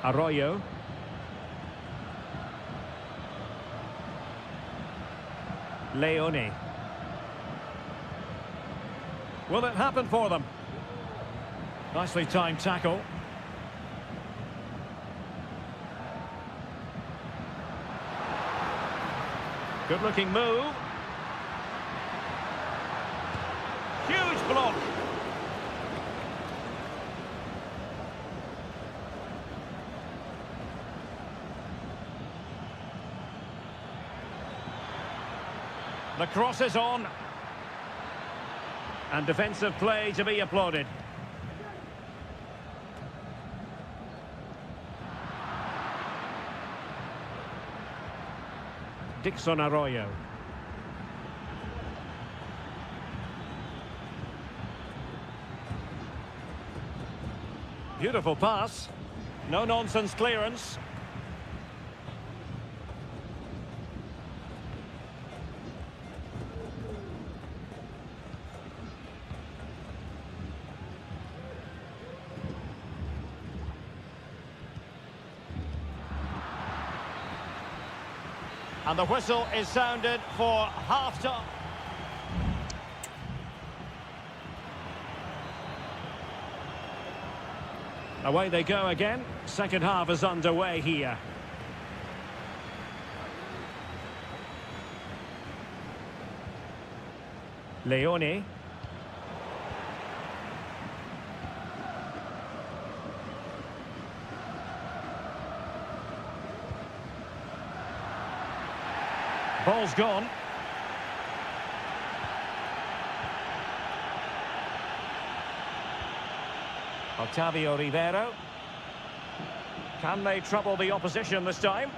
Arroyo. Leone. Will it happen for them? Nicely timed tackle. Good looking move. Huge block. The cross is on. And defensive play to be applauded. Dixon Arroyo. Beautiful pass. No-nonsense clearance. And the whistle is sounded for half-time. Away they go again. Second half is underway here. Leone. Ball's gone. Octavio Rivero. Can they trouble the opposition this time?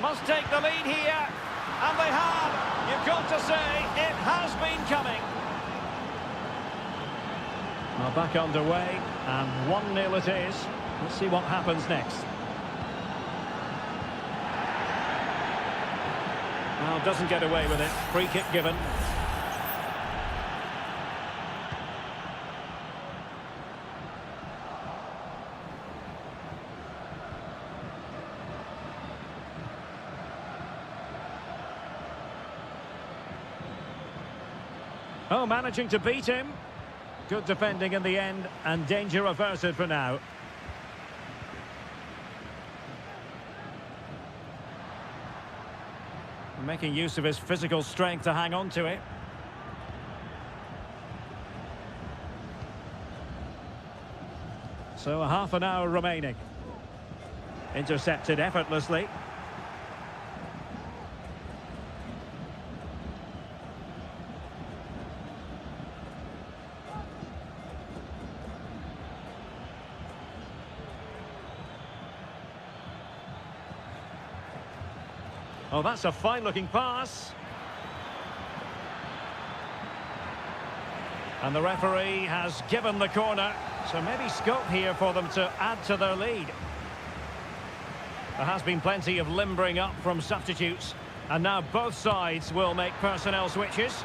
Must take the lead here. And they have. You've got to say, it has been coming. Well, back underway, and 1-0 it is. Let's see what happens next. Well, doesn't get away with it. Free kick given. Oh, managing to beat him. Good defending in the end, and danger averted for now. Making use of his physical strength to hang on to it. So a half an hour remaining. Intercepted effortlessly. Oh, that's a fine-looking pass. And the referee has given the corner, so maybe scope here for them to add to their lead. There has been plenty of limbering up from substitutes, and now both sides will make personnel switches.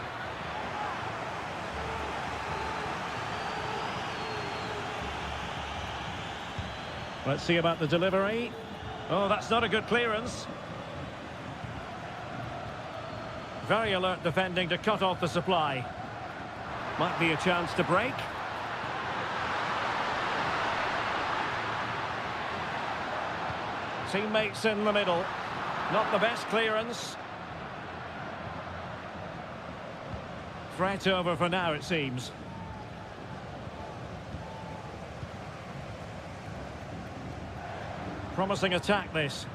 Let's see about the delivery. Oh, that's not a good clearance. Very alert defending to cut off the supply. Might be a chance to break. Teammates in the middle. Not the best clearance. Threat over for now, it seems. Promising attack, this.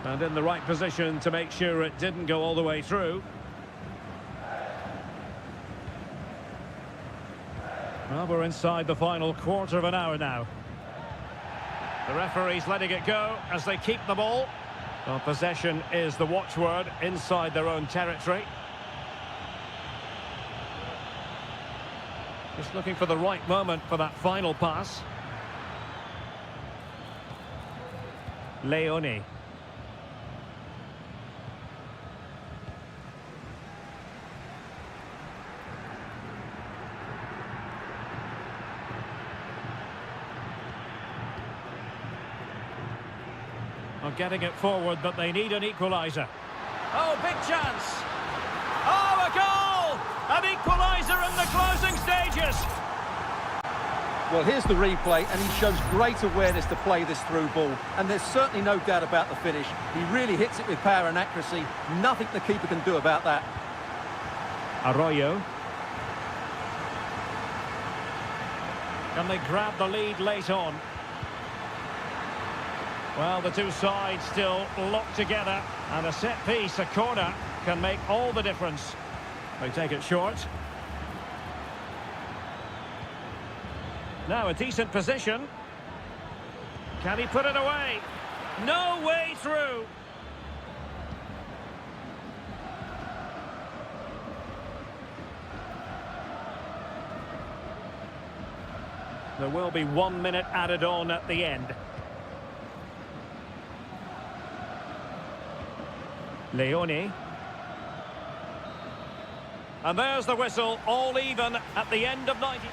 And in the right position to make sure it didn't go all the way through. Well, we're inside the final quarter of an hour now. The referee's letting it go as they keep the ball. Well, possession is the watchword inside their own territory. Just looking for the right moment for that final pass. Leone. Well, getting it forward, but they need an equaliser. Oh, big chance! Oh, a goal! An equaliser in the closing stages! Well, here's the replay, and he shows great awareness to play this through ball. And there's certainly no doubt about the finish. He really hits it with power and accuracy. Nothing the keeper can do about that. Arroyo. Can they grab the lead late on? Well, the two sides still locked together, and a set piece, a corner, can make all the difference. They take it short. Now a decent position. Can he put it away? No way through. There will be 1 minute added on at the end. Leone. And there's the whistle, all even at the end of 90.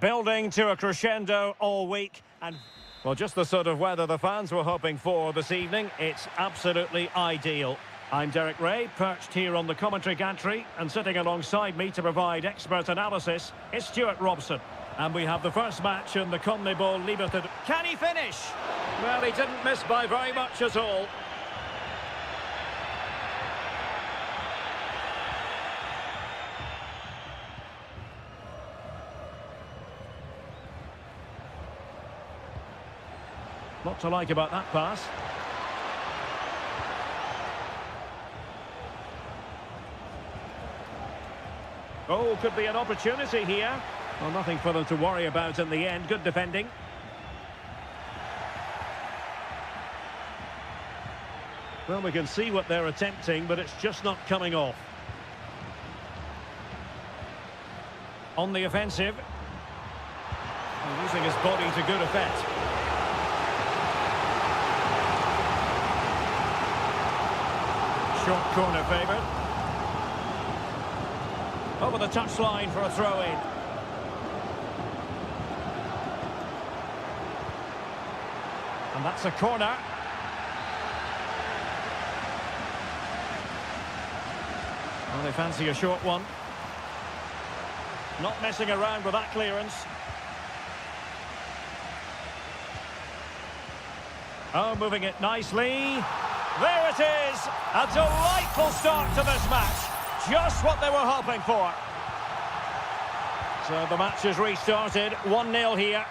Building to a crescendo all week and... Well, just the sort of weather the fans were hoping for this evening. It's absolutely ideal. I'm Derek Ray, perched here on the commentary gantry, and sitting alongside me to provide expert analysis is Stuart Robson. And we have the first match in the CONMEBOL Libertadores. Can he finish? Well, he didn't miss by very much at all. What to like about that pass? Oh, could be an opportunity here. Well, nothing for them to worry about in the end. Good defending. Well, we can see what they're attempting, but it's just not coming off. On the offensive. And using his body to good effect. Short corner favoured. Over the touchline for a throw-in. And that's a corner. Well, they fancy a short one. Not messing around with that clearance. Oh, moving it nicely. There it is! A delightful start to this match. Just what they were hoping for. So the match has restarted. 1-0 here.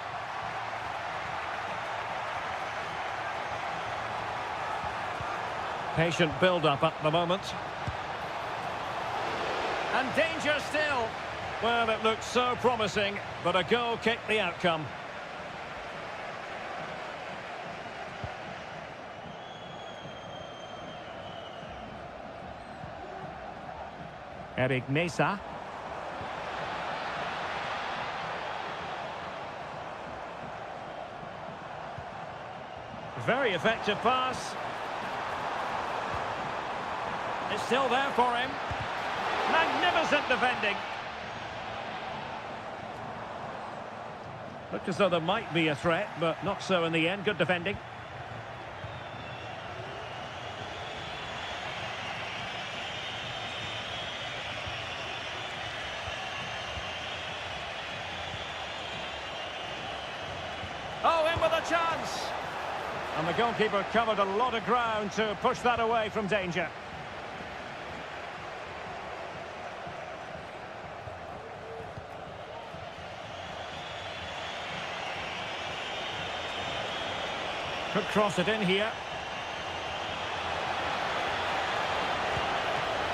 Patient build-up at the moment. And danger still. Well, it looked so promising, but a goal kicked the outcome. Eric Mesa. Very effective pass. It's still there for him. Magnificent defending. Looked as though there might be a threat, but not so in the end. Good defending. Oh, in with a chance! And the goalkeeper covered a lot of ground to push that away from danger. Could cross it in here.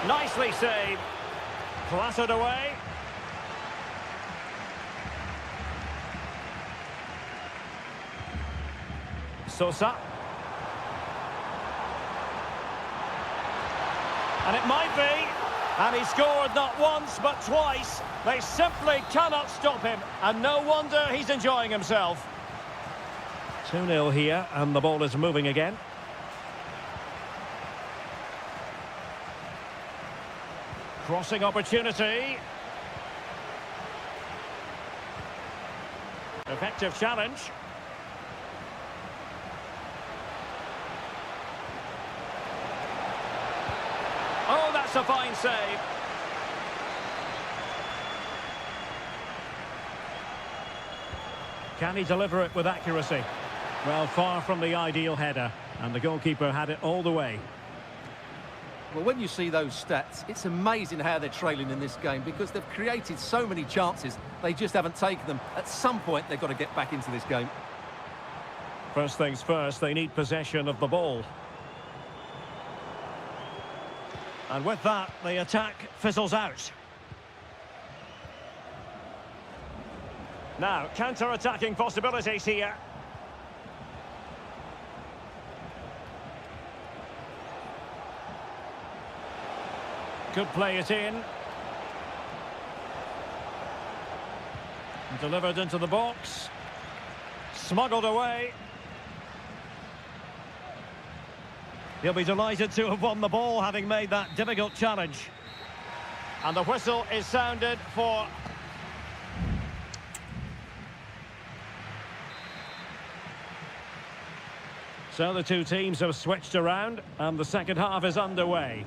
Nicely saved. Clattered away. Sosa. And it might be. And he scored not once but twice. They simply cannot stop him. And no wonder he's enjoying himself. 2-0 here, and the ball is moving again. Crossing opportunity. Effective challenge. Oh, that's a fine save. Can he deliver it with accuracy? Well, far from the ideal header, and the goalkeeper had it all the way. Well, when you see those stats, it's amazing how they're trailing in this game because they've created so many chances, they just haven't taken them. At some point, they've got to get back into this game. First things first, they need possession of the ball. And with that, the attack fizzles out. Now, counter-attacking possibilities here. Could play it in. Delivered into the box. Smuggled away. He'll be delighted to have won the ball, having made that difficult challenge. And the whistle is sounded for So the two teams have switched around and the second half is underway.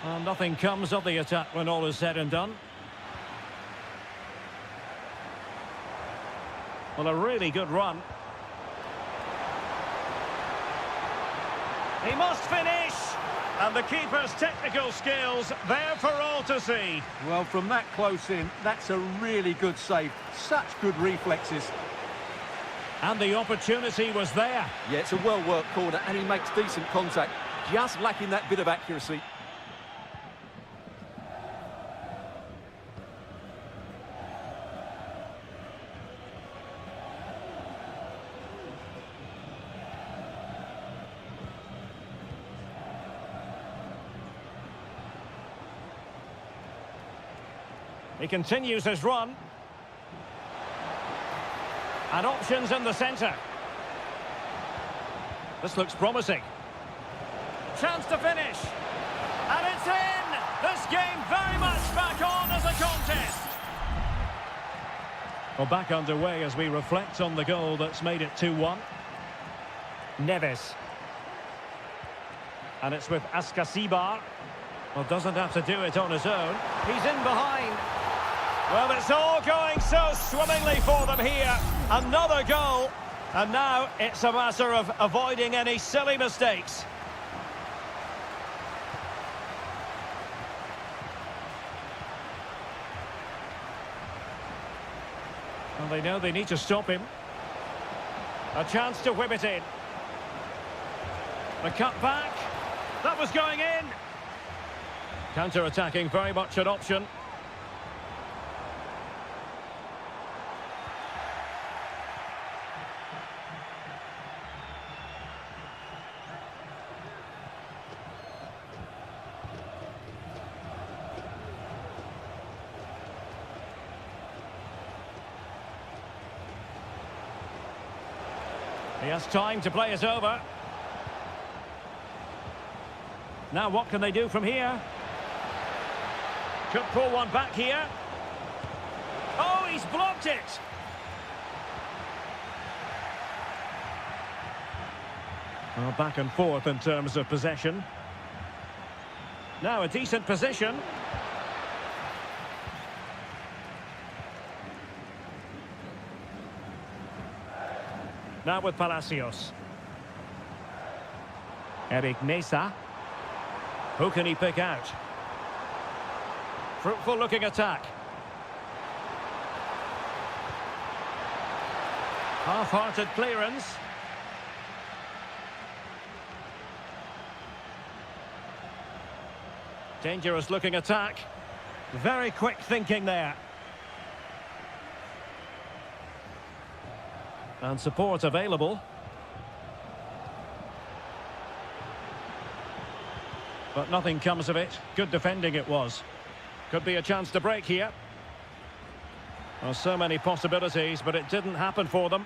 Well, nothing comes of the attack when all is said and done. Well, a really good run. He must finish! And the keeper's technical skills there for all to see. Well, from that close in, that's a really good save. Such good reflexes. And the opportunity was there. Yeah, it's a well-worked corner, and he makes decent contact. Just lacking that bit of accuracy. He continues his run. And options in the centre. This looks promising. Chance to finish. And it's in! This game very much back on as a contest. Well, back underway as we reflect on the goal that's made it 2-1. Neves. And it's with Askasibar. Well, doesn't have to do it on his own. He's in behind. Well, it's all going so swimmingly for them here. Another goal. And now it's a matter of avoiding any silly mistakes. And they know they need to stop him. A chance to whip it in. The cut back. That was going in. Counter-attacking, very much an option. He has time to play it over. Now what can they do from here? Could pull one back here. Oh, he's blocked it! Well, back and forth in terms of possession. Now a decent position. Now with Palacios. Eric Mesa. Who can he pick out? Fruitful looking attack. Half-hearted clearance. Dangerous looking attack. Very quick thinking there. And support available. But nothing comes of it. Good defending it was. Could be a chance to break here. Well, so many possibilities, but it didn't happen for them.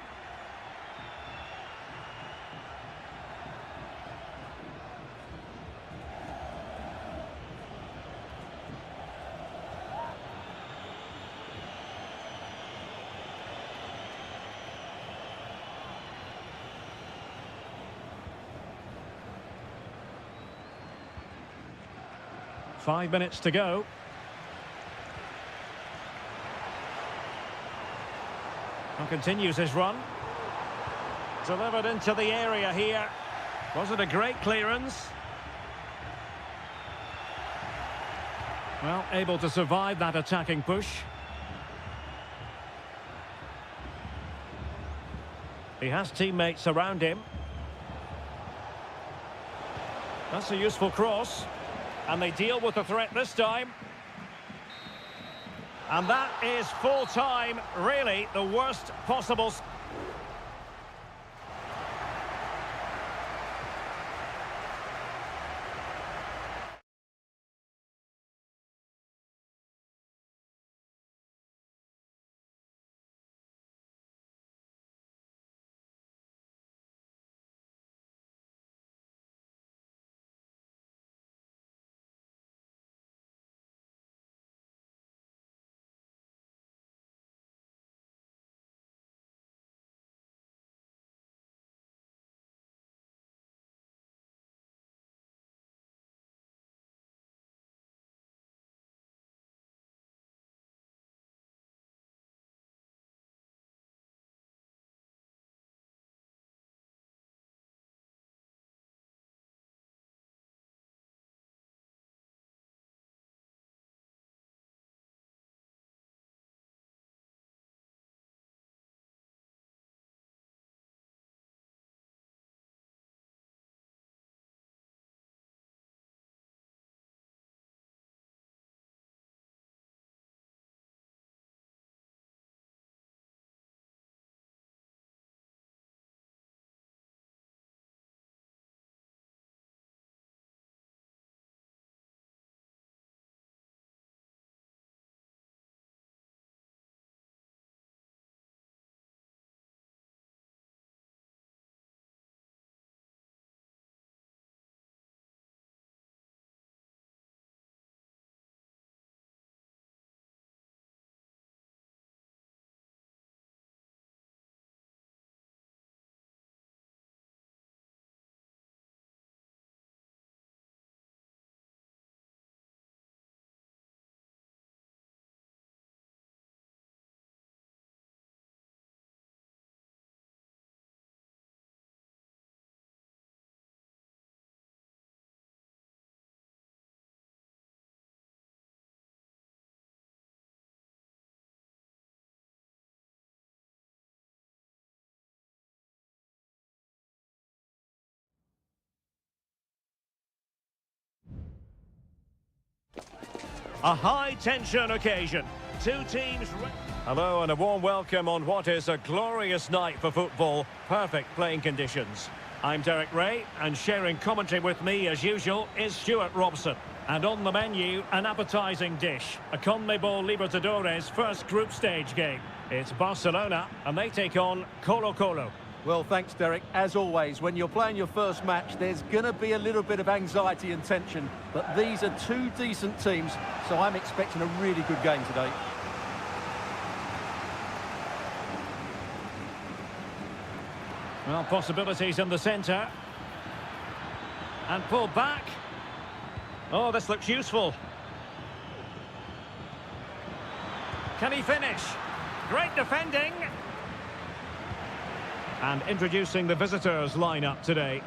Five minutes to go. And continues his run. Delivered into the area here. Was it a great clearance? Well, able to survive that attacking push. He has teammates around him. That's a useful cross. And they deal with the threat this time. And that is full time, really the worst possible. A high-tension occasion. Two teams... Hello and a warm welcome on what is a glorious night for football. Perfect playing conditions. I'm Derek Ray, and sharing commentary with me, as usual, is Stuart Robson. And on the menu, an appetising dish. A CONMEBOL Libertadores first group stage game. It's Barcelona, and they take on Colo-Colo. Well, thanks, Derek. As always, when you're playing your first match, there's going to be a little bit of anxiety and tension. But these are two decent teams, so I'm expecting a really good game today. Well, possibilities in the centre. And pulled back. Oh, this looks useful. Can he finish? Great defending. And introducing the visitors' lineup today.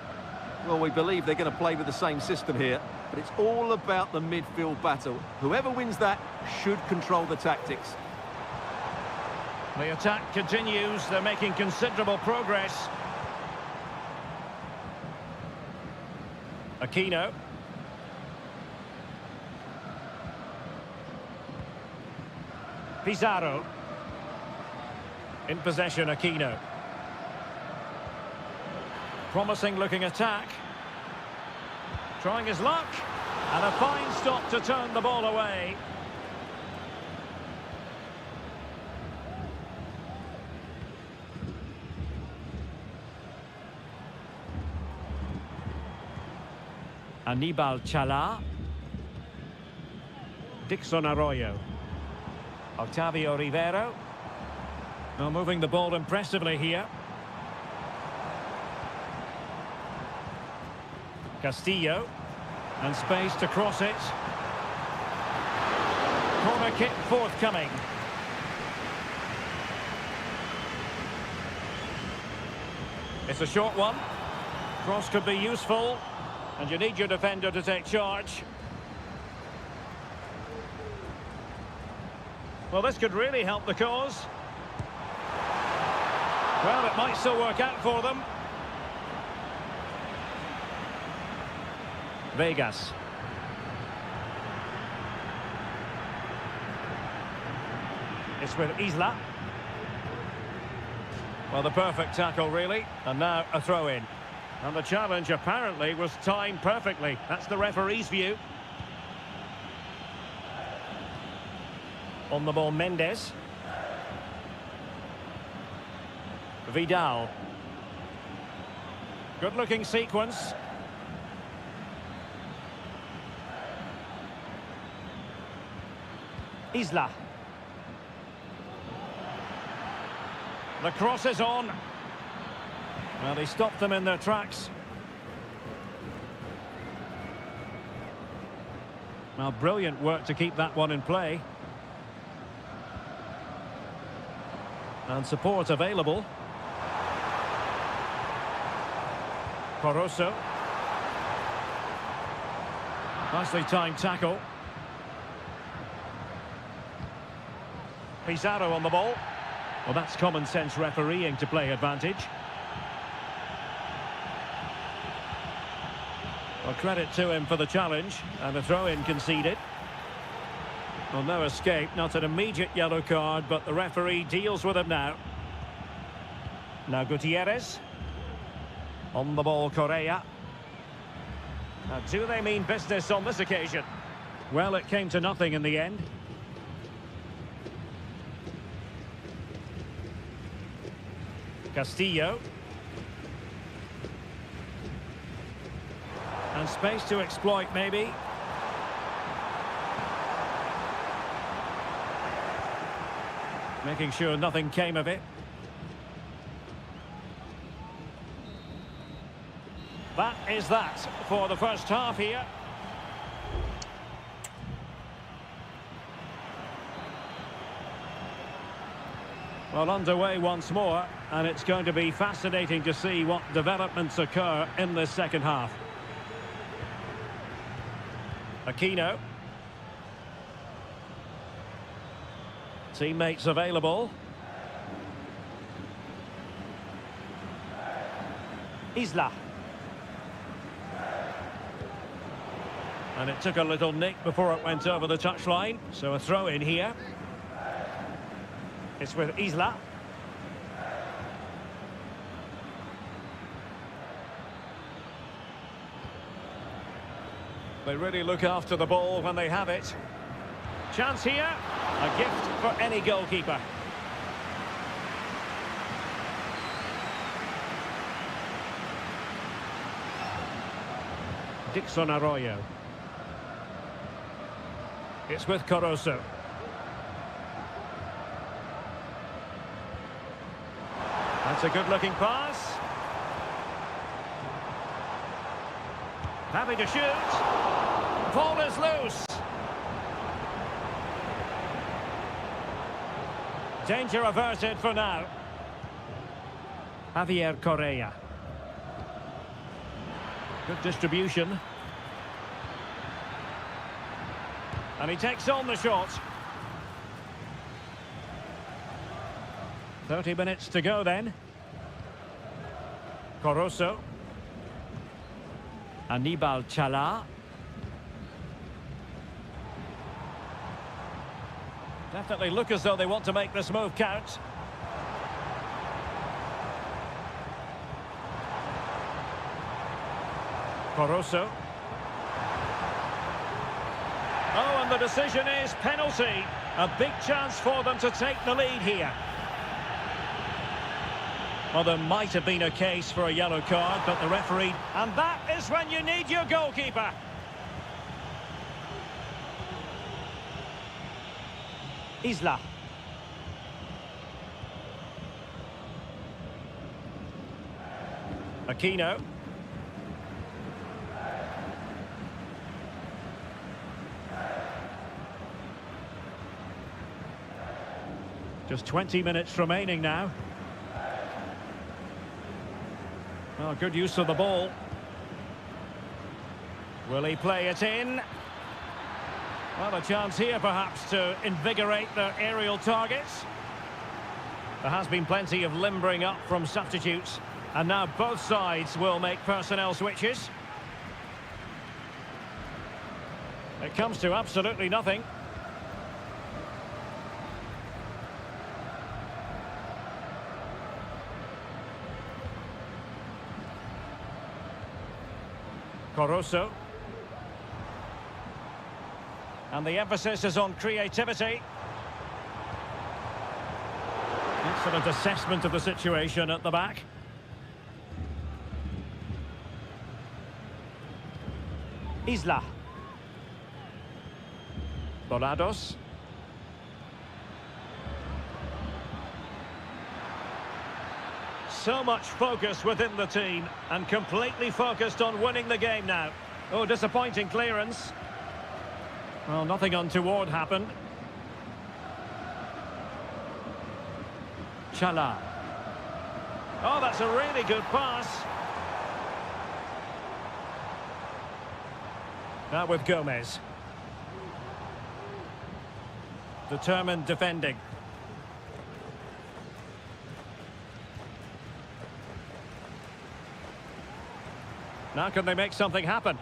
Well, we believe they're going to play with the same system here, but it's all about the midfield battle. Whoever wins that should control the tactics. The attack continues. They're making considerable progress. Aquino. Pizarro. In possession, Aquino. Promising looking attack. Trying his luck. And a fine stop to turn the ball away. Anibal Chala. Dixon Arroyo. Octavio Rivero. Now moving the ball impressively here. Castillo. And space to cross it. Corner kick forthcoming. It's a short one. Cross could be useful. And you need your defender to take charge. Well, this could really help the cause. Well, it might still work out for them. Vegas. It's with Isla. Well, the perfect tackle, really. And now a throw-in. And the challenge apparently was timed perfectly. That's the referee's view. On the ball, Mendes. Vidal. Good-looking sequence. Isla. The cross is on. Well, they stopped them in their tracks. Well, brilliant work to keep that one in play. And support available. Coroso. Nicely timed tackle. Pizarro on the ball. Well, that's common sense refereeing to play advantage. Well, credit to him for the challenge, and a throw-in conceded. Well, no escape, not an immediate yellow card, but the referee deals with him now. Now Gutierrez. On the ball, Correa. Now, do they mean business on this occasion? Well, it came to nothing in the end. Castillo. And space to exploit, maybe. Making sure nothing came of it. That is that for the first half here. Well, underway once more, and it's going to be fascinating to see what developments occur in this second half. Aquino. Teammates available. Isla. And it took a little nick before it went over the touchline. So a throw in here. It's with Isla. They really look after the ball when they have it. Chance here. A gift for any goalkeeper. Dixon Arroyo. It's with Caruso. That's a good-looking pass. Happy to shoot. Ball is loose. Danger averted for now. Javier Correa. Good distribution. And he takes on the shot. 30 minutes to go then. Caruso. Anibal Chala. Definitely look as though they want to make this move count. Caruso. Oh, and the decision is penalty. A big chance for them to take the lead here. Well, there might have been a case for a yellow card, but the referee... And that is when you need your goalkeeper. Isla. Aquino. Just 20 minutes remaining now. Well, good use of the ball. Will he play it in? Well, a chance here perhaps to invigorate their aerial targets. There has been plenty of limbering up from substitutes, and now both sides will make personnel switches. It comes to absolutely nothing. Caruso. And the emphasis is on creativity. Excellent assessment of the situation at the back. Isla. Dorados. So much focus within the team, and completely focused on winning the game now. Oh, disappointing clearance. Well, nothing untoward happened. Chala. Oh, that's a really good pass. Now with Gomez. Determined defending. Now can they make something happen?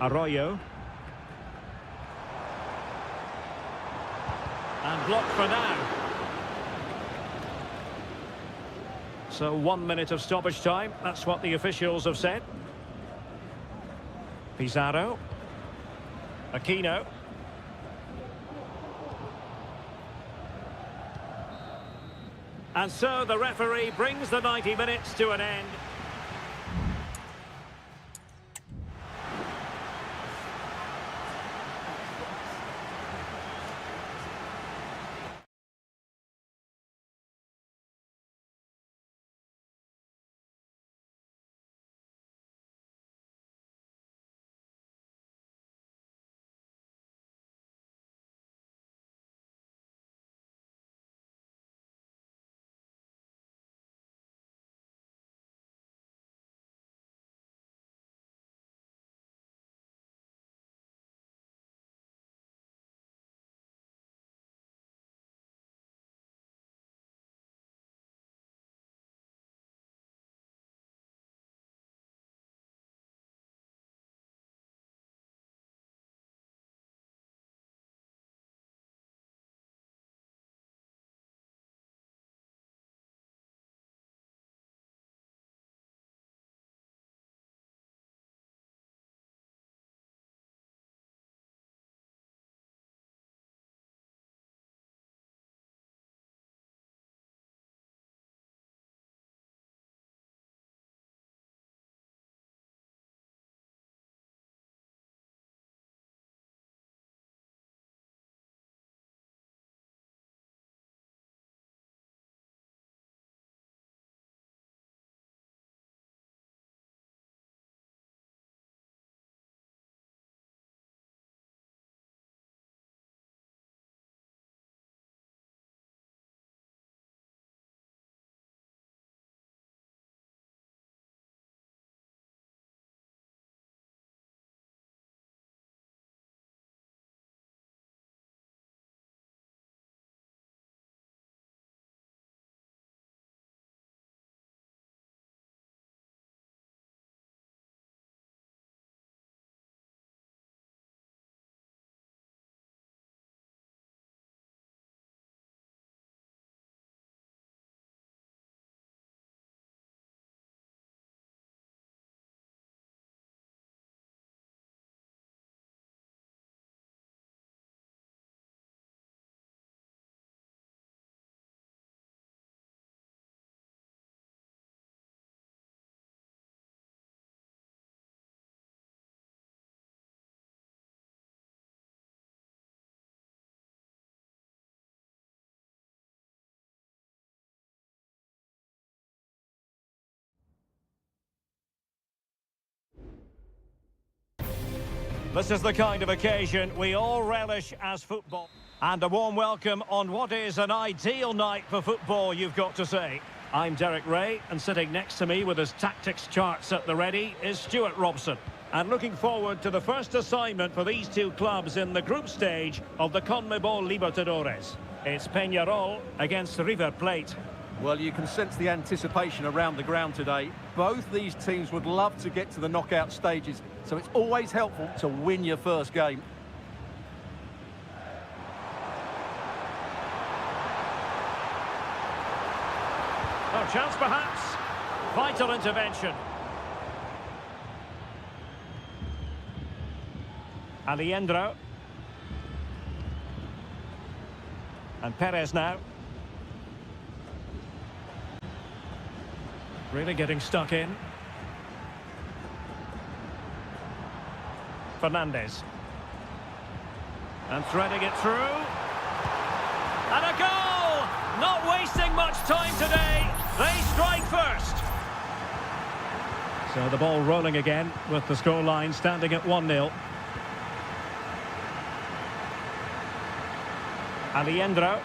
Arroyo. And blocked for now. So 1 minute of stoppage time. That's what the officials have said. Pizarro. Aquino. And so the referee brings the 90 minutes to an end. This is the kind of occasion we all relish as football. And a warm welcome on what is an ideal night for football, you've got to say. I'm Derek Ray, and sitting next to me with his tactics charts at the ready is Stuart Robson. And looking forward to the first assignment for these two clubs in the group stage of the CONMEBOL Libertadores. It's Peñarol against River Plate. Well, you can sense the anticipation around the ground today. Both these teams would love to get to the knockout stages, so it's always helpful to win your first game. Oh, chance perhaps. Vital intervention. Alejandro. And Perez now. Really getting stuck in. Fernandez. And threading it through. And a goal! Not wasting much time today. They strike first. So the ball rolling again with the scoreline standing at 1-0. Alejandro.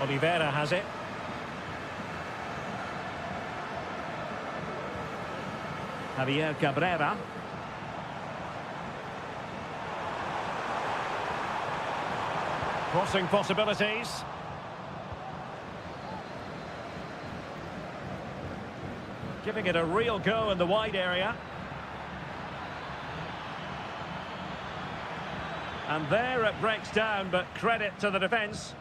Oliveira has it. Javier Cabrera. Crossing possibilities. Giving it a real go in the wide area. And there it breaks down, but credit to the defence.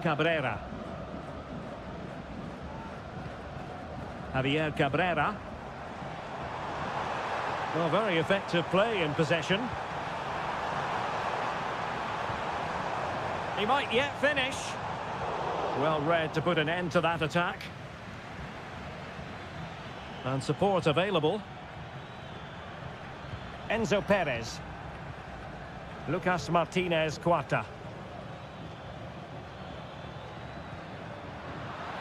Cabrera. Javier Cabrera. Well, very effective play in possession. He might yet finish. Well read to put an end to that attack. And support available. Enzo Perez. Lucas Martinez Cuarta.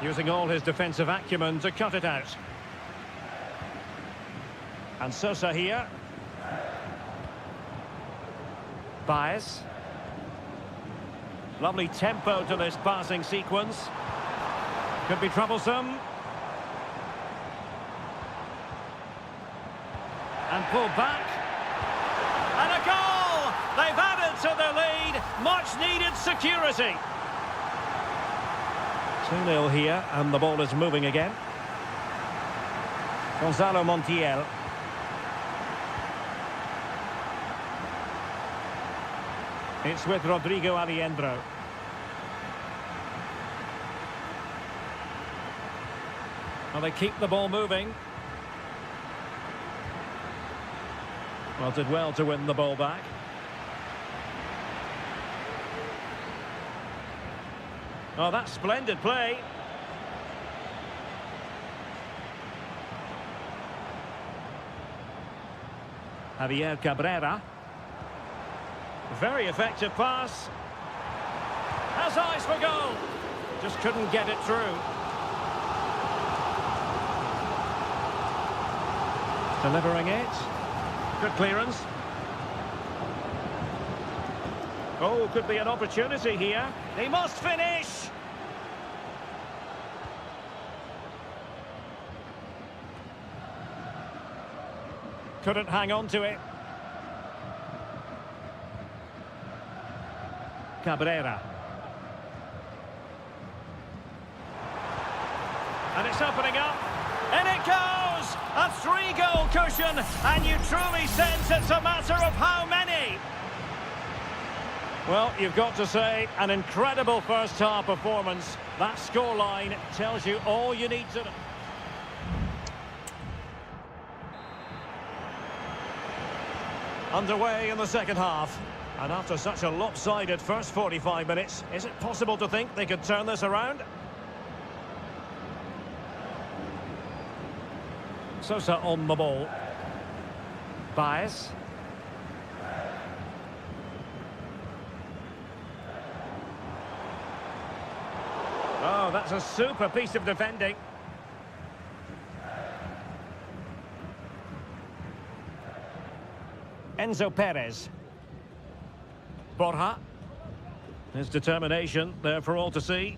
Using all his defensive acumen to cut it out. And Sosa here. Baez. Lovely tempo to this passing sequence. Could be troublesome. And pulled back. And a goal! They've added to their lead. Much needed security. 2-0 here, and the ball is moving again. Gonzalo Montiel. It's with Rodrigo Alejandro. Well, they keep the ball moving. Well, did well to win the ball back. Oh, that's splendid play. Javier Cabrera. Very effective pass. Has eyes for goal. Just couldn't get it through. Delivering it. Good clearance. Oh, could be an opportunity here. He must finish. Couldn't hang on to it. Cabrera. And it's opening up. And it goes! A 3-goal cushion. And you truly sense it's a matter of how many. Well, you've got to say, an incredible first-half performance. That scoreline tells you all you need to know. Underway in the second half. And after such a lopsided first 45 minutes, is it possible to think they could turn this around? Sosa on the ball. Baez. Oh, that's a super piece of defending. Enzo Perez. Borja. His determination there for all to see.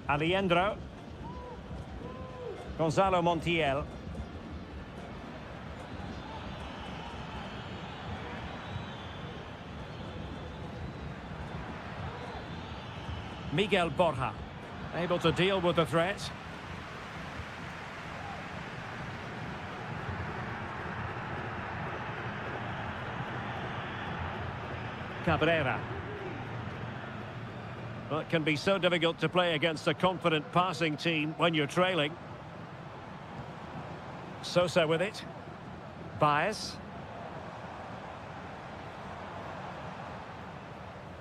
Alejandro. Gonzalo Montiel. Miguel Borja. Able to deal with the threat. Cabrera. Well, it can be so difficult to play against a confident passing team when you're trailing. Sosa with it. Baez.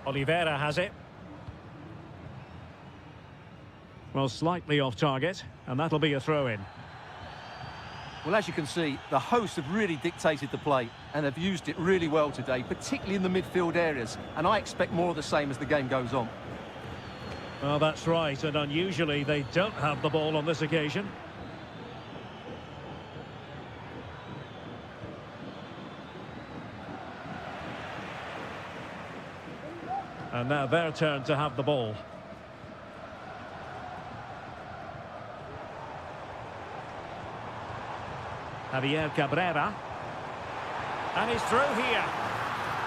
Oliveira has it. Well, slightly off target, and that'll be a throw-in. Well, as you can see, the hosts have really dictated the play and have used it really well today, particularly in the midfield areas. And I expect more of the same as the game goes on. Well, that's right, and unusually they don't have the ball on this occasion. And now their turn to have the ball. Javier Cabrera. And he's through here.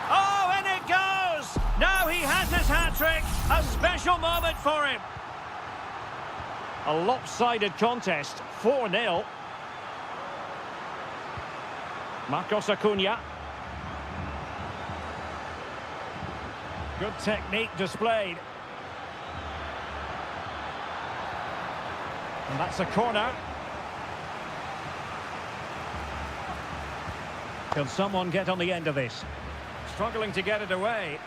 Oh, and it goes! Now he has his hat-trick. A special moment for him. A lopsided contest, 4-0. Marcos Acuna. Good technique displayed. And that's a corner. Can someone get on the end of this? Struggling to get it away.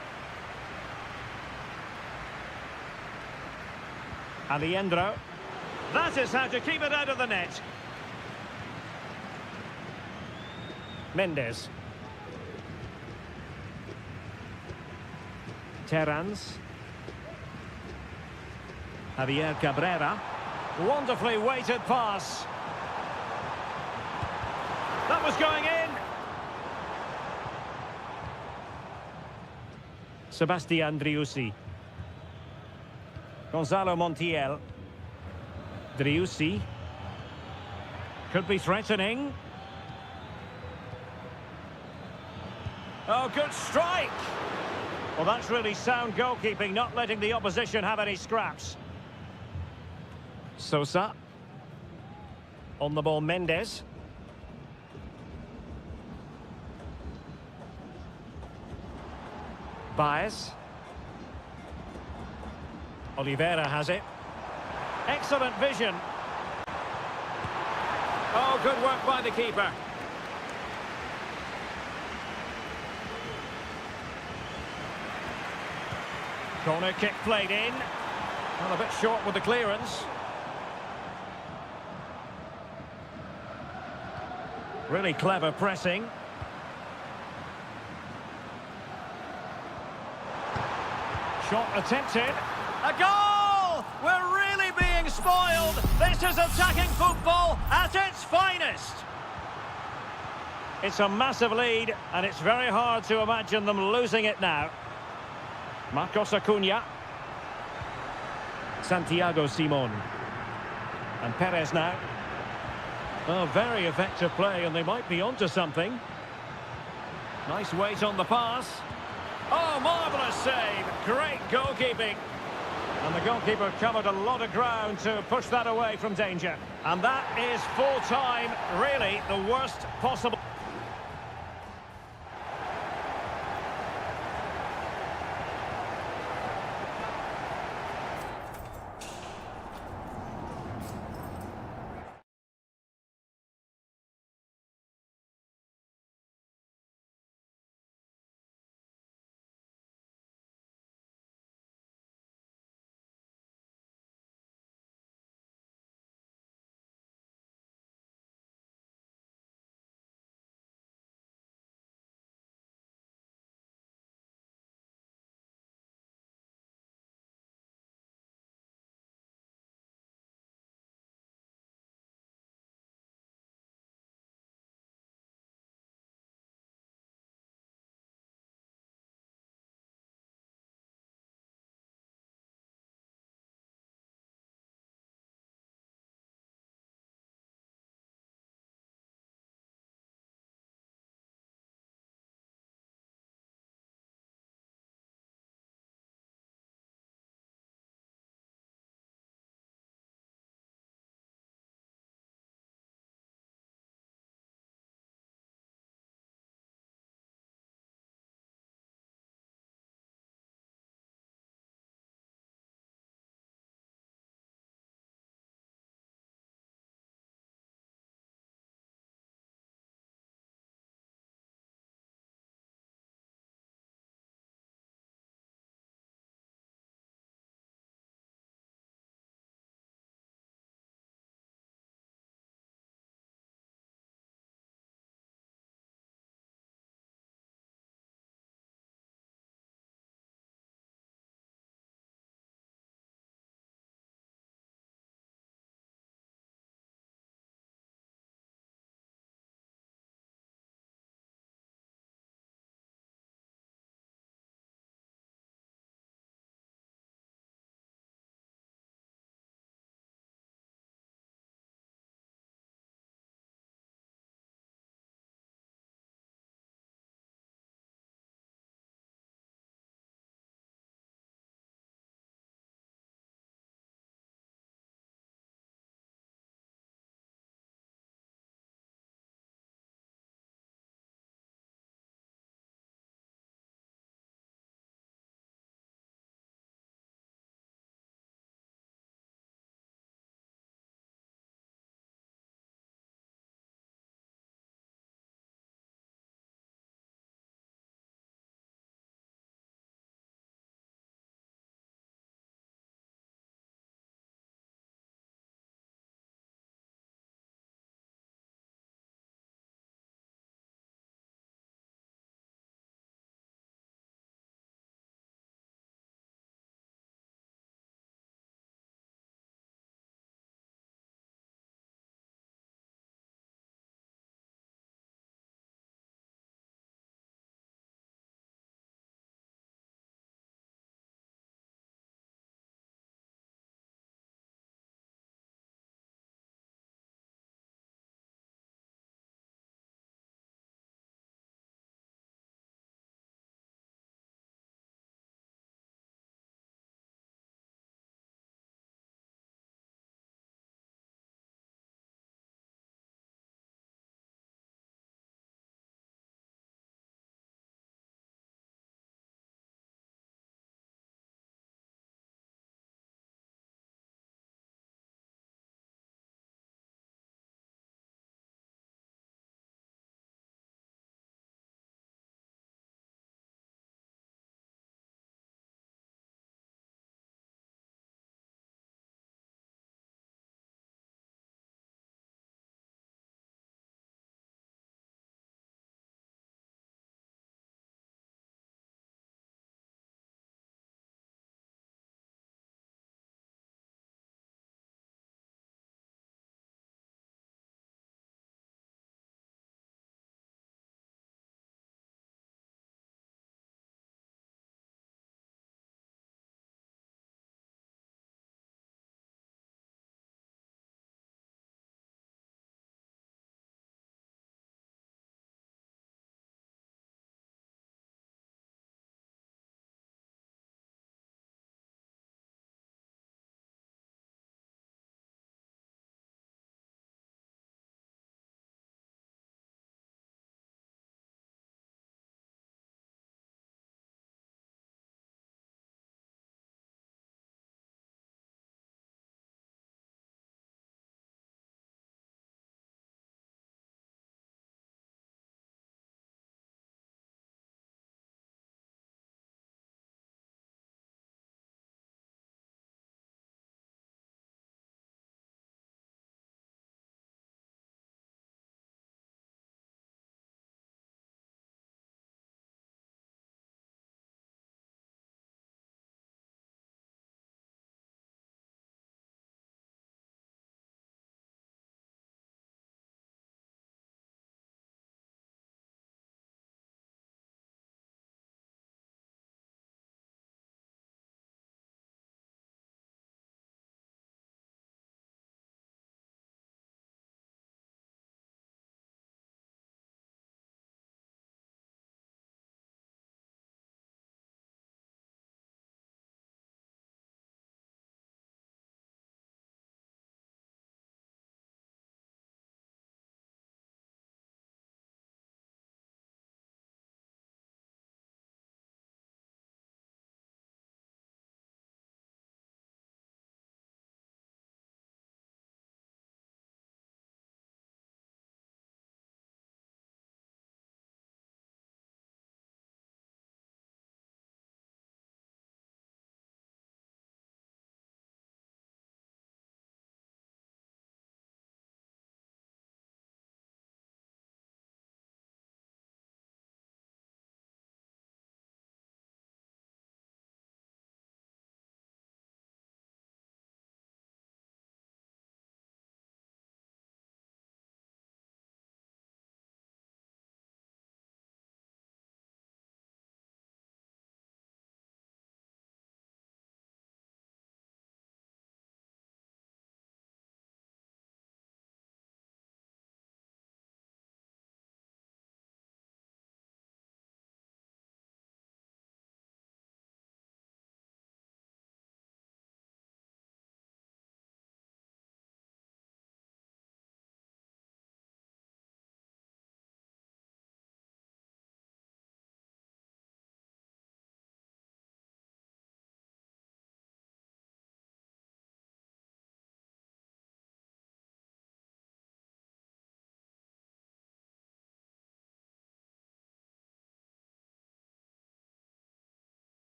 Alejandro. That is how to keep it out of the net. Mendes. Terrans. Javier Cabrera. Wonderfully weighted pass. That was going in. Sebastian Driussi. Gonzalo Montiel. Driussi. Could be threatening. Oh, good strike! Well, that's really sound goalkeeping, not letting the opposition have any scraps. Sosa. On the ball, Mendes. Baez. Oliveira has it. Excellent vision. Oh, good work by the keeper. Corner kick played in. Well, a bit short with the clearance. Really clever pressing. Shot attempted. A goal! We're really being spoiled. This is attacking football at its finest. It's a massive lead, and it's very hard to imagine them losing it now. Marcos Acuna. Santiago Simon. And Perez now. Oh, very effective play, and they might be onto something. Nice weight on the pass. Oh, marvellous save. Great goalkeeping. And the goalkeeper covered a lot of ground to push that away from danger. And that is full time, really the worst possible.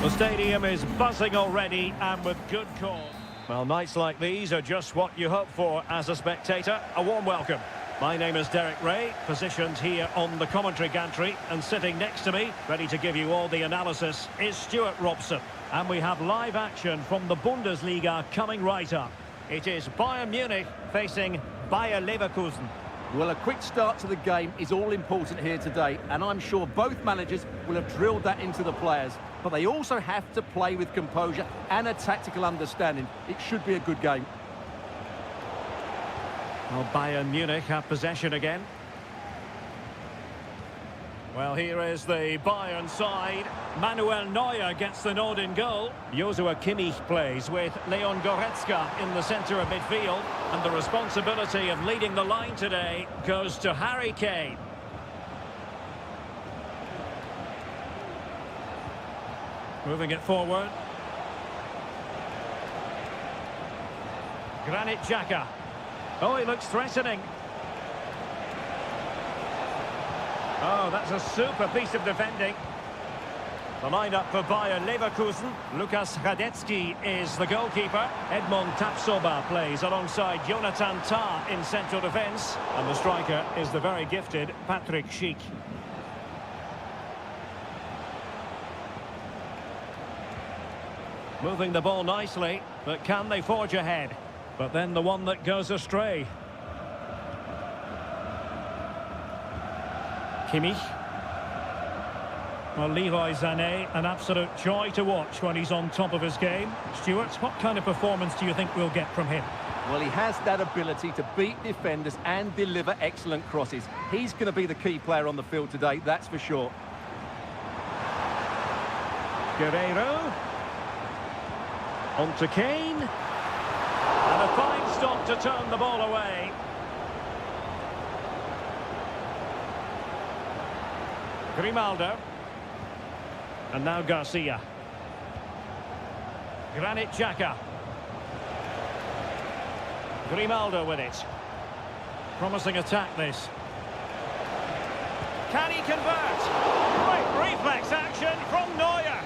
The stadium is buzzing already, and with good cause. Well, nights like these are just what you hope for as a spectator. A warm welcome. My name is Derek Ray, positioned here on the commentary gantry, and sitting next to me, ready to give you all the analysis, is Stuart Robson. And we have live action from the Bundesliga coming right up. It is Bayern Munich facing Bayer Leverkusen. Well, a quick start to the game is all important here today, and I'm sure both managers will have drilled that into the players. But they also have to play with composure and a tactical understanding. It should be a good game. Well, Bayern Munich have possession again. Well, here is the Bayern side. Manuel Neuer gets the nod in goal. Joshua Kimmich plays with Leon Goretzka in the centre of midfield. And the responsibility of leading the line today goes to Harry Kane. Moving it forward. Granit Xhaka. Oh, he looks threatening. Oh, that's a super piece of defending. The lineup for Bayer Leverkusen. Lukas Hradecky is the goalkeeper. Edmond Tapsoba plays alongside Jonathan Tah in central defence. And the striker is the very gifted Patrick Schick. Moving the ball nicely, but can they forge ahead? But then the one that goes astray. Kimmich. Well, Leroy Sané, an absolute joy to watch when he's on top of his game. Stuart, what kind of performance do you think we'll get from him? Well, he has that ability to beat defenders and deliver excellent crosses. He's going to be the key player on the field today, that's for sure. Guerreiro. On to Kane. And a fine stop to turn the ball away. Grimaldo. And now Garcia. Granit Xhaka. Grimaldo with it. Promising attack this. Can he convert? Great reflex action from Neuer.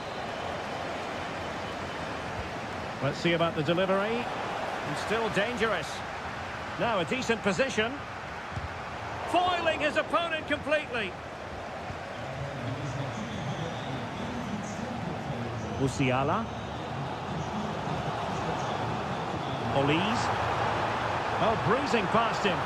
Let's see about the delivery. And still dangerous. Now a decent position. Foiling his opponent completely. Musiala. Olise. Oh, breezing past him.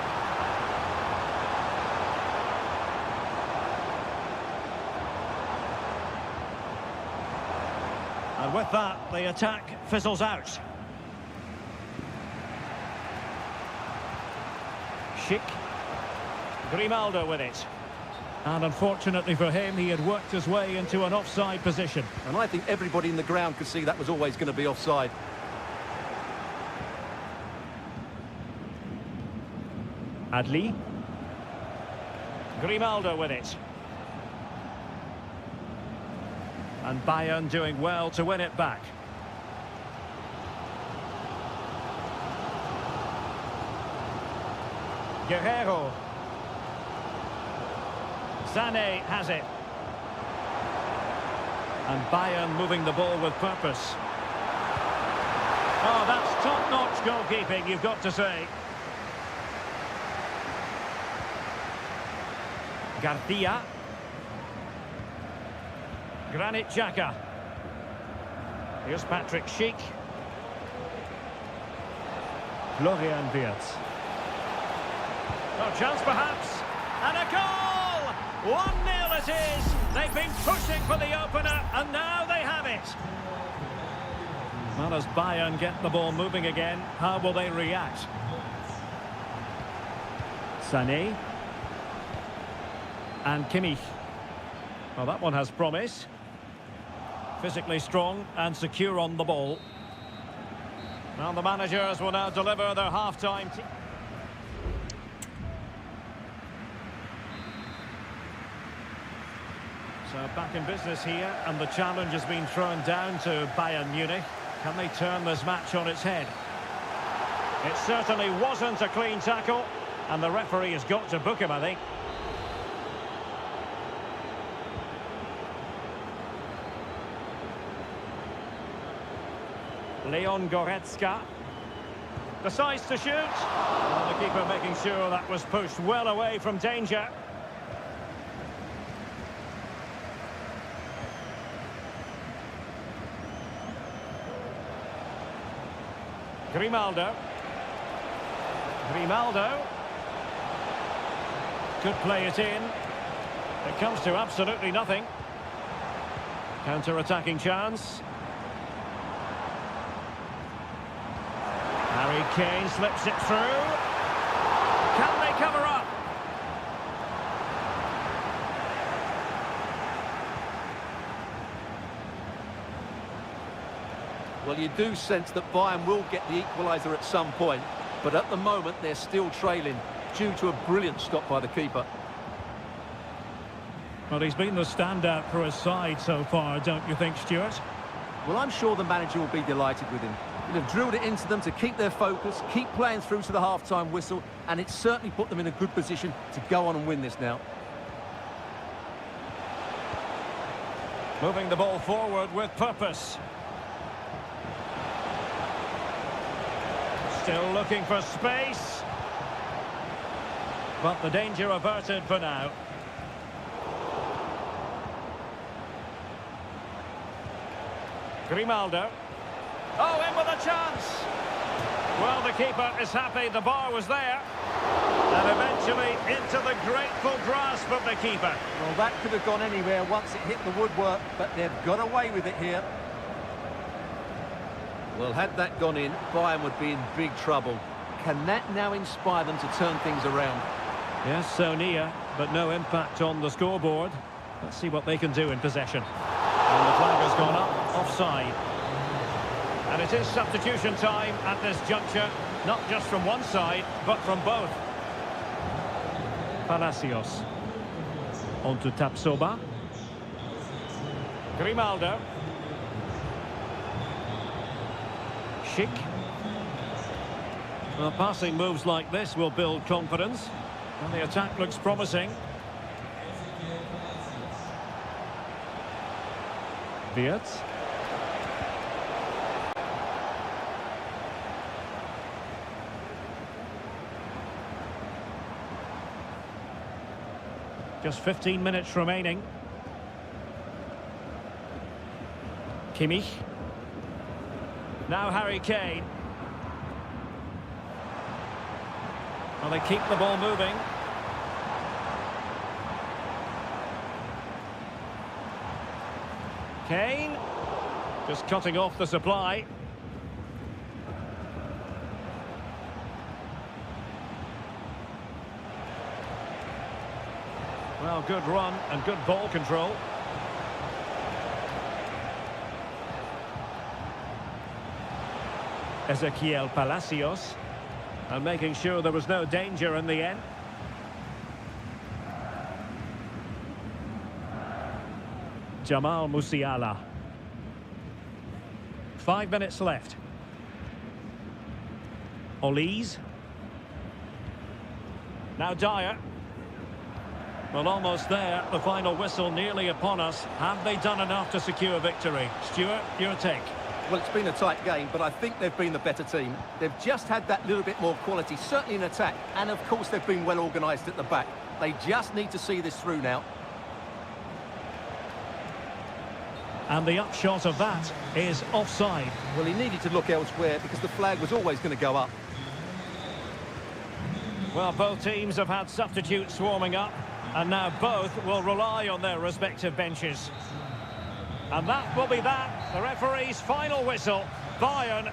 And with that, the attack fizzles out. Schick. Grimaldo with it. And unfortunately for him, he had worked his way into an offside position. And I think everybody in the ground could see that was always going to be offside. Adli. Grimaldo with it. And Bayern doing well to win it back. Guerreiro. Sané has it. And Bayern moving the ball with purpose. Oh, that's top-notch goalkeeping, you've got to say. Garcia. Granit Xhaka. Here's Patrick Schick. Florian Wirtz. Oh, chance perhaps. And a goal! 1-0 it is. They've been pushing for the opener, and now they have it. Well, as Bayern get the ball moving again, how will they react? Sané. And Kimmich. Well, that one has promise. Physically strong and secure on the ball. Well, the managers will now deliver their half-time. So back in business here, and the challenge has been thrown down to Bayern Munich. Can they turn this match on its head? It certainly wasn't a clean tackle, and the referee has got to book him, I think. Leon Goretzka decides to shoot. Well, the keeper making sure that was pushed well away from danger. Grimaldo. Could play it in. It comes to absolutely nothing. Counter-attacking chance. Harry Kane slips it through. Can they cover up? Well, you do sense that Bayern will get the equaliser at some point, but at the moment they're still trailing due to a brilliant stop by the keeper. Well, he's been the standout for his side so far, don't you think, Stuart? Well, I'm sure the manager will be delighted with him. He'll have drilled it into them to keep their focus, keep playing through to the half-time whistle, and it's certainly put them in a good position to go on and win this now. Moving the ball forward with purpose. Still looking for space. But the danger averted for now. Grimaldo. Oh, in with a chance. Well, the keeper is happy the bar was there. And eventually into the grateful grasp of the keeper. Well, that could have gone anywhere once it hit the woodwork, but they've got away with it here. Well, had that gone in, Bayern would be in big trouble. Can that now inspire them to turn things around? Yes, so near, but no impact on the scoreboard. Let's see what they can do in possession. And the flag has gone up, offside. And it is substitution time at this juncture, not just from one side, but from both. Palacios. On to Tapsoba. Grimaldo. Schick. Well, passing moves like this will build confidence. And the attack looks promising. Wirtz. Just 15 minutes remaining. Kimmich. Now Harry Kane. Well, they keep the ball moving. Kane. Just cutting off the supply. Well, good run and good ball control. Ezequiel Palacios. And making sure there was no danger in the end. Jamal Musiala. 5 minutes left. Olise. Now Dyer. Well, almost there. The final whistle nearly upon us. Have they done enough to secure victory? Stuart, your take. Well, it's been a tight game, but I think they've been the better team. They've just had that little bit more quality, certainly in attack. And, of course, they've been well organised at the back. They just need to see this through now. And the upshot of that is offside. Well, he needed to look elsewhere because the flag was always going to go up. Well, both teams have had substitutes warming up, and now both will rely on their respective benches. And that will be that. The referee's final whistle. Bayern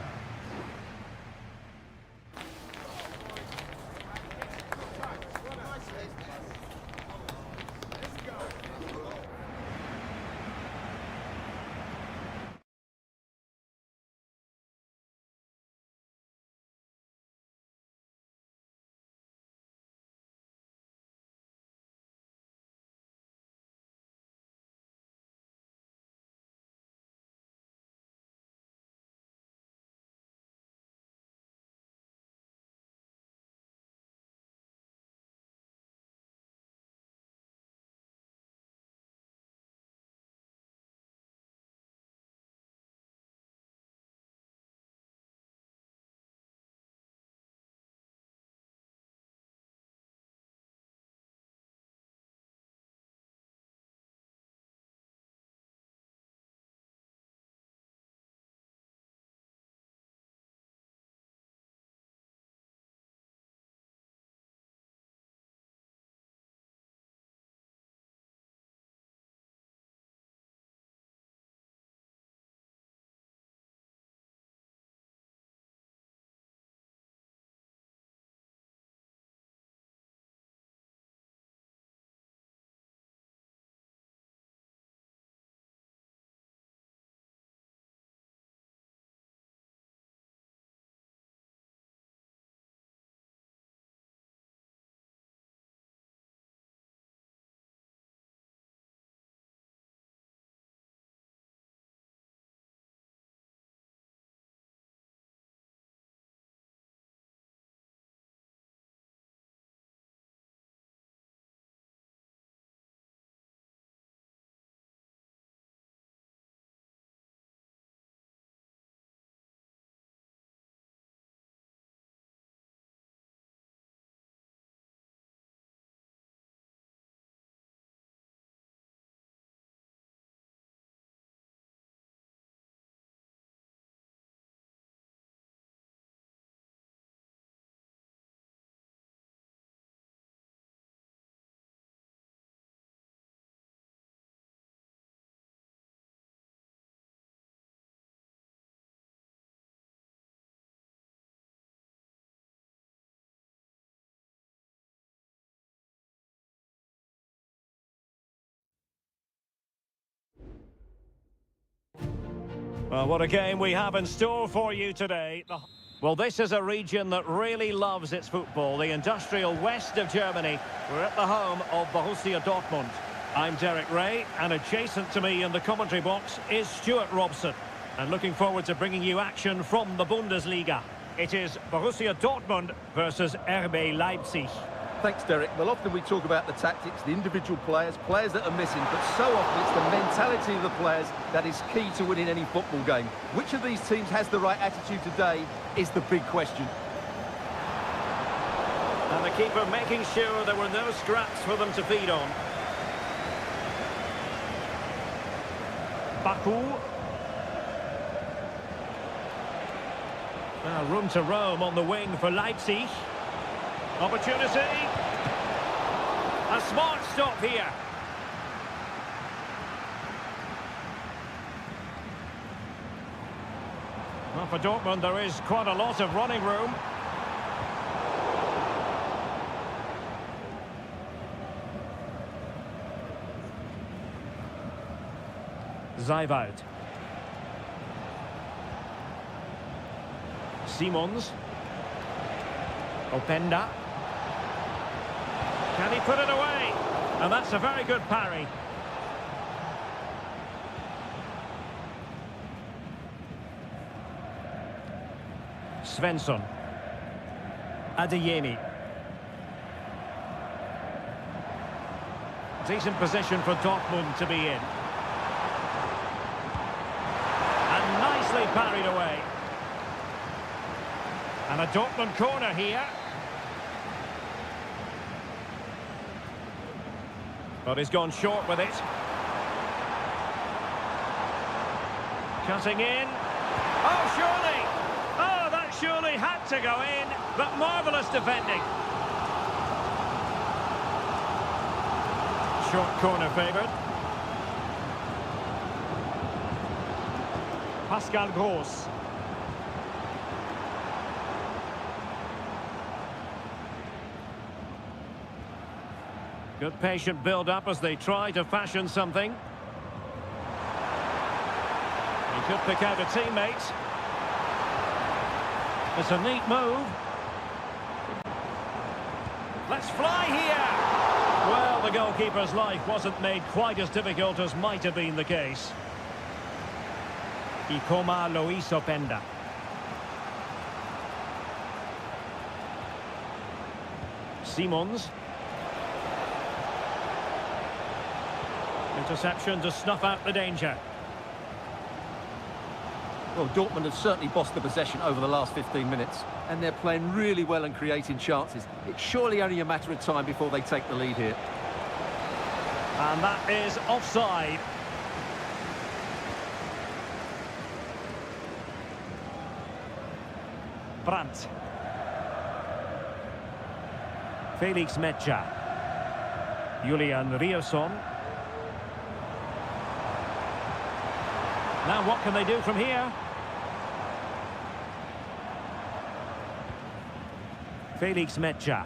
Well, what a game we have in store for you today. Well, this is a region that really loves its football, the industrial west of Germany. We're at the home of Borussia Dortmund. I'm Derek Ray, and adjacent to me in the commentary box is Stuart Robson. And looking forward to bringing you action from the Bundesliga. It is Borussia Dortmund versus RB Leipzig. Thanks, Derek. Well, often we talk about the tactics, the individual players that are missing, but so often it's the mentality of the players that is key to winning any football game. Which of these teams has the right attitude today is the big question. And the keeper making sure there were no scraps for them to feed on. Baku. Now room to roam on the wing for Leipzig. Opportunity. A smart stop here. Well, for Dortmund, there is quite a lot of running room. Zijwald. Simons. Openda. Can he put it away? And that's a very good parry. Svensson. Adeyemi. Decent position for Dortmund to be in. And nicely parried away. And a Dortmund corner here. But he's gone short with it. Cutting in. Oh, surely! Oh, that surely had to go in. But marvellous defending. Short corner favoured. Pascal Gross. Good patient build-up as they try to fashion something. He could pick out a teammate. It's a neat move. Let's fly here! Well, the goalkeeper's life wasn't made quite as difficult as might have been the case. Ikoma Luis Openda. Simons. Interception to snuff out the danger. Well, Dortmund have certainly bossed the possession over the last 15 minutes, and they're playing really well and creating chances. It's surely only a matter of time before they take the lead here. And that is offside. Brandt. Felix Mecha. Julian Rierson. Now what can they do from here? Felix Mecha.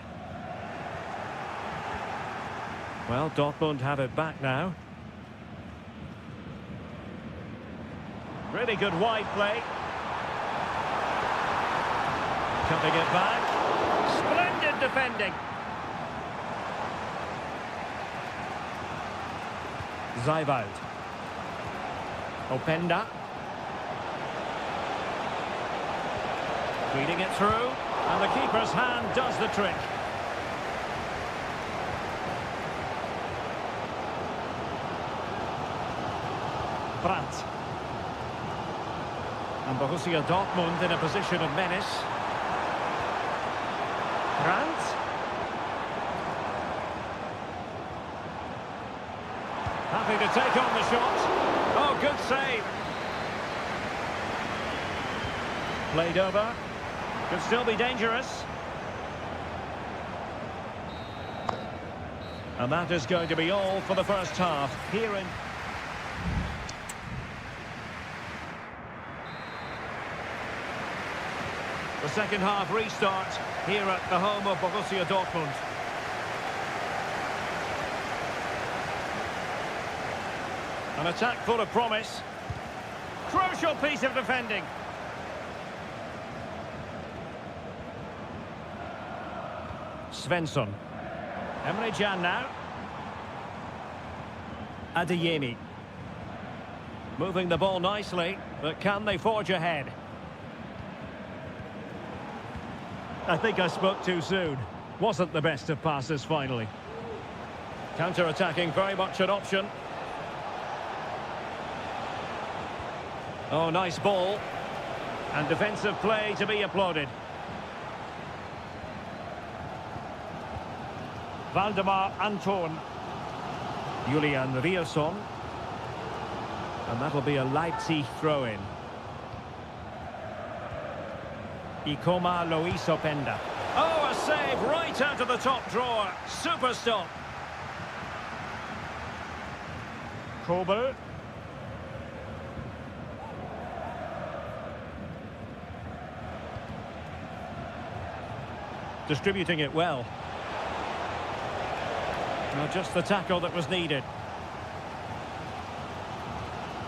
Well, Dortmund have it back now. Really good wide play. Cutting it back. Splendid defending. Zijwald. Openda. Feeding it through, and the keeper's hand does the trick. Brandt. And Borussia Dortmund in a position of menace. Brandt. Happy to take on the shot. Oh, good save. Played over. Could still be dangerous. And that is going to be all for the first half. Here in... The second half restart here at the home of Borussia Dortmund. An attack full of promise. Crucial Crucial piece of defending. Svensson. Emre Can now. Adeyemi. Moving the ball nicely, but can they forge ahead? I think I spoke too soon. Wasn't the best of passes finally. Counter-attacking, very much an option. Oh, nice ball. And defensive play to be applauded. Valdemar Anton. Julian Rierson. And that'll be a Leipzig throw-in. Ikoma Lois Openda. Oh, a save right out of the top drawer. Super stop. Kobe. Distributing it well. Not just the tackle that was needed.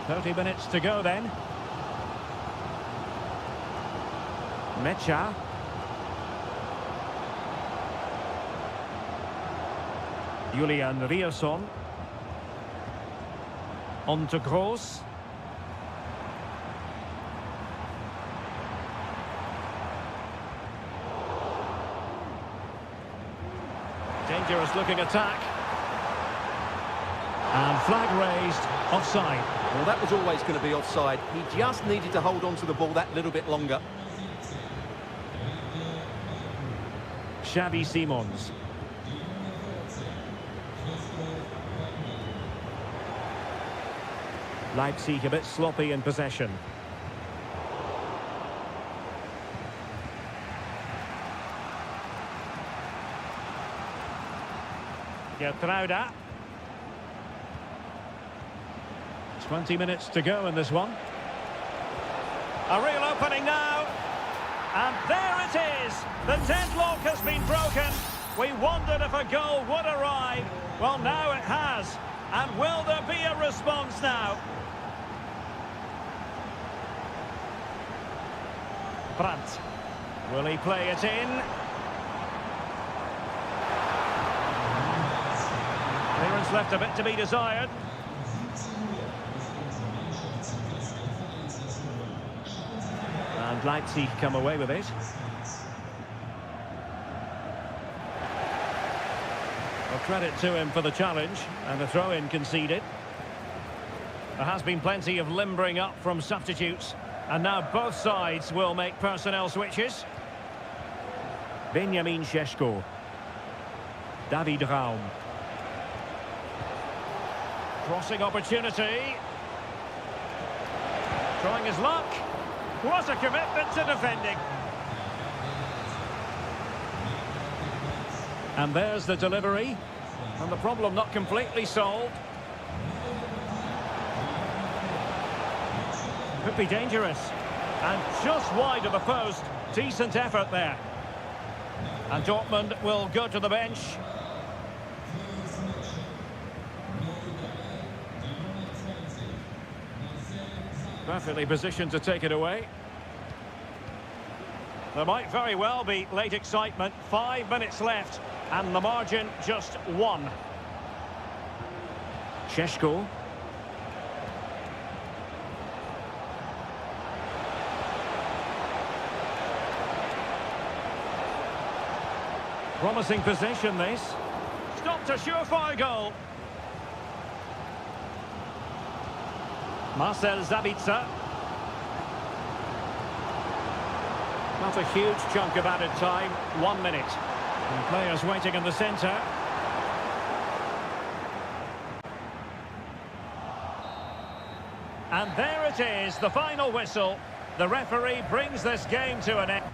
30 minutes to go then. Mecha. Julian Rierson. On to Gross. Dangerous looking attack. And flag raised, offside. Well, that was always going to be offside. He just needed to hold on to the ball that little bit longer. Xavi Simons. Leipzig a bit sloppy in possession. Gertruida. 20 minutes to go in this one. A real opening now. And there it is. The deadlock has been broken. We wondered if a goal would arrive. Well, now it has. And will there be a response now? Brandt. Will he play it in? Clearance left a bit to be desired. And Leipzig come away with it. Well, credit to him for the challenge and the throw-in conceded. There has been plenty of limbering up from substitutes, and now both sides will make personnel switches. Benjamin Šeško. David Raum. Crossing opportunity. Trying his luck. What a commitment to defending. And there's the delivery. And the problem not completely solved. Could be dangerous. And just wide of the post. Decent effort there. And Dortmund will go to the bench. Perfectly positioned to take it away. There might very well be late excitement. 5 minutes left. And the margin just 1. Šeško. Promising possession, this. Stopped a surefire goal. Marcel Sabitzer. Not a huge chunk of added time. 1 minute. And players waiting in the centre. And there it is, the final whistle. The referee brings this game to an end.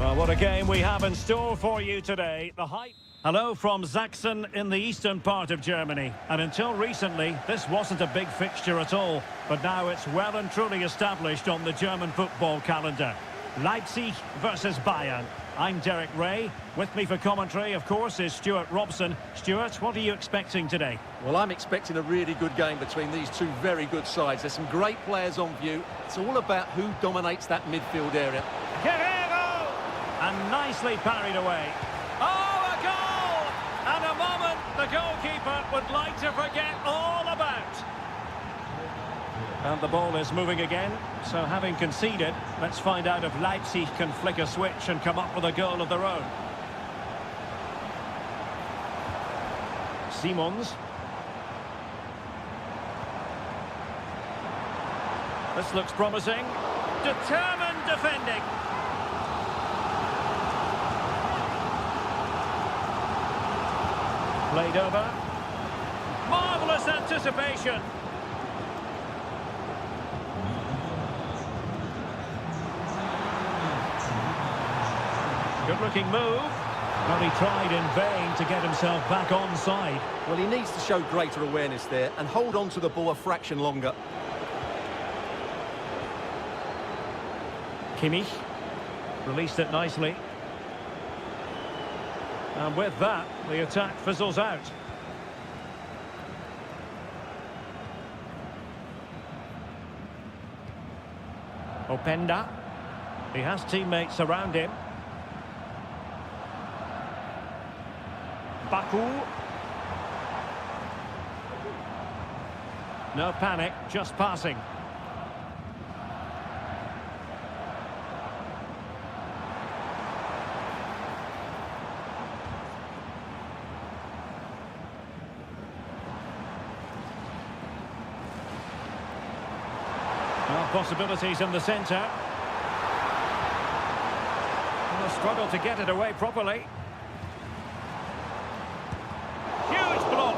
Well, what a game we have in store for you today. The hype. Hello from Sachsen in the eastern part of Germany. And until recently, this wasn't a big fixture at all. But now it's well and truly established on the German football calendar. Leipzig versus Bayern. I'm Derek Ray. With me for commentary, of course, is Stuart Robson. Stuart, what are you expecting today? Well, I'm expecting a really good game between these two very good sides. There's some great players on view. It's all about who dominates that midfield area. Guerrero! And nicely parried away. Oh, a goal! And a moment the goalkeeper would like to forget all about. And the ball is moving again. So having conceded, let's find out if Leipzig can flick a switch and come up with a goal of their own. Simons. This looks promising. Determined defending. Played over. Marvellous anticipation. Good-looking move. But he tried in vain to get himself back onside. Well, he needs to show greater awareness there and hold on to the ball a fraction longer. Kimmich released it nicely. And with that, the attack fizzles out. Openda. He has teammates around him. Baku. No panic, just passing. Well, possibilities in the centre. Well, struggle to get it away properly. Huge block.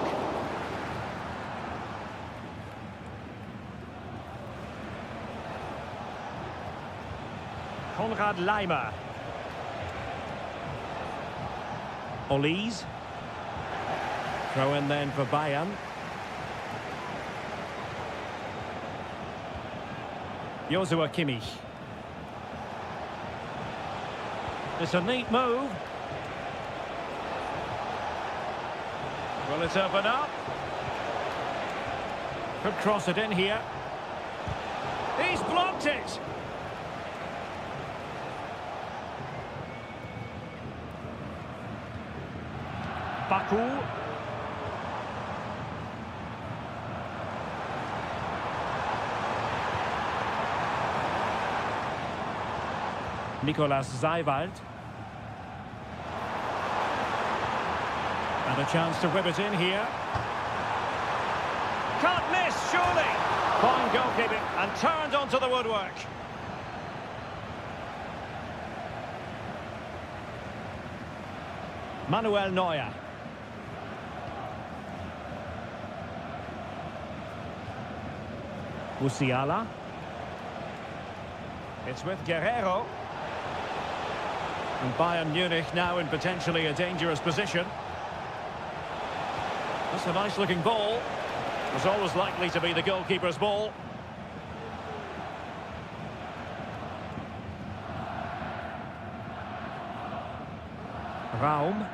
Konrad Leimer. Olise. Throw in then for Bayern. Joshua Kimmich. It's a neat move. Will it open up? Could cross it in here. He's blocked it. Baku. Nicolas Seiwald. And a chance to whip it in here. Can't miss, surely. Fine goalkeeping and turned onto the woodwork. Manuel Neuer. Musiala. It's with Guerrero. And Bayern Munich now in potentially a dangerous position. That's a nice-looking ball. It was always likely to be the goalkeeper's ball. Raum.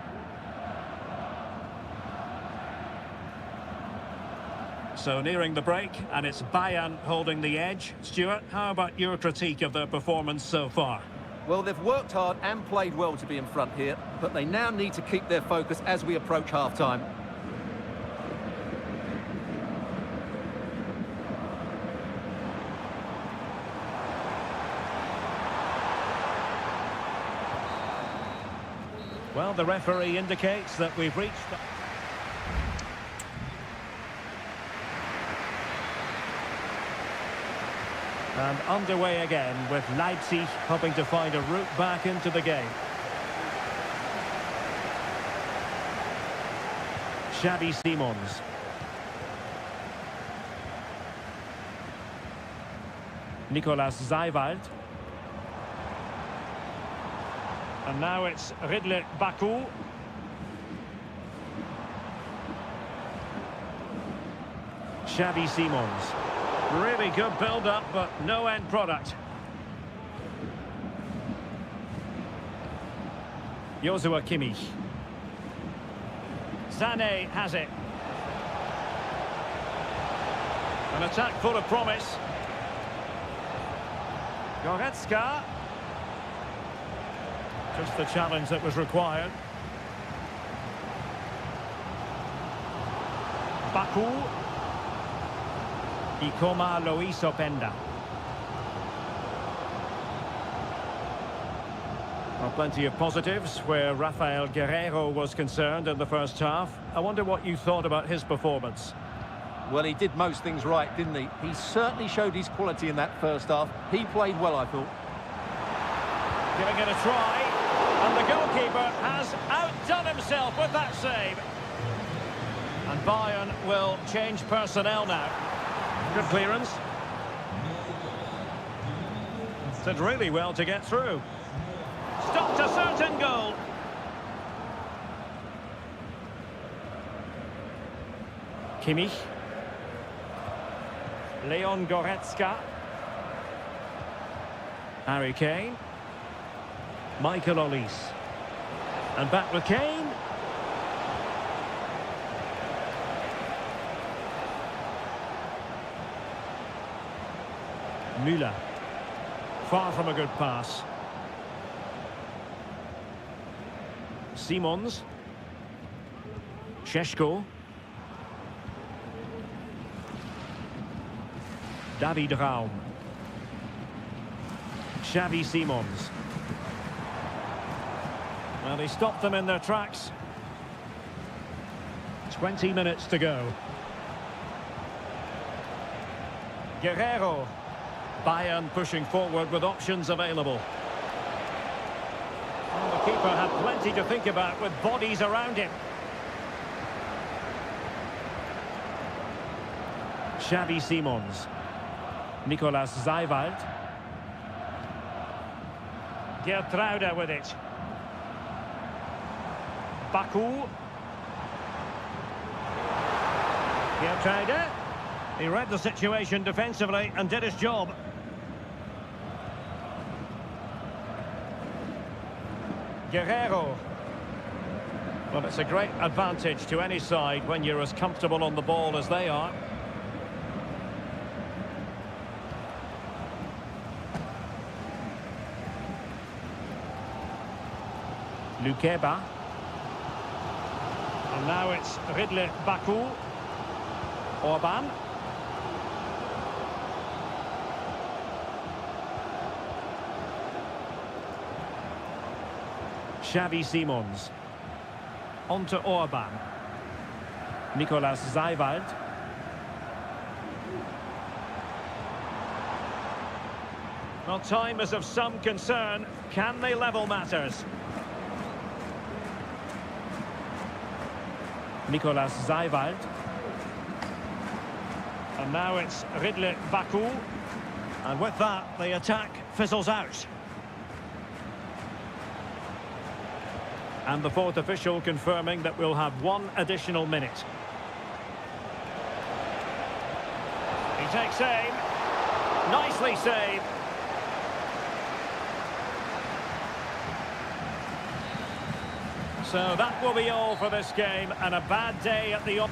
So nearing the break, and it's Bayern holding the edge. Stuart, how about your critique of their performance so far? Well, they've worked hard and played well to be in front here, but they now need to keep their focus as we approach half-time. Well, the referee indicates that we've reached... And underway again with Leipzig hoping to find a route back into the game. Xavi Simons. Nicolas Seiwald. And now it's Ridley Baku. Xavi Simons. Really good build-up, but no end product. Joshua Kimmich. Sané has it. An attack full of promise. Goretzka. Just the challenge that was required. Baku. Ikoma Luis Openda. Well, plenty of positives where Rafael Guerreiro was concerned in the first half. I wonder what you thought about his performance. Well, he did most things right, didn't he? He certainly showed his quality in that first half. He played well, I thought. Giving it a try. And the goalkeeper has outdone himself with that save. And Bayern will change personnel now. Good clearance. Did really well to get through. Stopped a certain goal. Kimmich. Leon Goretzka. Harry Kane. Michael Olise. And back with Kane. Müller. Far from a good pass. Simons. Šeško. David Raum. Xavi Simons. Well, he stopped them in their tracks. 20 minutes to go. Guerreiro. Bayern pushing forward with options available. Well, the keeper had plenty to think about with bodies around him. Xavi Simons. Nicolas Zeiwald. Geertruida with it. Baku. Geertruida. He read the situation defensively and did his job. Guerreiro. Well, it's a great advantage to any side when you're as comfortable on the ball as they are. Lukeba. And now it's Ridley Baku. Orban. Xavi Simons. On to Orban. Nicolas Zeiwald. Well, time is of some concern. Can they level matters? Nicolas Zeiwald. And now it's Ridley Baku. And with that, the attack fizzles out. And the fourth official confirming that we'll have one additional minute. He takes aim. Nicely saved. So that will be all for this game, and a bad day at the...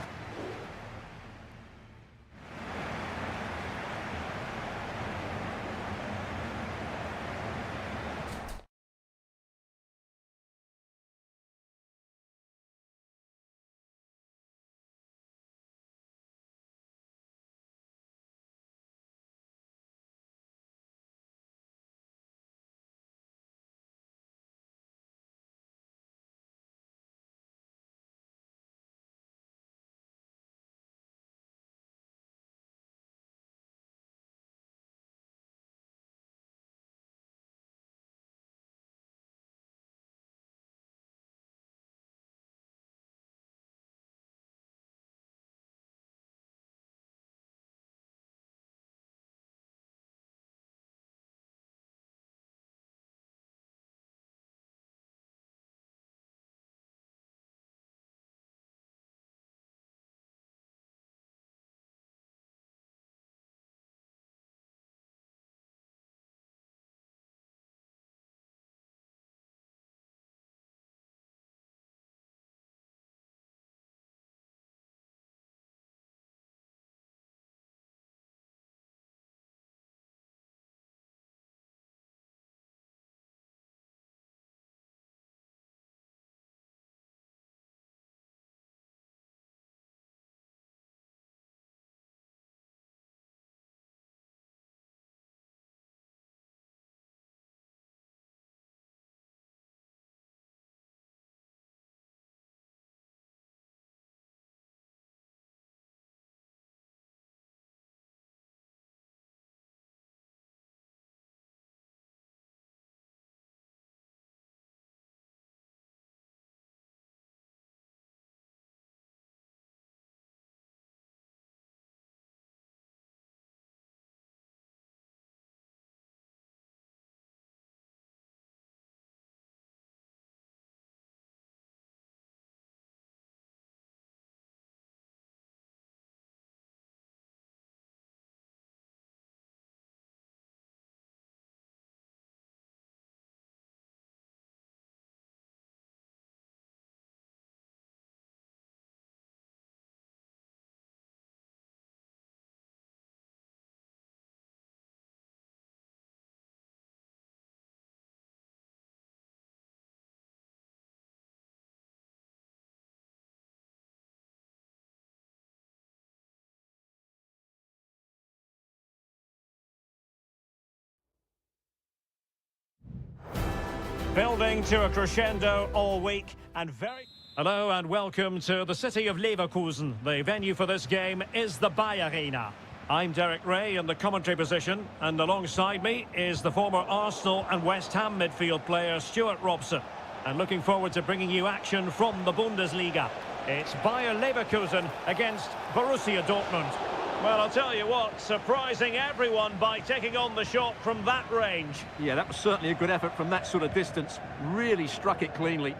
Building to a crescendo all week and very... Hello and welcome to the city of Leverkusen. The venue for this game is the Bayer Arena. I'm Derek Ray in the commentary position, and alongside me is the former Arsenal and West Ham midfield player Stuart Robson. And looking forward to bringing you action from the Bundesliga. It's Bayer Leverkusen against Borussia Dortmund. Well, I'll tell you what, surprising everyone by taking on the shot from that range. Yeah, that was certainly a good effort from that sort of distance. Really struck it cleanly.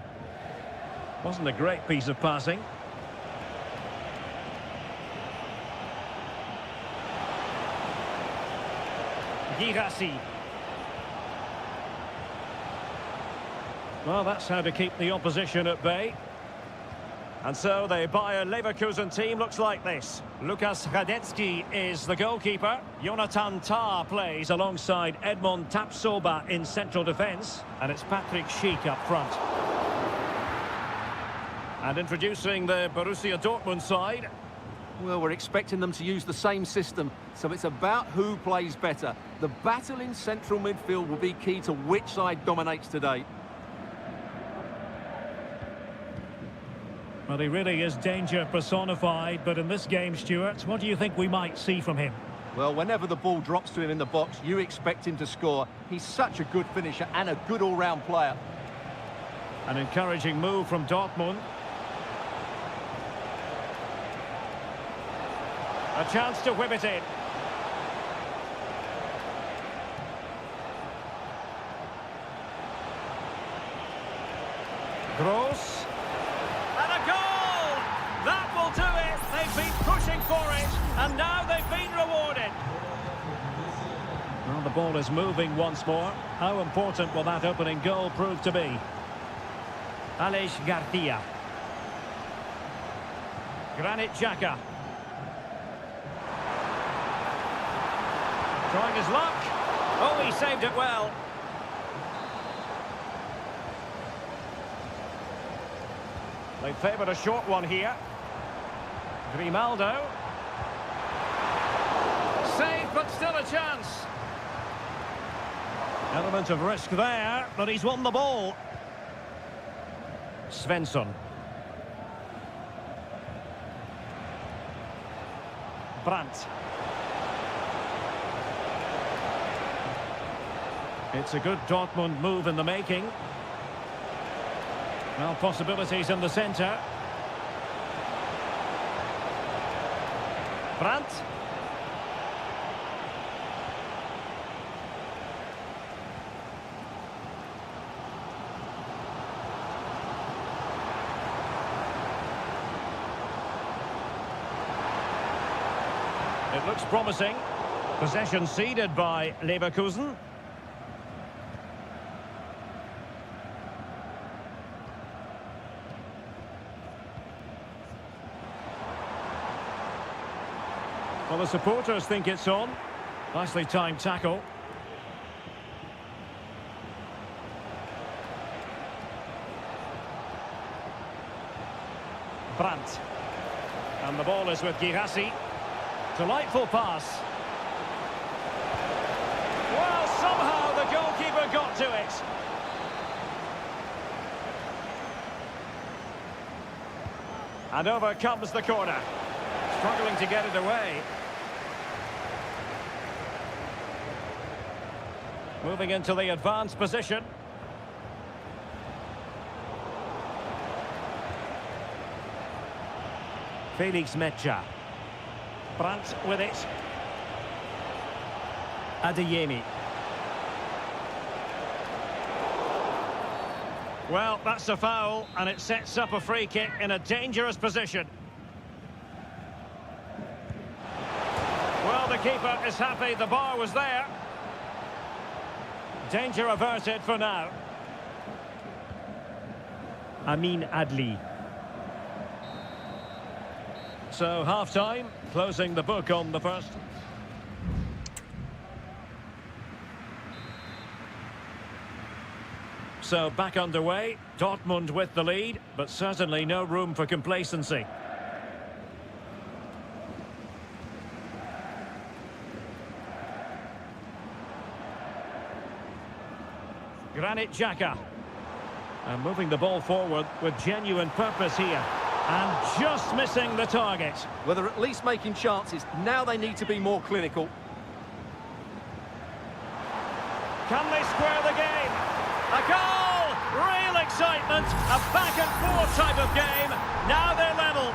Wasn't a great piece of passing. Girassi. Well, that's how to keep the opposition at bay. And so the Bayer Leverkusen team looks like this. Lukas Radetzky is the goalkeeper. Jonathan Tah plays alongside Edmond Tapsoba in central defence. And it's Patrick Schick up front. And introducing the Borussia Dortmund side. Well, we're expecting them to use the same system, so it's about who plays better. The battle in central midfield will be key to which side dominates today. Well, he really is danger personified, but in this game, Stuart, what do you think we might see from him? Well, whenever the ball drops to him in the box, you expect him to score. He's such a good finisher and a good all-round player. An encouraging move from Dortmund. A chance to whip it in. Gross. And a goal! That will do it! They've been pushing for it, and now they've been rewarded. Well, the ball is moving once more. How important will that opening goal prove to be? Aleix Garcia. Granit Xhaka. Trying his luck. Oh, he saved it well. They favoured a short one here. Grimaldo. Saved, but still a chance. Element of risk there, but he's won the ball. Svensson. Brandt. It's a good Dortmund move in the making. Well, possibilities in the centre. Brandt. It looks promising. Possession ceded by Leverkusen. Well, the supporters think it's on. Nicely timed tackle. Brandt. And the ball is with Girassi. Delightful pass. Well, somehow the goalkeeper got to it. And over comes the corner. Struggling to get it away. Moving into the advanced position. Felix Mecha. Brandt with it. Adeyemi. Well, that's a foul, and it sets up a free kick in a dangerous position. Well, the keeper is happy the bar was there. Danger averted for now. Amin Adli. So, half-time, closing the book on the first. So, back underway. Dortmund with the lead, but certainly no room for complacency. Granit Xhaka. And moving the ball forward with genuine purpose here. And just missing the target. Well, they're at least making chances. Now they need to be more clinical. Can they square the game? A goal! Real excitement. A back-and-forth type of game. Now they're level.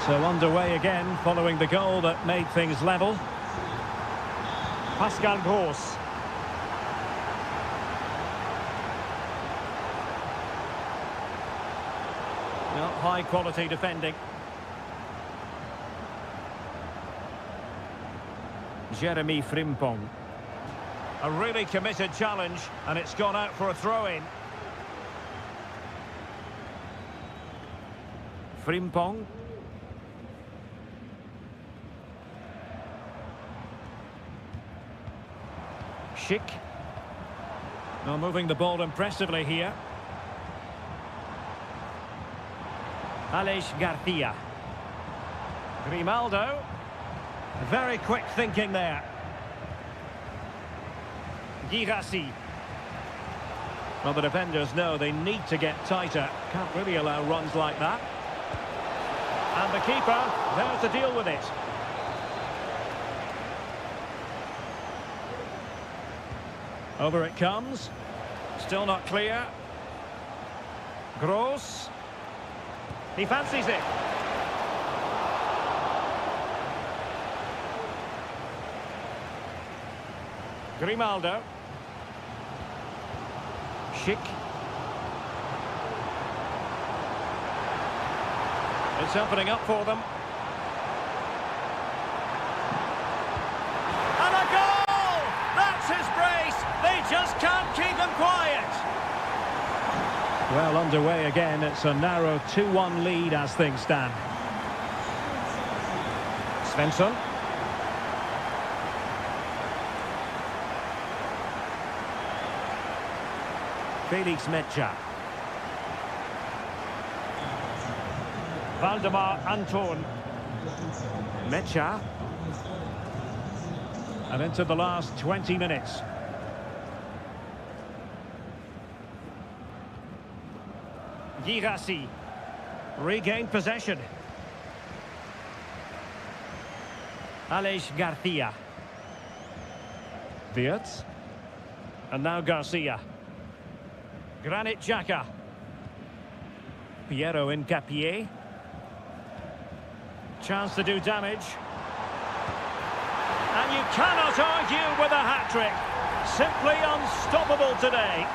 So underway again following the goal that made things level. Pascal Gross. Well, high-quality defending. Jeremy Frimpong. A really committed challenge, and it's gone out for a throw-in. Frimpong. Schick. Now moving the ball impressively here. Aleix Garcia. Grimaldo. Very quick thinking there. Girassi. Well, the defenders know they need to get tighter. Can't really allow runs like that. And the keeper, there to deal with it. Over it comes. Still not clear. Gross. He fancies it. Grimaldo. Schick. It's opening up for them. And a goal! That's his brace! They just can't keep him quiet. Well, underway again. It's a narrow 2-1 lead as things stand. Svensson. Felix Mecha. Valdemar Anton. Mecha. And into the last 20 minutes. Girassi. Regained possession. Aleix Garcia. Wirtz. And now Garcia. Granit Xhaka. Piero Hincapié. Chance to do damage. And you cannot argue with a hat-trick. Simply unstoppable today.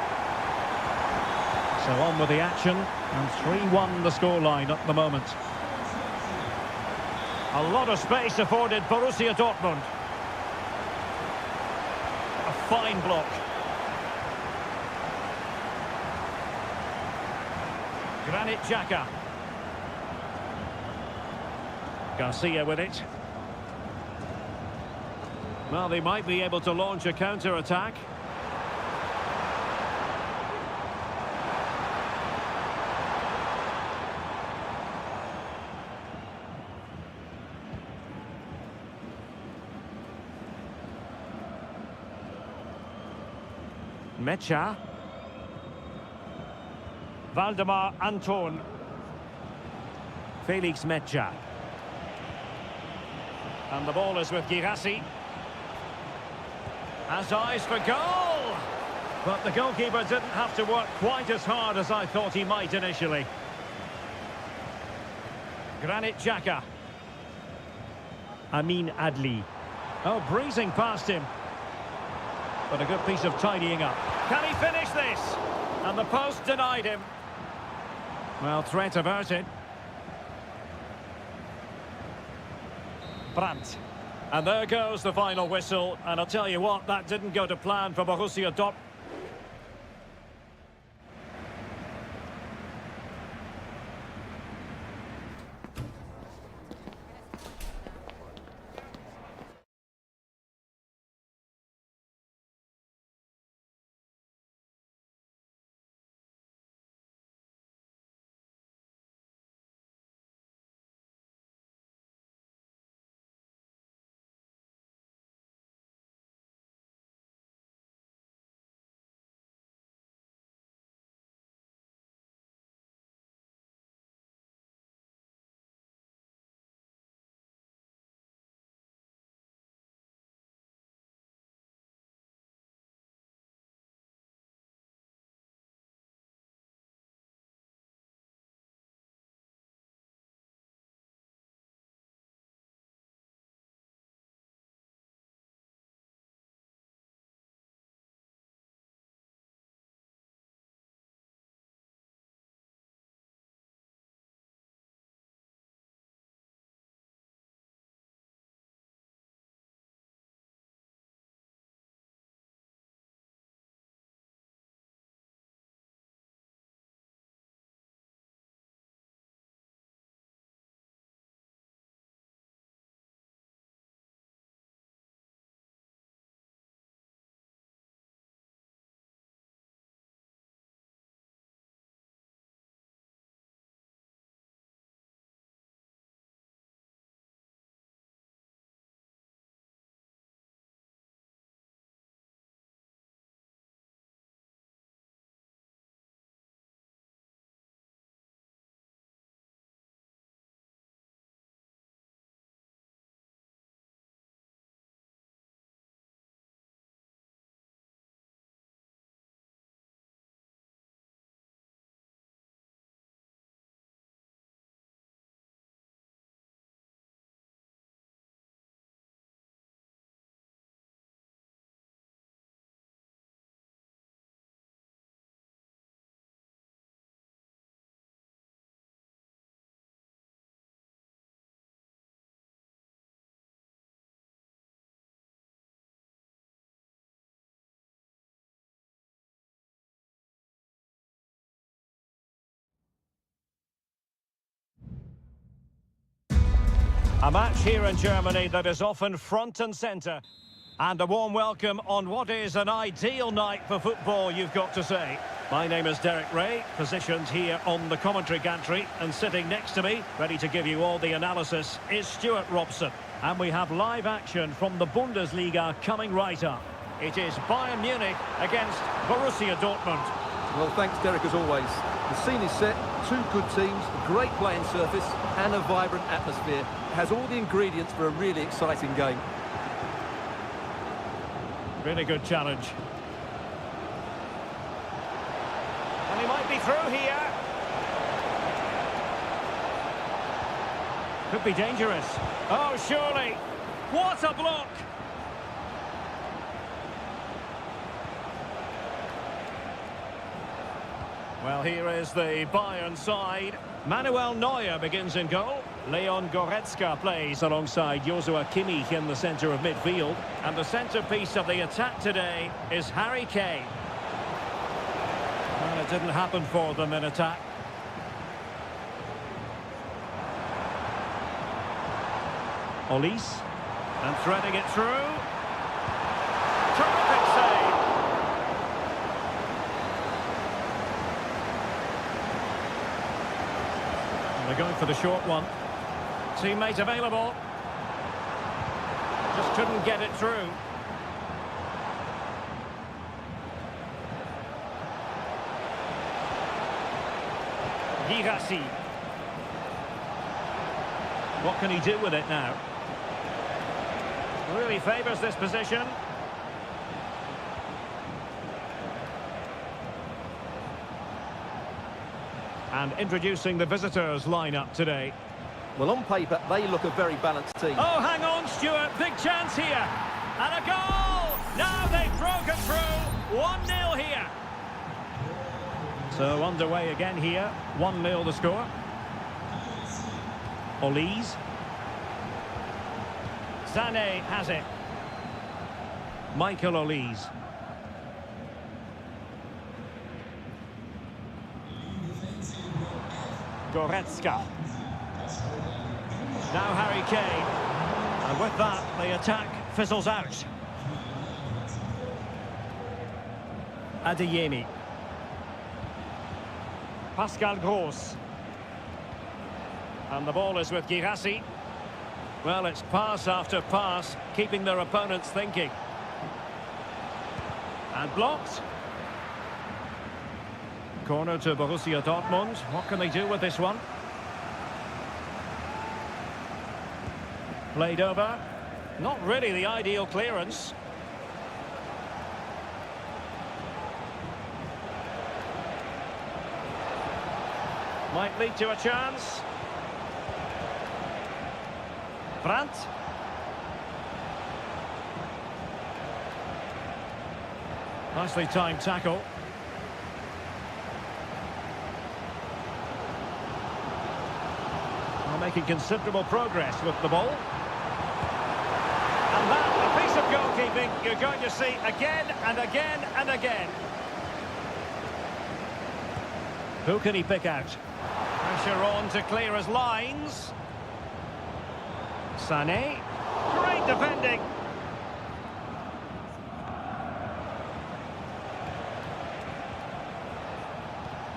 So on with the action, and 3-1 the scoreline at the moment. A lot of space afforded Borussia Dortmund. A fine block. Granit Xhaka. Garcia with it. Well, they might be able to launch a counter-attack. Mecha. Valdemar Anton. Felix Mecha. And the ball is with Girassi. Has eyes for goal! But the goalkeeper didn't have to work quite as hard as I thought he might initially. Granit Xhaka. Amin Adli. Oh, breezing past him. But a good piece of tidying up. Can he finish this? And the post denied him. Well, threat averted. Brandt. And there goes the final whistle. And I'll tell you what, that didn't go to plan for Borussia Dortmund. A match here in Germany that is often front and centre. And a warm welcome on what is an ideal night for football, you've got to say. My name is Derek Ray, positioned here on the commentary gantry, and sitting next to me, ready to give you all the analysis, is Stuart Robson. And we have live action from the Bundesliga coming right up. It is Bayern Munich against Borussia Dortmund. Well, thanks, Derek, as always. The scene is set, two good teams, a great playing surface, and a vibrant atmosphere. It has all the ingredients for a really exciting game. Really good challenge. And he might be through here. Could be dangerous. Oh, surely. What a block! Well, here is the Bayern side. Manuel Neuer begins in goal. Leon Goretzka plays alongside Joshua Kimmich in the centre of midfield. And the centrepiece of the attack today is Harry Kane. Well, it didn't happen for them in attack. Olise. And threading it through. Terrific save. And they're going for the short one. Teammate available. Just couldn't get it through. Girassi. What can he do with it now? Really favours this position. And introducing the visitors lineup today. Well, on paper, they look a very balanced team. Oh, hang on, Stuart. Big chance here. And a goal! Now they've broken through. 1-0 here. So underway again here. 1-0 the score. Olise. Sané has it. Michael Olise. Goretzka. Now Harry Kane. And with that, the attack fizzles out. Adeyemi. Pascal Gross. And the ball is with Girassi. Well, it's pass after pass, keeping their opponents thinking. And blocked. Corner to Borussia Dortmund. What can they do with this one? Played over. Not really the ideal clearance. Might lead to a chance. Brandt. Nicely timed tackle. Well, making considerable progress with the ball. And that, a piece of goalkeeping you're going to see again and again and again. Who can he pick out? Pressure on to clear his lines. Sané. Great defending.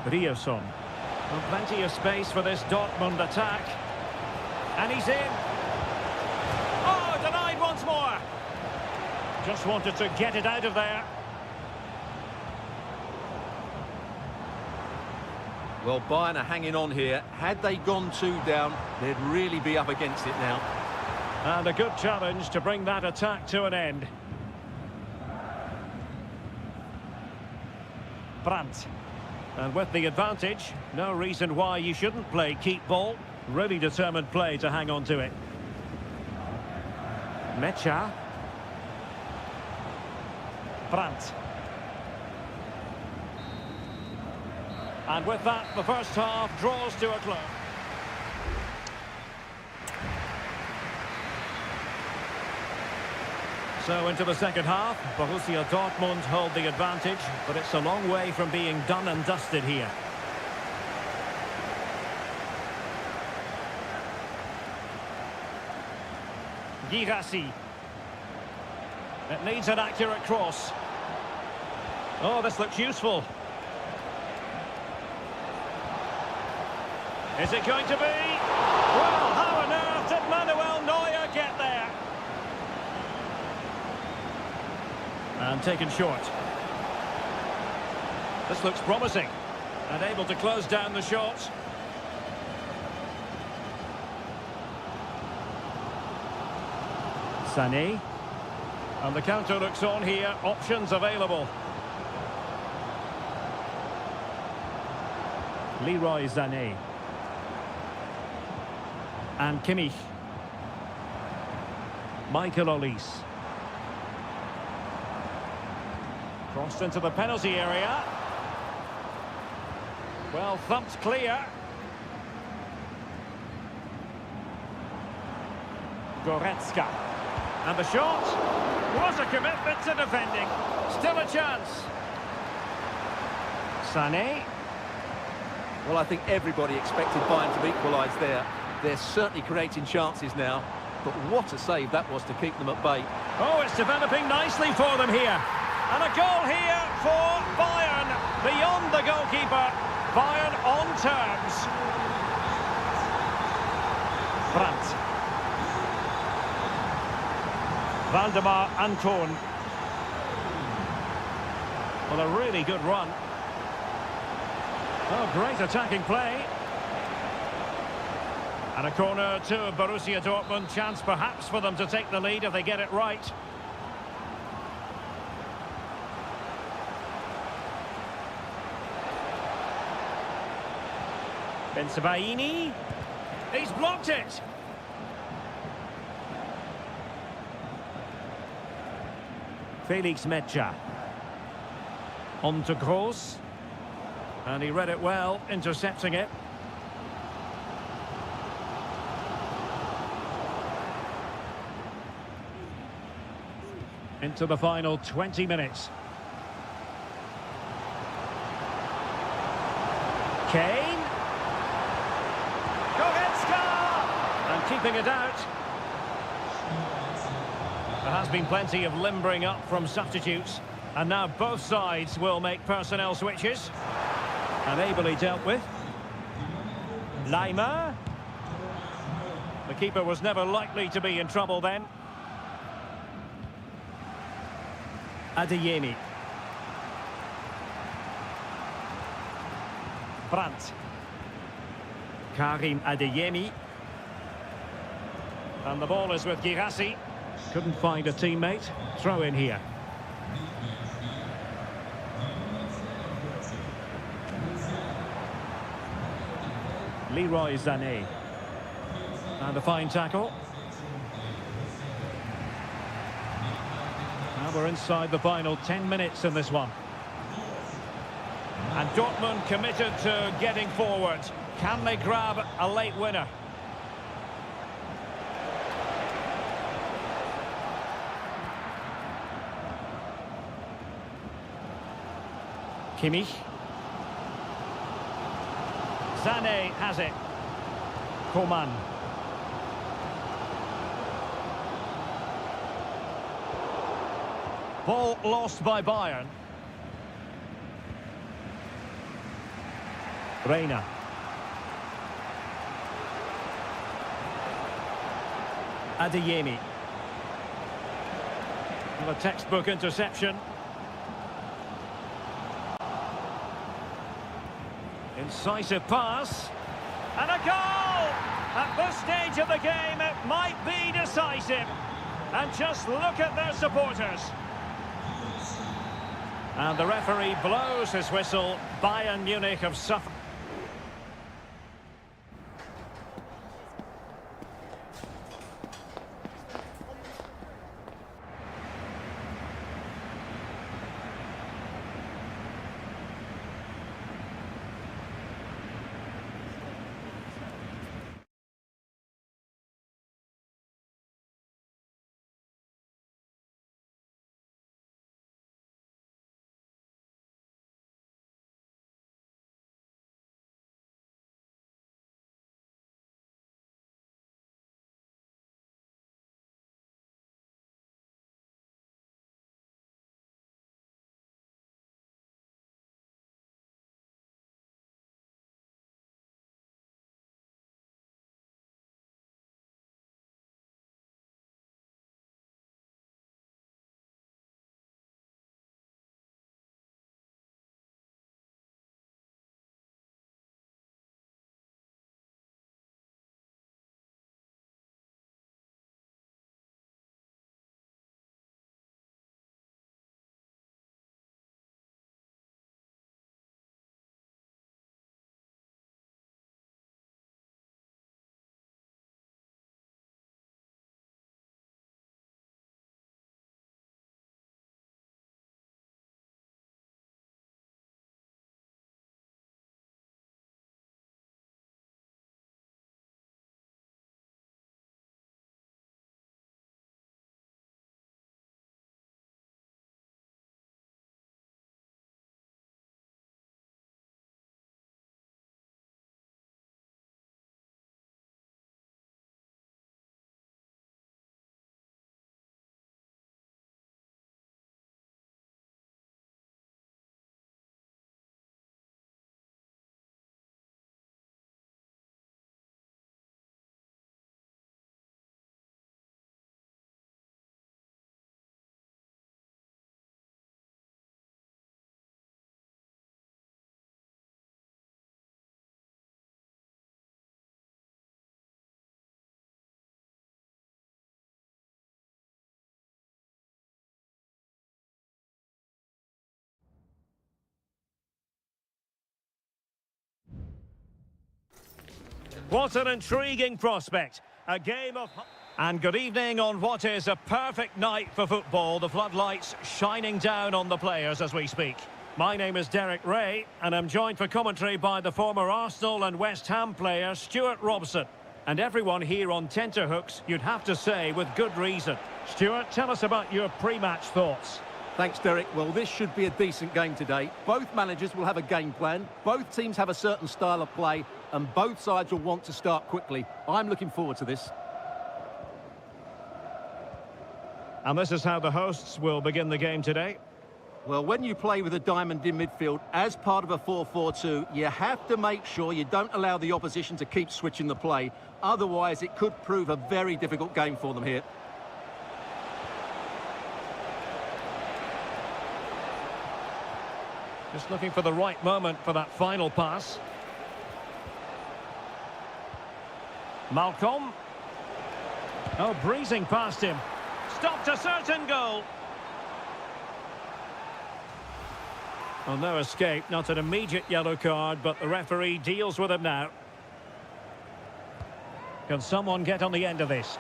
Ryerson. Well, plenty of space for this Dortmund attack. And he's in. Oh, denied once more. Just wanted to get it out of there. Well, Bayern are hanging on here. Had they gone 2 down, they'd really be up against it now. And a good challenge to bring that attack to an end. Brandt. And with the advantage, no reason why you shouldn't play keep ball. Really determined play to hang on to it. Mecha. Brandt. And with that, the first half draws to a close. So into the second half, Borussia Dortmund hold the advantage, but it's a long way from being done and dusted here. Girassi. It needs an accurate cross. Oh, this looks useful. Is it going to be? Well, how on earth did Manuel Neuer get there? And taken short. This looks promising. And able to close down the shot. Sané. And the counter looks on here. Options available. Leroy Sané. And Kimmich. Michael Olise. Crossed into the penalty area. Well, thumped clear. Goretzka. And the shot. What a commitment to defending. Still a chance. Sané. Well, I think everybody expected Bayern to equalise there. They're certainly creating chances now. But what a save that was to keep them at bay. Oh, it's developing nicely for them here. And a goal here for Bayern. Beyond the goalkeeper. Bayern on terms. Brandt. Valdemar Anton. Well, a really good run. Oh, great attacking play. And a corner to Borussia Dortmund. Chance perhaps for them to take the lead if they get it right. Bensebaini. He's blocked it. Felix Metscher. On to Gross. And he read it well, intercepting it. Into the final 20 minutes. Kane. Goretzka! And keeping it out. There has been plenty of limbering up from substitutes. And now both sides will make personnel switches. And ably dealt with. Lima. The keeper was never likely to be in trouble then. Adeyemi. Brandt. Karim Adeyemi. And the ball is with Girassi. Couldn't find a teammate. Throw in here. Leroy Sané. And a fine tackle. Now we're inside the final 10 minutes in this one. And Dortmund committed to getting forward. Can they grab a late winner? Kimmich. Sané has it. Coman. Ball lost by Bayern. Reina. Adeyemi. And a textbook interception. Incisive pass. And a goal! At this stage of the game, it might be decisive. And just look at their supporters. And the referee blows his whistle. Bayern Munich have suffered. What an intriguing prospect. A game of... And good evening on what is a perfect night for football. The floodlights shining down on the players as we speak. My name is Derek Ray, and I'm joined for commentary by the former Arsenal and West Ham player Stuart Robson. And everyone here on tenterhooks, you'd have to say, with good reason. Stuart, tell us about your pre-match thoughts. Thanks, Derek. Well, this should be a decent game today. Both managers will have a game plan. Both teams have a certain style of play, and both sides will want to start quickly. I'm looking forward to this. And this is how the hosts will begin the game today. Well, when you play with a diamond in midfield as part of a 4-4-2, you have to make sure you don't allow the opposition to keep switching the play. Otherwise, it could prove a very difficult game for them here. Just looking for the right moment for that final pass. Malcolm. Oh, breezing past him. Stopped a certain goal. Well, no escape, not an immediate yellow card, but the referee deals with him now. Can someone get on the end of this?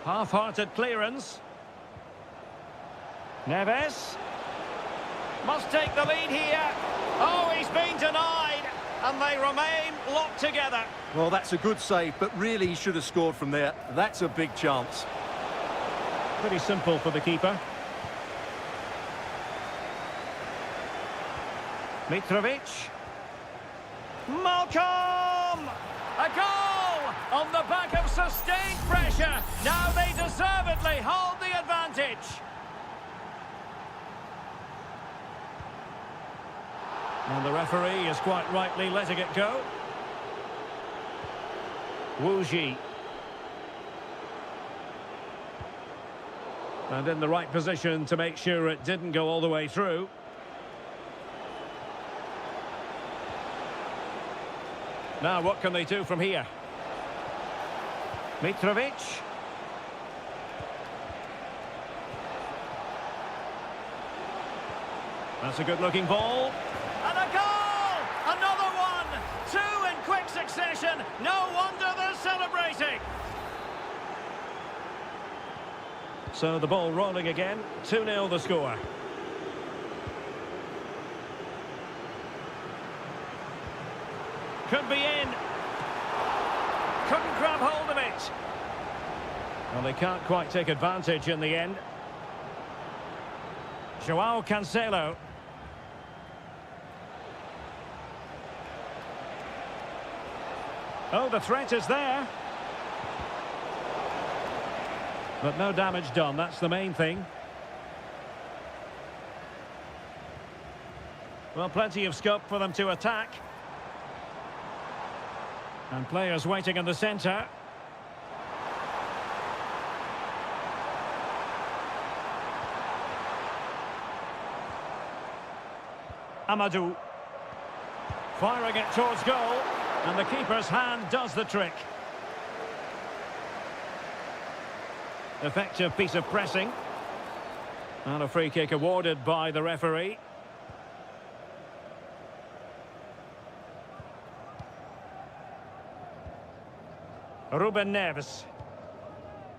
Half-hearted clearance. Neves. Must take the lead here. Oh, he's been denied, and they remain locked together. Well, that's a good save, but really he should have scored from there. That's a big chance. Pretty simple for the keeper. Mitrovic. Malcolm! A goal on the back of sustained pressure. Now they deservedly hold the advantage. And the referee is quite rightly letting it go. Wu Ji. And in the right position to make sure it didn't go all the way through. Now, what can they do from here? Mitrovic. That's a good-looking ball. And a goal! Another one! Two in quick succession. No wonder they're celebrating. So the ball rolling again. 2-0 the score. Could be in. Couldn't grab hold of it. Well, they can't quite take advantage in the end. Joao Cancelo. Oh, the threat is there. But no damage done, that's the main thing. Well, plenty of scope for them to attack. And players waiting in the centre. Amadou. Firing it towards goal. And the keeper's hand does the trick. Effective piece of pressing. And a free kick awarded by the referee. Ruben Neves.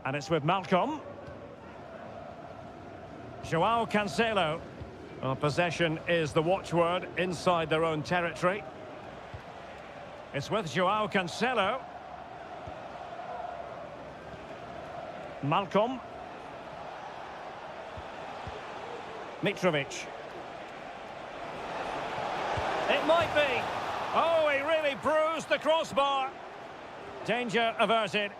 And it's with Malcolm. Joao Cancelo. Well, possession is the watchword inside their own territory. It's with Joao Cancelo. Malcolm. Mitrovic. It might be. Oh, he really bruised the crossbar. Danger averted.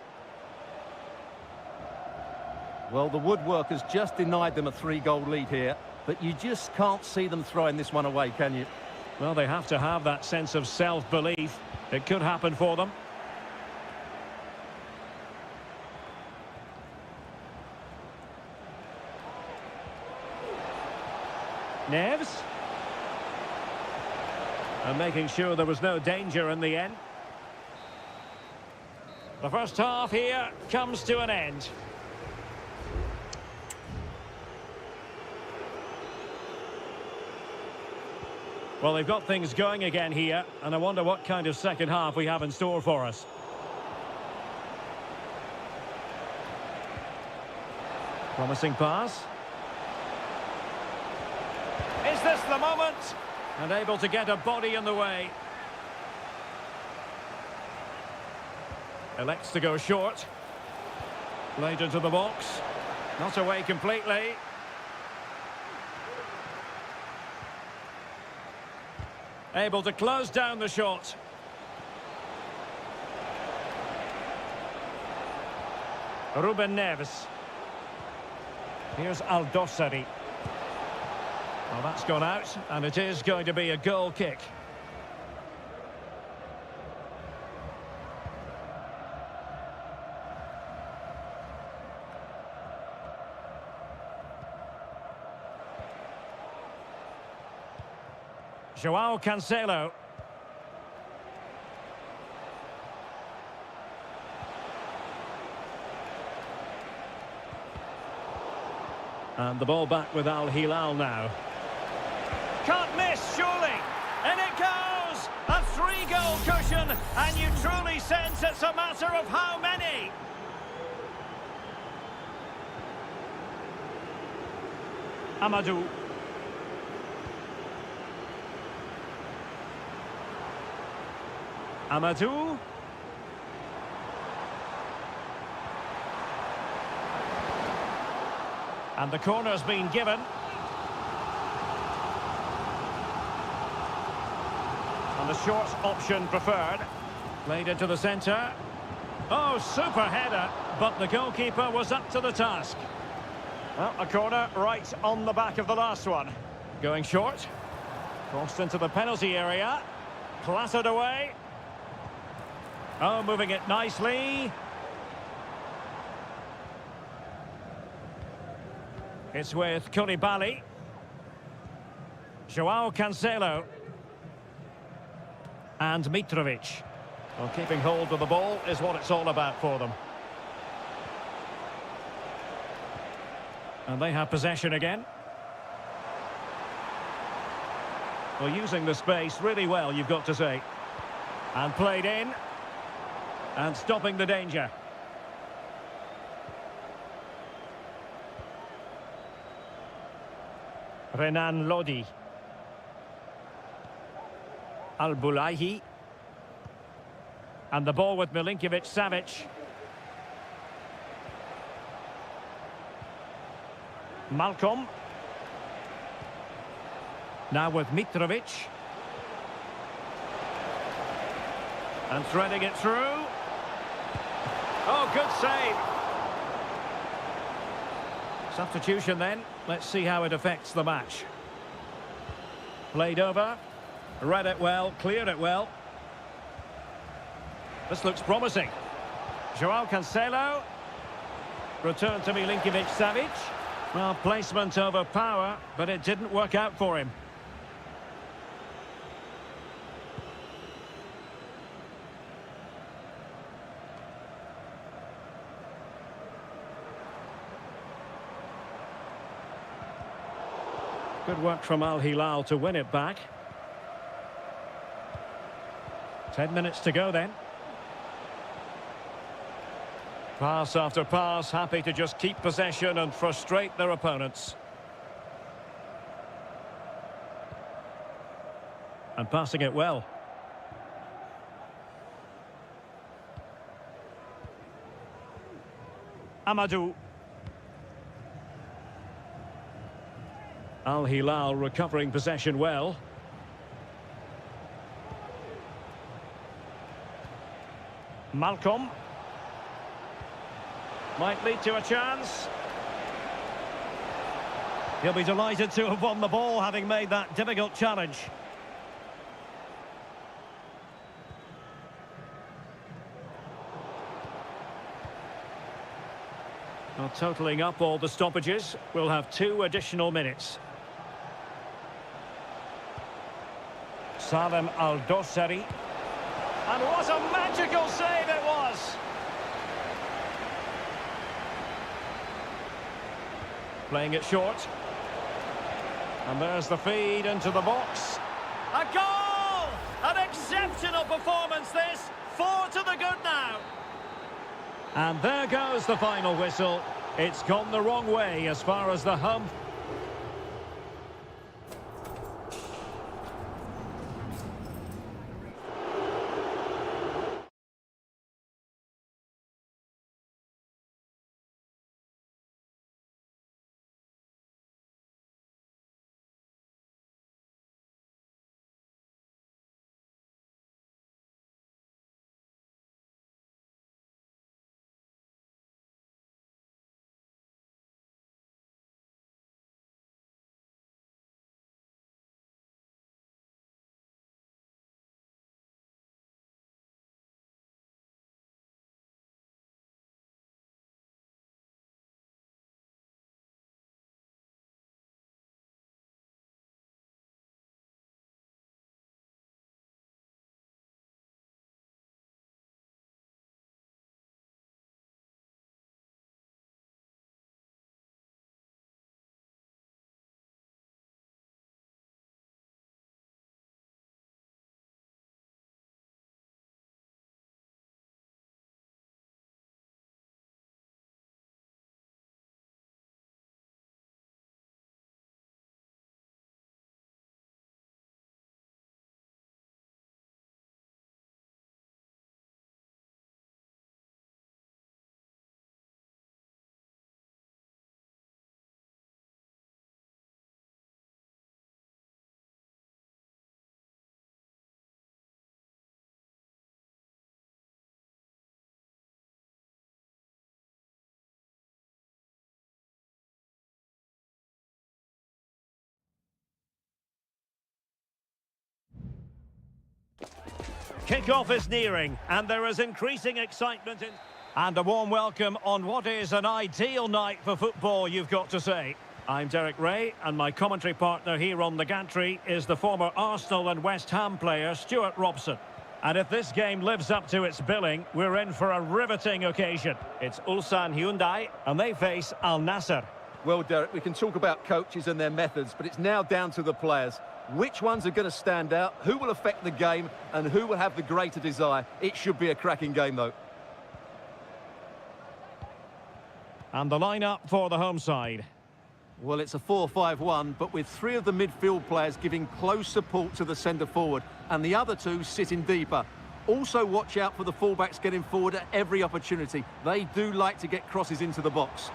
Well, the woodworkers just denied them a 3-goal lead here, but you just can't see them throwing this one away, can you? Well, they have to have that sense of self-belief. It could happen for them. Neves. And making sure there was no danger in the end. The first half here comes to an end. Well, they've got things going again here, and I wonder what kind of second half we have in store for us. Promising pass. Is this the moment? And able to get a body in the way. Elects to go short. Played into the box. Not away completely. Able to close down the shot. Ruben Neves. Here's Aldosari. Well, that's gone out, and it is going to be a goal kick. João Cancelo. And the ball back with Al Hilal now. Can't miss, surely. And it goes! A 3-goal cushion, and you truly sense it's a matter of how many. Amadou. Amadou. And the corner's been given. And the short option preferred. Played into the centre. Oh, super header, but the goalkeeper was up to the task. Well, a corner right on the back of the last one. Going short. Crossed into the penalty area. Clattered away. Oh, moving it nicely. It's with Koulibaly. João Cancelo. And Mitrovic. Well, keeping hold of the ball is what it's all about for them. And they have possession again. Well, using the space really well, you've got to say. And played in. And stopping the danger. Renan Lodi. Al-Bulaihi. And the ball with Milinkovic-Savic. Malcolm. Now with Mitrovic. And threading it through. Oh, good save. Substitution then. Let's see how it affects the match. Played over. Read it well, cleared it well. This looks promising. João Cancelo. Return to Milinkovic-Savic. Well, placement over power, but it didn't work out for him. Good work from Al Hilal to win it back. 10 minutes to go then. Pass after pass, happy to just keep possession and frustrate their opponents. And passing it well. Amadou. Al Hilal recovering possession well. Malcolm. Might lead to a chance. He'll be delighted to have won the ball, having made that difficult challenge. Well, totalling up all the stoppages, we'll have 2 additional minutes. Salem Aldosari. And what a magical save it was! Playing it short. And there's the feed into the box. A goal! An exceptional performance this. 4 to the good now. And there goes the final whistle. It's gone the wrong way as far as the home. Kick-off is nearing, and there is increasing excitement in... And a warm welcome on what is an ideal night for football, you've got to say. I'm Derek Ray, and my commentary partner here on the gantry is the former Arsenal and West Ham player, Stuart Robson. And if this game lives up to its billing, we're in for a riveting occasion. It's Ulsan Hyundai, and they face Al Nassr. Well, Derek, we can talk about coaches and their methods, but it's now down to the players. Which ones are going to stand out, who will affect the game, and who will have the greater desire? It should be a cracking game, though. And the lineup for the home side. Well, it's a 4-5-1, but with three of the midfield players giving close support to the centre-forward, and the other two sitting deeper. Also, watch out for the fullbacks getting forward at every opportunity. They do like to get crosses into the box.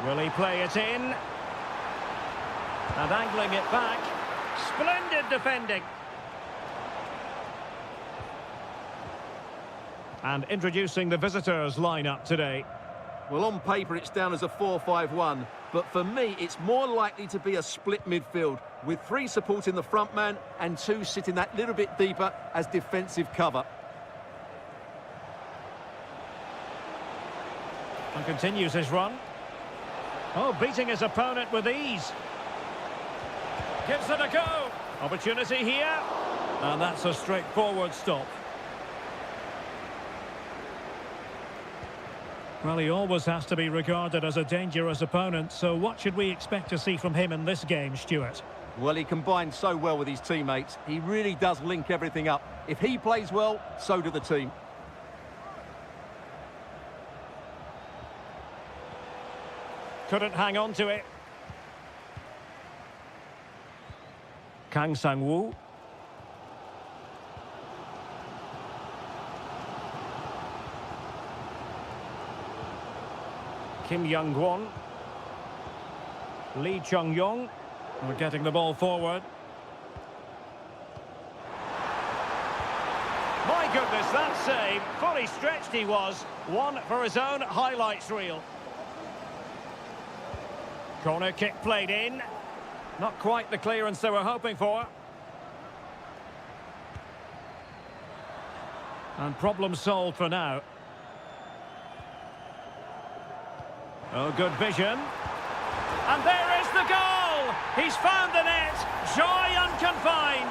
Will he play it in? And angling it back. Splendid defending. And introducing the visitors' lineup today. Well, on paper, it's down as a 4-5-1, but for me, it's more likely to be a split midfield, with three supporting the front man and two sitting that little bit deeper as defensive cover. And continues his run. Oh, beating his opponent with ease. Gives it a go. Opportunity here. And that's a straightforward stop. Well, he always has to be regarded as a dangerous opponent, so what should we expect to see from him in this game, Stuart? Well, he combines so well with his teammates. He really does link everything up. If he plays well, so do the team. Couldn't hang on to it. Kang Sang-woo. Kim Young-gwon. Lee Chung-yong. We're getting the ball forward. My goodness, that save. Fully stretched he was. One for his own highlights reel. Corner kick played in. Not quite the clearance they were hoping for. And problem solved for now. Oh, good vision. And there is the goal! He's found the net. Joy unconfined.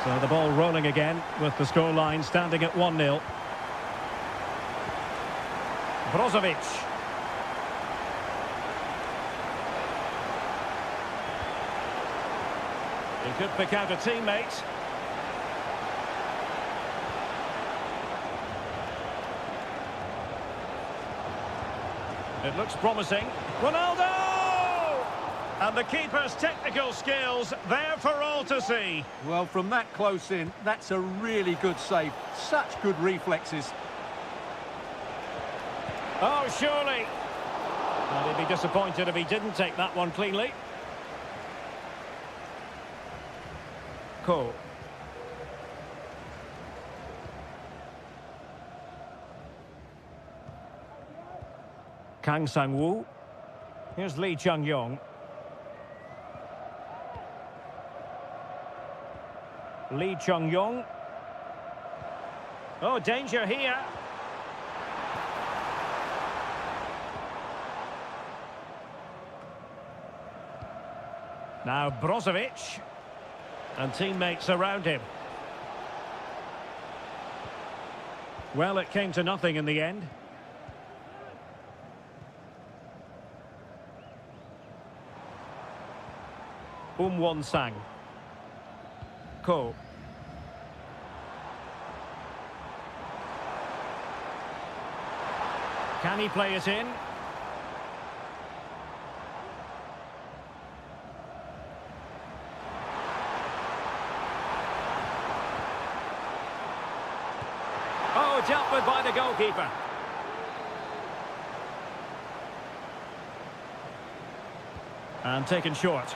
So the ball rolling again with the scoreline standing at 1-0. Brozovic. He could pick out a teammate. It looks promising. Ronaldo! And the keeper's technical skills there for all to see. Well, from that close in, that's a really good save. Such good reflexes. Oh, surely. And he'd be disappointed if he didn't take that one cleanly. Cool. Kang Sang-woo. Here's Lee Chung-yong. Lee Chung-yong. Oh, danger here. Now Brozovic. And teammates around him. Well, it came to nothing in the end. Won-sang. Ko. Can he play it in? Oh, dealt with by the goalkeeper. And taken short.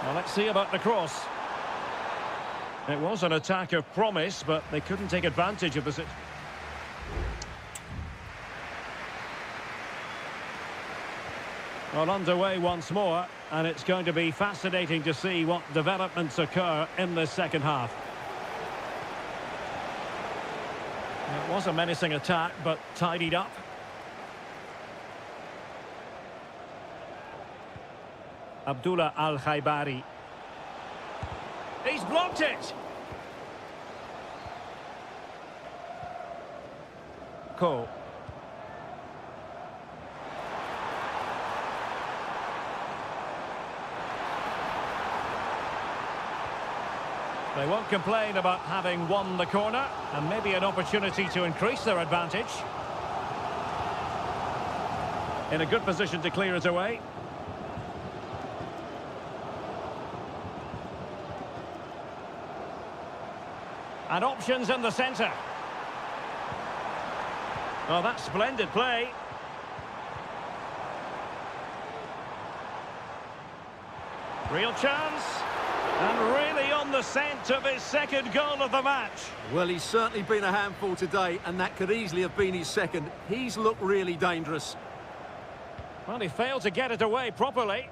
Well, let's see about the cross. It was an attack of promise, but they couldn't take advantage of the situation. Well, underway once more, and it's going to be fascinating to see what developments occur in the second half. It was a menacing attack, but tidied up. Abdullah Al-Khaibari. He's blocked it! Ko. They won't complain about having won the corner, and maybe an opportunity to increase their advantage. In a good position to clear it away. And options in the centre. Oh, that's splendid play. Real chance. And really on the scent of his second goal of the match. Well, he's certainly been a handful today, and that could easily have been his second. He's looked really dangerous. Well, he failed to get it away properly.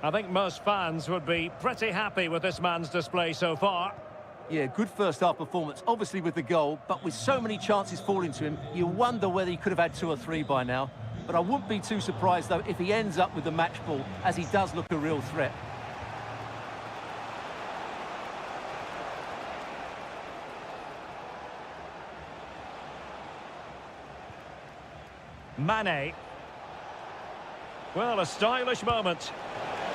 I think most fans would be pretty happy with this man's display so far. Yeah, good first-half performance, obviously with the goal, but with so many chances falling to him, you wonder whether he could have had 2 or 3 by now. But I wouldn't be too surprised, though, if he ends up with the match ball, as he does look a real threat. Mane. Well, a stylish moment.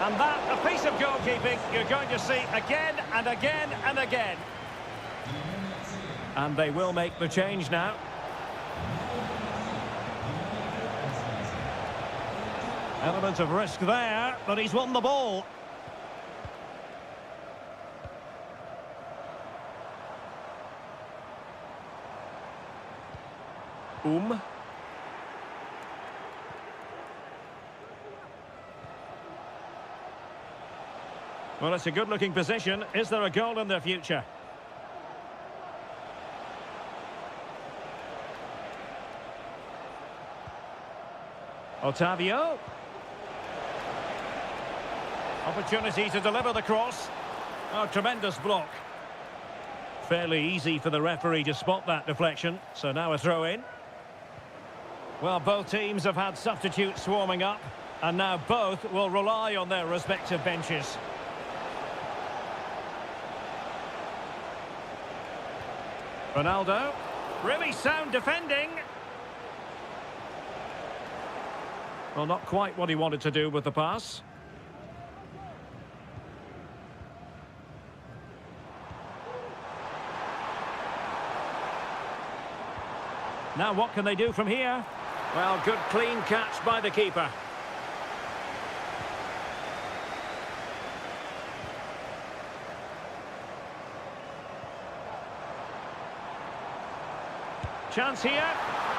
And that, a piece of goalkeeping you're going to see again and again and again. And they will make the change now. Element of risk there, but he's won the ball. Well, it's a good-looking position. Is there a goal in their future? Otavio. Opportunity to deliver the cross. Oh, tremendous block. Fairly easy for the referee to spot that deflection. So now a throw-in. Well, both teams have had substitutes warming up, and now both will rely on their respective benches. Ronaldo, really sound defending. Well, not quite what he wanted to do with the pass. Now what can they do from here? Well, good clean catch by the keeper. Chance here.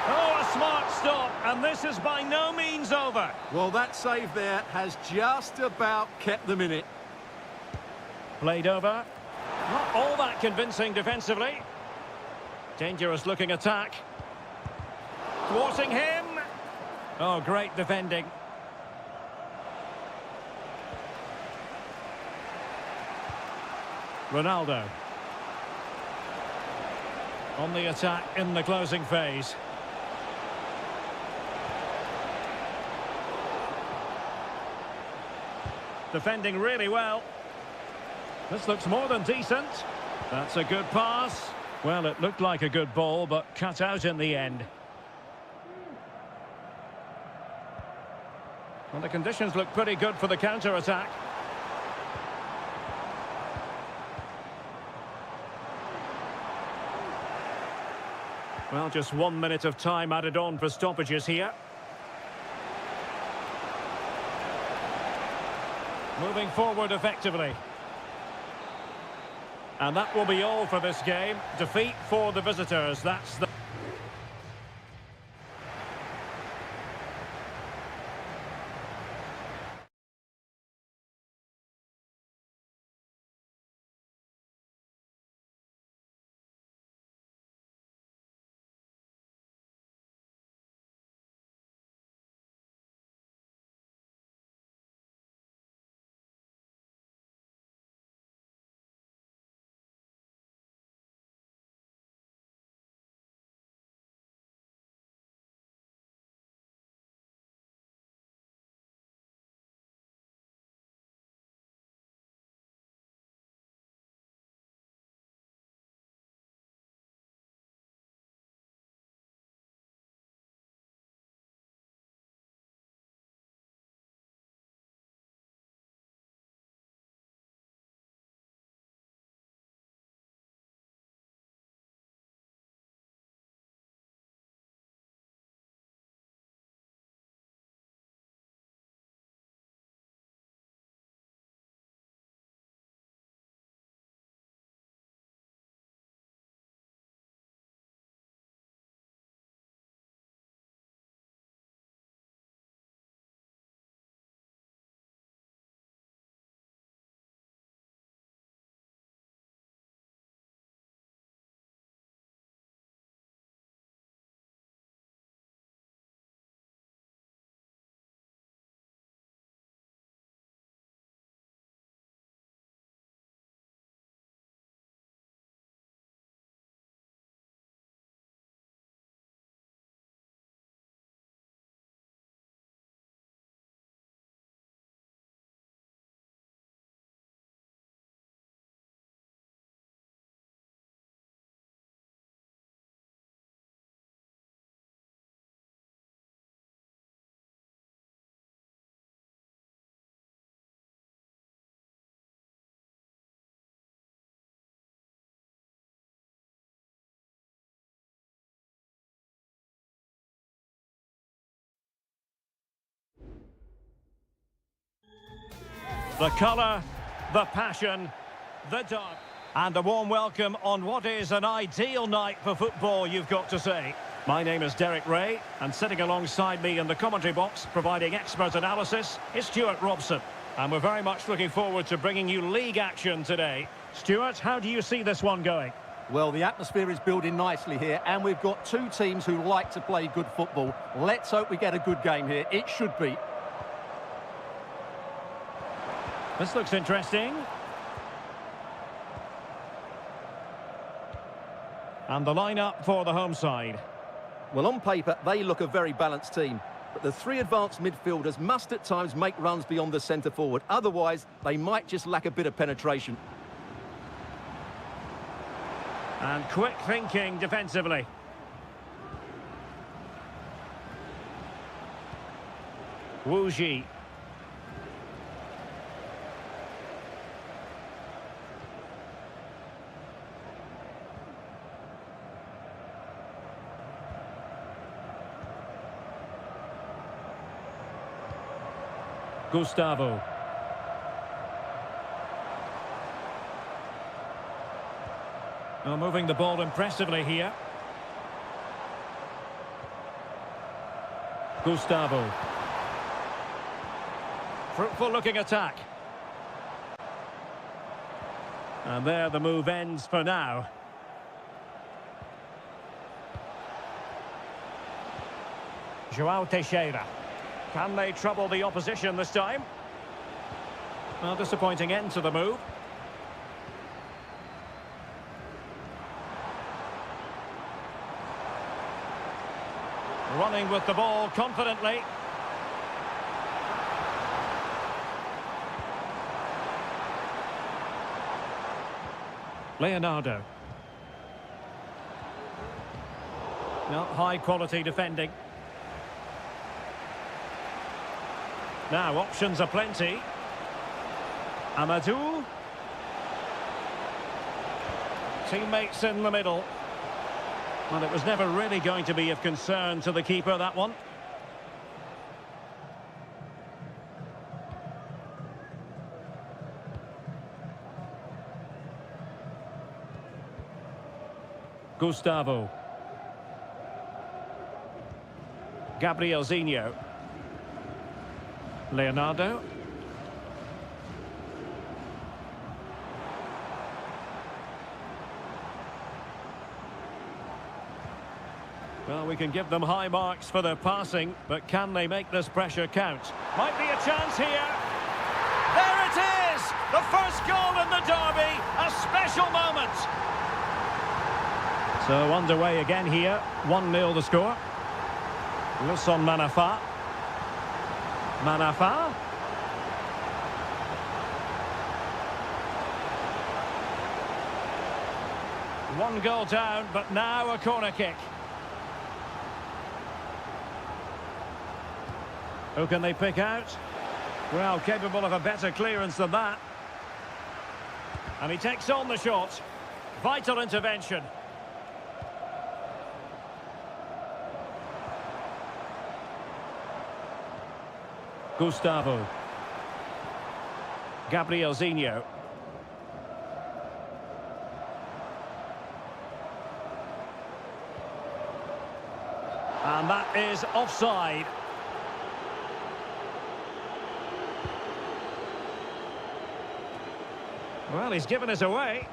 Oh, a smart stop, and this is by no means over. Well, that save there has just about kept them in it. Played over. Not all that convincing defensively. Dangerous looking attack. Thwarting him. Oh, great defending. Ronaldo. On the attack in the closing phase. Defending really well. This looks more than decent. That's a good pass. Well, it looked like a good ball, but cut out in the end. Well, the conditions look pretty good for the counter-attack. Well, just 1 minute of time added on for stoppages here. Moving forward effectively. And that will be all for this game. Defeat for the visitors. That's the... The colour, the passion, the dark. And a warm welcome on what is an ideal night for football, you've got to say. My name is Derek Ray, and sitting alongside me in the commentary box, providing expert analysis, is Stuart Robson. And we're very much looking forward to bringing you league action today. Stuart, how do you see this one going? Well, the atmosphere is building nicely here, and we've got two teams who like to play good football. Let's hope we get a good game here. It should be. This looks interesting. And the lineup for the home side. Well, on paper, they look a very balanced team. But the three advanced midfielders must at times make runs beyond the centre forward. Otherwise, they might just lack a bit of penetration. And quick thinking defensively. Wu Ji. Gustavo. Well, moving the ball impressively here. Gustavo. Fruitful looking attack. And there the move ends for now. João Teixeira. Can they trouble the opposition this time? Well, disappointing end to the move. Running with the ball confidently. Leonardo. Well, high quality defending. Now options are plenty. Amadou. Teammates in the middle. Well, it was never really going to be of concern to the keeper, that one. Gustavo. Gabrielzinho. Leonardo. Well, we can give them high marks for their passing, but can they make this pressure count? Might be a chance here. There it is! The first goal in the derby, a special moment. So underway again here, 1-0 the score. Wilson Manafa. Manafa. One goal down, but now a corner kick. Who can they pick out? Well, capable of a better clearance than that. And he takes on the shot. Vital intervention. Gustavo. Gabrielzinho. And that is offside. Well, he's given us away.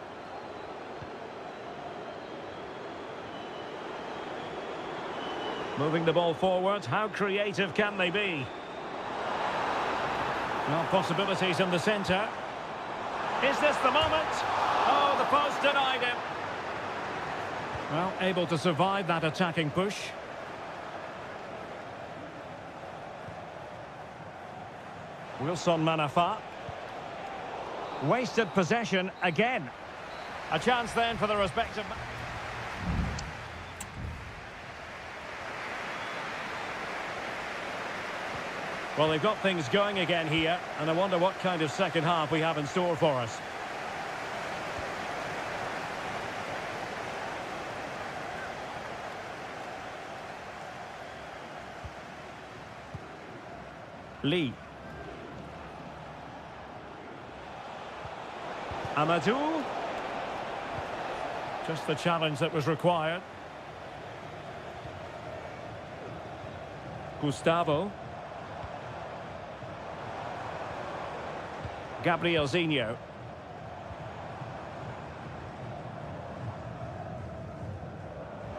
Moving the ball forward, how creative can they be? Well, possibilities in the centre. Is this the moment? Oh, the post denied him. Well, able to survive that attacking push. Wilson Manafa. Wasted possession again. A chance then for the respective... Well, they've got things going again here, and I wonder what kind of second half we have in store for us. Lee. Amadou. Just the challenge that was required. Gustavo. Gabrielzinho.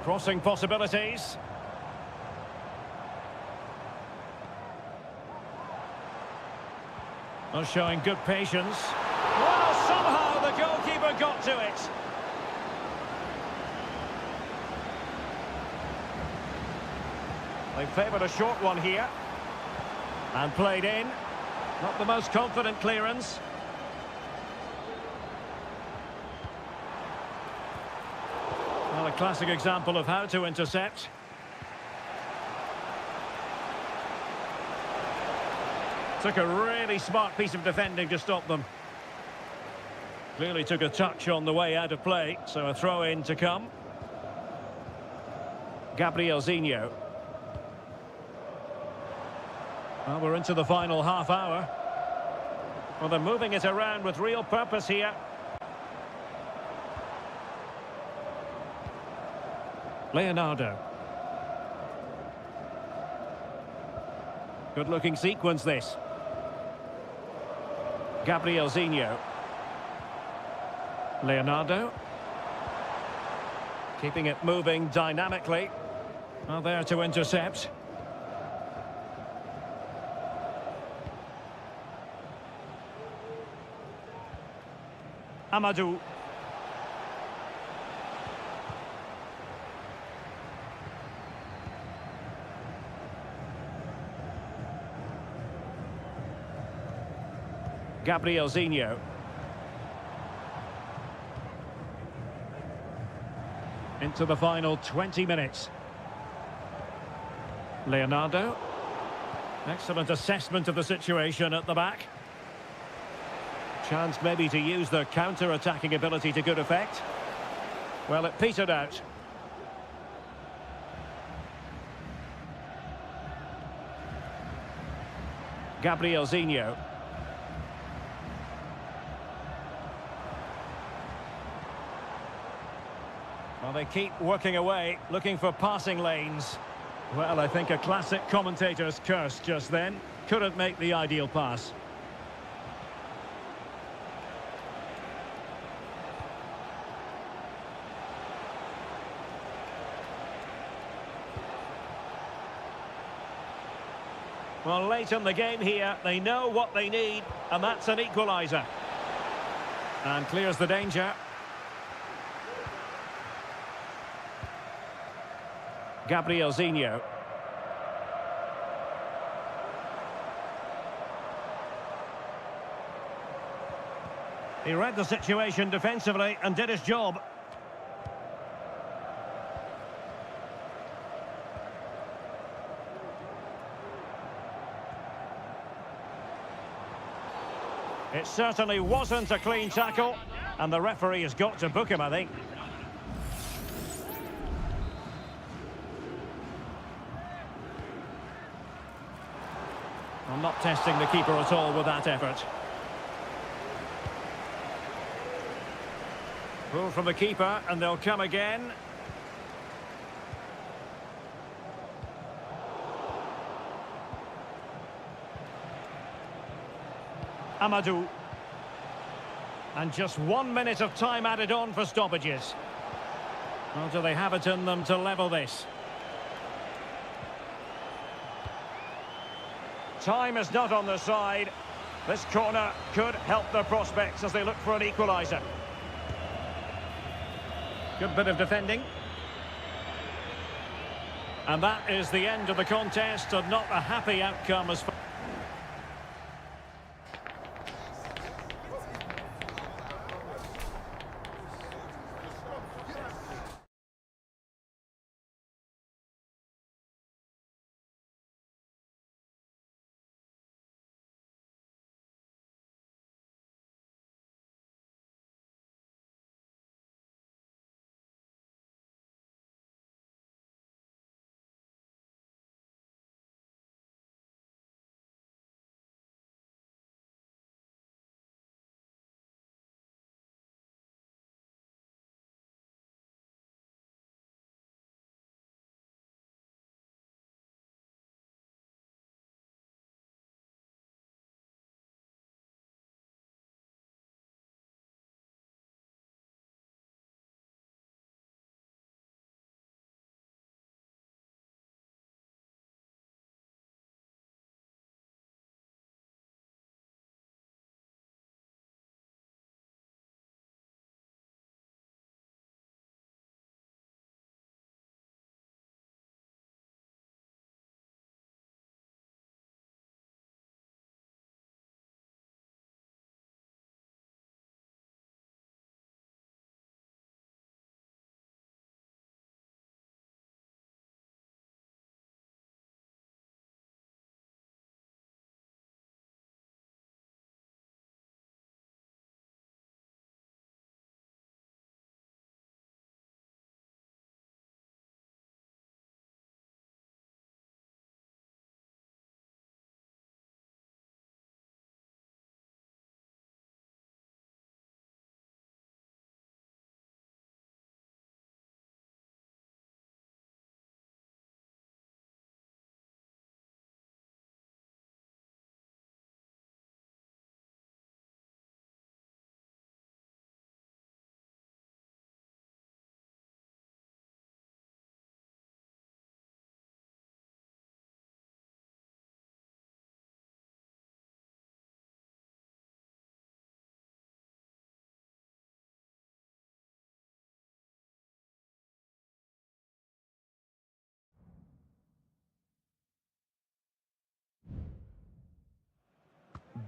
Crossing possibilities. Well, showing good patience. Well, somehow the goalkeeper got to it. They favoured a short one here. And played in. Not the most confident clearance. Well, a classic example of how to intercept. Took a really smart piece of defending to stop them. Clearly took a touch on the way out of play, so a throw-in to come. Gabrielzinho. Well, we're into the final half hour. Well, they're moving it around with real purpose here. Leonardo. Good-looking sequence, this. Gabrielzinho. Leonardo. Keeping it moving dynamically. Well, there to intercept. Amadou. Gabrielzinho. Into the final 20 minutes. Leonardo. Excellent assessment of the situation at the back. Chance maybe to use the counter-attacking ability to good effect. Well, it petered out. Gabrielzinho. Well, they keep working away, looking for passing lanes. Well, I think a classic commentator's curse just then. Couldn't make the ideal pass. Well, late in the game here, they know what they need, and that's an equaliser. And clears the danger. Gabrielzinho. He read the situation defensively and did his job. It certainly wasn't a clean tackle, and the referee has got to book him, I think. I'm not testing the keeper at all with that effort. Pull from the keeper, and they'll come again. Amadou. And just 1 minute of time added on for stoppages. Well, do they have it in them to level this? Time is not on their side. This corner could help their prospects as they look for an equaliser. Good bit of defending. And that is the end of the contest, and not a happy outcome as far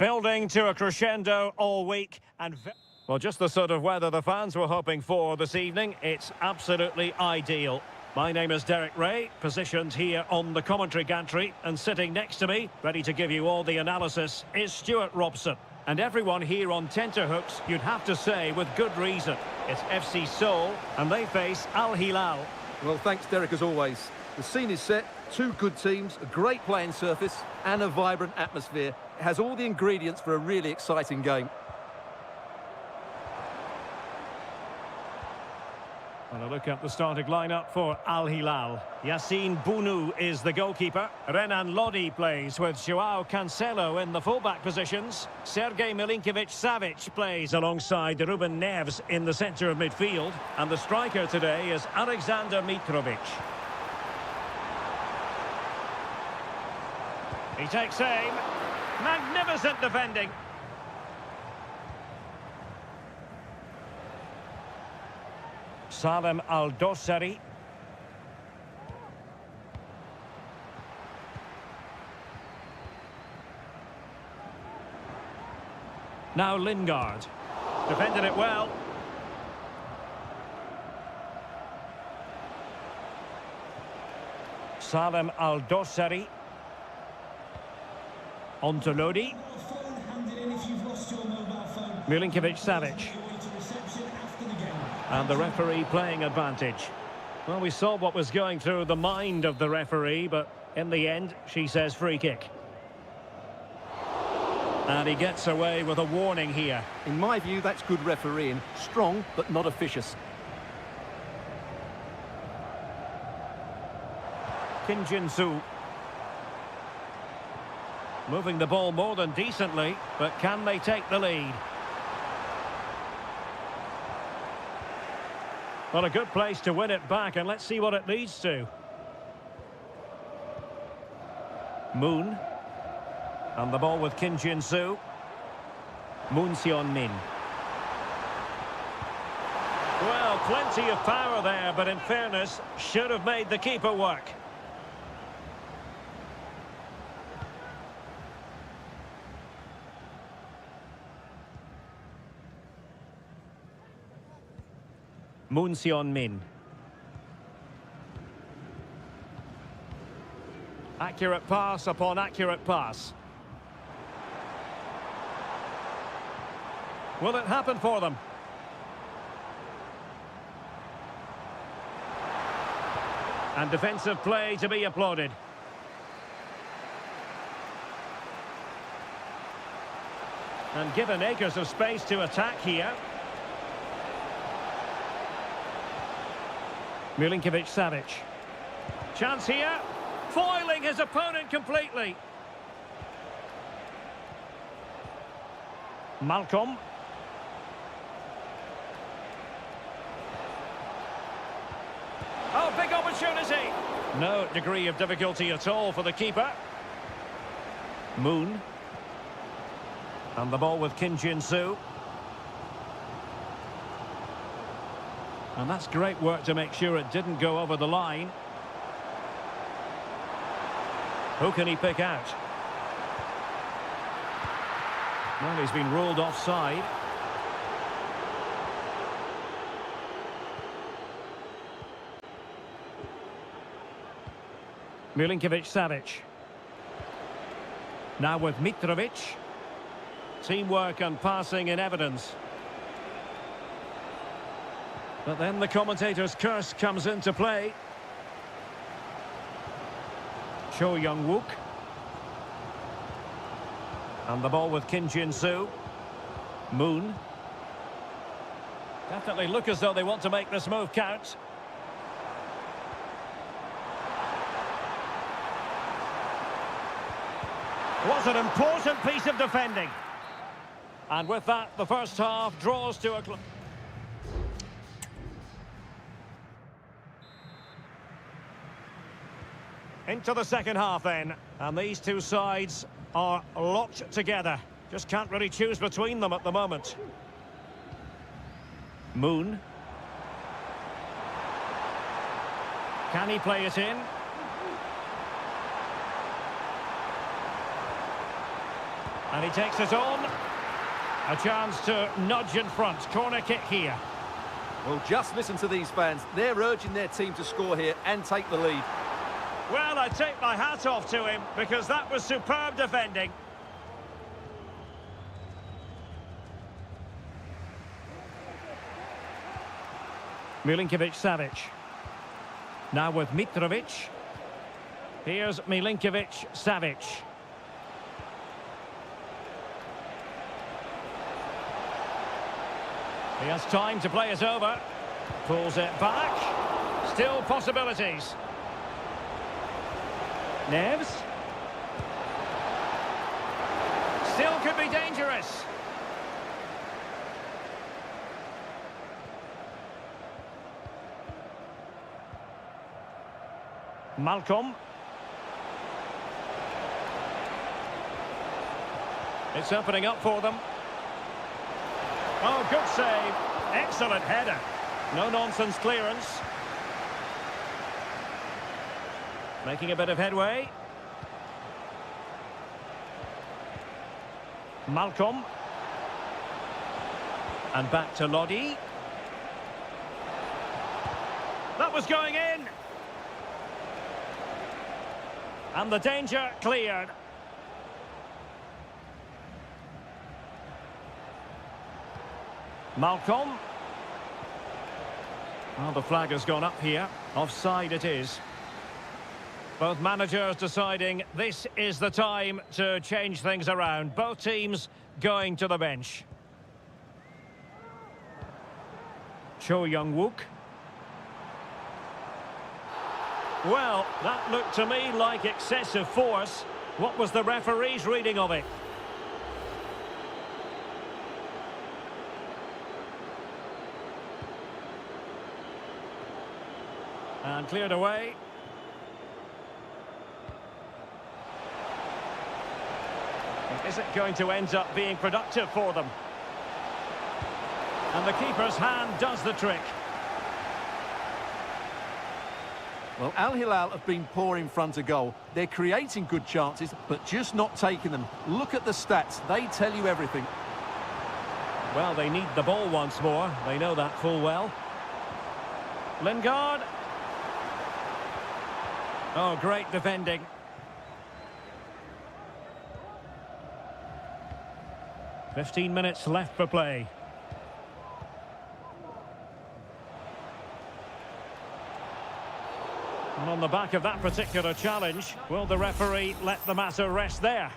Building to a crescendo all week and... Well, just the sort of weather the fans were hoping for this evening. It's absolutely ideal. My name is Derek Ray, positioned here on the commentary gantry, and sitting next to me, ready to give you all the analysis, is Stuart Robson. And everyone here on tenterhooks, you'd have to say, with good reason. It's FC Seoul, and they face Al Hilal. Well, thanks, Derek, as always. The scene is set, two good teams, a great playing surface, and a vibrant atmosphere. It has all the ingredients for a really exciting game. And a look at the starting lineup for Al Hilal. Yassine Bounou is the goalkeeper. Renan Lodi plays with Joao Cancelo in the fullback positions. Sergej Milinkovic-Savic plays alongside Ruben Neves in the centre of midfield. And the striker today is Alexander Mitrovic. He takes aim. Magnificent defending. Salem Al-Dossari. Now Lingard. Defended it well. Salem Al-Dossari. On to Lodi. Milinkovic-Savic. And the referee playing advantage. Well, we saw what was going through the mind of the referee, but in the end, she says free kick. And he gets away with a warning here. In my view, that's good refereeing. Strong, but not officious. Kim Jin-soo. Moving the ball more than decently, but can they take the lead? Well, a good place to win it back, and let's see what it leads to. Moon. And the ball with Kim Jin-soo. Moon Seon-min. Well, plenty of power there, but in fairness, should have made the keeper work. Moon Seon-min. Accurate pass upon accurate pass. Will it happen for them? And defensive play to be applauded. And given acres of space to attack here. Milinkovic-Savic. Chance here. Foiling his opponent completely. Malcolm. Oh, big opportunity. No degree of difficulty at all for the keeper. Moon. And the ball with Kim Jin-soo. And that's great work to make sure it didn't go over the line. Who can he pick out? Well, he's been ruled offside. Milinkovic-Savic. Now with Mitrovic. Teamwork and passing in evidence. But then the commentator's curse comes into play. Cho Young-wook. And the ball with Kim Jin-soo. Moon. Definitely look as though they want to make this move count. Was an important piece of defending. And with that, the first half draws to a close. Into the second half then, and these two sides are locked together. Just can't really choose between them at the moment. Moon. Can he play it in? And he takes it on. A chance to nudge in front. Corner kick here. Well, just listen to these fans. They're urging their team to score here and take the lead. Well, I take my hat off to him because that was superb defending. Milinkovic-Savic. Now with Mitrovic. Here's Milinkovic-Savic. He has time to play it over. Pulls it back. Still possibilities. Neves. Still could be dangerous. Malcolm. It's opening up for them. Oh, good save. Excellent header. No-nonsense clearance. Making a bit of headway. Malcolm. And back to Lodi. That was going in. And the danger cleared. Malcolm. Well, the flag has gone up here. Offside it is. Both managers deciding this is the time to change things around. Both teams going to the bench. Cho Young-wook. Well, that looked to me like excessive force. What was the referee's reading of it? And cleared away. Is it going to end up being productive for them? And the keeper's hand does the trick. Well, Al Hilal have been poor in front of goal. They're creating good chances, but just not taking them. Look at the stats. They tell you everything. Well, they need the ball once more. They know that full well. Lingard. Oh, great defending. "15 minutes left for play. And on the back of that particular challenge, will the referee let the matter rest there?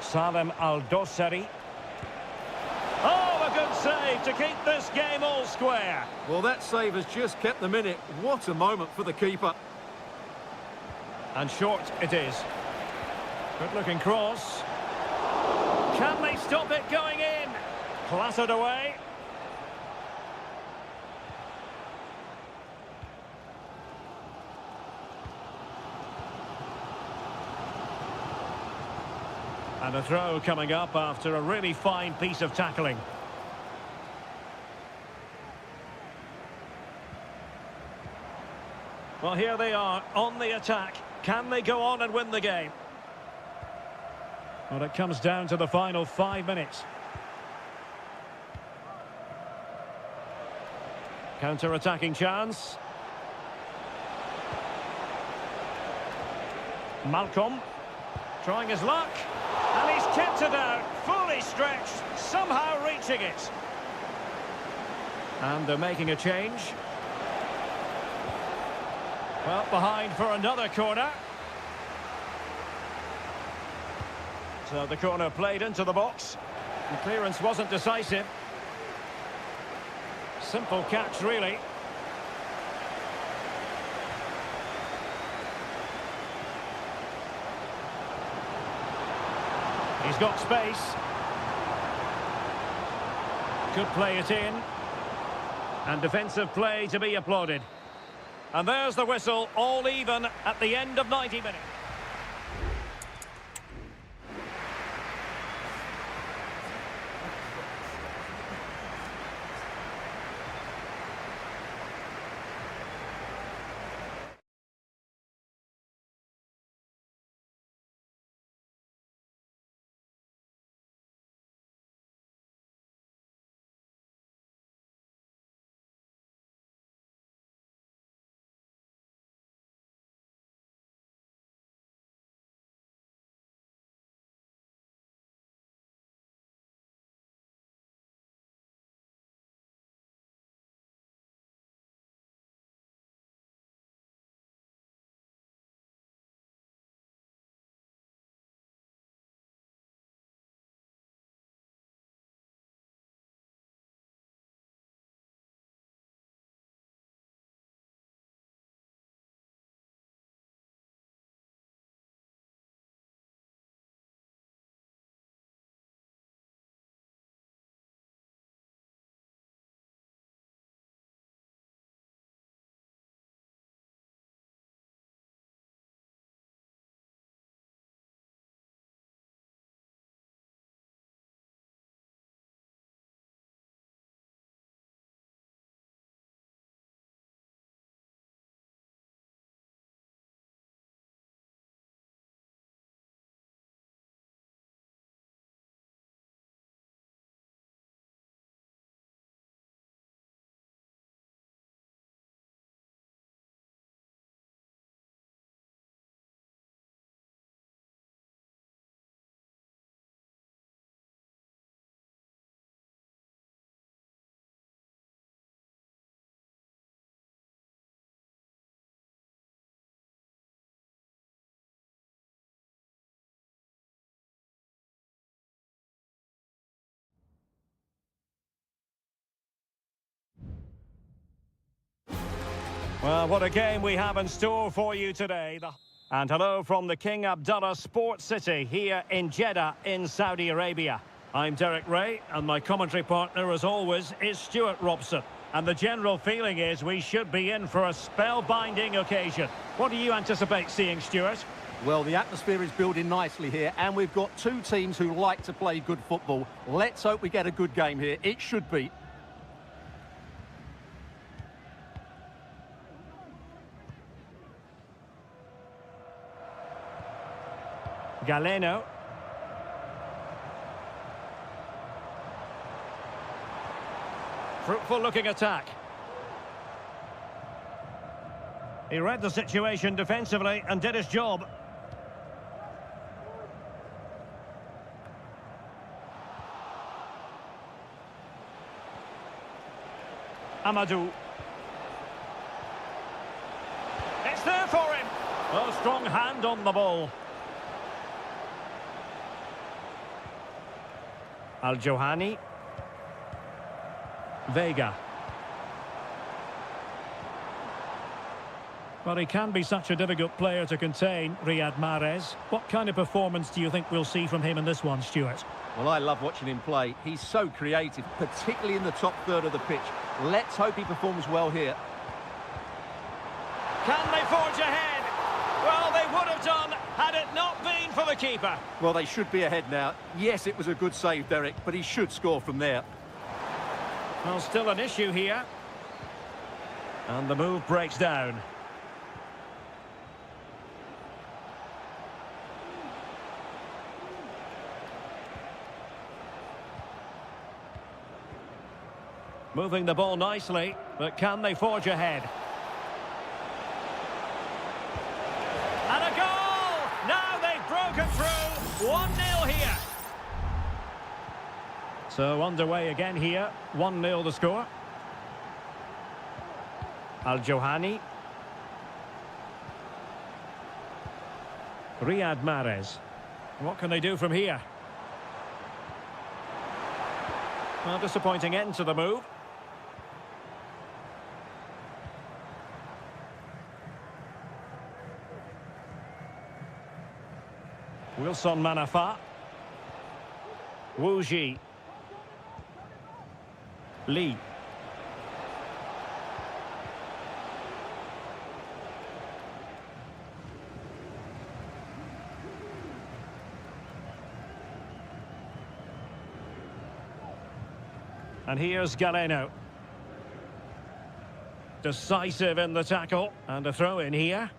Salem Al-Dossari. Oh, a good save to keep this game all square. Well, that save has just kept them in it. What a moment for the keeper. And short it is. Good-looking cross. Can they stop it going in? Clattered away. And a throw coming up after a really fine piece of tackling. Well, here they are on the attack. Can they go on and win the game? Well, it comes down to the final 5 minutes. Counter-attacking chance. Malcolm trying his luck. And he's kept it out, fully stretched, somehow reaching it. And they're making a change. Well, behind for another corner. So the corner played into the box. The clearance wasn't decisive. Simple catch, really. He's got space. Could play it in. And defensive play to be applauded. And there's the whistle, all even at the end of 90 minutes. Well, what a game we have in store for you today. And hello from the King Abdullah Sports City here in Jeddah in Saudi Arabia. I'm Derek Ray, and my commentary partner, as always, is Stuart Robson. And the general feeling is we should be in for a spellbinding occasion. What do you anticipate seeing, Stuart? Well, the atmosphere is building nicely here, and we've got two teams who like to play good football. Let's hope we get a good game here. It should be. Galeno. Fruitful looking attack. He read the situation defensively and did his job. Amadou. It's there for him. Oh, strong hand on the ball. Al-Johani. Vega. Well, he can be such a difficult player to contain, Riyad Mahrez. What kind of performance do you think we'll see from him in this one, Stuart? Well, I love watching him play. He's so creative, particularly in the top third of the pitch. Let's hope he performs well here. Can they forge ahead? Well, they would have done had it not been for the keeper. Well, they should be ahead now. Yes, it was a good save, Derek, but he should score from there. Well, still an issue here. And the move breaks down. Moving the ball nicely, but can they forge ahead? And a goal! Now they've broken through. 1-0 here. So underway again here. 1-0 the score. Al-Johani. Riyad Mahrez. What can they do from here? Well, disappointing end to the move. Wilson Manafa. Wu Ji. Lee. And here's Galeno. Decisive in the tackle. And a throw in here.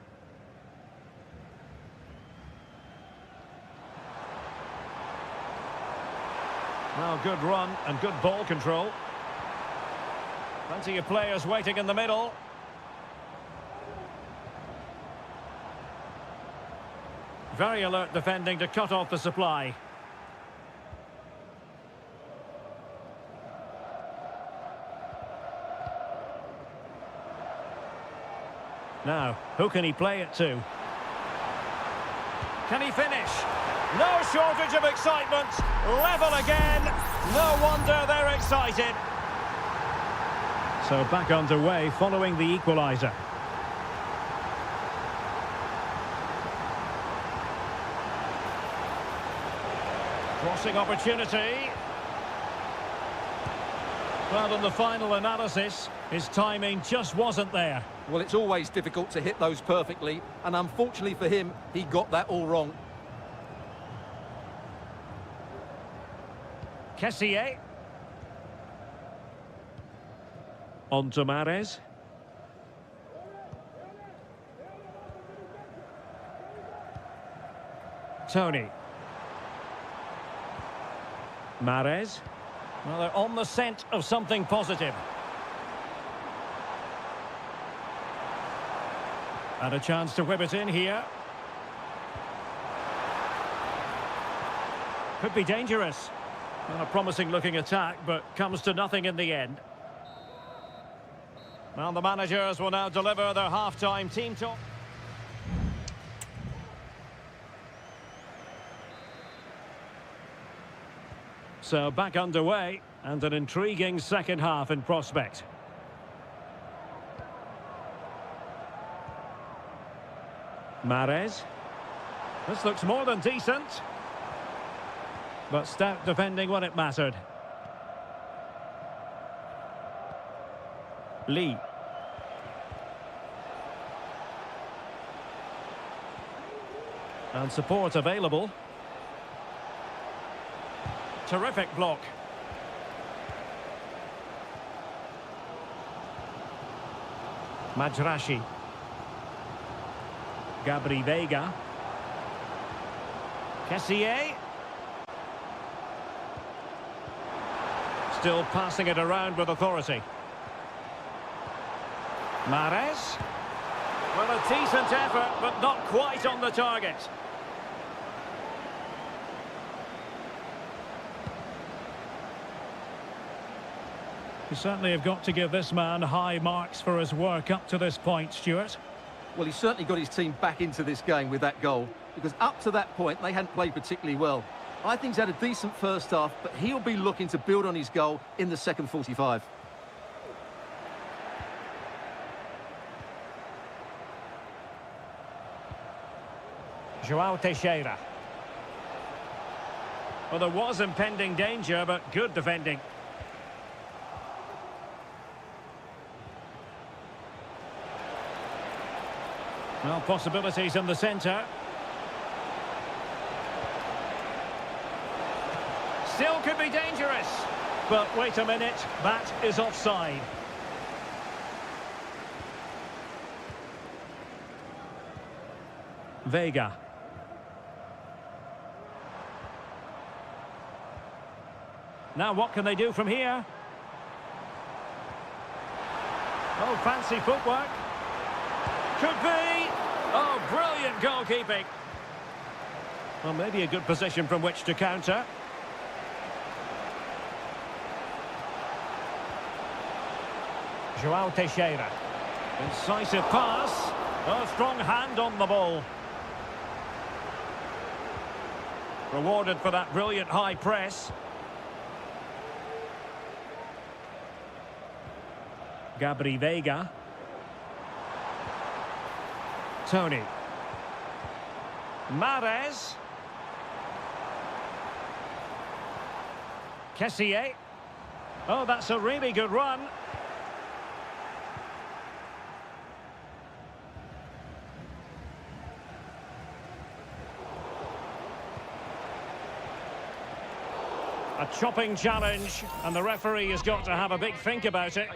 Well, good run and good ball control. Plenty of players waiting in the middle. Very alert defending to cut off the supply. Now, who can he play it to? Can he finish? No shortage of excitement. Level again. No wonder they're excited. So back underway following the equaliser. Crossing opportunity. Well, in the final analysis, his timing just wasn't there. Well, it's always difficult to hit those perfectly, and unfortunately for him, he got that all wrong. Kessié. On to Mahrez. Tony. Mahrez. Well, they're on the scent of something positive. And a chance to whip it in here. Could be dangerous. Well, a promising looking attack, but comes to nothing in the end. Well, the managers will now deliver their half-time team talk. So back underway, and an intriguing second half in prospect. Mahrez. This looks more than decent. But stout defending when it mattered. Lee. And support available. Terrific block. Majrashi. Gabri Veiga. Kessié. Still passing it around with authority. Mahrez. Well, a decent effort, but not quite on the target. You certainly have got to give this man high marks for his work up to this point, Stuart. Well, he's certainly got his team back into this game with that goal, because up to that point, they hadn't played particularly well. I think he's had a decent first half, but he'll be looking to build on his goal in the second 45. João Teixeira. Well, there was impending danger, but good defending. Well, possibilities in the centre. Still could be dangerous. But wait a minute, that is offside. Veiga. Now what can they do from here? Oh, fancy footwork. Could be. Oh, brilliant goalkeeping. Well, maybe a good position from which to counter. João Teixeira. Incisive pass. Oh, strong hand on the ball. Rewarded for that brilliant high press. Gabri Veiga. Tony. Mahrez. Kessié. Oh, that's a really good run. A chopping challenge, and the referee has got to have a big think about it.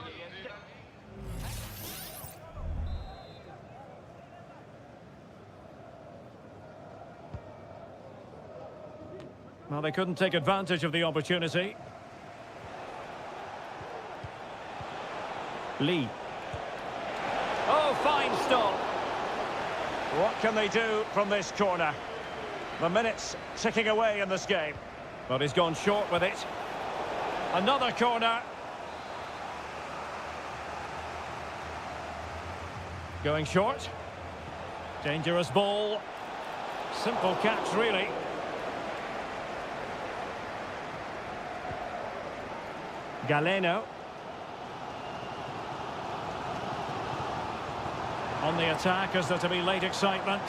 Well, they couldn't take advantage of the opportunity. Lee. Oh, fine stop. What can they do from this corner? The minutes ticking away in this game. But he's gone short with it. Another corner. Going short. Dangerous ball. Simple catch, really. Galeno. On the attack, is there to be late excitement?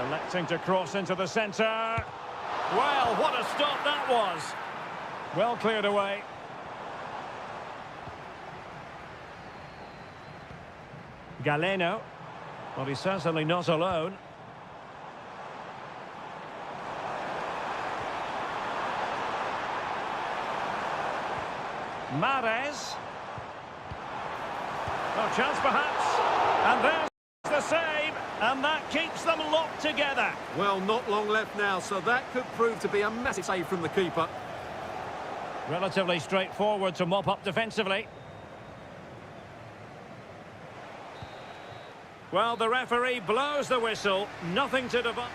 Electing to cross into the centre. Well, what a stop that was. Well cleared away. Galeno. Well, he's certainly not alone. Mahrez. Oh, chance perhaps. And there's the save. And that keeps them locked together. Well, not long left now, so that could prove to be a massive save from the keeper. Relatively straightforward to mop up defensively. Well, the referee blows the whistle. Nothing to divide.